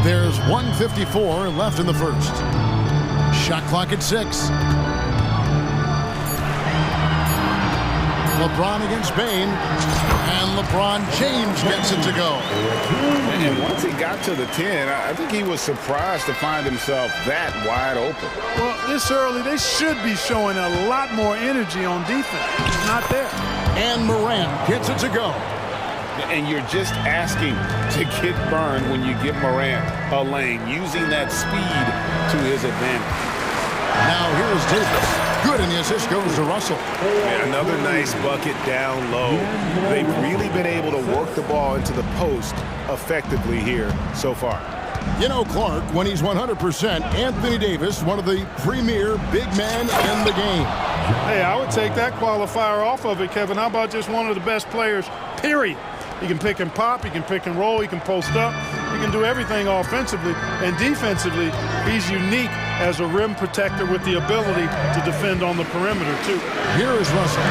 There's 1:54 left in the first. Shot clock at 6. LeBron against Bain, and LeBron James gets it to go. And once he got to the 10, I think he was surprised to find himself that wide open. Well, this early, they should be showing a lot more energy on defense. It's not there. And Morant gets it to go. And you're just asking to get burned when you give Morant a lane, using that speed to his advantage. Now here's Davis. Good, and the assist goes to Russell. And another nice bucket down low. They've really been able to work the ball into the post effectively here so far. You know, Clark, when he's 100%, Anthony Davis, one of the premier big men in the game. Hey, I would take that qualifier off of it, Kevin. How about just one of the best players, period? He can pick and pop, he can pick and roll, he can post up, he can do everything offensively, and defensively, he's unique as a rim protector with the ability to defend on the perimeter, too. Here is Russell.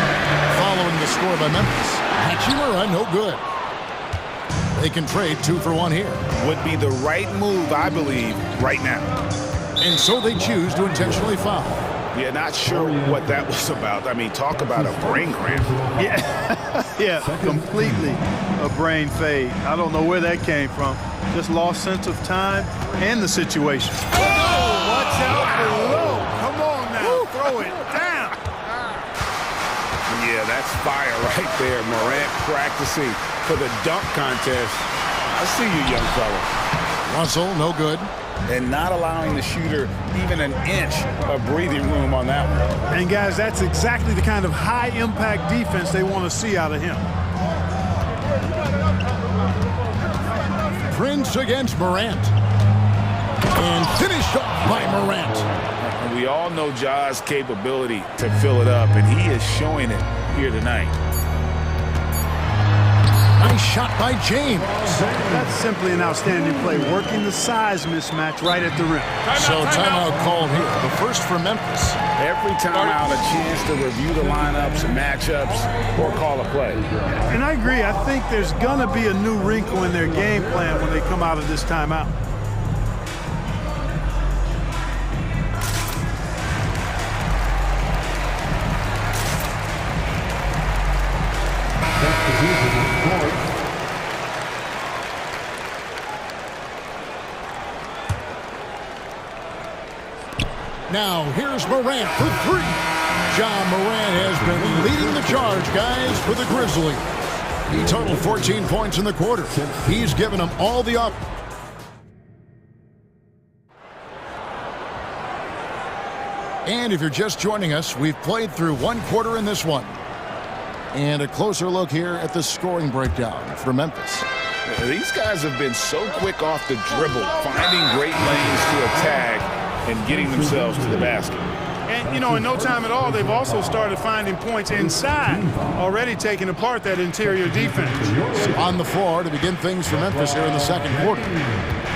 Following the score by Memphis. Hachimura, no good. They can trade 2 for 1 here. Would be the right move, I believe, right now. And so they choose to intentionally foul. Yeah, not sure what that was about. I mean, talk about a brain cramp. Yeah, completely a brain fade. I don't know where that came from. Just lost sense of time and the situation. Oh, watch out below. Come on now, throw it down. Yeah, that's fire right there. Morant practicing for the dunk contest. I see you, young fella. Russell, no good. And not allowing the shooter even an inch of breathing room on that one. And guys, that's exactly the kind of high-impact defense they want to see out of him. Prince against Morant. And finished off by Morant. And we all know Ja's capability to fill it up, and he is showing it here tonight. Nice shot by James. That's simply an outstanding play, working the size mismatch right at the rim. So timeout called here, the first for Memphis. Every timeout a chance to review the lineups, matchups, or call a play. And I agree. I think there's going to be a new wrinkle in their game plan when they come out of this timeout. Now, here's Morant for 3. John Morant has been leading the charge, guys, for the Grizzlies. He totaled 14 points in the quarter. He's given them all the up. And if you're just joining us, we've played through 1 quarter in this one. And a closer look here at the scoring breakdown for Memphis. These guys have been so quick off the dribble, finding great lanes to attack and getting themselves to the basket. And, you know, in no time at all, they've also started finding points inside, already taking apart that interior defense. On the floor to begin things for Memphis here in the second quarter.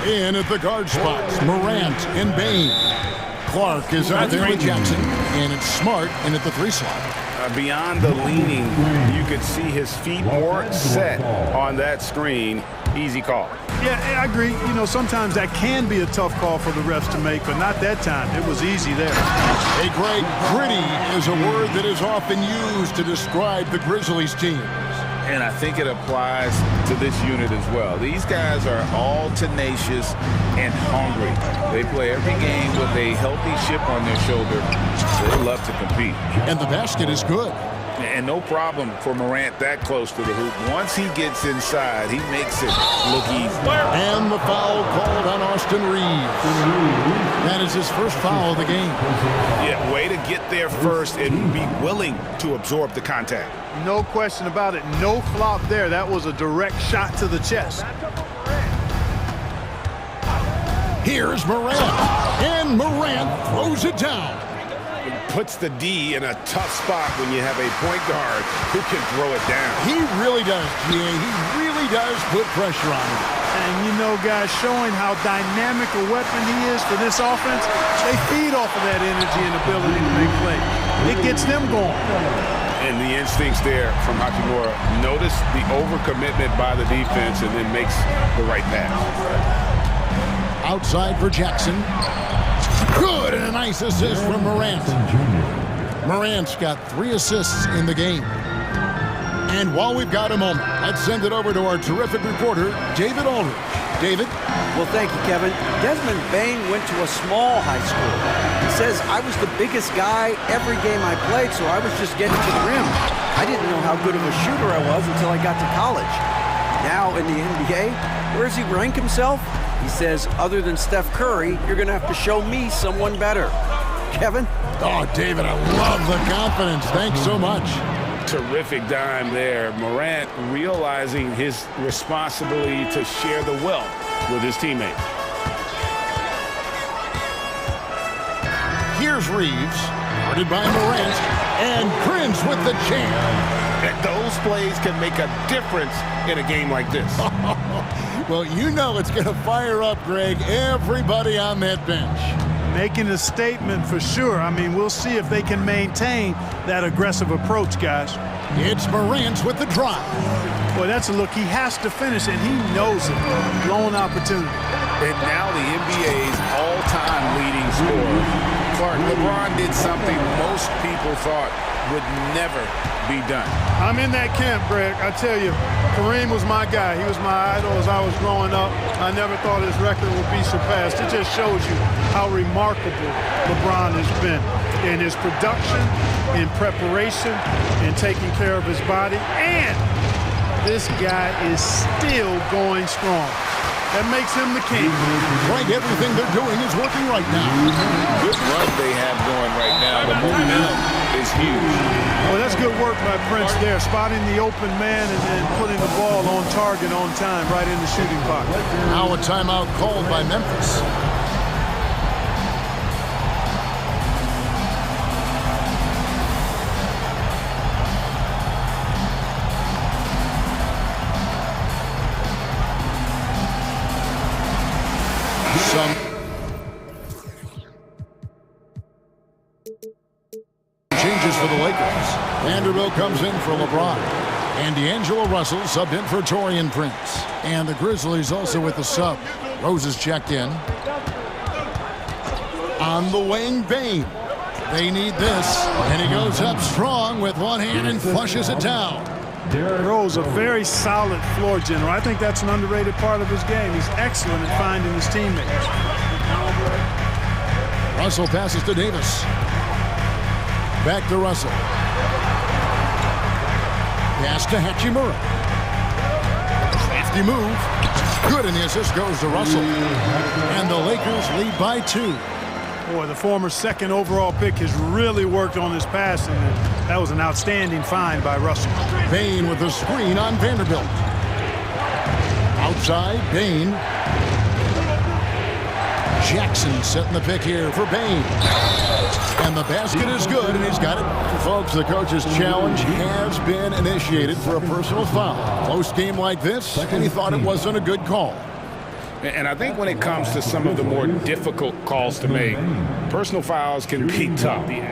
In at the guard spots, Morant and Bain. Clark is out there with Jackson, and it's Smart in at the 3 slot. Beyond the leaning, you could see his feet more set on that screen. Easy call. Yeah, I agree. You know, sometimes that can be a tough call for the refs to make, but not that time. It was easy there. Hey, Greg, gritty is a word that is often used to describe the Grizzlies teams. And I think it applies to this unit as well. These guys are all tenacious and hungry. They play every game with a healthy chip on their shoulder. They love to compete. And the basket is good. And no problem for Morant that close to the hoop. Once he gets inside, he makes it look easy. And the foul called on Austin Reeves. That is his first foul of the game. Yeah, way to get there first and be willing to absorb the contact. No question about it. No flop there. That was a direct shot to the chest. Here's Morant. And Morant throws it down. Puts the D in a tough spot when you have a point guard who can throw it down. He really does, GA. He really does put pressure on him. And you know, guys, showing how dynamic a weapon he is for this offense, they feed off of that energy and ability to make plays. It gets them going. And the instincts there from Hachimura. Notice the overcommitment by the defense and then makes the right pass. Outside for Jackson. Good, and a nice assist from Morant. Morant's got 3 assists in the game. And while we've got a moment, let's send it over to our terrific reporter, David Aldridge. David? Well, thank you, Kevin. Desmond Bain went to a small high school. He says, I was the biggest guy every game I played, so I was just getting to the rim. I didn't know how good of a shooter I was until I got to college. Now in the NBA, where does he rank himself? He says, other than Steph Curry, you're going to have to show me someone better. Kevin? Oh, David, I love the confidence. Thanks so much. Terrific dime there. Morant realizing his responsibility to share the wealth with his teammates. Here's Reeves, guarded by Morant, and Prince with the jam. And those plays can make a difference in a game like this. Well, you know it's going to fire up, Greg, everybody on that bench. Making a statement for sure. I mean, we'll see if they can maintain that aggressive approach, guys. It's Morant with the drive. Boy, that's a look. He has to finish, and he knows it. Blown opportunity. And now the NBA's all-time leading scorer. Clark, LeBron did something most people thought would never be done. I'm in that camp, Greg. I tell you, Kareem was my guy. He was my idol as I was growing up. I never thought his record would be surpassed. It just shows you how remarkable LeBron has been in his production, in preparation, in taking care of his body. And this guy is still going strong. That makes him the king. Right, everything they're doing is working right now. Good run they have going right now. The momentum is huge. Well, that's good work by Prince there, spotting the open man and then putting the ball on target on time right in the shooting pocket. Now a timeout called by Memphis. Changes for the Lakers. Vanderbilt comes in for LeBron. And D'Angelo Russell subbed in for Taurean Prince. And the Grizzlies also with the sub. Rose is checked in. On the wing, Bane. They need this. And he goes up strong with one hand and flushes it down. Rose, a very solid floor general. I think that's an underrated part of his game. He's excellent at finding his teammates. Russell passes to Davis. Back to Russell. Pass to Hachimura. Safety move. Good, and the assist goes to Russell. And the Lakers lead by 2. Boy, the former second overall pick has really worked on his passing. That was an outstanding find by Russell. Bane with the screen on Vanderbilt. Outside, Bane. Jackson setting the pick here for Bane. And the basket is good, and he's got it. Folks, the coach's challenge has been initiated for a personal foul. Close game like this, and he thought it wasn't a good call. And I think when it comes to some of the more difficult calls to make, personal fouls can be tough. The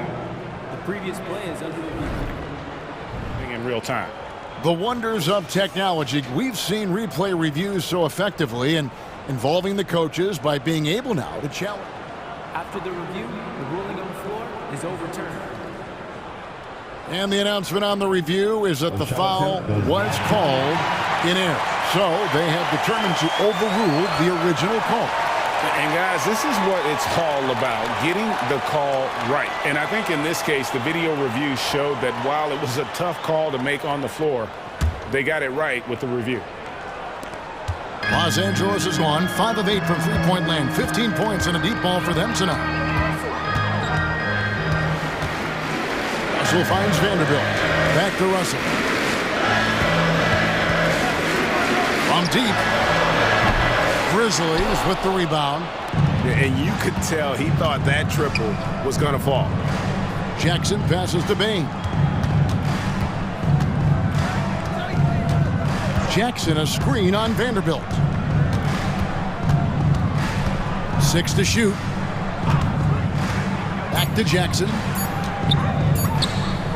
previous play is under review. In real time. The wonders of technology. We've seen replay reviews so effectively and involving the coaches by being able now to challenge. After the review, the ruling on the floor is overturned. And the announcement on the review is that the foul was called in error. So they have determined to overrule the original call. And guys, this is what it's all about, getting the call right. And I think in this case, the video review showed that while it was a tough call to make on the floor, they got it right with the review. Los Angeles has won 5 of 8 from three-point land. 15 points and a deep ball for them tonight. Russell finds Vanderbilt. Back to Russell. From deep. Grizzlies with the rebound. And you could tell he thought that triple was going to fall. Jackson passes to Bane. Jackson, a screen on Vanderbilt. 6 to shoot. Back to Jackson.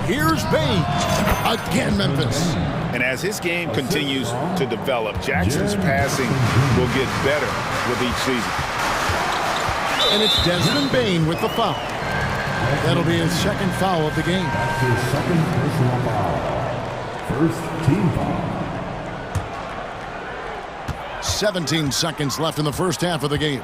Here's Bane. Again, Memphis. And as his game continues to develop, Jackson's passing will get better with each season. And it's Desmond Bane with the foul. That'll be his second foul of the game. That's his second personal foul. First team foul. 17 seconds left in the first half of the game.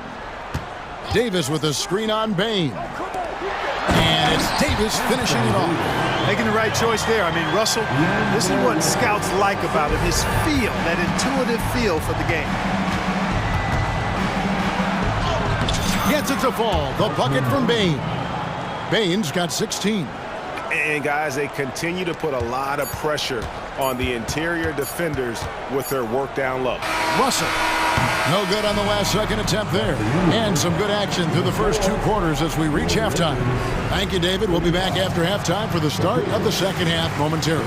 Davis with a screen on Bane. And it's Davis finishing it off. Making the right choice there. I mean, Russell, this is what scouts like about him, his feel, that intuitive feel for the game. Gets it to fall. The bucket from Bane. Bane's got 16. And guys, they continue to put a lot of pressure on the interior defenders with their work down low. Russell, no good on the last second attempt there. And some good action through the first 2 quarters as we reach halftime. Thank you, David. We'll be back after halftime for the start of the second half momentarily.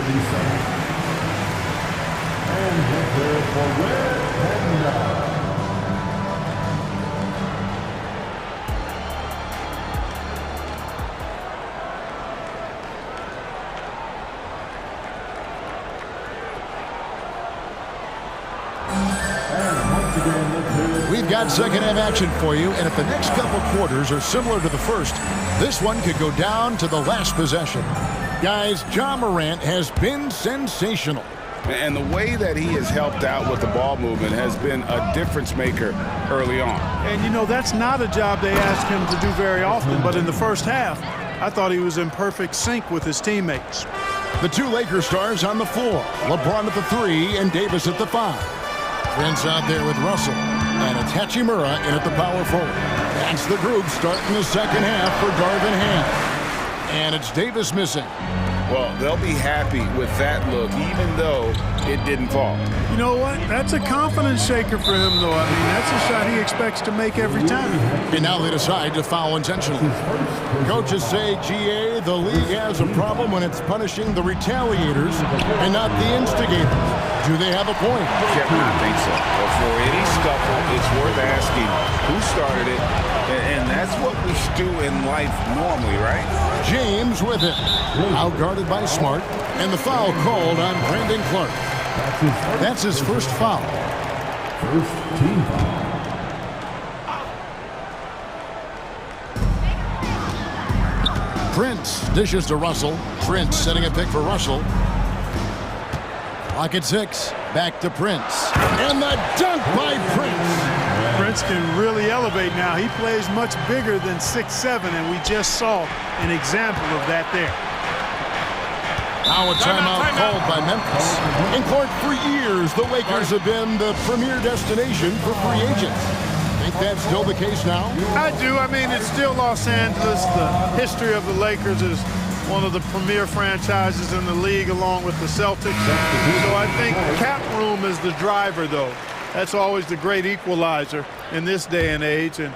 We've got second half action for you, and if the next couple quarters are similar to the first, this one could go down to the last possession. Guys, Ja Morant has been sensational. And the way that he has helped out with the ball movement has been a difference maker early on. And, you know, that's not a job they ask him to do very often, but in the first half, I thought he was in perfect sync with his teammates. The two Lakers stars on the floor. LeBron at the 3 and Davis at the 5. Prince out there with Russell. And it's Hachimura in at the power forward. That's the group starting the second half for Darvin Ham. And it's Davis missing. Well, they'll be happy with that look, even though it didn't fall. You know what? That's a confidence shaker for him, though. I mean, that's a shot he expects to make every time. And now they decide to foul intentionally. Coaches say, GA, the league has a problem when it's punishing the retaliators and not the instigators. Do they have a point? Kevin, I think so. But for any scuffle, it's worth asking who started it, and that's what we do in life normally, right? James with it. Outguarded by Smart, and the foul called on Brandon Clark. That's his first foul. First team foul. Prince dishes to Russell. Prince setting a pick for Russell. Clock at 6. Back to Prince. And the dunk by Prince. Prince can really elevate now. He plays much bigger than 6'7", and we just saw an example of that there. Now a timeout called by Memphis. In court for years, the Lakers have been the premier destination for free agents. Think that's still the case now? I do. I mean, it's still Los Angeles. The history of the Lakers is one of the premier franchises in the league, along with the Celtics. So I think cap room is the driver, though. That's always the great equalizer in this day and age, and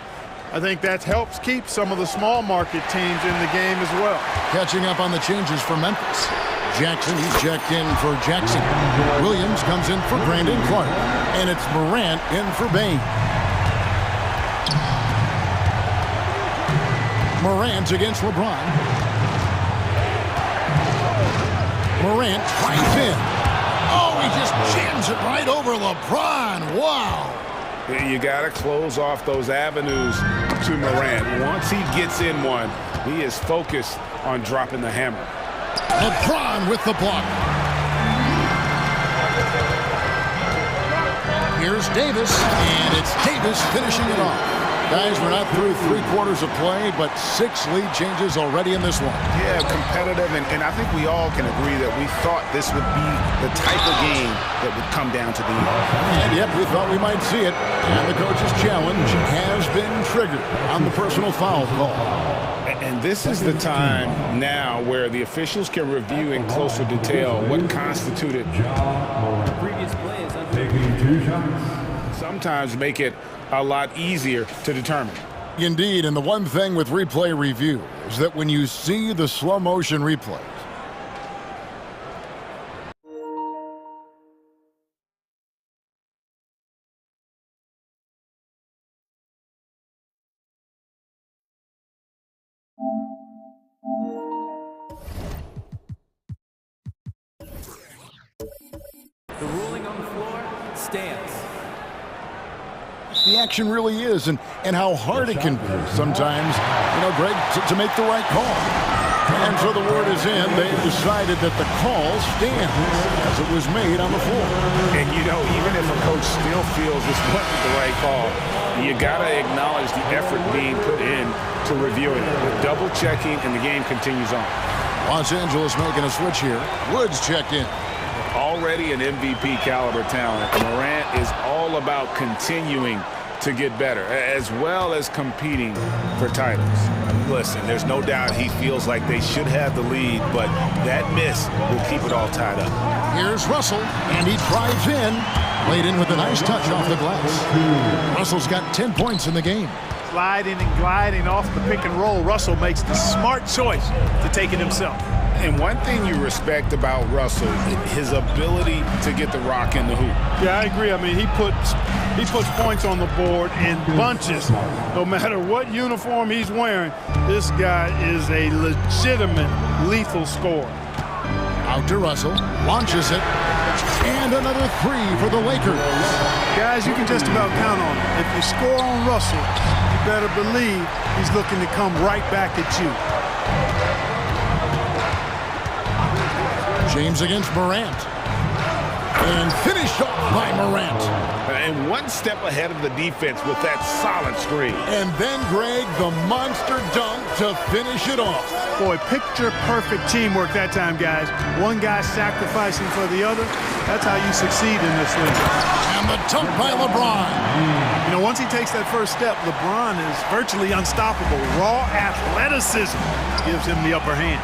I think that helps keep some of the small market teams in the game as well. Catching up on the changes for Memphis. Jackson, he's checked in for Jackson. Williams comes in for Brandon Clark, and it's Morant in for Bain. Morant against LeBron. Morant drives in. Oh, he just jams it right over LeBron. Wow. You got to close off those avenues to Morant. Once he gets in one, he is focused on dropping the hammer. LeBron with the block. Here's Davis, and it's Davis finishing it off. Guys, we're not through 3 quarters of play, but 6 lead changes already in this one. Yeah, competitive, and I think we all can agree that we thought this would be the type of game that would come down to the end. And yep, we thought we might see it. And the coach's challenge has been triggered on the personal foul call. And this is the time now where the officials can review in closer detail what constituted. Previous play is taking 2 shots. Sometimes make it a lot easier to determine. Indeed, and the one thing with replay review is that when you see the slow motion replays, The ruling on the floor stands. the action really is and how hard it can be sometimes, you know, Greg, to make the right call. And so the word is in. They've decided that the call stands as it was made on the floor. And, you know, even if a coach still feels this wasn't the right call, you got to acknowledge the effort being put in to reviewing it. The double checking, and the game continues on. Los Angeles making a switch here. Woods checked in. Already an MVP caliber talent. Morant is all about continuing to get better, as well as competing for titles. Listen, there's no doubt he feels like they should have the lead, but that miss will keep it all tied up. Here's Russell, and he drives in. Laid in with a nice touch off the glass. Russell's got 10 points in the game. Sliding and gliding off the pick and roll, Russell makes the smart choice to take it himself. And one thing you respect about Russell, his ability to get the rock in the hoop. Yeah, I agree. I mean, he puts points on the board in bunches. No matter what uniform he's wearing, this guy is a legitimate lethal scorer. Out to Russell, launches it. And another three for the Lakers. Guys, you can just about count on it. If you score on Russell, you better believe he's looking to come right back at you. James against Morant. And finished off by Morant. And one step ahead of the defense with that solid screen. And then, Greg, the monster dunk to finish it off. Boy, picture-perfect teamwork that time, guys. One guy sacrificing for the other. That's how you succeed in this league. And the dunk by LeBron. You know, once he takes that first step, LeBron is virtually unstoppable. Raw athleticism gives him the upper hand.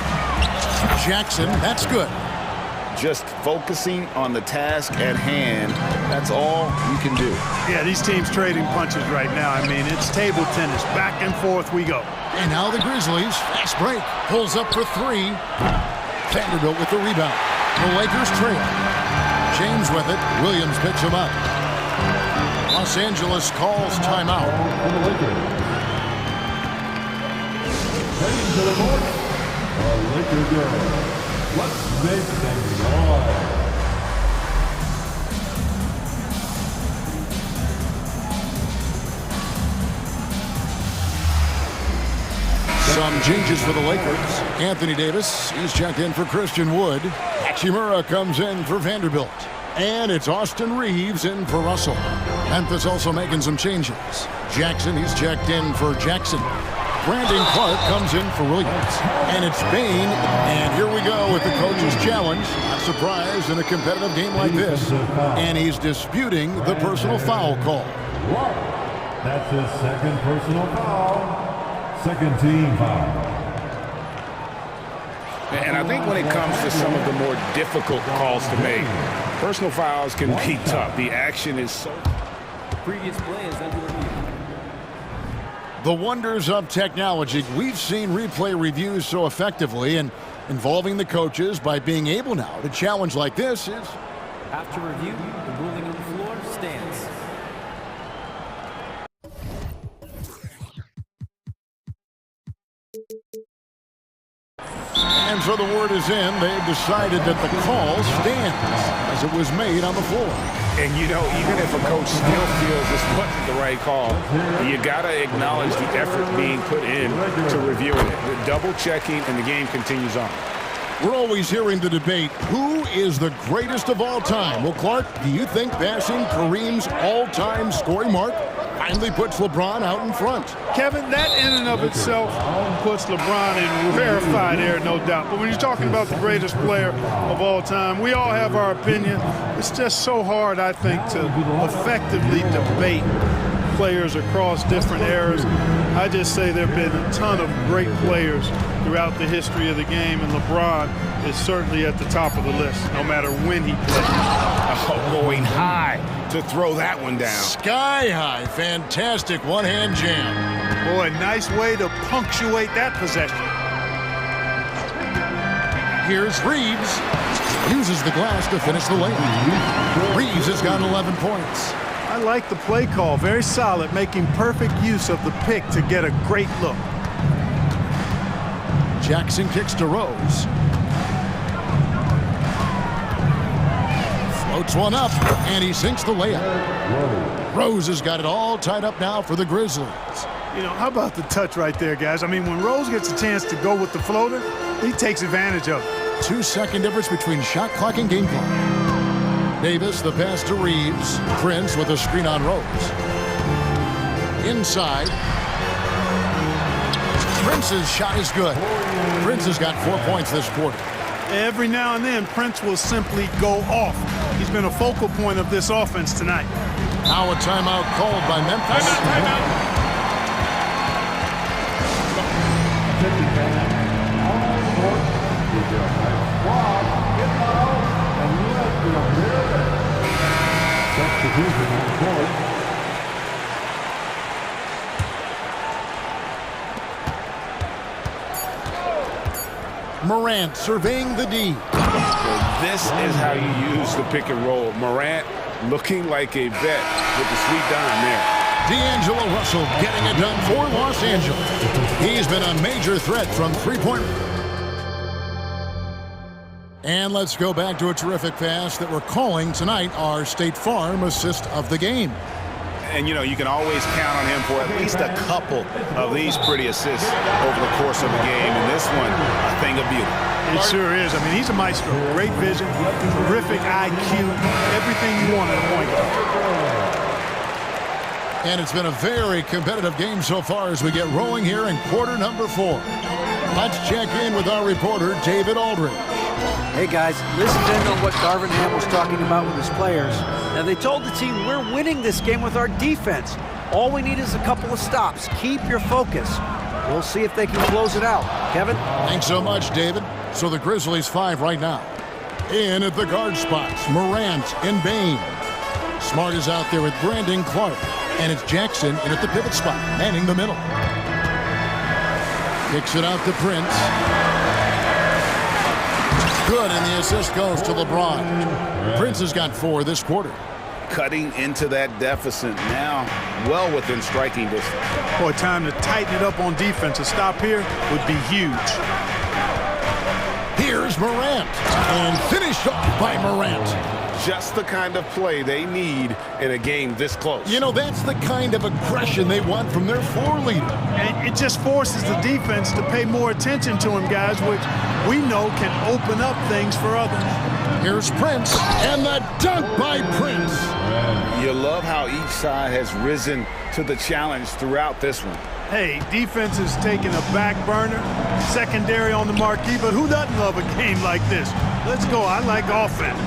Jackson, that's good. Just focusing on the task at hand, that's all you can do. Yeah, these teams trading punches right now. I mean, it's table tennis. Back and forth we go. And now the Grizzlies, fast break, pulls up for three. Vanderbilt with the rebound. The Lakers trail. James with it. Williams picks him up. Los Angeles calls timeout. Heading to the north, the Lakers go. Let's make them noise. Some changes for the Lakers. Anthony Davis, he's checked in for Christian Wood. Hachimura comes in for Vanderbilt. And it's Austin Reeves in for Russell. Memphis also making some changes. Jackson, he's checked in for Jackson. Brandon Clark comes in for Williams. And it's Bain. And here we go with the coach's challenge. Not surprised in a competitive game like this. And he's disputing the personal foul call. That's his second personal foul. Second team foul. And I think when it comes to some of the more difficult calls to make, personal fouls can be tough. The action is so... The previous play is under review. The wonders of technology. We've seen replay reviews so effectively, and involving the coaches by being able now to challenge like this is... After review, the ruling on the floor stands. And so the word is in. They've decided that the call stands as it was made on the floor. And, you know, even if a coach still feels this wasn't the right call, you got to acknowledge the effort being put in to reviewing it. The double checking, and the game continues on. We're always hearing the debate, who is the greatest of all time? Well, Clark, do you think passing Kareem's all-time scoring mark finally puts LeBron out in front? Kevin, that in and of itself puts LeBron in rarefied air, no doubt. But when you're talking about the greatest player of all time, we all have our opinion. It's just so hard, I think, to effectively debate players across different eras. I just say there have been a ton of great players throughout the history of the game, and LeBron is certainly at the top of the list, no matter when he plays. Oh, going high to throw that one down. Sky high. Fantastic one-hand jam. Boy, nice way to punctuate that possession. Here's Reeves. Uses the glass to finish the lane. Reeves has got 11 points. I like the play call. Very solid, making perfect use of the pick to get a great look. Jackson kicks to Rose. Floats one up, and he sinks the layup. Rose has got it all tied up now for the Grizzlies. You know, how about the touch right there, guys? I mean, when Rose gets a chance to go with the floater, he takes advantage of it. 2-second difference between shot clock and game clock. Davis, the pass to Reeves. Prince with a screen on Rose. Inside. Prince's shot is good. Prince has got 4 points this quarter. Every now and then, Prince will simply go off. He's been a focal point of this offense tonight. Now a timeout called by Memphis. Timeout. Morant surveying the D. Well, this is how you use the pick and roll. Morant looking like a vet with the sweet dime there. D'Angelo Russell getting it done for Los Angeles. He's been a major threat from three-point. And let's go back to a terrific pass that we're calling tonight our State Farm assist of the game. And, you know, you can always count on him for at least a couple of these pretty assists over the course of the game. And this one, a thing of beauty. It sure is. I mean, he's a maestro. Great vision, terrific IQ, everything you want in a point guard. And it's been a very competitive game so far as we get rolling here in quarter number 4. Let's check in with our reporter, David Aldridge. Hey guys, listen in on what Darvin Ham was talking about with his players. Now they told the team, we're winning this game with our defense. All we need is a couple of stops. Keep your focus. We'll see if they can close it out. Kevin? Thanks so much, David. So the Grizzlies 5 right now. In at the guard spots, Morant and Bain. Smart is out there with Brandon Clark. And it's Jackson in at the pivot spot, manning the middle. Kicks it out to Prince. Good, and the assist goes to LeBron. Prince has got 4 this quarter. Cutting into that deficit now, well within striking distance. Boy, time to tighten it up on defense. A stop here would be huge. Here's Morant, and finished off by Morant. Just the kind of play they need in a game this close. You know, that's the kind of aggression they want from their floor leader. And it just forces the defense to pay more attention to him, guys, which we know can open up things for others. Here's Prince, and the dunk by Prince. You love how each side has risen to the challenge throughout this one. Hey, defense is taking a back burner, secondary on the marquee, but who doesn't love a game like this? Let's go. I like offense.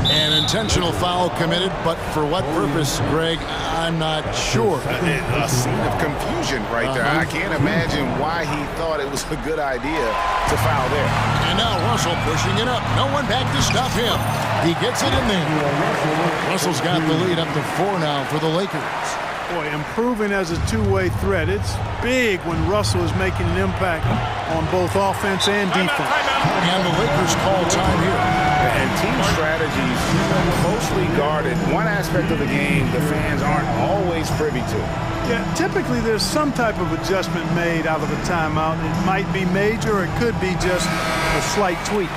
An intentional foul committed, but for what purpose, Greg, I'm not sure. A scene of confusion right there. I can't imagine why he thought it was a good idea to foul there. And now Russell pushing it up. No one back to stop him. He gets it in there. Russell's got the lead up to 4 now for the Lakers. Boy, improving as a two-way threat. It's big when Russell is making an impact on both offense and defense. And the Lakers call time here. And team strategies closely guarded. One aspect of the game the fans aren't always privy to. Yeah, typically there's some type of adjustment made out of a timeout. It might be major, or it could be just a slight tweak.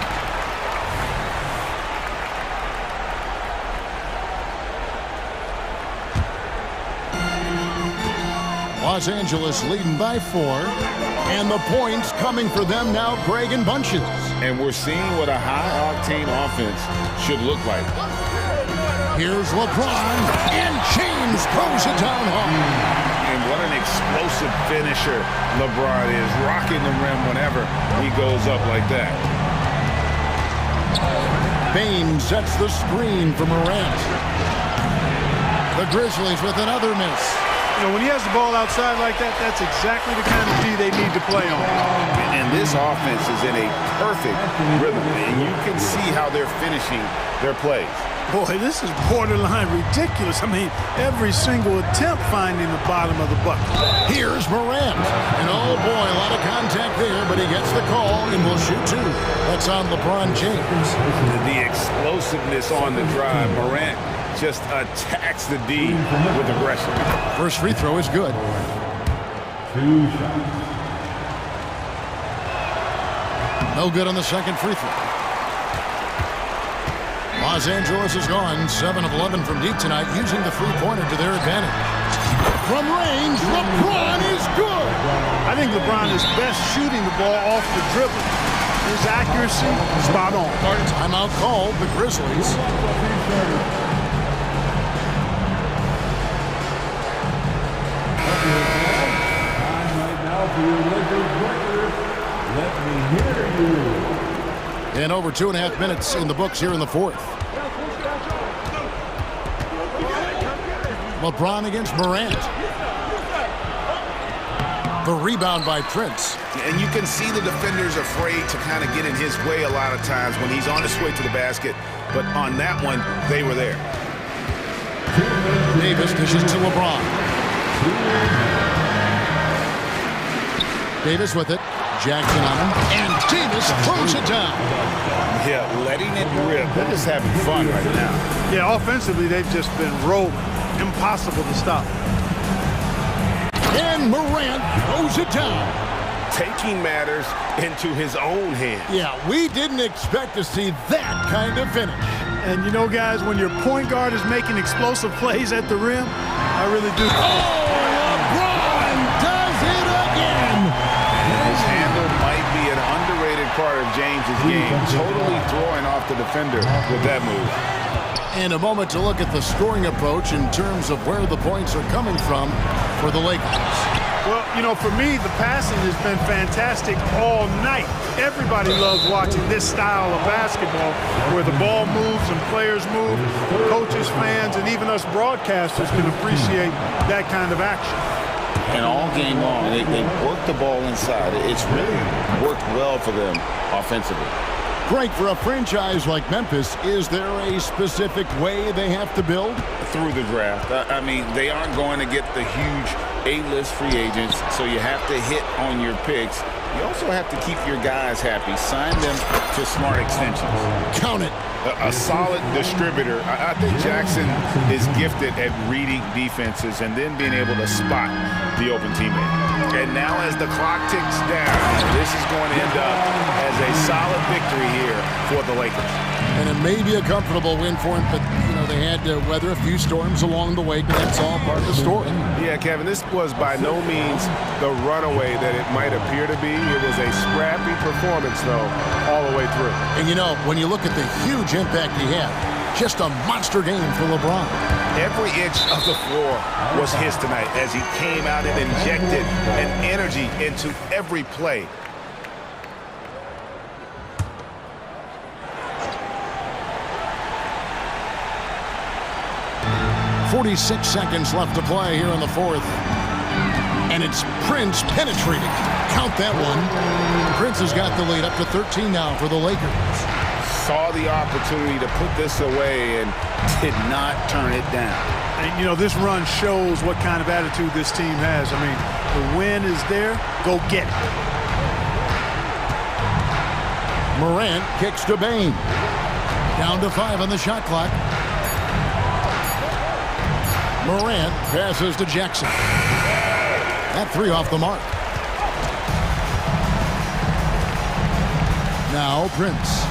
Los Angeles leading by 4. And the points coming for them now, Greg, in bunches. And we're seeing what a high-octane offense should look like. Here's LeBron, and James throws it down hard. And what an explosive finisher LeBron is, rocking the rim whenever he goes up like that. Bain sets the screen for Morant. The Grizzlies with another miss. You know, when he has the ball outside like that, that's exactly the kind of D they need to play on. And this offense is in a perfect rhythm, and you can see how they're finishing their plays. Boy, this is borderline ridiculous. I mean, every single attempt finding the bottom of the bucket. Here's Morant. And oh boy, a lot of contact there, but he gets the call and will shoot 2. That's on LeBron James. The explosiveness on the drive. Morant just attacks the D with aggression. First free throw is good. 2 shots. No good on the second free throw. Los Angeles has gone 7 of 11 from deep tonight, using the three-pointer to their advantage. From range, LeBron is good. I think LeBron is best shooting the ball off the dribble. His accuracy, spot on. Timeout called, the Grizzlies. And over 2.5 minutes in the books here in the 4th. LeBron against Morant. The rebound by Prince. And you can see the defenders afraid to kind of get in his way a lot of times when he's on his way to the basket. But on that one, they were there. Davis dishes to LeBron. Davis with it. Jackson on him. And Davis throws it down. Yeah, letting it rip. They're just having fun right now. Yeah, offensively, they've just been rolling. Impossible to stop. And Morant throws it down. taking matters into his own hands. Yeah, we didn't expect to see that kind of finish. And you know, guys, when your point guard is making explosive plays at the rim, I really do. Oh, LeBron does it again! His handle might be an underrated part of James's game, totally throwing off the defender with that move. And a moment to look at the scoring approach in terms of where the points are coming from for the Lakers. Well, you know, for me, the passing has been fantastic all night. Everybody loves watching this style of basketball where the ball moves and players move. Coaches, fans, and even us broadcasters can appreciate that kind of action. And all game long, they work the ball inside. It's really worked well for them offensively. Great for a franchise like Memphis. Is there a specific way they have to build? Through the draft. I mean, they aren't going to get the huge A-list free agents, so you have to hit on your picks. You also have to keep your guys happy. Sign them to smart extensions. Count it. A solid distributor. I think Jackson is gifted at reading defenses and then being able to spot the open teammate. And now as the clock ticks down, this is going to end up as a solid victory here for the Lakers. And it may be a comfortable win for them, but, you know, they had to weather a few storms along the way, but that's all part of the story. Yeah, Kevin, this was by no means the runaway that it might appear to be. It was a scrappy performance, though, all the way through. And, you know, when you look at the huge impact he had, just a monster game for LeBron. Every inch of the floor was his tonight as he came out and injected an energy into every play. .46 seconds left to play here in the fourth. And it's Prince penetrating. Count that one. Prince has got the lead up to 13 now for the Lakers. Saw the opportunity to put this away and did not turn it down. And, you know, this run shows what kind of attitude this team has. I mean, the win is there. Go get it. Morant kicks to Bane. Down to 5 on the shot clock. Morant passes to Jackson. That 3 off the mark. Now Prince.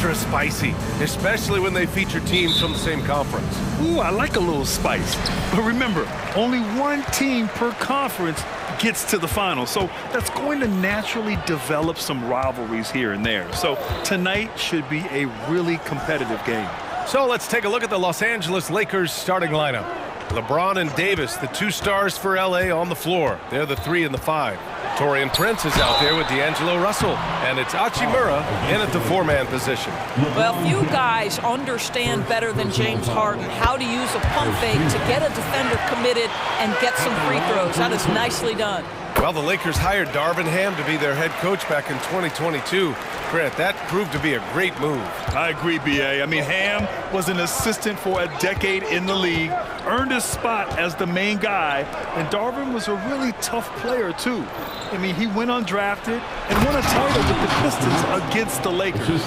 extra spicy, especially when they feature teams from the same conference. Ooh, I like a little spice. But remember, only one team per conference gets to the final. So that's going to naturally develop some rivalries here and there. So tonight should be a really competitive game. So let's take a look at the Los Angeles Lakers starting lineup. LeBron and Davis, the two stars for LA on the floor. They're the 3 and the 5. Torian Prince is out there with D'Angelo Russell. And it's Hachimura in at the 4-man position. Well, few guys understand better than James Harden how to use a pump fake to get a defender committed and get some free throws. That is nicely done. Well, the Lakers hired Darvin Ham to be their head coach back in 2022. Grant, that proved to be a great move. I agree, B.A. I mean, Ham was an assistant for a decade in the league, earned his spot as the main guy, and Darvin was a really tough player, too. I mean, he went undrafted and won a title with the Pistons against the Lakers.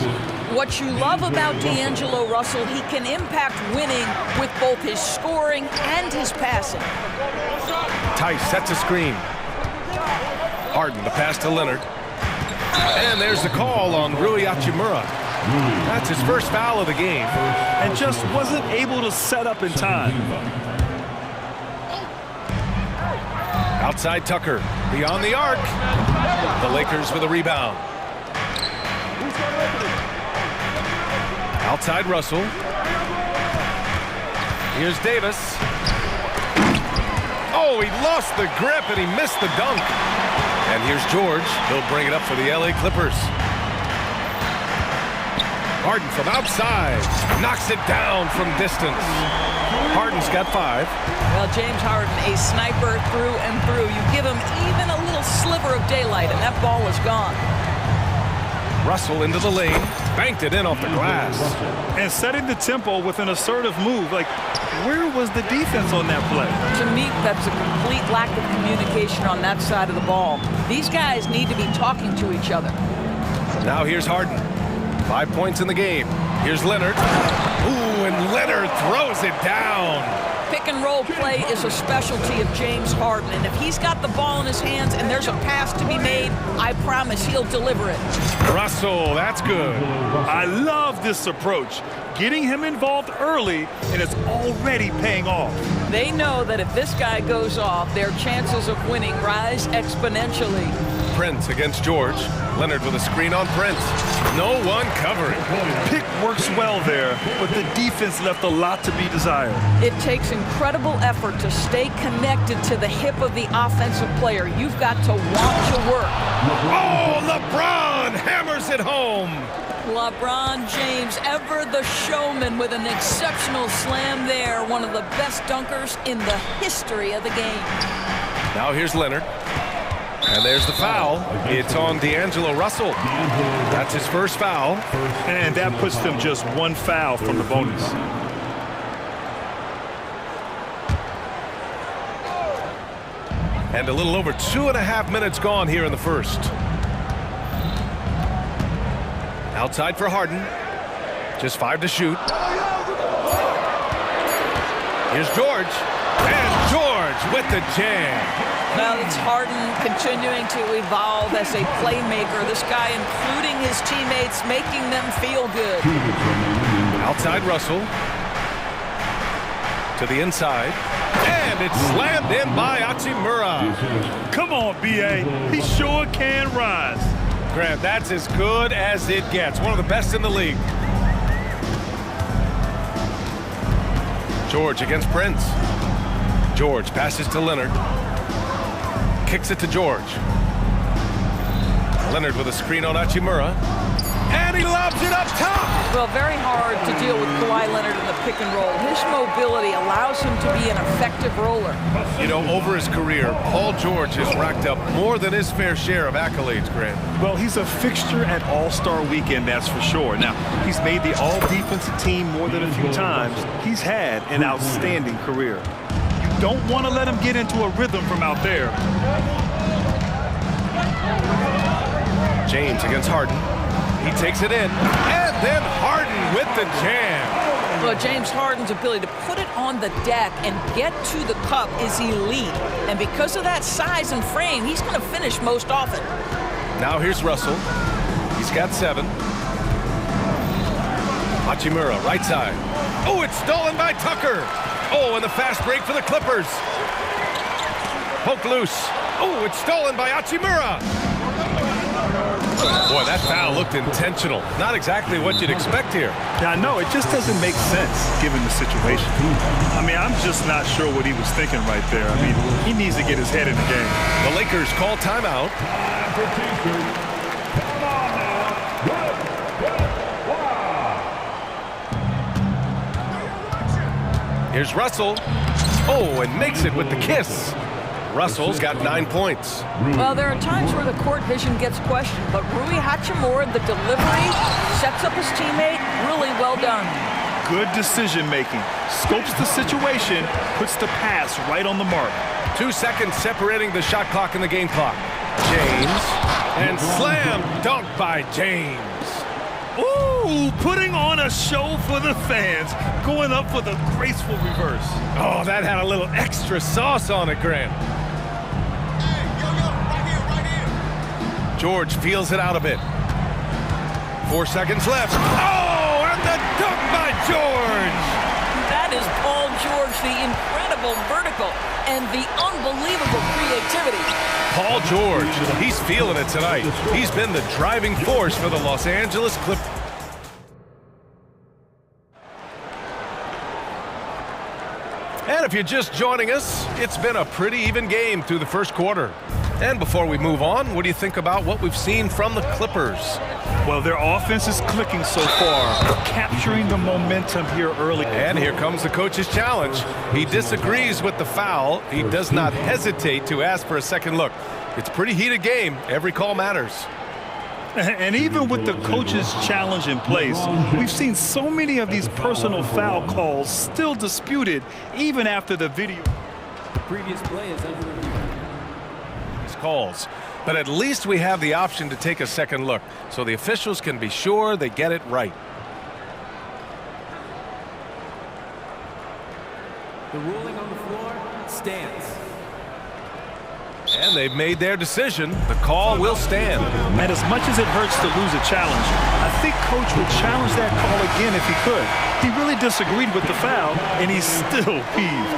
What you love about D'Angelo Russell, he can impact winning with both his scoring and his passing. Tice sets a screen. Harden, the pass to Leonard. And there's the call on Rui Hachimura. That's his first foul of the game. And just wasn't able to set up in time. Outside Tucker, beyond the arc. The Lakers with a rebound. Outside Russell. Here's Davis. Oh, he lost the grip and he missed the dunk. And here's George. He'll bring it up for the LA Clippers. Harden from outside. Knocks it down from distance. Harden's got 5. Well, James Harden, a sniper through and through. You give him even a little sliver of daylight, and that ball is gone. Russell into the lane. Banked it in off the glass. And setting the tempo with an assertive move. Like, where was the defense on that play? To me, that's a complete lack of communication on that side of the ball. These guys need to be talking to each other. Now here's Harden. 5 points in the game. Here's Leonard. Ooh, and Leonard throws it down. Pick and roll play is a specialty of James Harden, and if he's got the ball in his hands and there's a pass to be made, I promise he'll deliver it. Russell, that's good. I love this approach. Getting him involved early, and it's already paying off. They know that if this guy goes off, their chances of winning rise exponentially. Prince against George. Leonard with a screen on Prince. No one covering. Pick works well there, but the defense left a lot to be desired. It takes incredible effort to stay connected to the hip of the offensive player. You've got to want to work. Oh, LeBron hammers it home. LeBron James, ever the showman, with an exceptional slam there. One of the best dunkers in the history of the game. Now here's Leonard. And there's the foul. It's on D'Angelo Russell. That's his first foul. And that puts them just 1 foul from the bonus. And a little over 2.5 minutes gone here in the first. Outside for Harden. Just 5 to shoot. Here's George. And George with the jam. Well, it's Harden continuing to evolve as a playmaker. This guy, including his teammates, making them feel good. Outside Russell. To the inside. And it's slammed in by Hachimura. Come on, B.A. He sure can rise. Grant, that's as good as it gets. One of the best in the league. George against Prince. George passes to Leonard. Kicks it to George. Leonard with a screen on Hachimura. And he lobs it up top. Well, very hard to deal with Kawhi Leonard in the pick and roll. His mobility allows him to be an effective roller. You know, over his career, Paul George has racked up more than his fair share of accolades, Grant. Well, he's a fixture at All-Star Weekend, that's for sure. Now, he's made the All-Defensive Team more than a few times. He's had an outstanding career. You don't want to let him get into a rhythm from out there. James against Harden. He takes it in. And then Harden with the jam. Well, James Harden's ability to put it on the deck and get to the cup is elite. And because of that size and frame, he's going to finish most often. Now here's Russell. He's got 7. Hachimura, right side. Oh, it's stolen by Tucker. Oh, and the fast break for the Clippers. Poke loose. Oh, it's stolen by Hachimura. Boy, that foul looked intentional. Not exactly what you'd expect here. Yeah, I know. It just doesn't make sense given the situation. I mean, I'm just not sure what he was thinking right there. I mean, he needs to get his head in the game. The Lakers call timeout. Here's Russell. Oh, and makes it with the kiss. Russell's got 9 points. Well, there are times where the court vision gets questioned, but Rui Hachimura, the delivery, sets up his teammate. Really well done. Good decision making. Scopes the situation, puts the pass right on the mark. 2 seconds separating the shot clock and the game clock. James, and slam dunk by James. Ooh, putting on a show for the fans, going up for the graceful reverse. Oh, that had a little extra sauce on it, Grant. George feels it out a bit. 4 seconds left. Oh, and the dunk by George! That is Paul George, the incredible vertical and the unbelievable creativity. Paul George, he's feeling it tonight. He's been the driving force for the Los Angeles Clippers. And if you're just joining us, it's been a pretty even game through the first quarter. And before we move on, what do you think about what we've seen from the Clippers? Well, their offense is clicking so far, capturing the momentum here early. And here comes the coach's challenge. He disagrees with the foul. He does not hesitate to ask for a second look. It's a pretty heated game. Every call matters. And even with the coach's challenge in place, we've seen so many of these personal foul calls still disputed even after the video. The previous play is under review. Calls, but at least we have the option to take a second look, so the officials can be sure they get it right. The ruling on the floor stands. And they've made their decision. The call will stand. And as much as it hurts to lose a challenge, I think Coach would challenge that call again if he could. He really disagreed with the foul, and he's still peeved.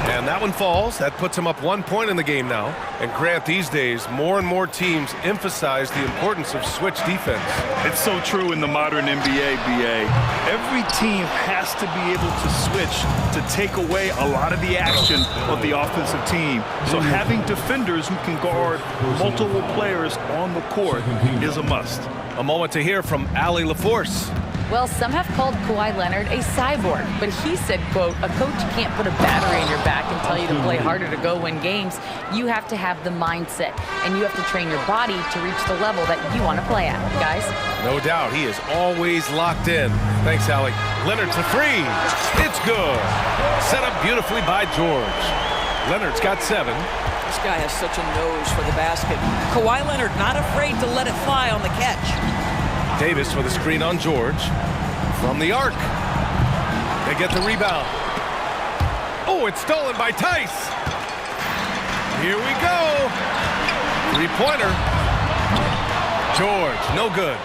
And that one falls. That puts him up 1 point in the game now. And Grant, these days, more and more teams emphasize the importance of switch defense. It's so true in the modern NBA, BA. Every team has to be able to switch to take away a lot of the action of the offensive team. So having defenders who can guard multiple players on the court is a must. A moment to hear from Allie LaForce. Well, some have called Kawhi Leonard a cyborg, but he said, quote, a coach can't put a battery in your back and tell you to play harder to go win games. You have to have the mindset, and you have to train your body to reach the level that you want to play at, guys. No doubt, he is always locked in. Thanks, Allie. Leonard for three. It's good. Set up beautifully by George. Leonard's got 7. This guy has such a nose for the basket. Kawhi Leonard not afraid to let it fly on the catch. Davis with a screen on George. From the arc. They get the rebound. Oh, it's stolen by Tice. Here we go. Three-pointer. George, no good.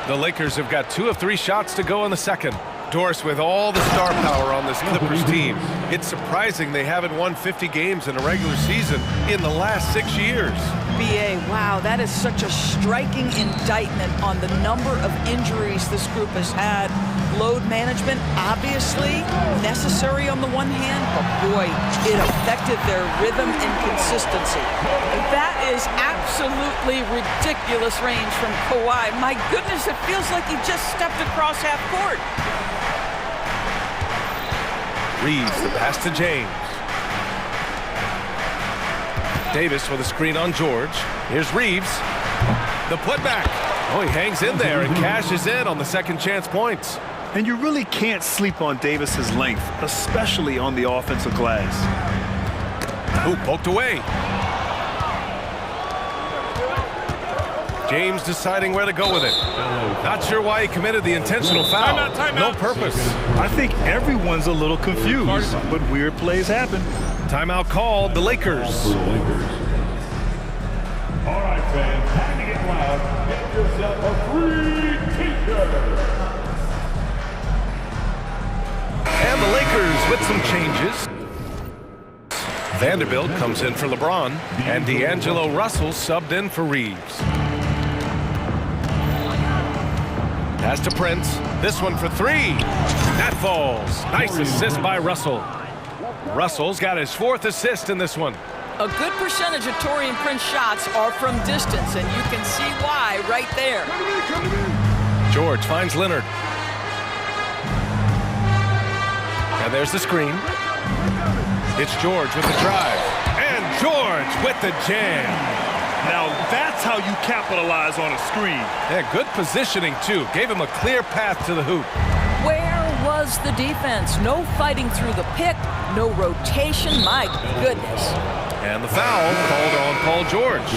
The Lakers have got 2 of 3 shots to go in the second. Doris with all the star power on this Clippers team. It's surprising they haven't won 50 games in a regular season in the last 6 years. BA, wow, that is such a striking indictment on the number of injuries this group has had. Load management, obviously necessary on the one hand, but boy, it affected their rhythm and consistency. That is absolutely ridiculous range from Kawhi. My goodness, it feels like he just stepped across half court. Reeves the pass to James. Davis with a screen on George. Here's Reeves. The putback. Oh, he hangs in there and cashes in on the second chance points. And you really can't sleep on Davis's length, especially on the offensive glass. Ooh, poked away. James deciding where to go with it. Not sure why he committed the intentional foul. No purpose. I think everyone's a little confused, but weird plays happen. Timeout called, the Lakers. All right, fans, time to get loud. Get yourself a free t-shirt. with some changes. Vanderbilt comes in for LeBron, and D'Angelo Russell subbed in for Reeves. Pass to Prince. This one for three. That falls. Nice assist by Russell. Russell's got his 4th assist in this one. A good percentage of Taurean Prince shots are from distance, and you can see why right there. George finds Leonard. And there's the screen. It's George with the drive. And George with the jam. Now that's how you capitalize on a screen. Yeah, good positioning, too. Gave him a clear path to the hoop. Where was the defense? No fighting through the pick, no rotation. My goodness. And the foul called on Paul George.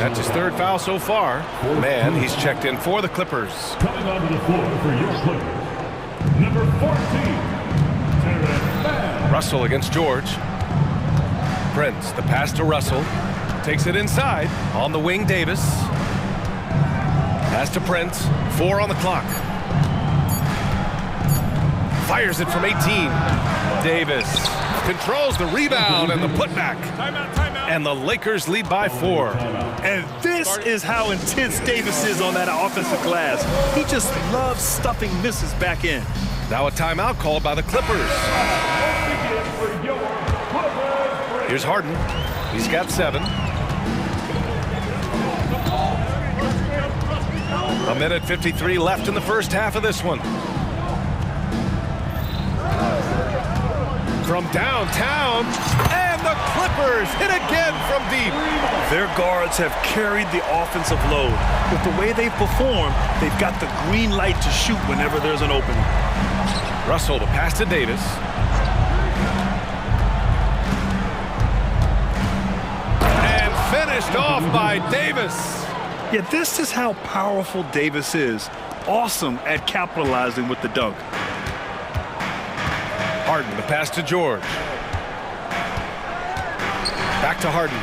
That's his 3rd foul so far. Man, he's checked in for the Clippers. Coming onto the floor for your Clippers, number 14, Russell against George. Prince, the pass to Russell. Takes it inside. On the wing, Davis. Pass to Prince. 4 on the clock. Fires it from 18. Davis controls the rebound and the putback. And the Lakers lead by 4. And this is how intense Davis is on that offensive glass. He just loves stuffing misses back in. Now a timeout called by the Clippers. Here's Harden. He's got 7. A minute 53 left in the first half of this one. From downtown, and the Clippers hit again from deep. Their guards have carried the offensive load. With the way they've performed, they've got the green light to shoot whenever there's an opening. Russell to pass to Davis. And finished off by Davis. Yeah, this is how powerful Davis is. Awesome at capitalizing with the dunk. Harden, the pass to George. Back to Harden.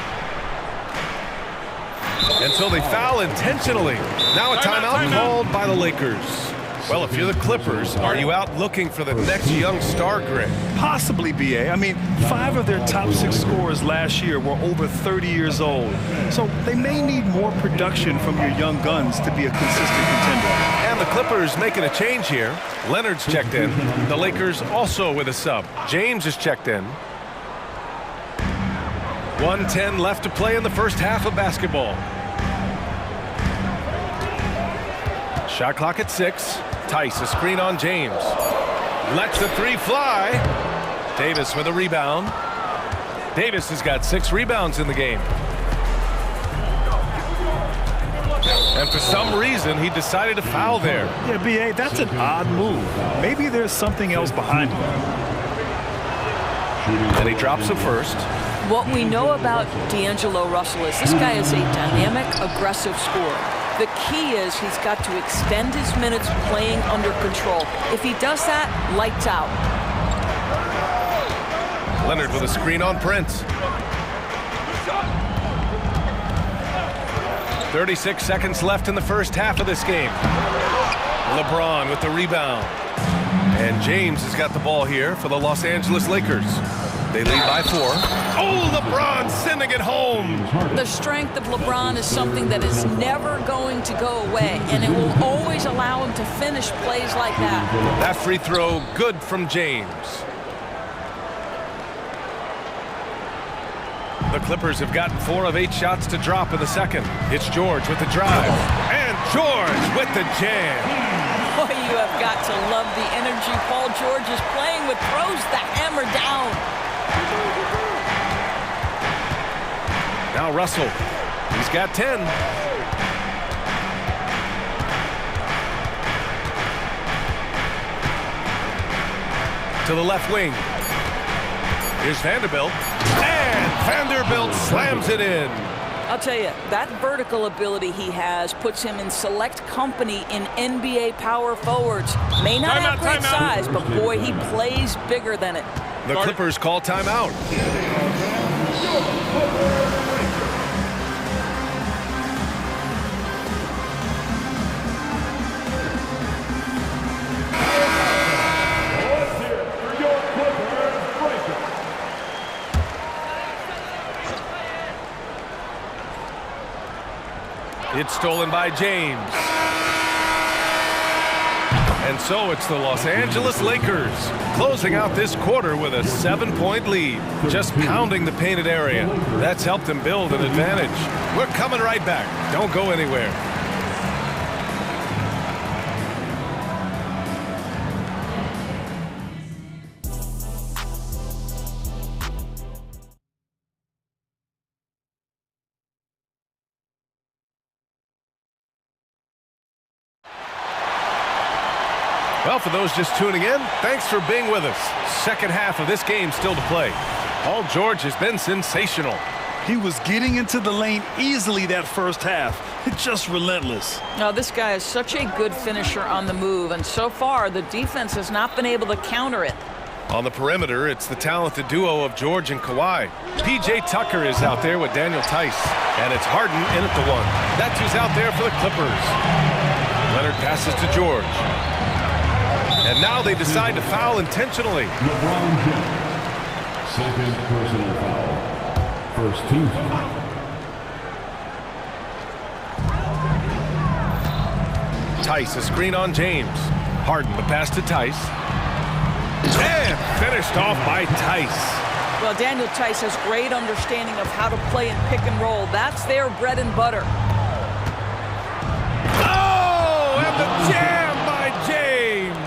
Until they foul intentionally. Now a timeout called by the Lakers. Well, if you're the Clippers, are you out looking for the next young star grid? Possibly, B.A. I mean, 5 of their top 6 scorers last year were over 30 years old. So they may need more production from your young guns to be a consistent contender. And the Clippers making a change here. Leonard's checked in. The Lakers also with a sub. James is checked in. 1:10 left to play in the first half of basketball. Shot clock at 6. Tice, a screen on James. Lets the 3 fly. Davis with a rebound. Davis has got 6 rebounds in the game. And for some reason, he decided to foul there. Yeah, B.A., that's an odd move. Maybe there's something else behind it. And he drops the first. What we know about D'Angelo Russell is this guy is a dynamic, aggressive scorer. The key is he's got to extend his minutes playing under control. If he does that, lights out. Leonard with a screen on Prince. 36 seconds left in the first half of this game. LeBron with the rebound. And James has got the ball here for the Los Angeles Lakers. They lead by 4. Oh, LeBron sending it home. The strength of LeBron is something that is never going to go away, and it will always allow him to finish plays like that. That free throw good from James. The Clippers have gotten 4 of 8 shots to drop in the second. It's George with the drive. And George with the jam. Boy, you have got to love the energy Paul George is playing with. Throws the hammer down. Now Russell. He's got 10. To the left wing. Here's Vanderbilt. And Vanderbilt slams it in. I'll tell you, that vertical ability he has puts him in select company in NBA power forwards. May not have great size, but boy, he plays bigger than it. The Clippers call timeout. It's stolen by James. And so it's the Los Angeles Lakers closing out this quarter with a 7-point lead, just pounding the painted area. That's helped them build an advantage. We're coming right back. Don't go anywhere. Well, for those just tuning in, thanks for being with us. Second half of this game still to play. Paul George has been sensational. He was getting into the lane easily that first half. It's just relentless. Now, this guy is such a good finisher on the move, and so far the defense has not been able to counter it. On the perimeter, it's the talented duo of George and Kawhi. P.J. Tucker is out there with Daniel Tice, and it's Harden in at the one. That's who's out there for the Clippers. Leonard passes to George. And now they decide to foul intentionally. LeBron James. Second personal foul. First team foul. Tice, a screen on James. Harden, the pass to Tice. And finished off by Tice. Well, Daniel Tice has great understanding of how to play in pick and roll. That's their bread and butter. Oh, and the jam by James.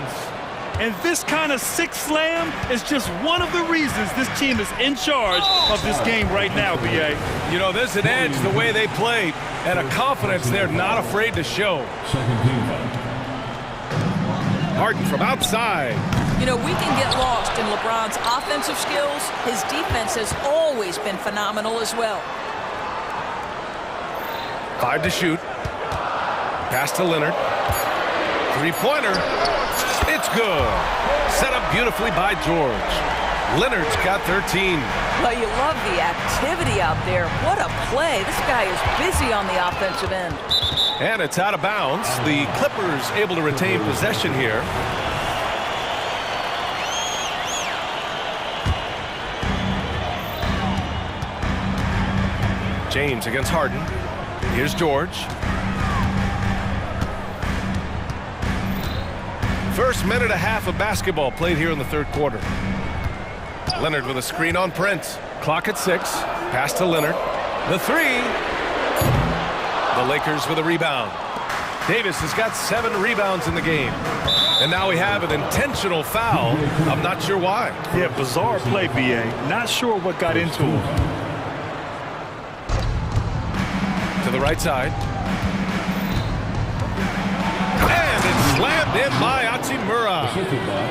And this kind of sick slam is just one of the reasons this team is in charge of this game right now, B.A. You know, there's an edge the way they played and a confidence they're not afraid to show. Second team foul. Harden from outside. You know, we can get lost in LeBron's offensive skills. His defense has always been phenomenal as well. 5 to shoot. Pass to Leonard. Three-pointer. It's good. Set up beautifully by George. Leonard's got 13. Well, you love the activity out there. What a play. This guy is busy on the offensive end. And it's out of bounds. The Clippers able to retain possession here. James against Harden. Here's George. First minute and a half of basketball played here in the third quarter. Leonard with a screen on Prince. Clock at 6. Pass to Leonard. The three. The Lakers with a rebound. Davis has got 7 rebounds in the game. And now we have an intentional foul. I'm not sure why. Yeah, bizarre play, B.A. Not sure what got into him. To the right side. And it's slammed in by Hachimura.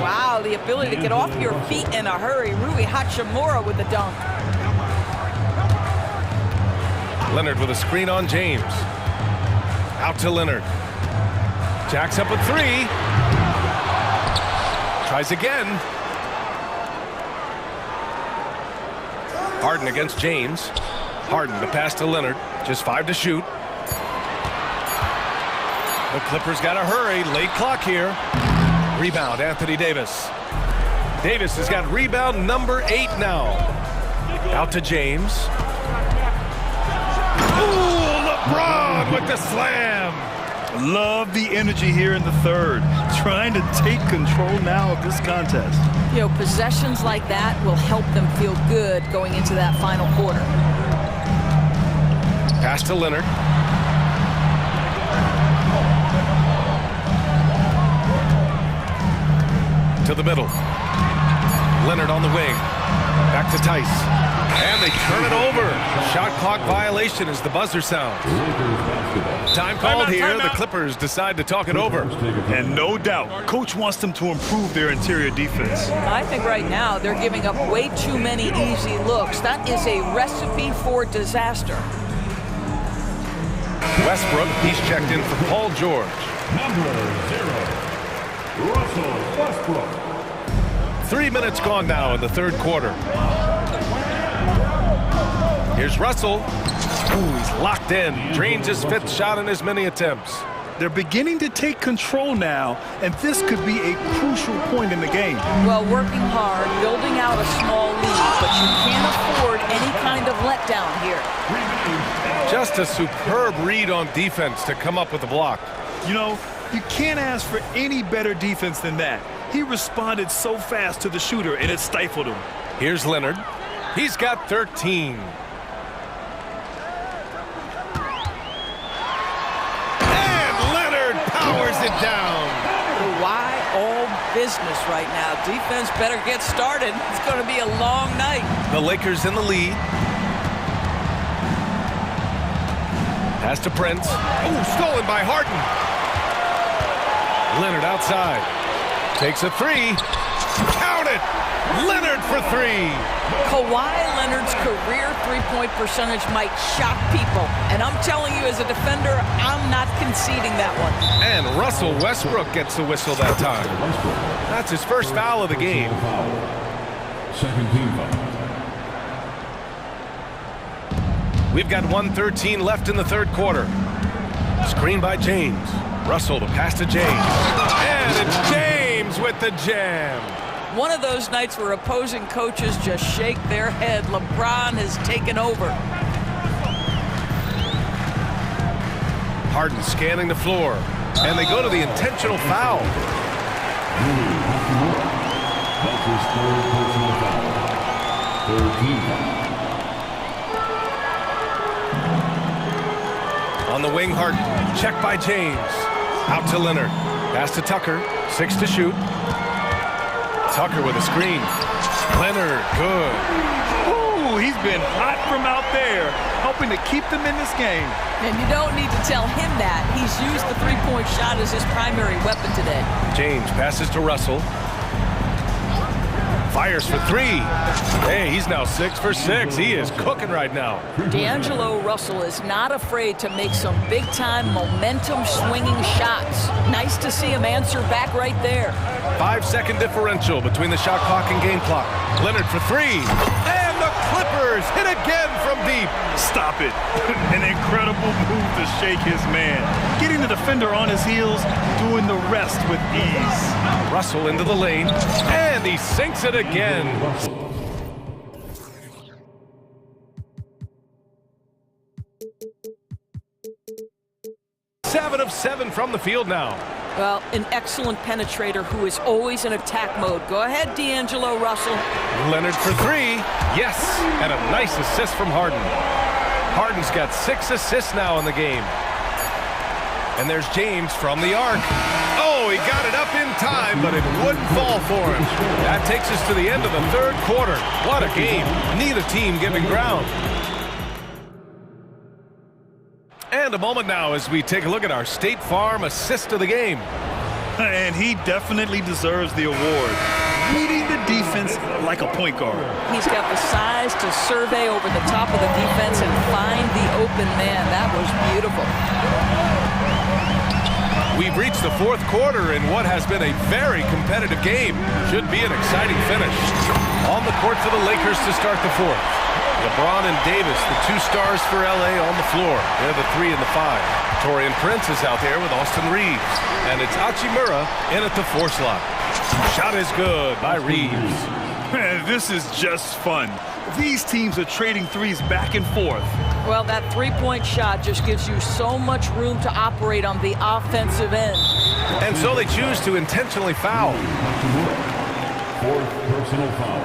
Wow, the ability to get off your feet in a hurry. Rui Hachimura with the dunk. Leonard with a screen on James. Out to Leonard. Jacks up at 3. Tries again. Harden against James. Harden, the pass to Leonard. Just 5 to shoot. The Clippers got to hurry. Late clock here. Rebound, Anthony Davis. Davis has got rebound number 8 now. Out to James. Ooh, LeBron with the slam. Love the energy here in the third. Trying to take control now of this contest. You know, possessions like that will help them feel good going into that final quarter. Pass to Leonard. To the middle. Leonard on the wing. Back to Tice. And they turn it over. Shot clock violation as the buzzer sounds. Time called here. The Clippers decide to talk it over. And no doubt, coach wants them to improve their interior defense. I think right now they're giving up way too many easy looks. That is a recipe for disaster. Westbrook, he's checked in for Paul George. Number 0, Russell Westbrook. 3 minutes gone now in the third quarter. Here's Russell. Ooh, he's locked in. Drains his 5th shot in as many attempts. They're beginning to take control now, and this could be a crucial point in the game. Well, working hard, building out a small lead, but you can't afford any kind of letdown here. Just a superb read on defense to come up with the block. You know, you can't ask for any better defense than that. He responded so fast to the shooter, and it stifled him. Here's Leonard. He's got 13. And Leonard powers it down. Why all business right now? Defense better get started. It's going to be a long night. The Lakers in the lead. Pass to Prince. Ooh, stolen by Harden. Leonard outside. Takes a three. Count it! Leonard for three. Kawhi Leonard's career three-point percentage might shock people. And I'm telling you, as a defender, I'm not conceding that one. And Russell Westbrook gets the whistle that time. That's his first foul of the game. Second team foul. We've got 1:13 left in the third quarter. Screen by James. Russell to pass to James. And it's James with the jam. One of those nights where opposing coaches just shake their head. LeBron has taken over. Harden scanning the floor. And they go to the intentional foul. That's his third personal foul. Third team foul. On the wing, Harden. Check by James. Out to Leonard. Pass to Tucker. 6 to shoot. Tucker with a screen. Leonard, good. Ooh, he's been hot from out there, helping to keep them in this game. And you don't need to tell him that. He's used the three-point shot as his primary weapon today. James passes to Russell. Fires for three. Hey, he's now 6 for 6. He is cooking right now. D'Angelo Russell is not afraid to make some big-time momentum-swinging shots. Nice to see him answer back right there. 5-second differential between the shot clock and game clock. Leonard for three. And the Clippers hit again from deep. Stop it. An incredible move to shake his man. Getting the defender on his heels, doing the rest with ease. Russell into the lane. And he sinks it again. 7 of 7 from the field now. Well, an excellent penetrator who is always in attack mode. Go ahead, D'Angelo Russell. Leonard for three. Yes, and a nice assist from Harden. Harden's got 6 assists now in the game. And there's James from the arc. Oh, he got it up in time, but it wouldn't fall for him. That takes us to the end of the third quarter. What a game. Neither team giving ground. And a moment now as we take a look at our State Farm assist of the game. And he definitely deserves the award. Reading the defense like a point guard. He's got the size to survey over the top of the defense and find the open man. That was beautiful. We've reached the fourth quarter in what has been a very competitive game. Should be an exciting finish. On the court for the Lakers to start the fourth. LeBron and Davis, the 2 stars for LA on the floor. They're the 3 and the 5. Torian Prince is out there with Austin Reeves. And it's Hachimura in at the 4 slot. Shot is good by Reeves. Man, this is just fun. These teams are trading threes back and forth. Well, that three-point shot just gives you so much room to operate on the offensive end. And so they choose to intentionally foul. 4th personal foul.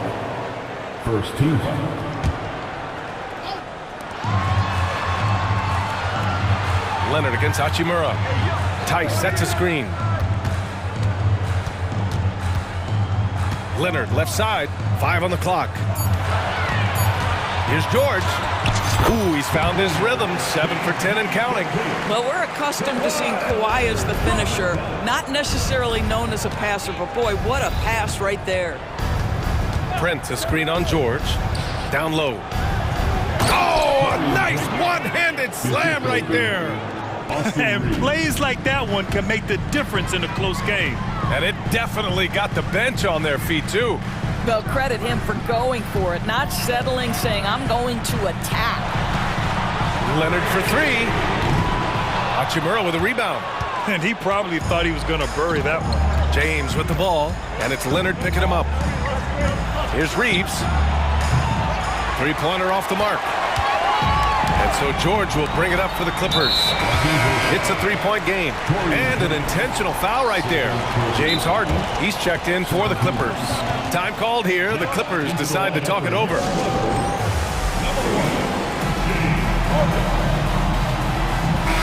First team foul. Leonard against Hachimura. Tice sets a screen. Leonard left side. 5 on the clock. Here's George. Ooh, he's found his rhythm. 7 for 10 and counting. Well, we're accustomed to seeing Kawhi as the finisher, not necessarily known as a passer, but boy, what a pass right there. Prince, a screen on George. Down low. Oh, a nice one-handed slam right there. And plays like that one can make the difference in a close game. And it definitely got the bench on their feet, too. Well, credit him for going for it, not settling, saying, I'm going to attack. Leonard for 3. Hachimura with a rebound. And he probably thought he was going to bury that one. James with the ball, and it's Leonard picking him up. Here's Reeves. 3-pointer off the mark. And so George will bring it up for the Clippers. It's a three-point game. And an intentional foul right there. James Harden, he's checked in for the Clippers. Time called here. The Clippers decide to talk it over.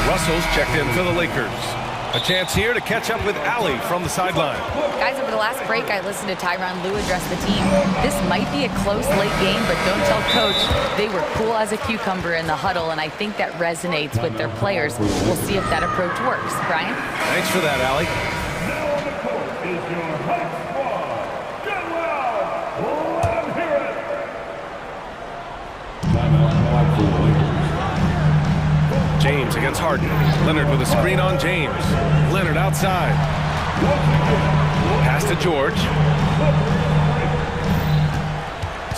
Russell's checked in for the Lakers. A chance here to catch up with Allie from the sideline. Guys, over the last break, I listened to Tyronn Lue address the team. This might be a close late game, but don't tell Coach. They were cool as a cucumber in the huddle, and I think that resonates with their players. We'll see if that approach works. Brian? Thanks for that, Allie. Now on the court is your hot squad. Get well. Let them hear it. James against Harden. Leonard with a screen on James. Leonard outside. Pass to George.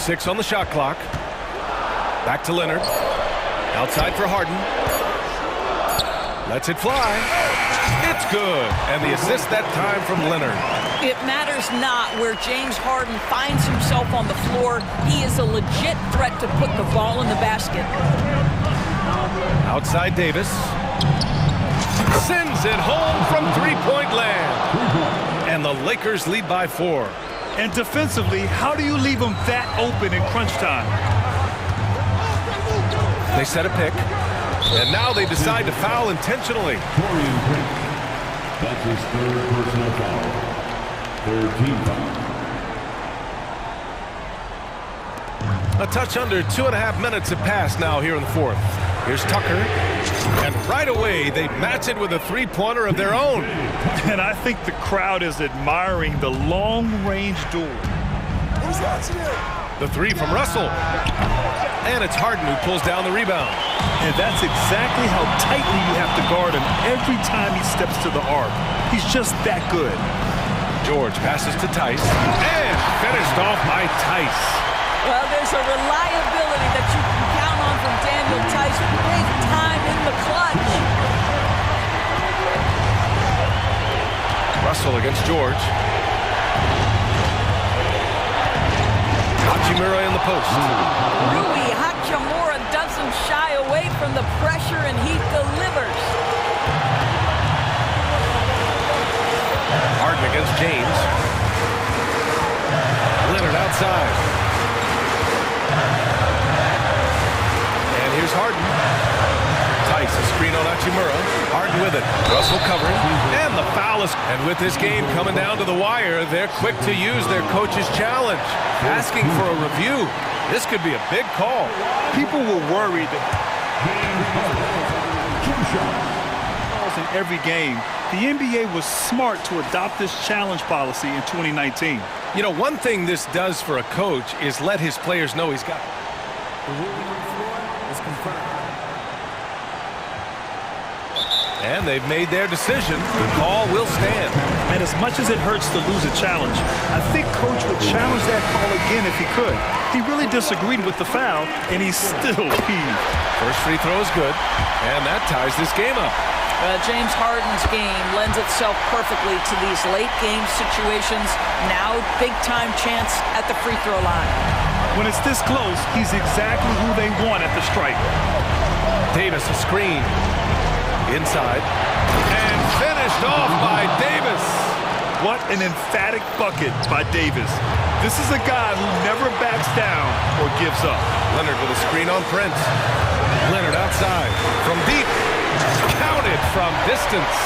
6 on the shot clock. Back to Leonard. Outside for Harden. Lets it fly. It's good. And the assist that time from Leonard. It matters not where James Harden finds himself on the floor. He is a legit threat to put the ball in the basket. Outside Davis. Sends it home from three-point land. And the Lakers lead by 4. And defensively, how do you leave them that open in crunch time? They set a pick. And now they decide to foul intentionally. That's his third personal foul. Third team foul. A touch under 2.5 minutes have passed now here in the fourth. Here's Tucker. And right away, they match it with a three-pointer of their own. And I think the crowd is admiring the long-range duel. The three from Russell. And it's Harden who pulls down the rebound. And that's exactly how tightly you have to guard him every time he steps to the arc. He's just that good. George passes to Tice. And finished off by Tice. Well, there's a reliability that you can count on from Daniel Tice. Big time in the clutch. Russell against George. Hachimura in the post. Rui Hachimura doesn't shy away from the pressure, and he delivers. Harden against James. Leonard outside. And here's Harden. Tice, a screen on Hachimura. Harden with it. Russell covering. And the foul is... And with this game coming down to the wire, they're quick to use their coach's challenge. Asking for a review. This could be a big call. People were worried that in every game, the NBA was smart to adopt this challenge policy in 2019. You know, one thing this does for a coach is let his players know he's got it. The ruling on the floor is confirmed. And they've made their decision. The call will stand. And as much as it hurts to lose a challenge, I think Coach would challenge that call again if he could. He really disagreed with the foul, and he's still peeved. First free throw is good, and that ties this game up. James Harden's game lends itself perfectly to these late game situations. Now, big-time chance at the free throw line. When it's this close, he's exactly who they want at the stripe. Davis, a screen. Inside. And finished off by Davis. What an emphatic bucket by Davis. This is a guy who never backs down or gives up. Leonard with a screen on Prince. Leonard outside. From deep. Counted from distance.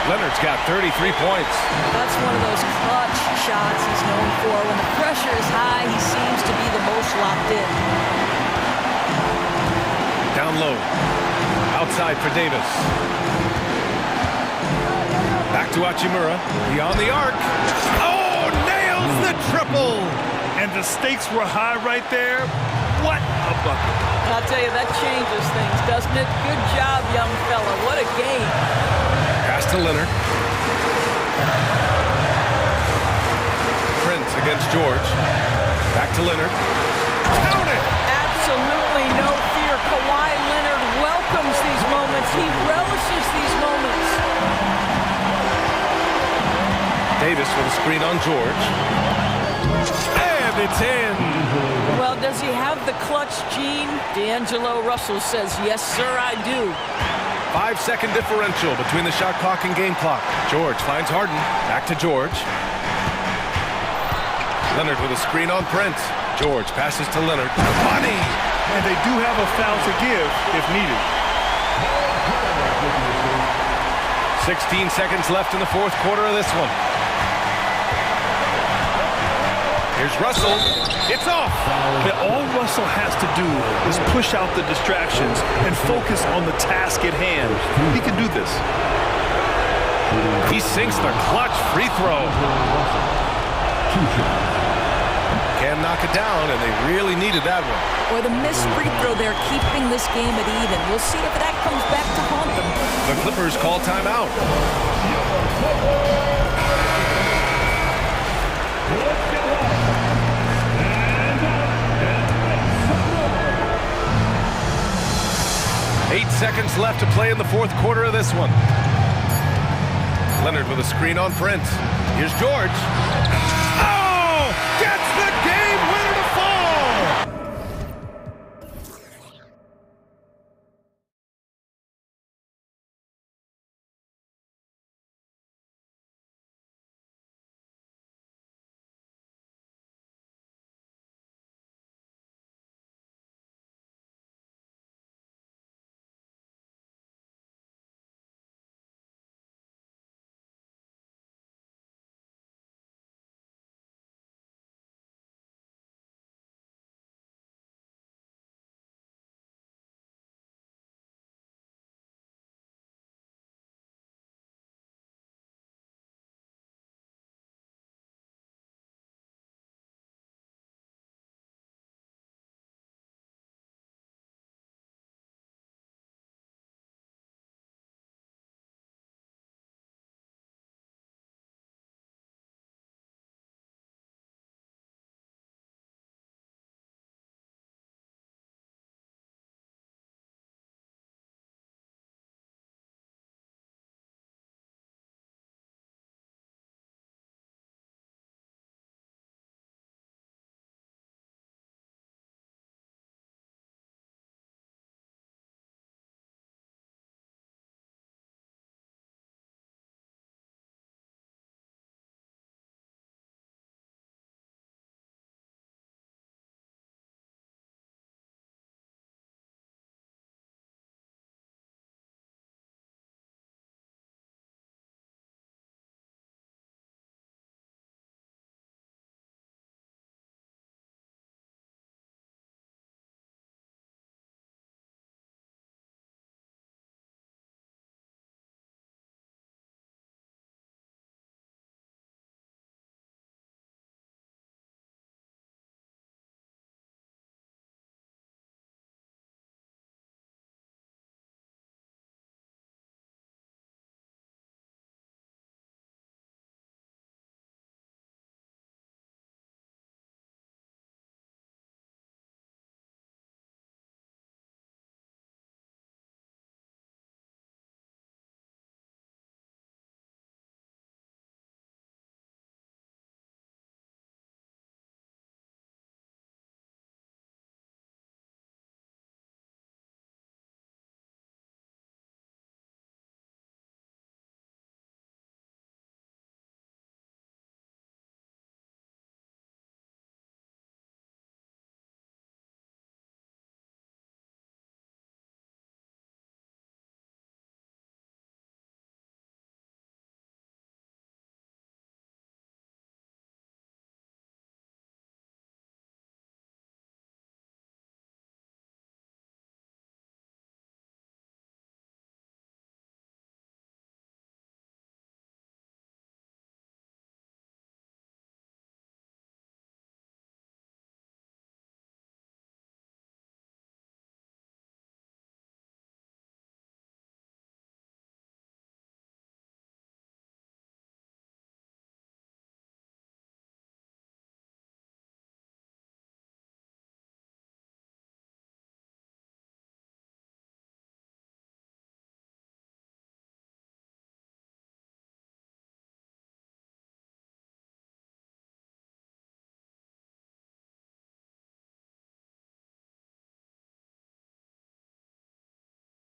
Leonard's got 33 points. That's one of those clutch shots he's known for. When the pressure is high, he seems to be the most locked in. Down low. Outside for Davis. Back to Hachimura. Beyond the arc. Oh, nails the triple. And the stakes were high right there. What a bucket. I'll tell you, that changes things, doesn't it? Good job, young fella. What a game. Pass to Leonard. Prince against George. Back to Leonard. Count it! Absolutely no fear. Kawhi Leonard welcomes these moments. He relishes these moments. Davis with a screen on George. And it's in. Well, does he have the clutch gene? D'Angelo Russell says, yes, sir, I do. 5-second differential between the shot clock and game clock. George finds Harden. Back to George. Leonard with a screen on Prince. George passes to Leonard. Money! And they do have a foul to give if needed. 16 seconds left in the fourth quarter of this one. Here's Russell. It's off. And all Russell has to do is push out the distractions and focus on the task at hand. He can do this. He sinks the clutch free throw. Can't knock it down, and they really needed that one. Or the missed free throw there, keeping this game at even. We'll see if that comes back to haunt them. The Clippers call timeout. Eight seconds left to play in the fourth quarter of this one. Leonard with a screen on Prince. Here's George. Oh! Gets the game winner to fall!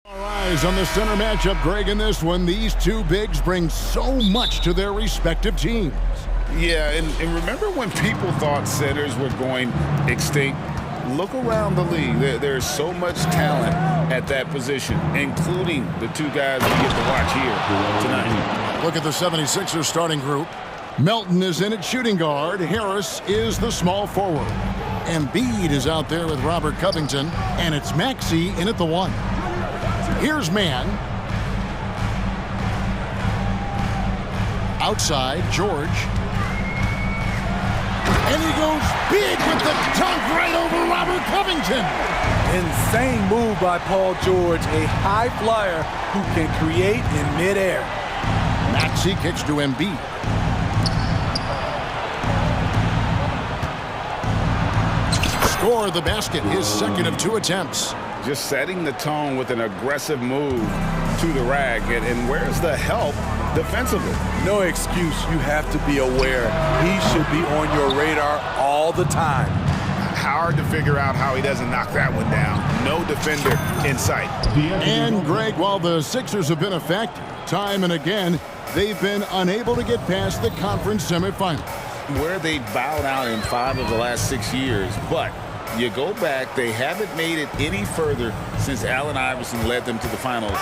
All eyes on the center matchup, Greg, in this one. These two bigs bring so much to their respective teams. Yeah, and remember when people thought centers were going extinct? Look around the league. There's so much talent at that position, including the two guys we get to watch here tonight. Look at the 76ers starting group. Melton is in at shooting guard. Harris is the small forward. Embiid is out there with Robert Covington, and it's Maxey in at the 1. Here's man. Outside, George. And he goes big with the dunk right over Robert Covington. Insane move by Paul George, a high flyer who can create in midair. Maxey kicks to Embiid. Score the basket, his second of 2 attempts. Just setting the tone with an aggressive move to the rack. And where's the help defensively? No excuse. You have to be aware. He should be on your radar all the time. Hard to figure out how he doesn't knock that one down. No defender in sight. And, Greg, while the Sixers have been effective, time and again, they've been unable to get past the conference semifinals. Where they've bowed out in 5 of the last 6 years, but you go back, they haven't made it any further since Allen Iverson led them to the finals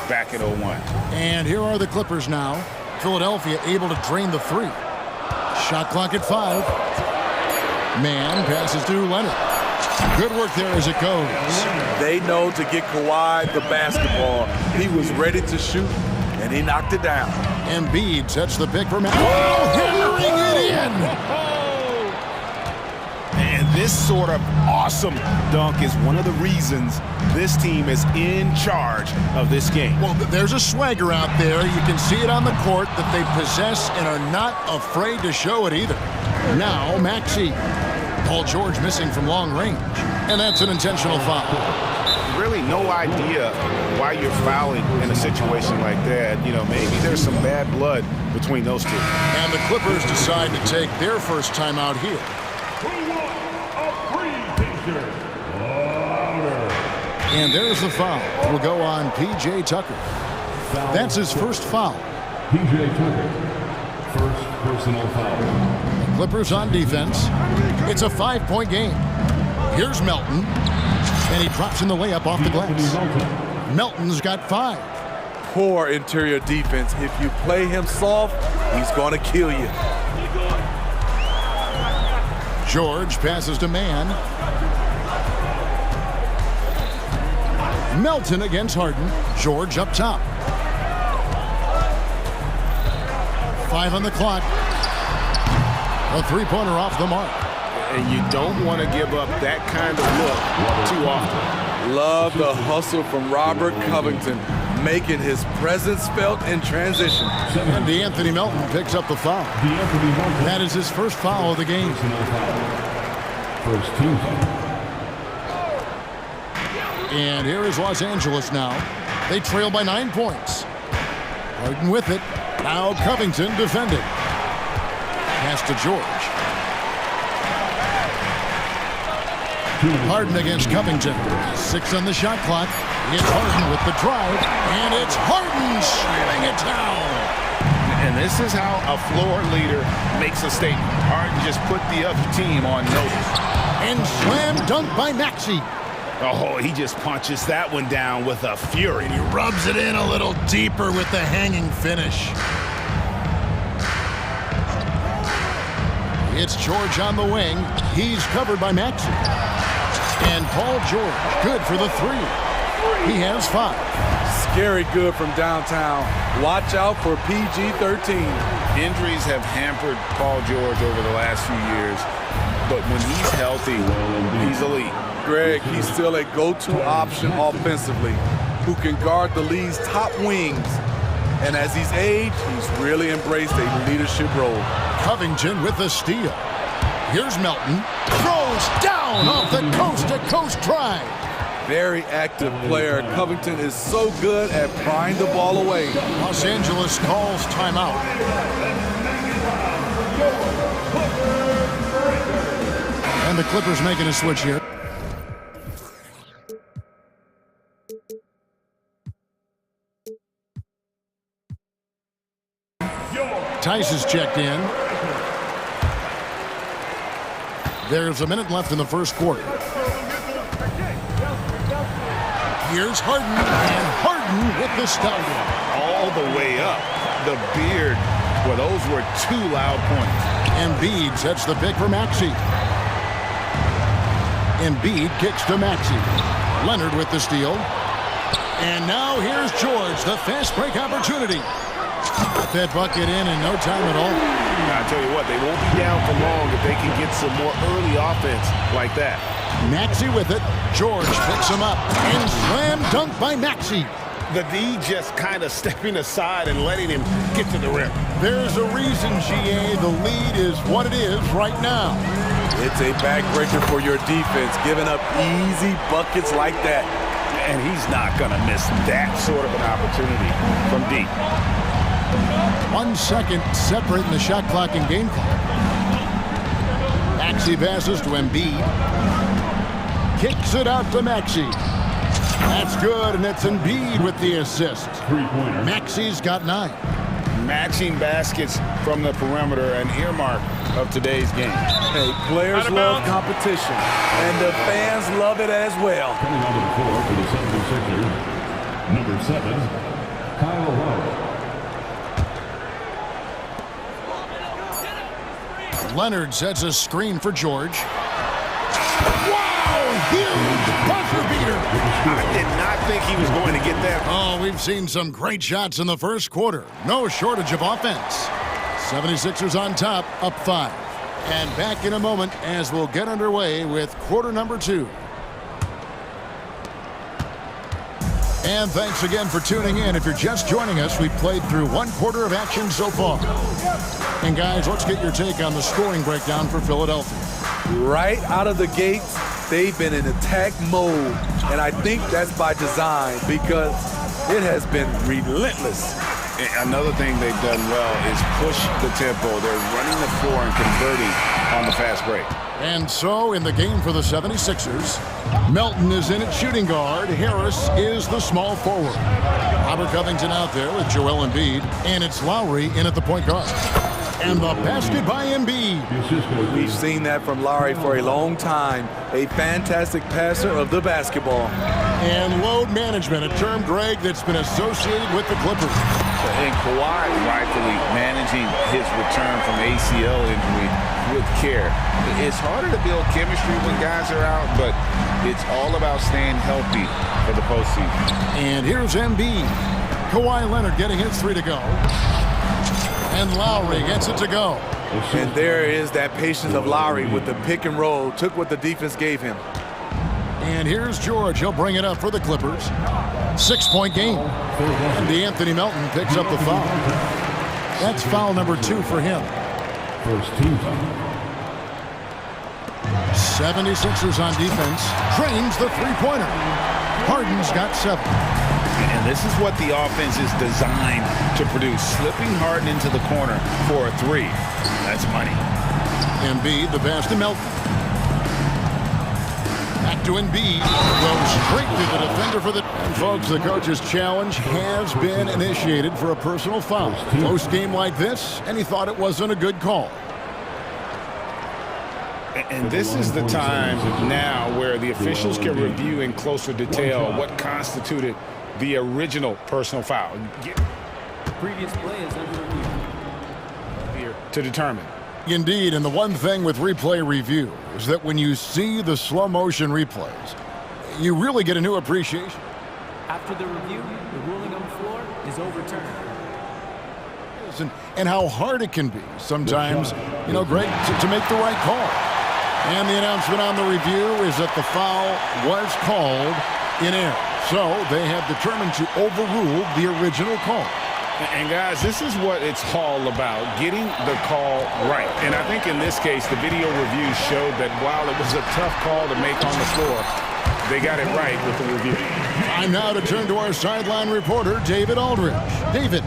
back in 01. And here are the Clippers now. Philadelphia able to drain the 3. Shot clock at 5. Man passes to Leonard. Good work there as it goes. They know to get Kawhi the basketball. He was ready to shoot, and he knocked it down. Embiid sets the pick for Matt. Oh, hammering it in! And this sort of awesome dunk is one of the reasons this team is in charge of this game. Well, there's a swagger out there. You can see it on the court that they possess and are not afraid to show it either. Now, Maxey. Paul George missing from long range. And that's an intentional foul. Really no idea why you're fouling in a situation like that. You know, maybe there's some bad blood between those two. And the Clippers decide to take their first timeout here. And there's the foul. Will go on P.J. Tucker. That's his first foul. P.J. Tucker, first personal foul. The Clippers on defense. It's a 5-point game. Here's Melton. And he drops in the layup off the glass. Melton's got 5. Poor interior defense. If you play him soft, he's going to kill you. George passes to man. Melton against Harden. George up top. 5 on the clock. A 3-pointer off the mark. And you don't want to give up that kind of look too often. Love the hustle from Robert Covington, making his presence felt in transition. And DeAnthony Melton picks up the foul. That is his first foul of the game. First team foul. And here is Los Angeles now. They trail by 9 points. Harden with it. Now Covington defended. Pass to George. Harden against Covington. 6 on the shot clock. It's Harden with the drive. And it's Harden slamming it down. And this is how a floor leader makes a statement. Harden just put the other team on notice. And slam dunk by Maxey. Oh, he just punches that one down with a fury. And he rubs it in a little deeper with the hanging finish. It's George on the wing. He's covered by Maxey. And Paul George, good for the 3. He has 5. Scary good from downtown. Watch out for PG-13. Injuries have hampered Paul George over the last few years, but when he's healthy, he's elite. Greg, he's still a go-to option offensively, who can guard the league's top wings. And as he's aged, he's really embraced a leadership role. Covington with the steal. Here's Melton. Throws down off the coast-to-coast drive. Very active player. Covington is so good at prying the ball away. Los Angeles calls timeout. And the Clippers making a switch here. Tice is checked in. There's a minute left in the first quarter. Here's Harden, and Harden with the stop. All the way up. The beard. Well, those were 2 loud points. Embiid sets the pick for Maxey. Embiid kicks to Maxey. Leonard with the steal. And now here's George, the fast break opportunity. Got that bucket in no time at all. I tell you what, they won't be down for long if they can get some more early offense like that. Maxey with it. George picks him up. And slam dunk by Maxey. The D just kind of stepping aside and letting him get to the rim. There's a reason, GA, the lead is what it is right now. It's a backbreaker for your defense, giving up easy buckets like that. And he's not going to miss that sort of an opportunity from deep. 1 second separating the shot clock and game clock. Maxey passes to Embiid. Kicks it out to Maxey. That's good, and it's Embiid with the assist. Maxey's got 9. Matching baskets from the perimeter, an earmark of today's game. Hey, players love competition, and the fans love it as well. Coming onto the floor for the 76ers, number 7, Kyle Lowry. Leonard sets a screen for George. Wow! Huge buzzer beater! I did not think he was going to get that. Oh, we've seen some great shots in the first quarter. No shortage of offense. 76ers on top, up 5. And back in a moment as we'll get underway with quarter number 2. And thanks again for tuning in. If you're just joining us, we've played through 1 quarter of action so far. And guys, let's get your take on the scoring breakdown for Philadelphia. Right out of the gates, they've been in attack mode. And I think that's by design because it has been relentless. Another thing they've done well is push the tempo. They're running the floor and converting on the fast break. And so in the game for the 76ers, Melton is in at shooting guard. Harris is the small forward. Robert Covington out there with Joel Embiid. And it's Lowry in at the point guard. And the basket by Embiid. We've seen that from Lowry for a long time. A fantastic passer of the basketball. And load management, a term, Greg, that's been associated with the Clippers. And Kawhi rightfully managing his return from ACL injury with care. It's harder to build chemistry when guys are out, but it's all about staying healthy for the postseason. And here's Embiid. Kawhi Leonard getting his 3 to go. And Lowry gets it to go. And there is that patience of Lowry with the pick and roll. Took what the defense gave him. And here's George. He'll bring it up for the Clippers. 6-point game. And DeAnthony Melton picks up the foul. That's foul number 2 for him. First team foul. 76ers on defense. Drains the 3-pointer. Harden's got 7. And this is what the offense is designed to produce. Slipping Harden into the corner for a 3. That's money. Embiid, the pass to Melton. Back to Embiid. Goes straight to the defender for the... And folks, the coach's challenge has been initiated for a personal foul. Close game like this, and he thought it wasn't a good call. And this is the time now where the officials can review in closer detail what constituted the original personal foul. Previous play is under review. Here to determine. Indeed, and the one thing with replay review is that when you see the slow motion replays, you really get a new appreciation. After the review, the ruling on the floor is overturned. And how hard it can be sometimes, you know, Greg, to make the right call. And the announcement on the review is that the foul was called in error. So they have determined to overrule the original call. And guys, this is what it's all about, getting the call right. And I think in this case, the video review showed that while it was a tough call to make on the floor, they got it right with the review. Time now to turn to our sideline reporter, David Aldridge. David.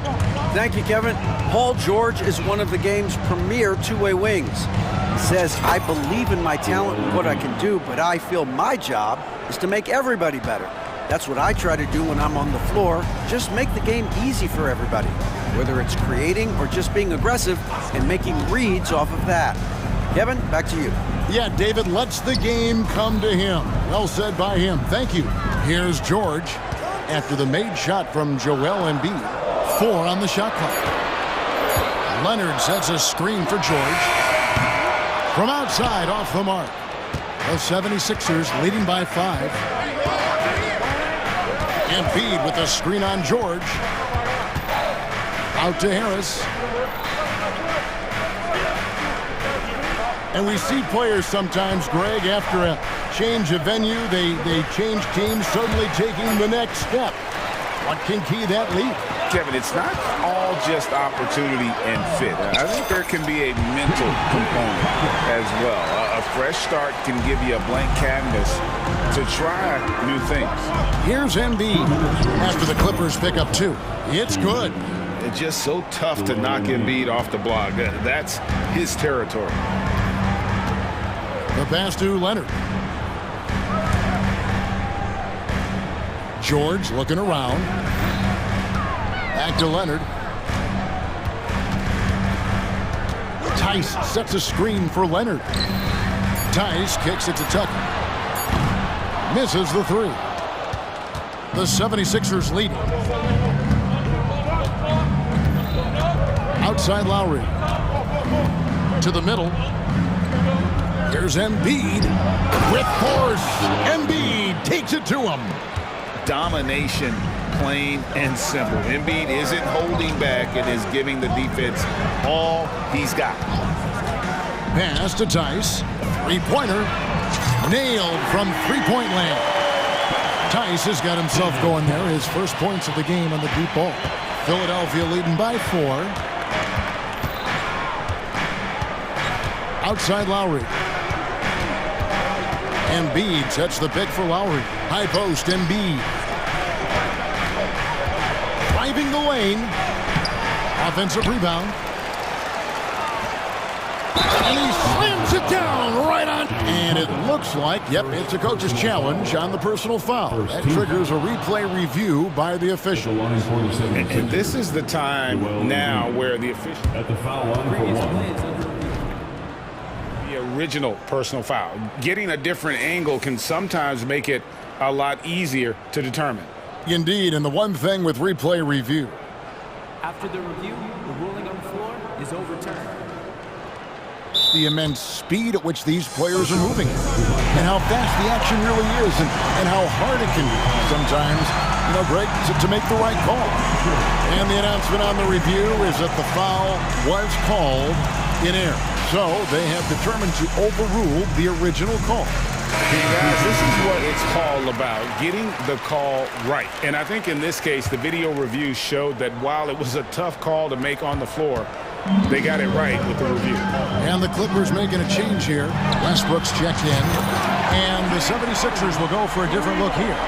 Thank you, Kevin. Paul George is one of the game's premier two-way wings. He says, I believe in my talent and what I can do, but I feel my job is to make everybody better. That's what I try to do when I'm on the floor. Just make the game easy for everybody. whether it's creating or just being aggressive and making reads off of that. Kevin, back to you. Yeah, David lets the game come to him. Well said by him. Thank you. Here's George after the made shot from Joel Embiid. 4 on the shot clock. Leonard sets a screen for George. From outside, off the mark. The 76ers leading by 5. Embiid with a screen on George. Out to Harris. And we see players sometimes, Greg, after a change of venue, they change teams, suddenly taking the next step. What can key that lead? Kevin, it's not all just opportunity and fit. I think there can be a mental component as well. A fresh start can give you a blank canvas to try new things. Here's Embiid after the Clippers pick up 2. It's good. It's just so tough to knock Embiid off the block. That's his territory. The pass to Leonard. George looking around. Back to Leonard. Tice sets a screen for Leonard. Tice kicks it to Tucker. Misses the 3. The 76ers lead. Outside Lowry. To the middle. Here's Embiid with force. Embiid takes it to him. Domination, plain and simple. Embiid isn't holding back and is giving the defense all he's got. Pass to Tice. Three-pointer. Nailed from three-point land. Tice has got himself going there. His first points of the game on the deep ball. Philadelphia leading by 4. Outside Lowry. Embiid sets the pick for Lowry. High post, Embiid. Driving the lane. Offensive rebound. And he slams it down right on. And it looks like, yep, it's a coach's challenge on the personal foul. That triggers a replay review by the official. And this is the time now where the official at the foul line for 1. Original personal foul. Getting a different angle can sometimes make it a lot easier to determine. Indeed, and the one thing with replay review. After the review, the ruling on the floor is overturned. The immense speed at which these players are moving and how fast the action really is and how hard it can be sometimes, Greg, to make the right call. And the announcement on the review is that the foul was called in error. So they have determined to overrule the original call. Guys, this is what it's all about, getting the call right. And I think in this case, the video review showed that while it was a tough call to make on the floor, they got it right with the review. And the Clippers making a change here. Westbrook's checked in. And the 76ers will go for a different look here.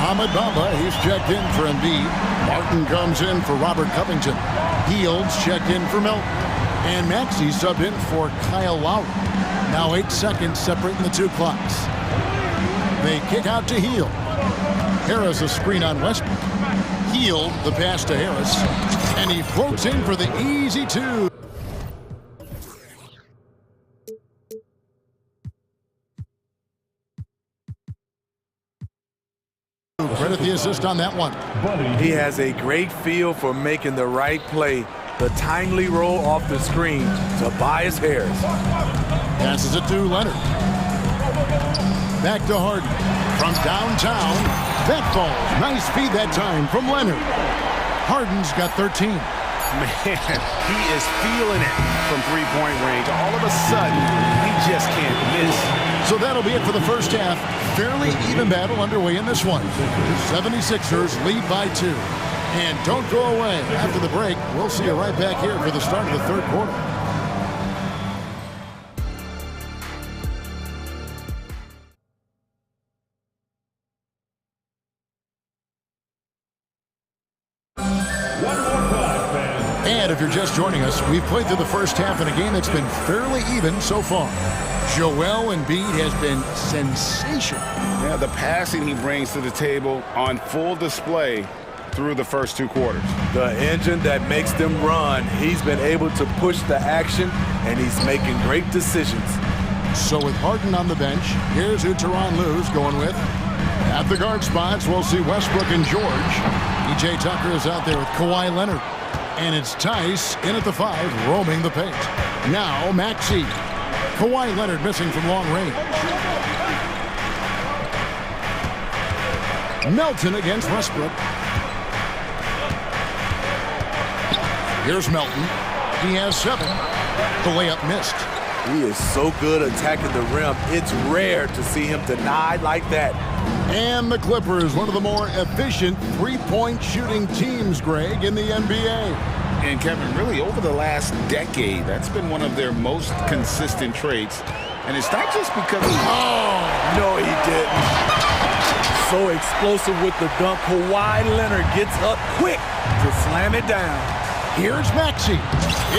Ahmed Bamba, he's checked in for Embiid. Martin comes in for Robert Covington. Fields checked in for Milton. And Maxey subbed in for Kyle Lowry. Now 8 seconds separating the 2 clocks. They kick out to Hield. Harris a screen on Westbrook. Hield the pass to Harris. And he floats in for the easy 2. Credit the assist on that one. He has a great feel for making the right play. The timely roll off the screen to Tobias Harris. Passes it to Leonard. Back to Harden. From downtown. That ball. Nice feed that time from Leonard. Harden's got 13. Man, he is feeling it from three-point range. All of a sudden, he just can't miss. So that'll be it for the first half. Fairly even battle underway in this one. 76ers lead by 2. And don't go away. After the break, we'll see you right back here for the start of the third quarter. And if you're just joining us, we've played through the first half in a game that's been fairly even so far. Joel Embiid has been sensational. Yeah, the passing he brings to the table on full display through the first 2 quarters. The engine that makes them run. He's been able to push the action, and he's making great decisions. So with Harden on the bench, here's who Tyronn Lue's going with. At the guard spots, we'll see Westbrook and George. PJ Tucker is out there with Kawhi Leonard. And it's Tice in at the 5, roaming the paint. Now Maxey. Kawhi Leonard missing from long range. Melton against Westbrook. Here's Melton. He has 7. The layup missed. He is so good attacking the rim. It's rare to see him denied like that. And the Clippers, one of the more efficient three-point shooting teams, Greg, in the NBA. And Kevin, really over the last decade, that's been one of their most consistent traits. And it's not just because of... Oh, no, he didn't. So explosive with the dunk. Kawhi Leonard gets up quick to slam it down. Here's Maxey.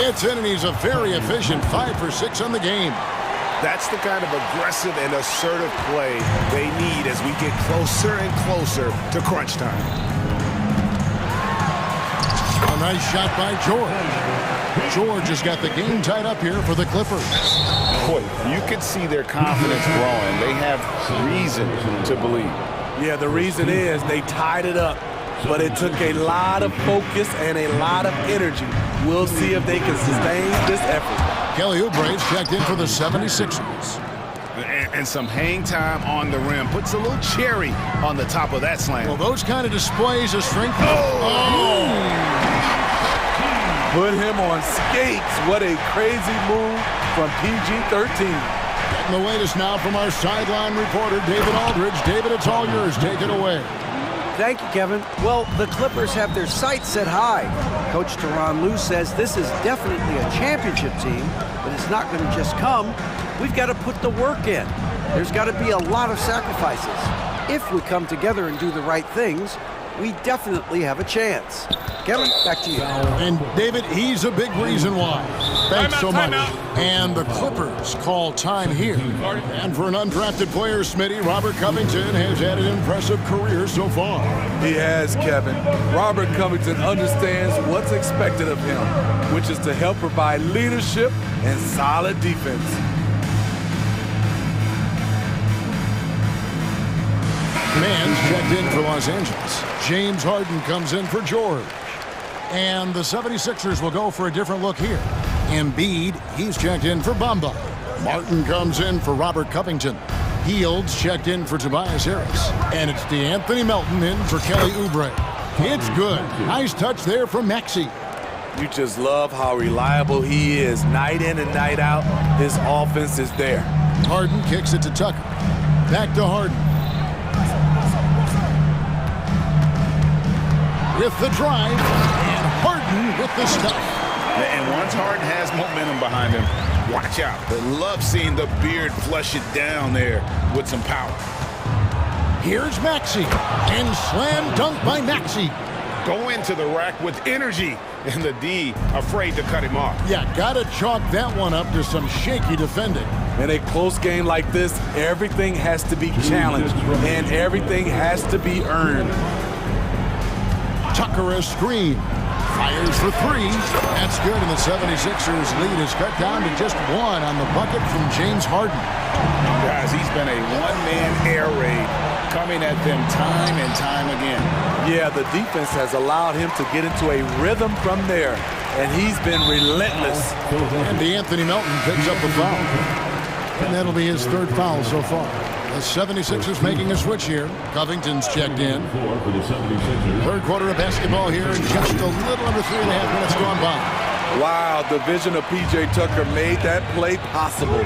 It's in, and he's a very efficient 5 for 6 on the game. That's the kind of aggressive and assertive play they need as we get closer and closer to crunch time. A nice shot by George. George has got the game tied up here for the Clippers. Boy, you can see their confidence growing. They have reason to believe. Yeah, the reason is they tied it up. But it took a lot of focus and a lot of energy. We'll see if they can sustain this effort. Kelly Oubre's checked in for the 76ers. And some hang time on the rim. Puts a little cherry on the top of that slam. Well, those kind of displays of strength. Put him on skates. What a crazy move from PG-13. Getting the latest now from our sideline reporter, David Aldridge. David, it's all yours. Take it away. Thank you, Kevin. Well, the Clippers have their sights set high. Coach Tyronn Lue says this is definitely a championship team, but it's not going to just come. We've got to put the work in. There's got to be a lot of sacrifices. If we come together and do the right things, we definitely have a chance. Kevin, back to you. And David, he's a big reason why. Thanks so much. And the Clippers call time here. And for an undrafted player, Smitty, Robert Covington has had an impressive career so far. He has, Kevin. Robert Covington understands what's expected of him, which is to help provide leadership and solid defense. Mann's checked in for Los Angeles. James Harden comes in for George. And the 76ers will go for a different look here. Embiid, he's checked in for Bamba. Martin comes in for Robert Covington. Fields checked in for Tobias Harris. And it's DeAnthony Melton in for Kelly Oubre. It's good. Nice touch there from Maxey. You just love how reliable he is. Night in and night out, his offense is there. Harden kicks it to Tucker. Back to Harden. With the drive, and Harden with the stuff. And once Harden has momentum behind him, watch out. They love seeing the beard flush it down there with some power. Here's Maxey, and slam dunk by Maxey. Go into the rack with energy, and the D afraid to cut him off. Yeah, gotta chalk that one up to some shaky defending. In a close game like this, everything has to be challenged, and everything has to be earned. Tucker a screen. Fires for 3. That's good, and the 76ers lead is cut down to just 1 on the bucket from James Harden. Guys, he's been a one-man air raid coming at them time and time again. Yeah, the defense has allowed him to get into a rhythm from there, and he's been relentless. And DeAnthony Melton picks up the foul. And that'll be his 3rd foul so far. The 76ers making a switch here. Covington's checked in. 3rd quarter of basketball here, and just a little under 3.5 minutes gone by. Wow, the vision of P.J. Tucker made that play possible.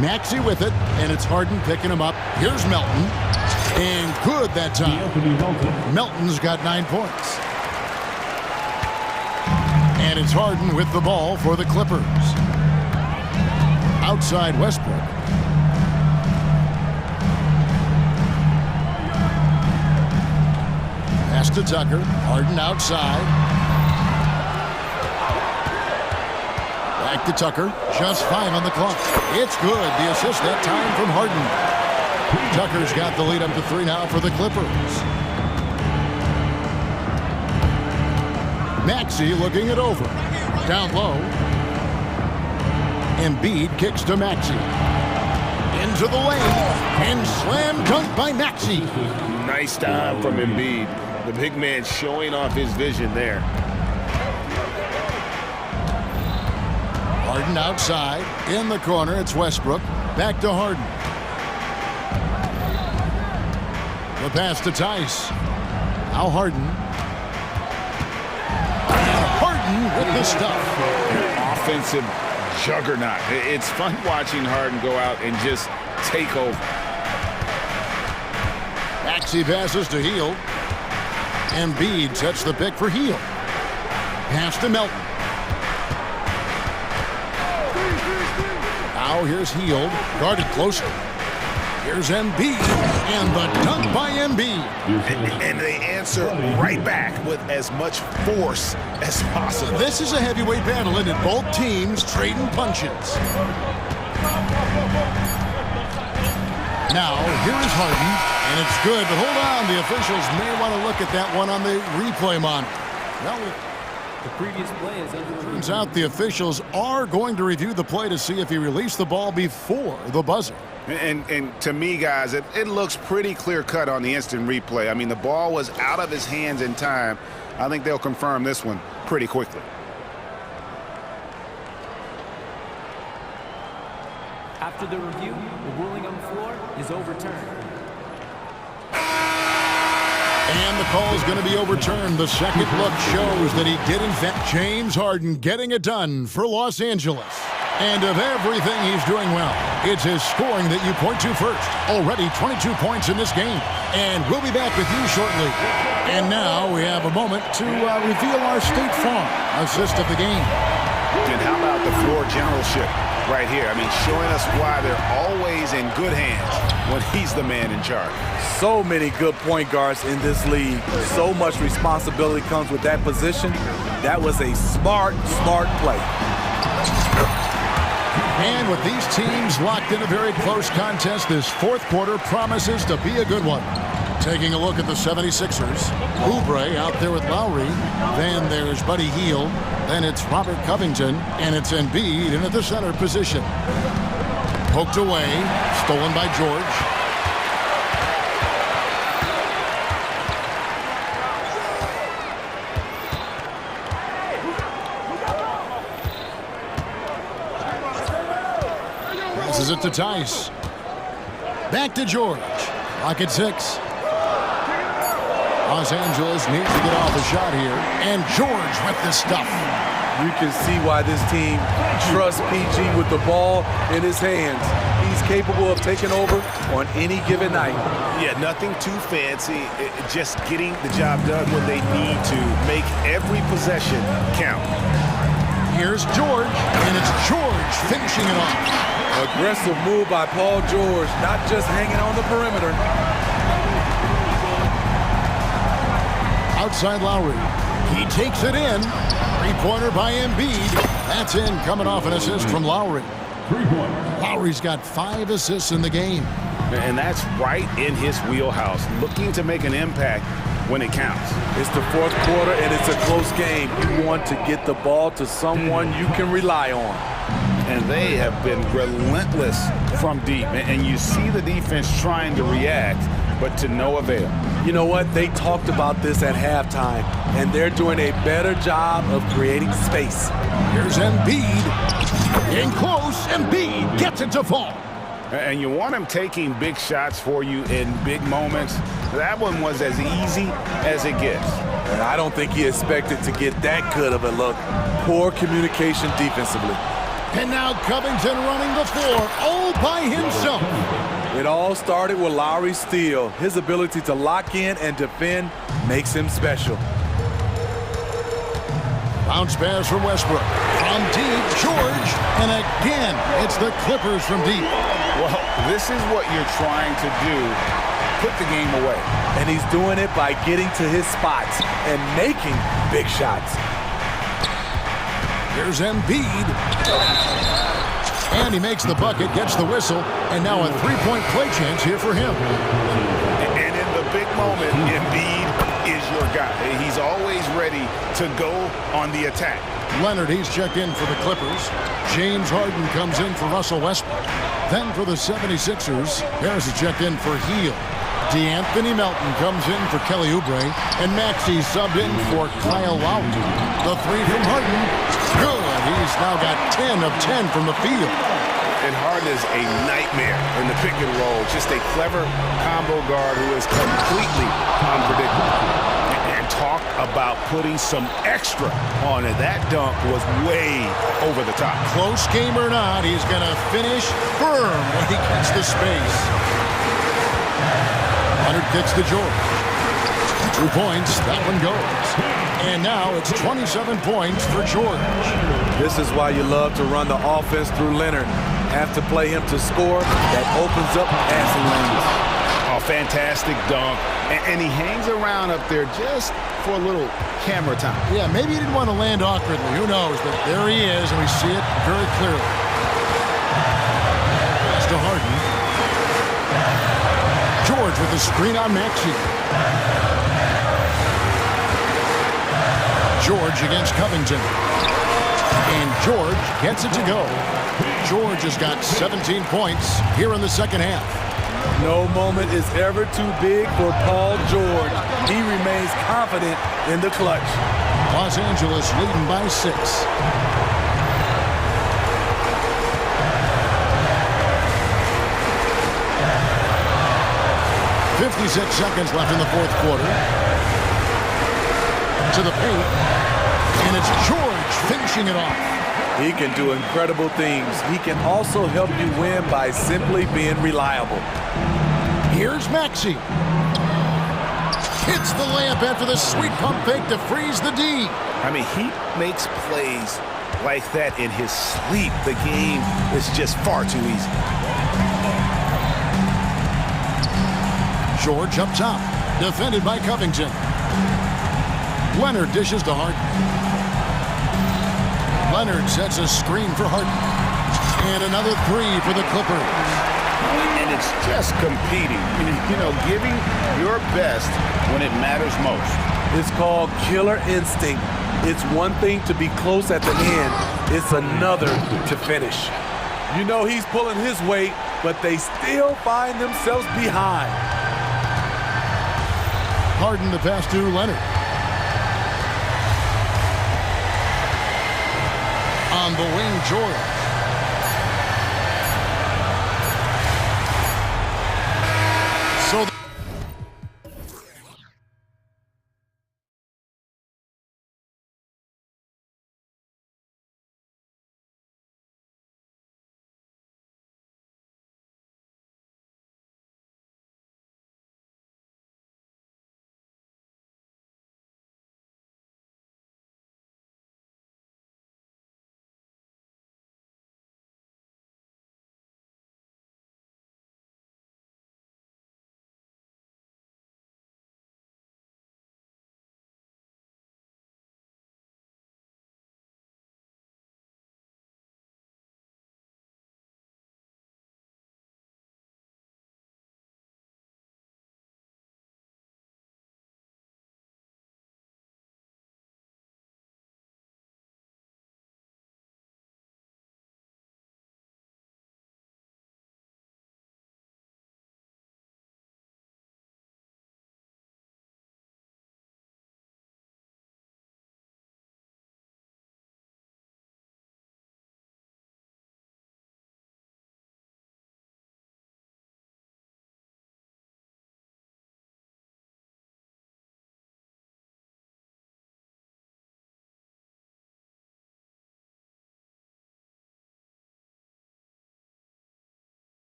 Maxey with it, and it's Harden picking him up. Here's Melton, and good that time. Melton's got 9 points. And it's Harden with the ball for the Clippers. Outside Westbrook. Pass to Tucker. Harden outside. Back to Tucker. Just 5 on the clock. It's good. The assist that time from Harden. Tucker's got the lead up to 3 now for the Clippers. Maxey looking it over. Down low. Embiid kicks to Maxey. Into the lane. And slam dunk by Maxey. Nice time from Embiid. The big man showing off his vision there. Harden outside. In the corner, it's Westbrook. Back to Harden. The pass to Tice. Now Harden. And Harden with the stuff. An offensive juggernaut. It's fun watching Harden go out and just take over. Maxey passes to Hield. Embiid sets the pick for Hield. Pass to Melton. Now here's Hield, guarded closely. Here's Embiid, and the dunk by Embiid. And they answer right back with as much force as possible. This is a heavyweight battle, and both teams trading punches. Now, here is Harden, and it's good, but hold on. The officials may want to look at that one on the replay monitor. Well, the previous play is under review. Turns out the officials are going to review the play to see if he released the ball before the buzzer. And to me, guys, it looks pretty clear-cut on the instant replay. I mean, the ball was out of his hands in time. I think they'll confirm this one pretty quickly. After the review, the ruling on the floor is overturned. And the call is going to be overturned. The second look shows that he did, in fact, James Harden getting it done for Los Angeles. And of everything he's doing well, it's his scoring that you point to first. Already 22 points in this game. And we'll be back with you shortly. And now we have a moment to reveal our State Farm assist of the game. And how about the floor generalship right here? I mean, showing us why they're always in good hands when he's the man in charge. So many good point guards in this league. So much responsibility comes with that position. That was a smart play. And with these teams locked in a very close contest, this fourth quarter promises to be a good one. Taking a look at the 76ers. Oubre out there with Lowry. Then there's Buddy Hield. Then it's Robert Covington. And it's Embiid in at the center position. Poked away. Stolen by George. Passes it to Tice. Back to George. Clock at 6. Los Angeles needs to get off a shot here. And George with the stuff. You can see why this team trusts PG with the ball in his hands. He's capable of taking over on any given night. Yeah, nothing too fancy. Just getting the job done when they need to. Make every possession count. Here's George, and it's George finishing it off. Aggressive move by Paul George, not just hanging on the perimeter. Outside Lowry. He takes it in. Three-pointer by Embiid. That's in, coming off an assist from Lowry. Lowry's got 5 assists in the game. And that's right in his wheelhouse, looking to make an impact when it counts. It's the fourth quarter, and it's a close game. You want to get the ball to someone you can rely on. And they have been relentless from deep. And you see the defense trying to react, but to no avail. You know what? They talked about this at halftime, and they're doing a better job of creating space. Here's Embiid. In close, Embiid gets it to fall. And you want him taking big shots for you in big moments. That one was as easy as it gets. And I don't think he expected to get that good of a look. Poor communication defensively. And now Covington running the floor all by himself. It all started with Lowry's steal. His ability to lock in and defend makes him special. Bounce pass from Westbrook. From deep, George. And again, it's the Clippers from deep. Well, this is what you're trying to do. Put the game away. And he's doing it by getting to his spots and making big shots. Here's Embiid. And he makes the bucket, gets the whistle, and now a three-point play chance here for him. And in the big moment, Embiid is your guy. He's always ready to go on the attack. Leonard, he's checked in for the Clippers. James Harden comes in for Russell Westbrook. Then for the 76ers, Harris is checked in for Heel. DeAnthony Melton comes in for Kelly Oubre. And Maxey subbed in for Kyle Lowry. The three from Harden. Good. He's now got 10 of 10 from the field. And Harden is a nightmare in the pick and roll. Just a clever combo guard who is completely unpredictable. And talk about putting some extra on it. That dunk was way over the top. Close game or not, he's going to finish firm when he gets the space. Leonard kicks to George. 2 points, that one goes. And now it's 27 points for George. This is why you love to run the offense through Leonard. Have to play him to score. That opens up passing lanes. Oh, fantastic dunk. And he hangs around up there just for a little camera time. Yeah, maybe he didn't want to land awkwardly. Who knows? But there he is, and we see it very clearly. Pass to Harden. George with the screen on Maxey. George against Covington. And George gets it to go. George has got 17 points here in the second half. No moment is ever too big for Paul George. He remains confident in the clutch. Los Angeles leading by 6. 56 seconds left in the fourth quarter. To the paint. And it's George finishing it off. He can do incredible things. He can also help you win by simply being reliable. Here's Maxey. Hits the layup after the sweet pump fake to freeze the D. I mean, he makes plays like that in his sleep. The game is just far too easy. George up top. Defended by Covington. Leonard dishes to Harden. Leonard sets a screen for Harden. And another three for the Clippers. And it's just competing. You know, giving your best when it matters most. It's called killer instinct. It's one thing to be close at the end. It's another to finish. You know he's pulling his weight, but they still find themselves behind. Harden to pass to Leonard. On the wing, George.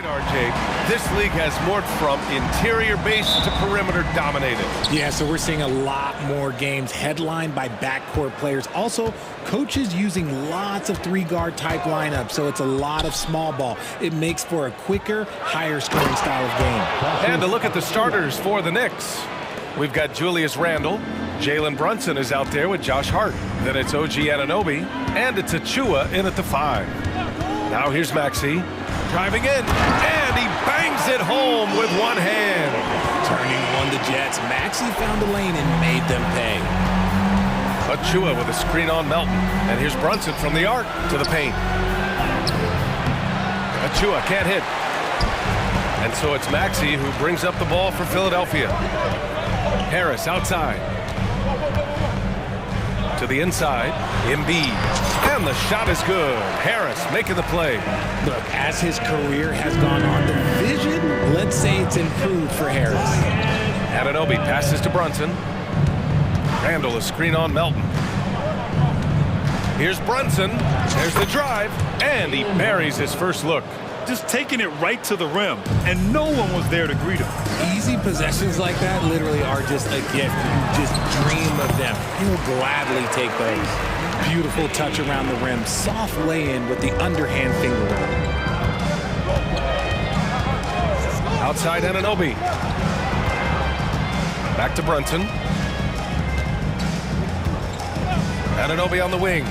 RJ, this league has morphed from interior base to perimeter dominated. Yeah, so we're seeing a lot more games headlined by backcourt players. Also, coaches using lots of three-guard type lineups, so it's a lot of small ball. It makes for a quicker, higher scoring style of game. And to look at the starters for the Knicks. We've got Julius Randle. Jalen Brunson is out there with Josh Hart. Then it's OG Anunoby, and it's Achua in at the 5. Now here's Maxey. Driving in, and he bangs it home with one hand. Turning one to Jets, Maxey found a lane and made them pay. Achua with a screen on Melton, and here's Brunson from the arc to the paint. Achua can't hit. And so it's Maxey who brings up the ball for Philadelphia. Harris outside. To the inside, Embiid, and the shot is good. Harris making the play. Look, as his career has gone on, the vision, let's say it's improved for Harris. Anunoby passes to Brunson. Randle a screen on Melton. Here's Brunson. There's the drive, and he buries his first look. Just taking it right to the rim, and no one was there to greet him. Easy possessions like that literally are just a gift. You just dream of them. He'll gladly take those. Beautiful touch around the rim. Soft lay-in with the underhand finger roll. Outside Anunoby. Back to Brunson. Anunoby on the wing.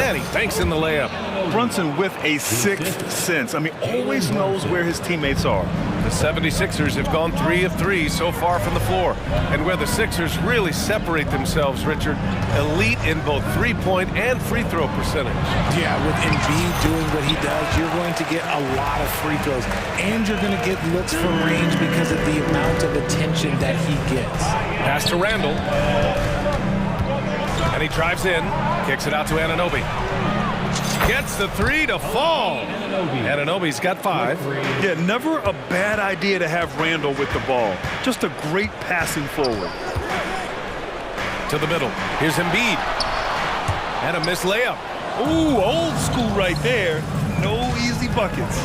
And he banks in the layup. Brunson with a sixth sense. I mean, always knows where his teammates are. The 76ers have gone 3 of 3 so far from the floor. And where the Sixers really separate themselves, Richard, elite in both three-point and free throw percentage. Yeah, with Embiid doing what he does, you're going to get a lot of free throws. And you're going to get looks from range because of the amount of attention that he gets. Pass to Randle. And he drives in, kicks it out to Anunoby. Gets the 3 to fall. Anunoby's got 5. Yeah, never a bad idea to have Randle with the ball. Just a great passing forward. To the middle. Here's Embiid. And a missed layup. Ooh, old school right there. No easy buckets.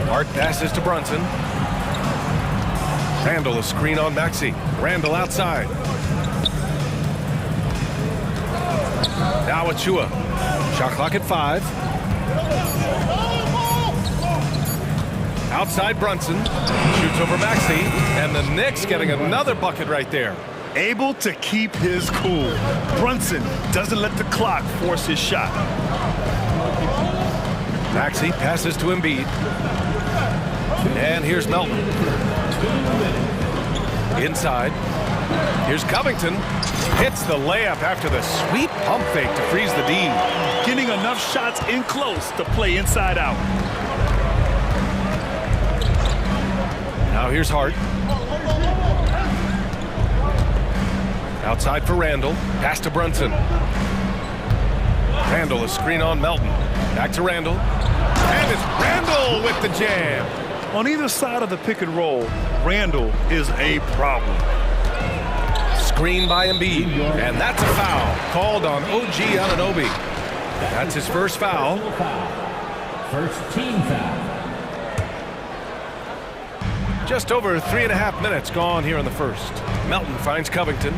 Hart passes to Brunson. Randle a screen on Maxey. Randle outside. Now Achua. Shot clock at 5. Outside Brunson. Shoots over Maxey. And the Knicks getting another bucket right there. Able to keep his cool. Brunson doesn't let the clock force his shot. Maxey passes to Embiid. And here's Melton. Inside. Here's Covington. Hits the layup after the sweet pump fake to freeze the D. Getting enough shots in close to play inside out. Now here's Hart. Outside for Randle. Pass to Brunson. Randle a screen on Melton. Back to Randle. And it's Randle with the jam. On either side of the pick and roll, Randle is a problem. Screen by Embiid, and that's a foul called on OG Anunoby. That's his first foul. First team foul. Just over 3.5 minutes gone here in the first. Melton finds Covington.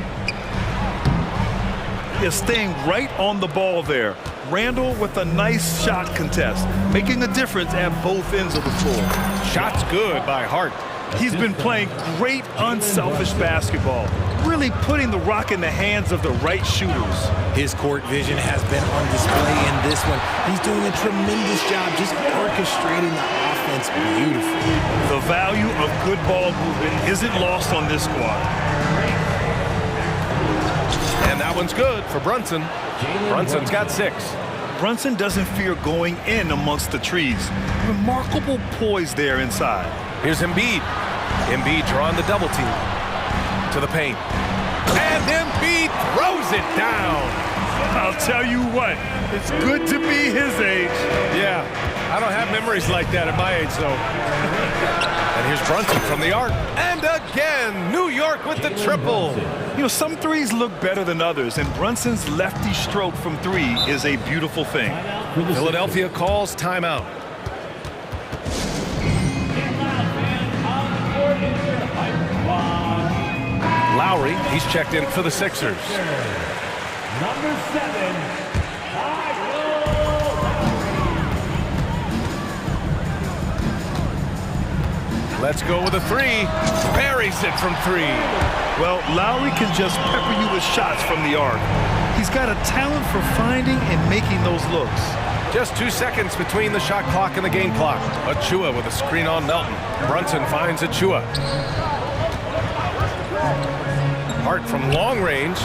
Is staying right on the ball there. Randle with a nice shot contest, making a difference at both ends of the floor. Shots good by Hart. He's been playing great, unselfish basketball, really putting the rock in the hands of the right shooters. His court vision has been on display in this one. He's doing a tremendous job just orchestrating the offense beautifully. The value of good ball movement isn't lost on this squad. And that one's good for Brunson. Brunson's got 6. Brunson doesn't fear going in amongst the trees. Remarkable poise there inside. Here's Embiid. Embiid drawing the double team. To the paint. And Embiid throws it down. I'll tell you what, it's good to be his age. Yeah, I don't have memories like that at my age, though. And here's Brunson from the arc. And again, New York with the triple. You know, some threes look better than others, and Brunson's lefty stroke from three is a beautiful thing. Philadelphia calls timeout. Lowry, he's checked in for the Sixers. Number 7. Let's go with a three. Buries it from three. Well, Lowry can just pepper you with shots from the arc. He's got a talent for finding and making those looks. Just 2 seconds between the shot clock and the game clock. Achua with a screen on Melton. Brunson finds Achua. Hart from long range.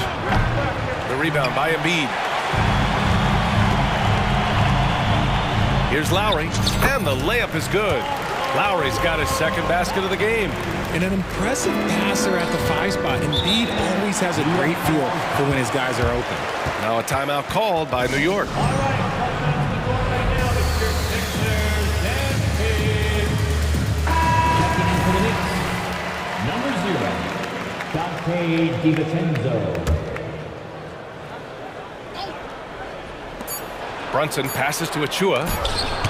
The rebound by Embiid. Here's Lowry, and the layup is good. Lowry's got his second basket of the game. And an impressive passer at the 5 spot. Embiid always has a great feel for when his guys are open. Now a timeout called by New York. Number 0, Dante DiVincenzo. Brunson passes to Achua,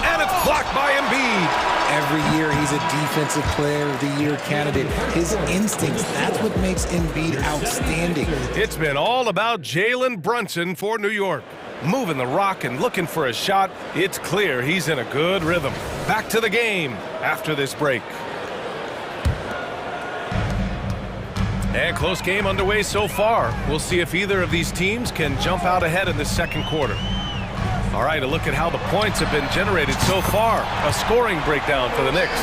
and it's blocked by Embiid. Every year he's a defensive player of the year candidate. His instincts, that's what makes Embiid outstanding. It's been all about Jalen Brunson for New York. Moving the rock and looking for a shot. It's clear he's in a good rhythm. Back to the game after this break. And close game underway so far. We'll see if either of these teams can jump out ahead in the second quarter. All right, a look at how the points have been generated so far. A scoring breakdown for the Knicks.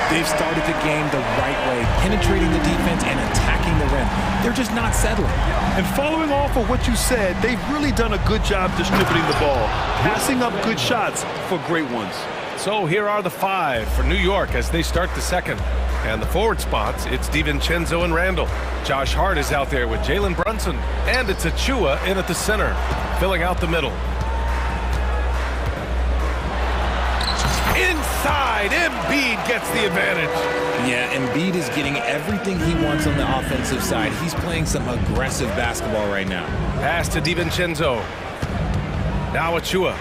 They've started the game the right way, penetrating the defense and attacking the rim. They're just not settling. And following off of what you said, they've really done a good job distributing the ball, passing up good shots for great ones. So here are the 5 for New York as they start the second. And the forward spots, it's DiVincenzo and Randall. Josh Hart is out there with Jalen Brunson. And it's Achua in at the center, filling out the middle. Inside, Embiid gets the advantage. Yeah, Embiid is getting everything he wants on the offensive side. He's playing some aggressive basketball right now. Pass to DiVincenzo. Now Achua.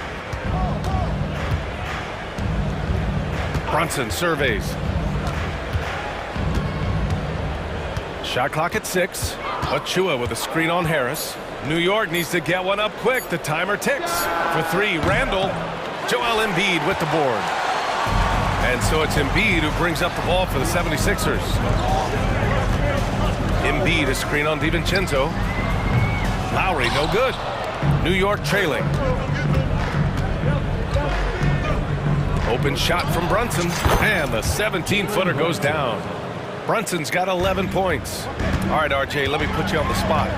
Brunson surveys. Shot clock at 6. Achua with a screen on Harris. New York needs to get one up quick. The timer ticks. For 3, Randall. Joel Embiid with the board. And so it's Embiid who brings up the ball for the 76ers. Embiid, a screen on DiVincenzo. Lowry, no good. New York trailing. Open shot from Brunson, and the 17-footer goes down. Brunson's got 11 points. All right, RJ, let me put you on the spot.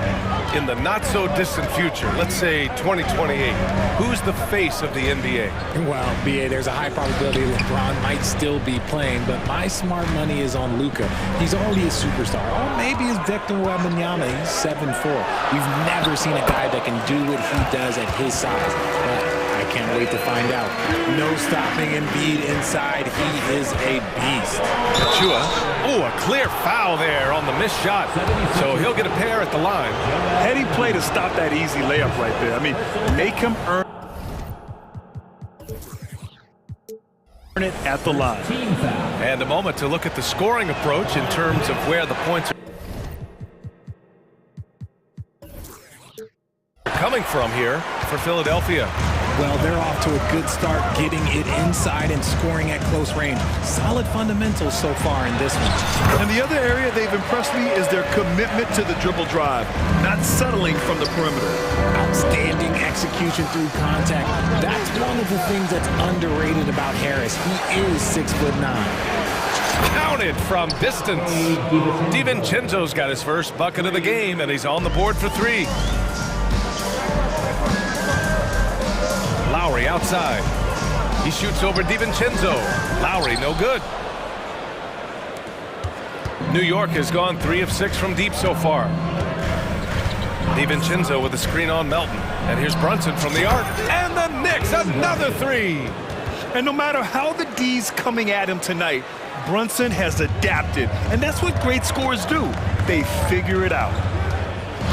In the not-so-distant future, let's say 2028, who's the face of the NBA? Well, BA, there's a high probability LeBron might still be playing, but my smart money is on Luka. He's already a superstar. Or maybe it's Victor Wembanyama. He's 7'4". We've never seen a guy that can do what he does at his size. But I can't wait to find out. No stopping Embiid inside. He is a beast. Achua. Oh, a clear foul there on the missed shot. So he'll get a pair at the line. Heady play to stop that easy layup right there. I mean, make him earn it at the line. And a moment to look at the scoring approach in terms of where the points are coming from here for Philadelphia. Well, they're off to a good start getting it inside and scoring at close range. Solid fundamentals so far in this one. And the other area they've impressed me is their commitment to the dribble drive, not settling from the perimeter. Outstanding execution through contact. That's one of the things that's underrated about Harris. He is 6'9". Counted from distance. DiVincenzo's got his first bucket of the game, and he's on the board for 3. Lowry outside. He shoots over DiVincenzo. Lowry, no good. New York has gone 3 of 6 from deep so far. DiVincenzo with a screen on Melton. And here's Brunson from the arc. And the Knicks, another 3. And no matter how the D's coming at him tonight, Brunson has adapted. And that's what great scorers do. They figure it out.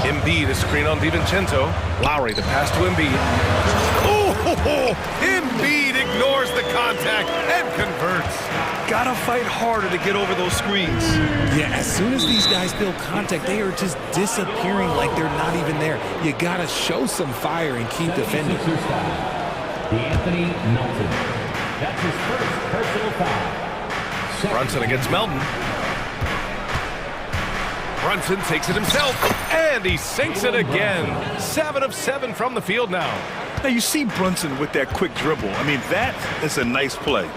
Embiid, a screen on DiVincenzo. Lowry, the pass to Embiid. Oh, Embiid ignores the contact and converts. Gotta fight harder to get over those screens. Yeah, as soon as these guys feel contact, they are just disappearing like they're not even there. You gotta show some fire and keep defending. Anthony Melton. That's his first personal foul. Brunson against Melton. Brunson takes it himself, and he sinks it again. 7 of 7 from the field now. Now you see Brunson with that quick dribble. I mean, that is a nice play.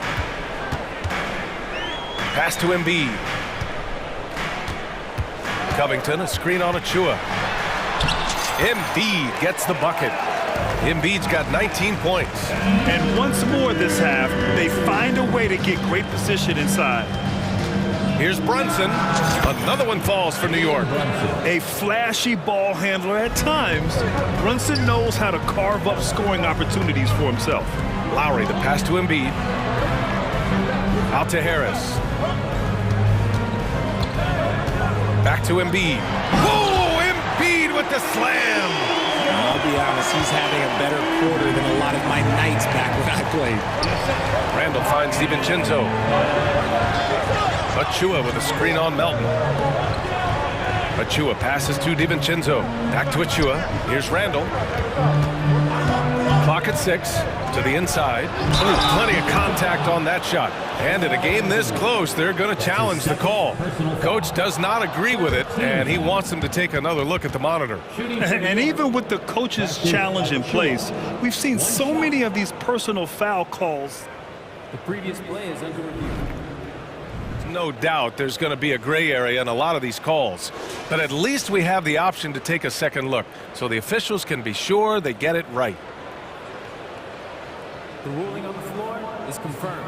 Pass to Embiid. Covington, a screen on Achua. Embiid gets the bucket. Embiid's got 19 points. And once more this half, they find a way to get great position inside. Here's Brunson. Another one falls for New York. A flashy ball handler at times. Brunson knows how to carve up scoring opportunities for himself. Lowry, the pass to Embiid. Out to Harris. Back to Embiid. Whoa, Embiid with the slam. I'll be honest, he's having a better quarter than a lot of my nights back when I played. Randall finds DiVincenzo. Achua with a screen on Melton. Achua passes to DiVincenzo. Back to Achua. Here's Randall. Clock at 6 to the inside. Ooh, plenty of contact on that shot. And in a game this close, they're going to challenge the call. Coach does not agree with it, and he wants them to take another look at the monitor. And even with the coach's challenge in place, we've seen so many of these personal foul calls. The previous play is under review. No doubt there's going to be a gray area in a lot of these calls. But at least we have the option to take a second look, so the officials can be sure they get it right. The ruling on the floor is confirmed.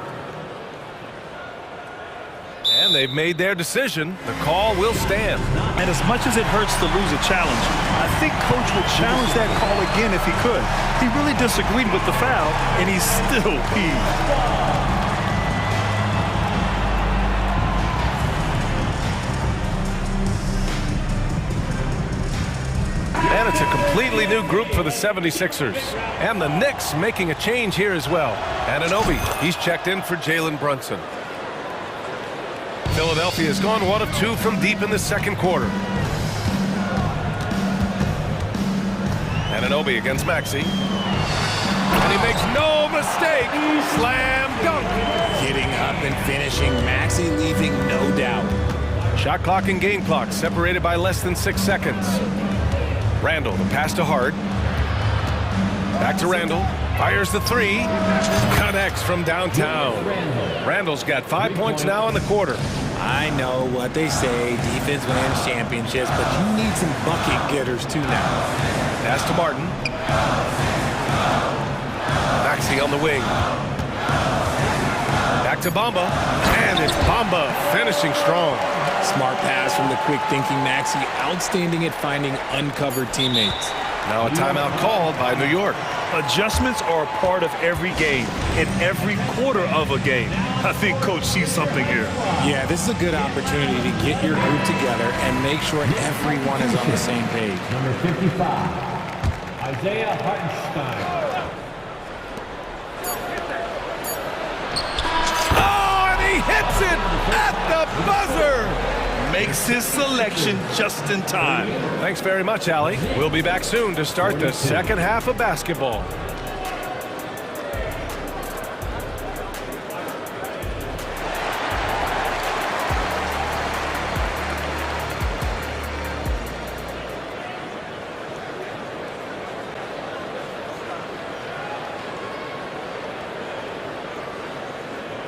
And they've made their decision. The call will stand. And as much as it hurts to lose a challenge, I think Coach would challenge that call again if he could. He really disagreed with the foul, and he's still peeved. And it's a completely new group for the 76ers. And the Knicks making a change here as well. Anunoby, he's checked in for Jalen Brunson. Philadelphia has gone 1 of 2 from deep in the second quarter. Anunoby against Maxey. And he makes no mistake. Slam dunk. Getting up and finishing. Maxey leaving no doubt. Shot clock and game clock separated by less than 6 seconds. Randall, the pass to Hart. Back to Randall. Fires the 3. Connects from downtown. Randall's got 5 points now in the quarter. I know what they say, defense wins championships, but you need some bucket getters too now. Pass to Martin. Maxey on the wing. Back to Bamba. And it's Bamba finishing strong. Smart pass from the quick-thinking Maxey. Outstanding at finding uncovered teammates. Now a timeout called by New York. Adjustments are a part of every game, in every quarter of a game. I think Coach sees something here. Yeah, this is a good opportunity to get your group together and make sure everyone is on the same page. Number 55, Isaiah Hartenstein. Oh, and he hits it at the buzzer! Makes his selection just in time. Thanks very much, Allie. We'll be back soon to start the second half of basketball.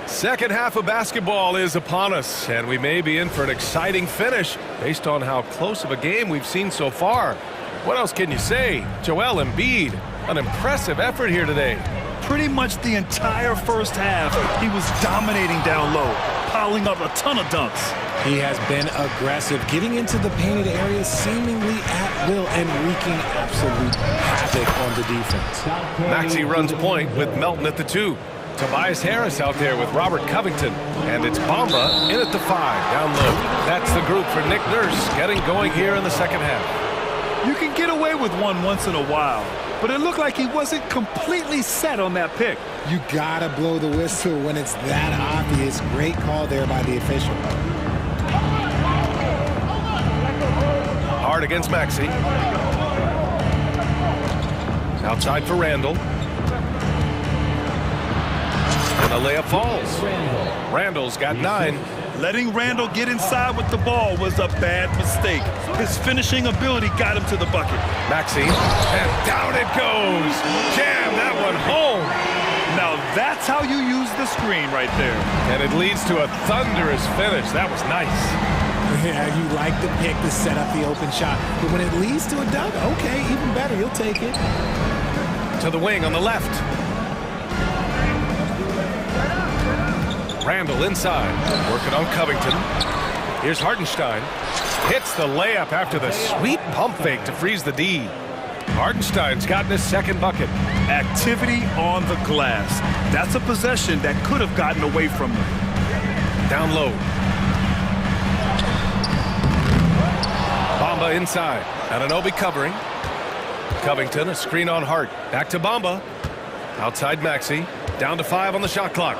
Second half of basketball is upon us, and we may be in for an exciting finish based on how close of a game we've seen so far. What else can you say? Joel Embiid, an impressive effort here today. Pretty much the entire first half, he was dominating down low, piling up a ton of dunks. He has been aggressive, getting into the painted areas seemingly at will and wreaking absolute havoc on the defense. Maxey runs point with Melton at the 2. Tobias Harris out there with Robert Covington. And it's Bamba in at the 5, down low. That's the group for Nick Nurse getting going here in the second half. You can get away with one once in a while, but it looked like he wasn't completely set on that pick. You gotta blow the whistle when it's that obvious. Great call there by the official. Hard against Maxey. Outside for Randall. And the layup falls. Randall's got 9. Letting Randall get inside with the ball was a bad mistake. His finishing ability got him to the bucket. Maxey, and down it goes. Jam that one home. Now that's how you use the screen right there. And it leads to a thunderous finish. That was nice. Yeah, you like the pick to set up the open shot. But when it leads to a dunk, okay, even better. You'll take it. To the wing on the left. Randall inside, working on Covington. Here's Hartenstein. Hits the layup after the sweet pump fake to freeze the D. Hartenstein's gotten his second bucket. Activity on the glass. That's a possession that could have gotten away from them. Down low. Bamba inside. Anunoby covering. Covington, a screen on Hart. Back to Bamba. Outside Maxey. Down to 5 on the shot clock.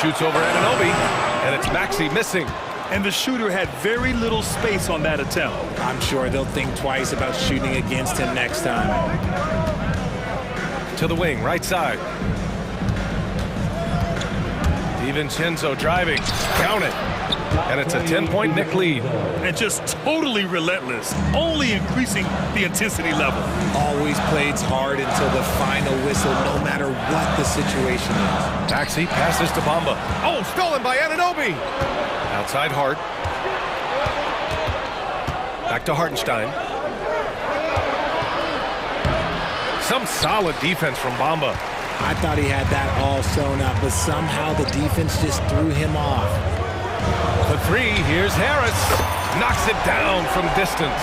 Shoots over Anunoby, and it's Maxey missing. And the shooter had very little space on that attempt. I'm sure they'll think twice about shooting against him next time. To the wing, right side. DiVincenzo driving. Count it. And it's a 10-point Knick lead. And just totally relentless, only increasing the intensity level. Always plays hard until the final whistle, no matter what the situation is. Maxey passes to Bamba. Oh, stolen by Anunoby. Outside Hart. Back to Hartenstein. Some solid defense from Bamba. I thought he had that all sewn up, but somehow the defense just threw him off. The 3, here's Harris. Knocks it down from distance.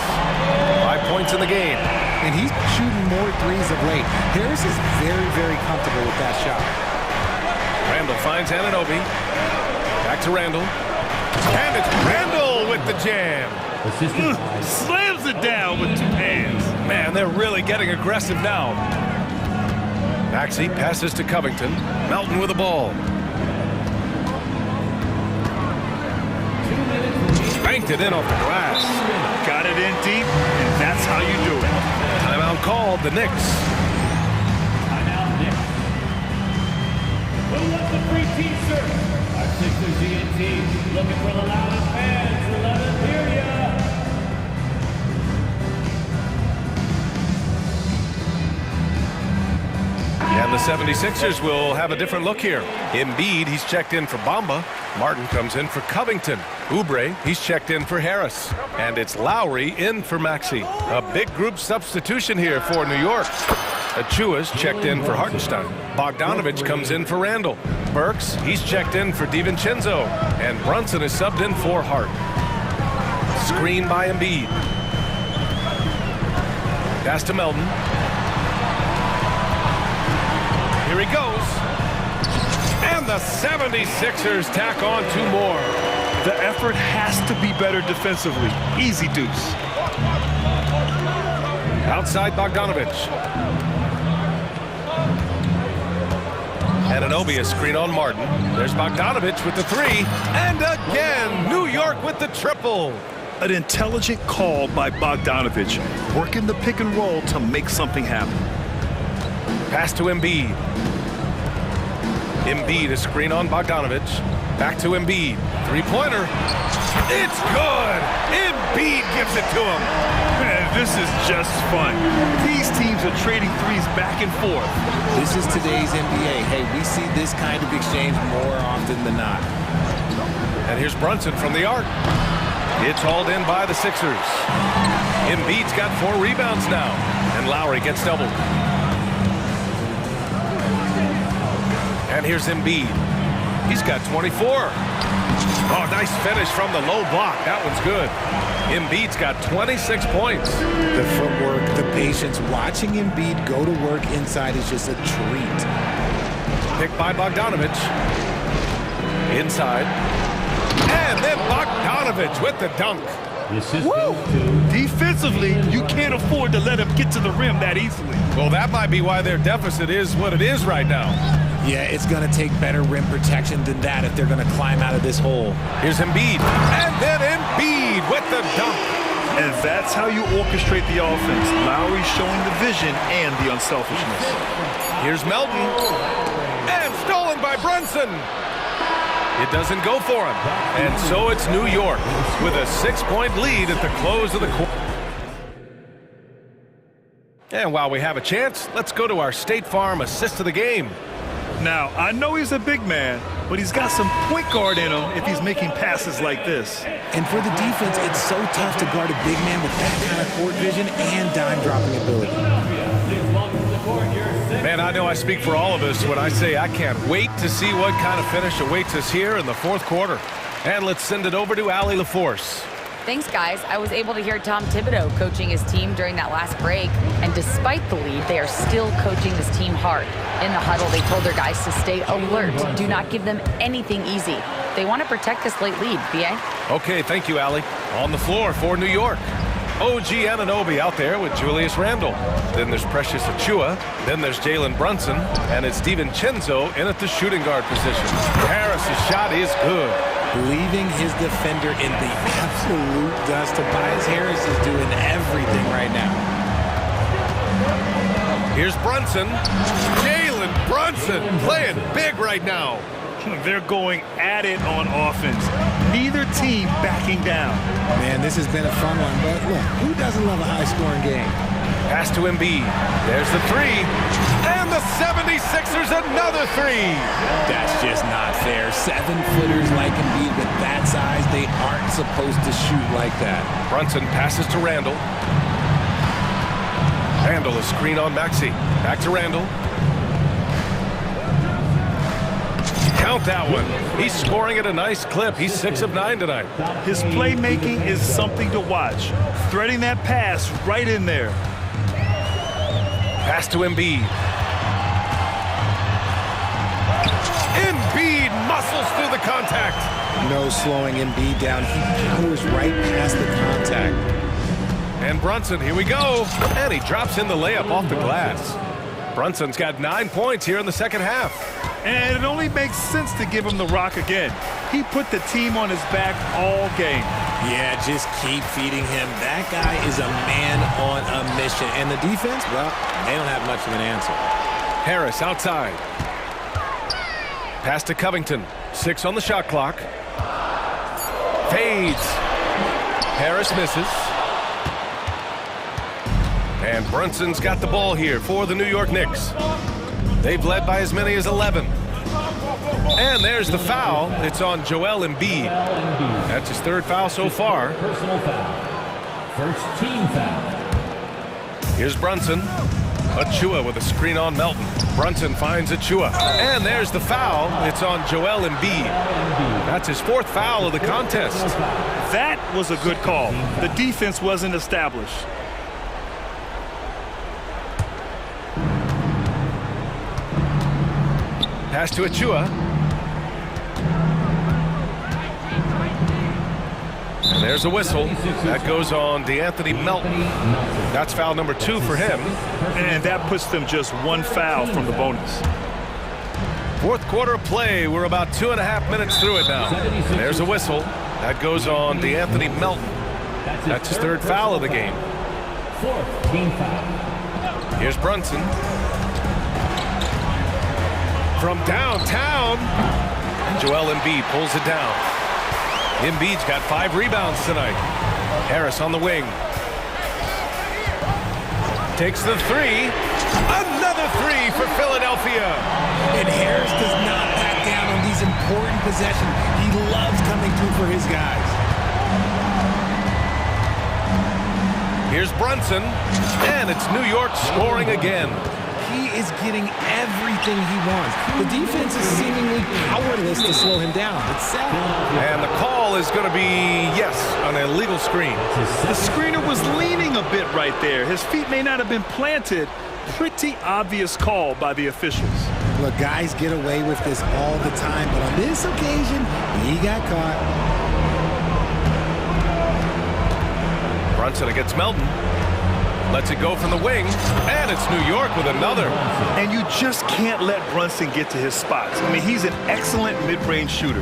5 points in the game. And he's shooting more threes of late. Harris is very, very comfortable with that shot. Randall finds Anunoby. Back to Randall. And it's Randall with the jam. Slams it down with 2 hands. Man, they're really getting aggressive now. Maxey passes to Covington. Melton with the ball. Banked it in off the glass. Got it in deep, and that's how you do it. Timeout called, the Knicks. Timeout, Knicks. Who wants the free t-shirt? Our Sixers GNT looking for the loudest fans. Let us hear ya. And the 76ers will have a different look here. Embiid, he's checked in for Bamba. Martin comes in for Covington. Oubre, he's checked in for Harris. And it's Lowry in for Maxey. A big group substitution here for New York. Achua's checked in for Hartenstein. Bogdanovich comes in for Randall. Burks, he's checked in for DiVincenzo. And Brunson is subbed in for Hart. Screen by Embiid. Pass to Melton. Here he goes. And the 76ers tack on 2 more. The effort has to be better defensively. Easy deuce. Outside Bogdanovich. Anunoby, a screen on Martin. There's Bogdanovich with the 3. And again, New York with the triple. An intelligent call by Bogdanovich, working the pick and roll to make something happen. Pass to Embiid. Embiid, a screen on Bogdanovich. Back to Embiid. 3-pointer. It's good. Embiid gives it to him. Man, this is just fun. These teams are trading threes back and forth. This is today's NBA. Hey, we see this kind of exchange more often than not. And here's Brunson from the arc. It's hauled in by the Sixers. Embiid's got 4 rebounds now. And Lowry gets doubled. And here's Embiid. He's got 24. Oh, nice finish from the low block. That one's good. Embiid's got 26 points. The footwork, the patience, watching Embiid go to work inside is just a treat. Picked by Bogdanovic. Inside. And then Bogdanovic with the dunk. Woo! Defensively, you can't afford to let him get to the rim that easily. Well, that might be why their deficit is what it is right now. Yeah, it's going to take better rim protection than that if they're going to climb out of this hole. Here's Embiid. And then Embiid with the dunk. And that's how you orchestrate the offense. Lowry showing the vision and the unselfishness. Here's Melton. And stolen by Brunson. It doesn't go for him. And so it's New York with a 6-point lead at the close of the quarter. And while we have a chance, let's go to our State Farm assist of the game. Now, I know he's a big man, but he's got some point guard in him if he's making passes like this. And for the defense, it's so tough to guard a big man with that kind of court vision and dime-dropping ability. Man, I know I speak for all of us when I say I can't wait to see what kind of finish awaits us here in the fourth quarter. And let's send it over to Allie LaForce. Thanks, guys. I was able to hear Tom Thibodeau coaching his team during that last break, and despite the lead, they are still coaching this team hard. In the huddle, they told their guys to stay alert. Do not give them anything easy. They want to protect this late lead, B.A. Okay, thank you, Allie. On the floor for New York. OG Anunoby out there with Julius Randle. Then there's Precious Achiuwa. Then there's Jalen Brunson. And it's DiVincenzo in at the shooting guard position. Harris's shot is good. Leaving his defender in the absolute dust. Tobias Harris is doing everything right now. Here's Brunson. Jalen Brunson playing big right now. They're going at it on offense. Neither team backing down. Man, this has been a fun one, but look, who doesn't love a high-scoring game? Pass to Embiid. There's the three. And the 76ers another three. That's just not fair. 7-footers like Embiid with that size, they aren't supposed to shoot like that. Brunson passes to Randle. Randle is screen on Maxey. Back to Randle. Count that one. He's scoring at a nice clip. He's 6 of 9 tonight. His playmaking is something to watch. Threading that pass right in there. Pass to Embiid. Embiid muscles through the contact. No slowing Embiid down. He powers right past the contact. And Brunson, here we go. And he drops in the layup off the glass. Brunson's got 9 points here in the second half. And it only makes sense to give him the rock again. He put the team on his back all game. Yeah, just keep feeding him. That guy is a man on a mission. And the defense, well, they don't have much of an answer. Harris outside. Pass to Covington. 6 on the shot clock. Fades. Harris misses. And Brunson's got the ball here for the New York Knicks. They've led by as many as 11. And there's the foul. It's on Joel Embiid. That's his 3rd foul so far. Personal foul. First team foul. Here's Brunson. Achiuwa with a screen on Melton. Brunson finds Achiuwa. And there's the foul. It's on Joel Embiid. That's his 4th foul of the contest. That was a good call. The defense wasn't established. Pass to Achiuwa. And there's a whistle. That goes on DeAnthony Melton. That's foul number 2 for him. And that puts them just 1 foul from the bonus. 4th quarter of play. We're about 2.5 minutes through it now. And there's a whistle. That goes on DeAnthony Melton. That's his 3rd foul of the game. 4th team foul. Here's Brunson. From downtown. And Joel Embiid pulls it down. Embiid's got 5 rebounds tonight. Harris on the wing. Takes the 3. Another 3 for Philadelphia. And Harris does not back down on these important possessions. He loves coming through for his guys. Here's Brunson. And it's New York scoring again. he is getting everything he wants. The defense is seemingly powerless to slow him down. It's sad. And the call is going to be, yes, an illegal screen. The screener was leaning a bit right there. His feet may not have been planted. Pretty obvious call by the officials. Look, guys get away with this all the time, but on this occasion, he got caught. Brunson against Melton. Lets it go from the wing, and it's New York with another. And you just can't let Brunson get to his spots. I mean, he's an excellent mid-range shooter.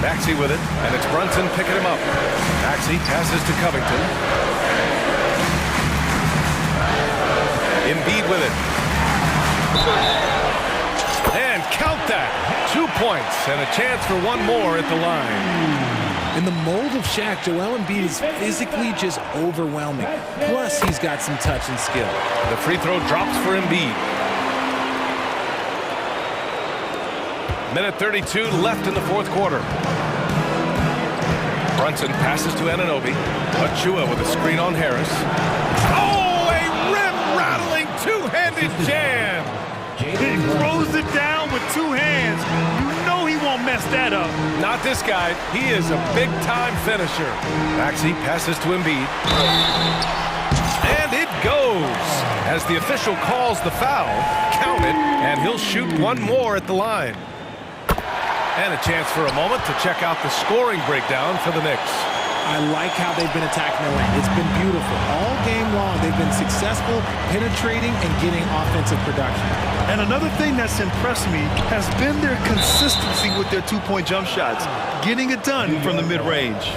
Maxey with it, and it's Brunson picking him up. Maxey passes to Covington. Embiid with it. And count that. 2 points and a chance for one more at the line. In the mold of Shaq, Joel Embiid is physically just overwhelming. Plus, he's got some touch and skill. The free throw drops for Embiid. Minute 32 left in the fourth quarter. Brunson passes to Anunoby. Achua with a screen on Harris. Oh, a rim-rattling two-handed jam. He throws it down with two hands. You know he won't mess that up. Not this guy. He is a big-time finisher. Maxey passes to Embiid. And it goes. As the official calls the foul, count it, and he'll shoot one more at the line. And a chance for a moment to check out the scoring breakdown for the Knicks. I like how they've been attacking the lane. It's been beautiful. All game long, they've been successful penetrating and getting offensive production. And another thing that's impressed me has been their consistency with their two-point jump shots, getting it done from the mid-range.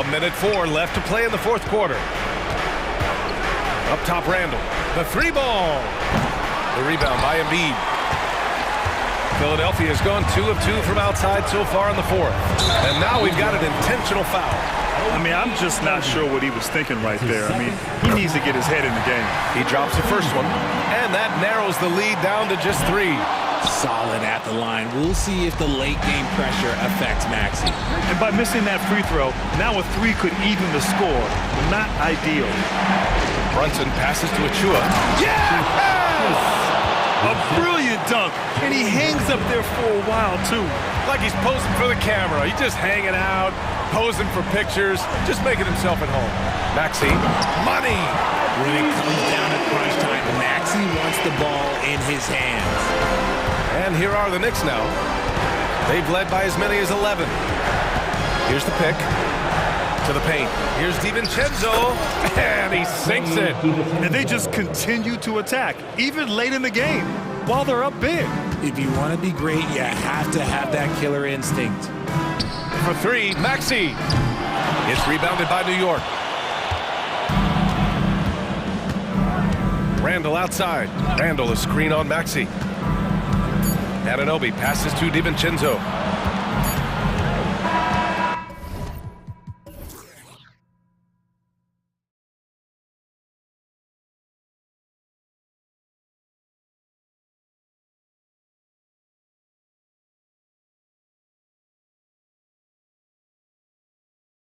A minute 4 left to play in the fourth quarter. Up top, Randall. The three ball. The rebound by Embiid. Philadelphia has gone 2 of 2 from outside so far in the fourth. And now we've got an intentional foul. I mean, I'm just not sure what he was thinking right there. I mean, he needs to get his head in the game. He drops the first one, and that narrows the lead down to just 3. Solid at the line. We'll see if the late game pressure affects Maxey. And by missing that free throw, now a 3 could even the score. Not ideal. Brunson passes to Achua. Yes! A brilliant dunk, and he hangs up there for a while, too. Like he's posing for the camera. He's just hanging out, posing for pictures, just making himself at home. Maxey, money! When it comes down to crunch time, Maxey wants the ball in his hands. And here are the Knicks now. They've led by as many as 11. Here's the pick. To the paint. Here's DiVincenzo, and he sinks it. And they just continue to attack, even late in the game, while they're up big. If you want to be great, you have to have that killer instinct. For 3, Maxey. It's rebounded by New York. Randall outside. Randall a screen on Maxey. Anunoby passes to DiVincenzo.